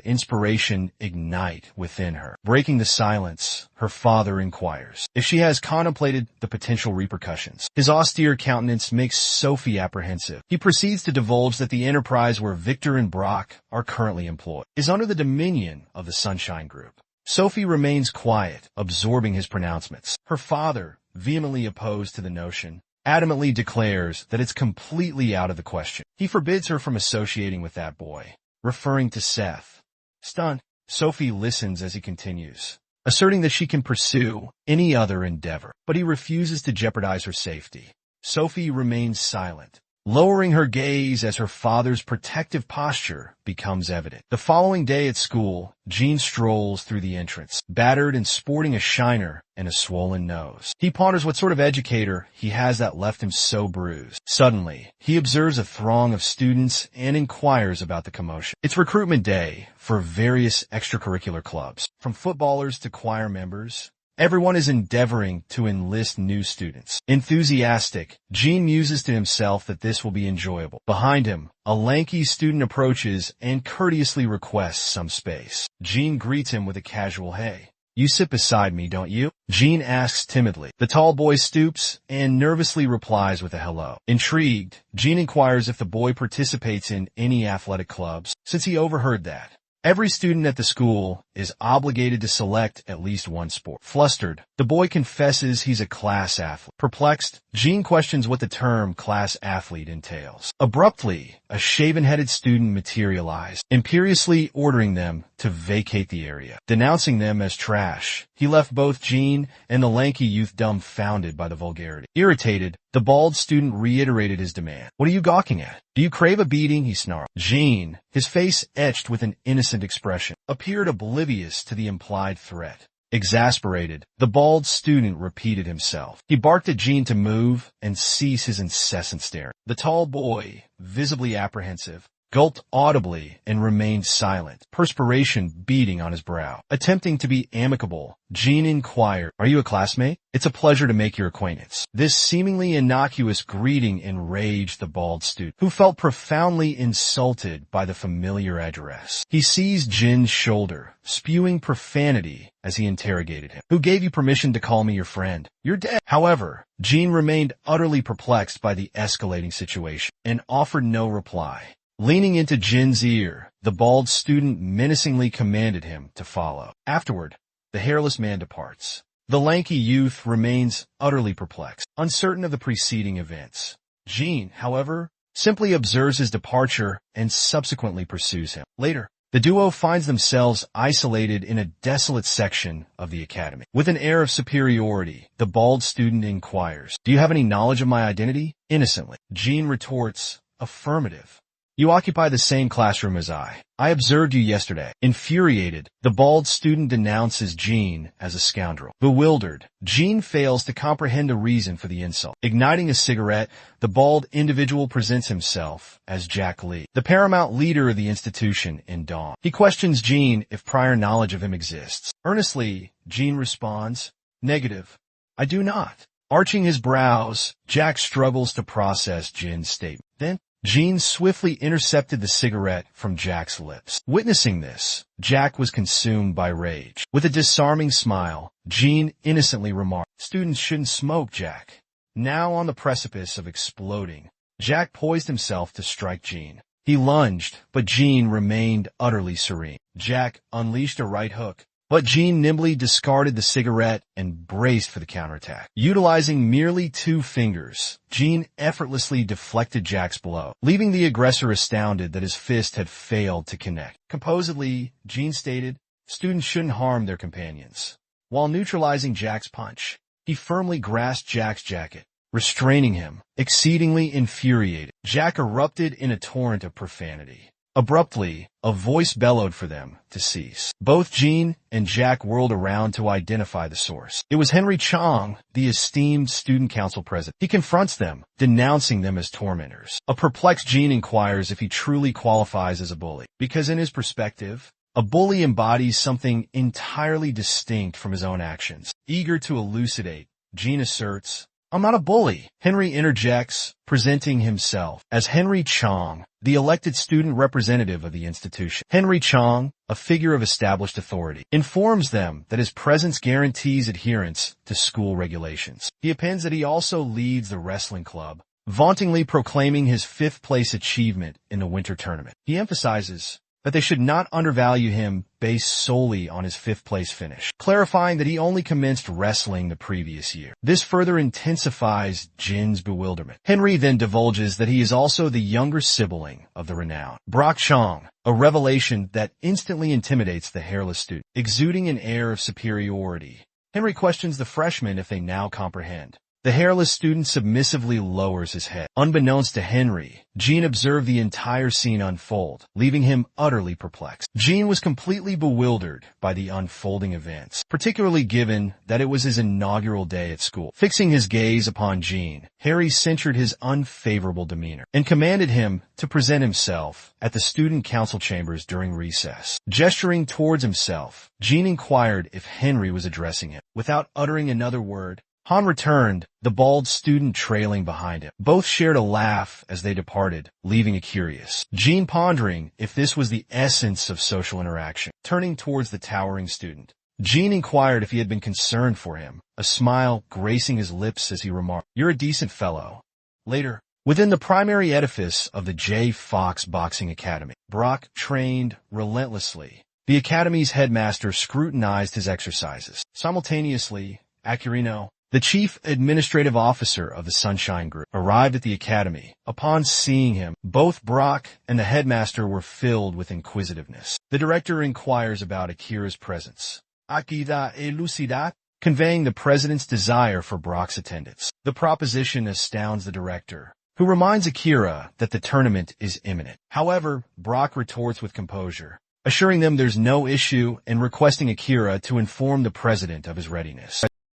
inspiration ignite within her. Breaking the silence, her father inquires if she has contemplated the potential repercussions. His austere countenance makes Sophie apprehensive. He proceeds to divulge that the enterprise where Victor and Brock are currently employed is under the dominion of the Sunshine Group. Sophie remains quiet, absorbing his pronouncements. Her father, vehemently opposed to the notion, adamantly declares that it's completely out of the question. He forbids her from associating with that boy, referring to Seth. Stunned, Sophie listens as he continues, asserting that she can pursue any other endeavor, but he refuses to jeopardize her safety. Sophie remains silent, lowering her gaze as her father's protective posture becomes evident. The following day at school, Gene strolls through the entrance, battered and sporting a shiner and a swollen nose. He ponders what sort of educator he has that left him so bruised. Suddenly, he observes a throng of students and inquires about the commotion. It's recruitment day for various extracurricular clubs, from footballers to choir members. Everyone is endeavoring to enlist new students. Enthusiastic, Gene muses to himself that this will be enjoyable. Behind him, a lanky student approaches and courteously requests some space. Gene greets him with a casual "Hey, you sit beside me, don't you?" Gene asks timidly. The tall boy stoops and nervously replies with a hello. Intrigued, Gene inquires if the boy participates in any athletic clubs, since he overheard that every student at the school is obligated to select at least one sport. Flustered, the boy confesses he's a class athlete. Perplexed, Jean questions what the term class athlete entails. Abruptly, a shaven-headed student materialized, imperiously ordering them to vacate the area. Denouncing them as trash, he left both Jean and the lanky youth dumbfounded by the vulgarity. Irritated, the bald student reiterated his demand. "What are you gawking at? Do you crave a beating?" he snarled. Jean, his face etched with an innocent expression, appeared oblivious to the implied threat. Exasperated, the bald student repeated himself. He barked at Jean to move and cease his incessant staring. The tall boy, visibly apprehensive, gulped audibly and remained silent, perspiration beading on his brow. Attempting to be amicable, Jean inquired, "Are you a classmate? It's a pleasure to make your acquaintance." This seemingly innocuous greeting enraged the bald student, who felt profoundly insulted by the familiar address. He seized Jin's shoulder, spewing profanity as he interrogated him. "Who gave you permission to call me your friend? You're dead." However, Jean remained utterly perplexed by the escalating situation and offered no reply. Leaning into Jin's ear, the bald student menacingly commanded him to follow. Afterward, the hairless man departs. The lanky youth remains utterly perplexed, uncertain of the preceding events. Jean, however, simply observes his departure and subsequently pursues him. Later, the duo finds themselves isolated in a desolate section of the academy. With an air of superiority, the bald student inquires, "Do you have any knowledge of my identity?" Innocently, Jean retorts, "Affirmative. You occupy the same classroom as I. I observed you yesterday." Infuriated, the bald student denounces Jean as a scoundrel. Bewildered, Jean fails to comprehend a reason for the insult. Igniting a cigarette, the bald individual presents himself as Jack Lee, the paramount leader of the institution in Dawn. He questions Jean if prior knowledge of him exists. Earnestly, Jean responds, "Negative. I do not." Arching his brows, Jack struggles to process Jin's statement. Then, Jean swiftly intercepted the cigarette from Jack's lips. Witnessing this, Jack was consumed by rage. With a disarming smile, Jean innocently remarked, "Students shouldn't smoke, Jack." Now on the precipice of exploding, Jack poised himself to strike Jean. He lunged, but Jean remained utterly serene. Jack unleashed a right hook, but Jean nimbly discarded the cigarette and braced for the counterattack. Utilizing merely 2 fingers, Jean effortlessly deflected Jack's blow, leaving the aggressor astounded that his fist had failed to connect. Composedly, Jean stated, "Students shouldn't harm their companions." While neutralizing Jack's punch, he firmly grasped Jack's jacket, restraining him. Exceedingly infuriated, Jack erupted in a torrent of profanity. Abruptly, a voice bellowed for them to cease. Both Jean and Jack whirled around to identify the source. It was Henry Chong, the esteemed student council president. He confronts them, denouncing them as tormentors. A perplexed Jean inquires if he truly qualifies as a bully, because in his perspective, a bully embodies something entirely distinct from his own actions. Eager to elucidate, Jean asserts, "I'm not a bully." Henry interjects, presenting himself as Henry Chong, the elected student representative of the institution. Henry Chong, a figure of established authority, informs them that his presence guarantees adherence to school regulations. He appends that he also leads the wrestling club, vauntingly proclaiming his 5th-place achievement in the winter tournament. He emphasizes that they should not undervalue him based solely on his 5th-place finish, clarifying that he only commenced wrestling the previous year. This further intensifies Jin's bewilderment. Henry then divulges that he is also the younger sibling of the renowned Brock Chong, a revelation that instantly intimidates the hairless student. Exuding an air of superiority, Henry questions the freshmen if they now comprehend. The hairless student submissively lowers his head. Unbeknownst to Henry, Jean observed the entire scene unfold, leaving him utterly perplexed. Jean was completely bewildered by the unfolding events, particularly given that it was his inaugural day at school. Fixing his gaze upon Jean, Harry censured his unfavorable demeanor and commanded him to present himself at the student council chambers during recess. Gesturing towards himself, Jean inquired if Henry was addressing him. Without uttering another word, Han returned, the bald student trailing behind him. Both shared a laugh as they departed, leaving a curious Jean pondering if this was the essence of social interaction. Turning towards the towering student, Jean inquired if he had been concerned for him, a smile gracing his lips as he remarked, "You're a decent fellow." Later, within the primary edifice of the ๊૱ᴏ boxing academy, Brock trained relentlessly, The academy's headmaster scrutinized his exercises. Simultaneously, Akirino, the chief administrative officer of the Sunshine Group, arrived at the academy. Upon seeing him, both Brock and the headmaster were filled with inquisitiveness. The director inquires about Akira's presence. Akira elucidat, conveying the president's desire for Brock's attendance. The proposition astounds the director, who reminds Akira that the tournament is imminent. However, Brock retorts with composure, assuring them there's no issue and requesting Akira to inform the president of his readiness.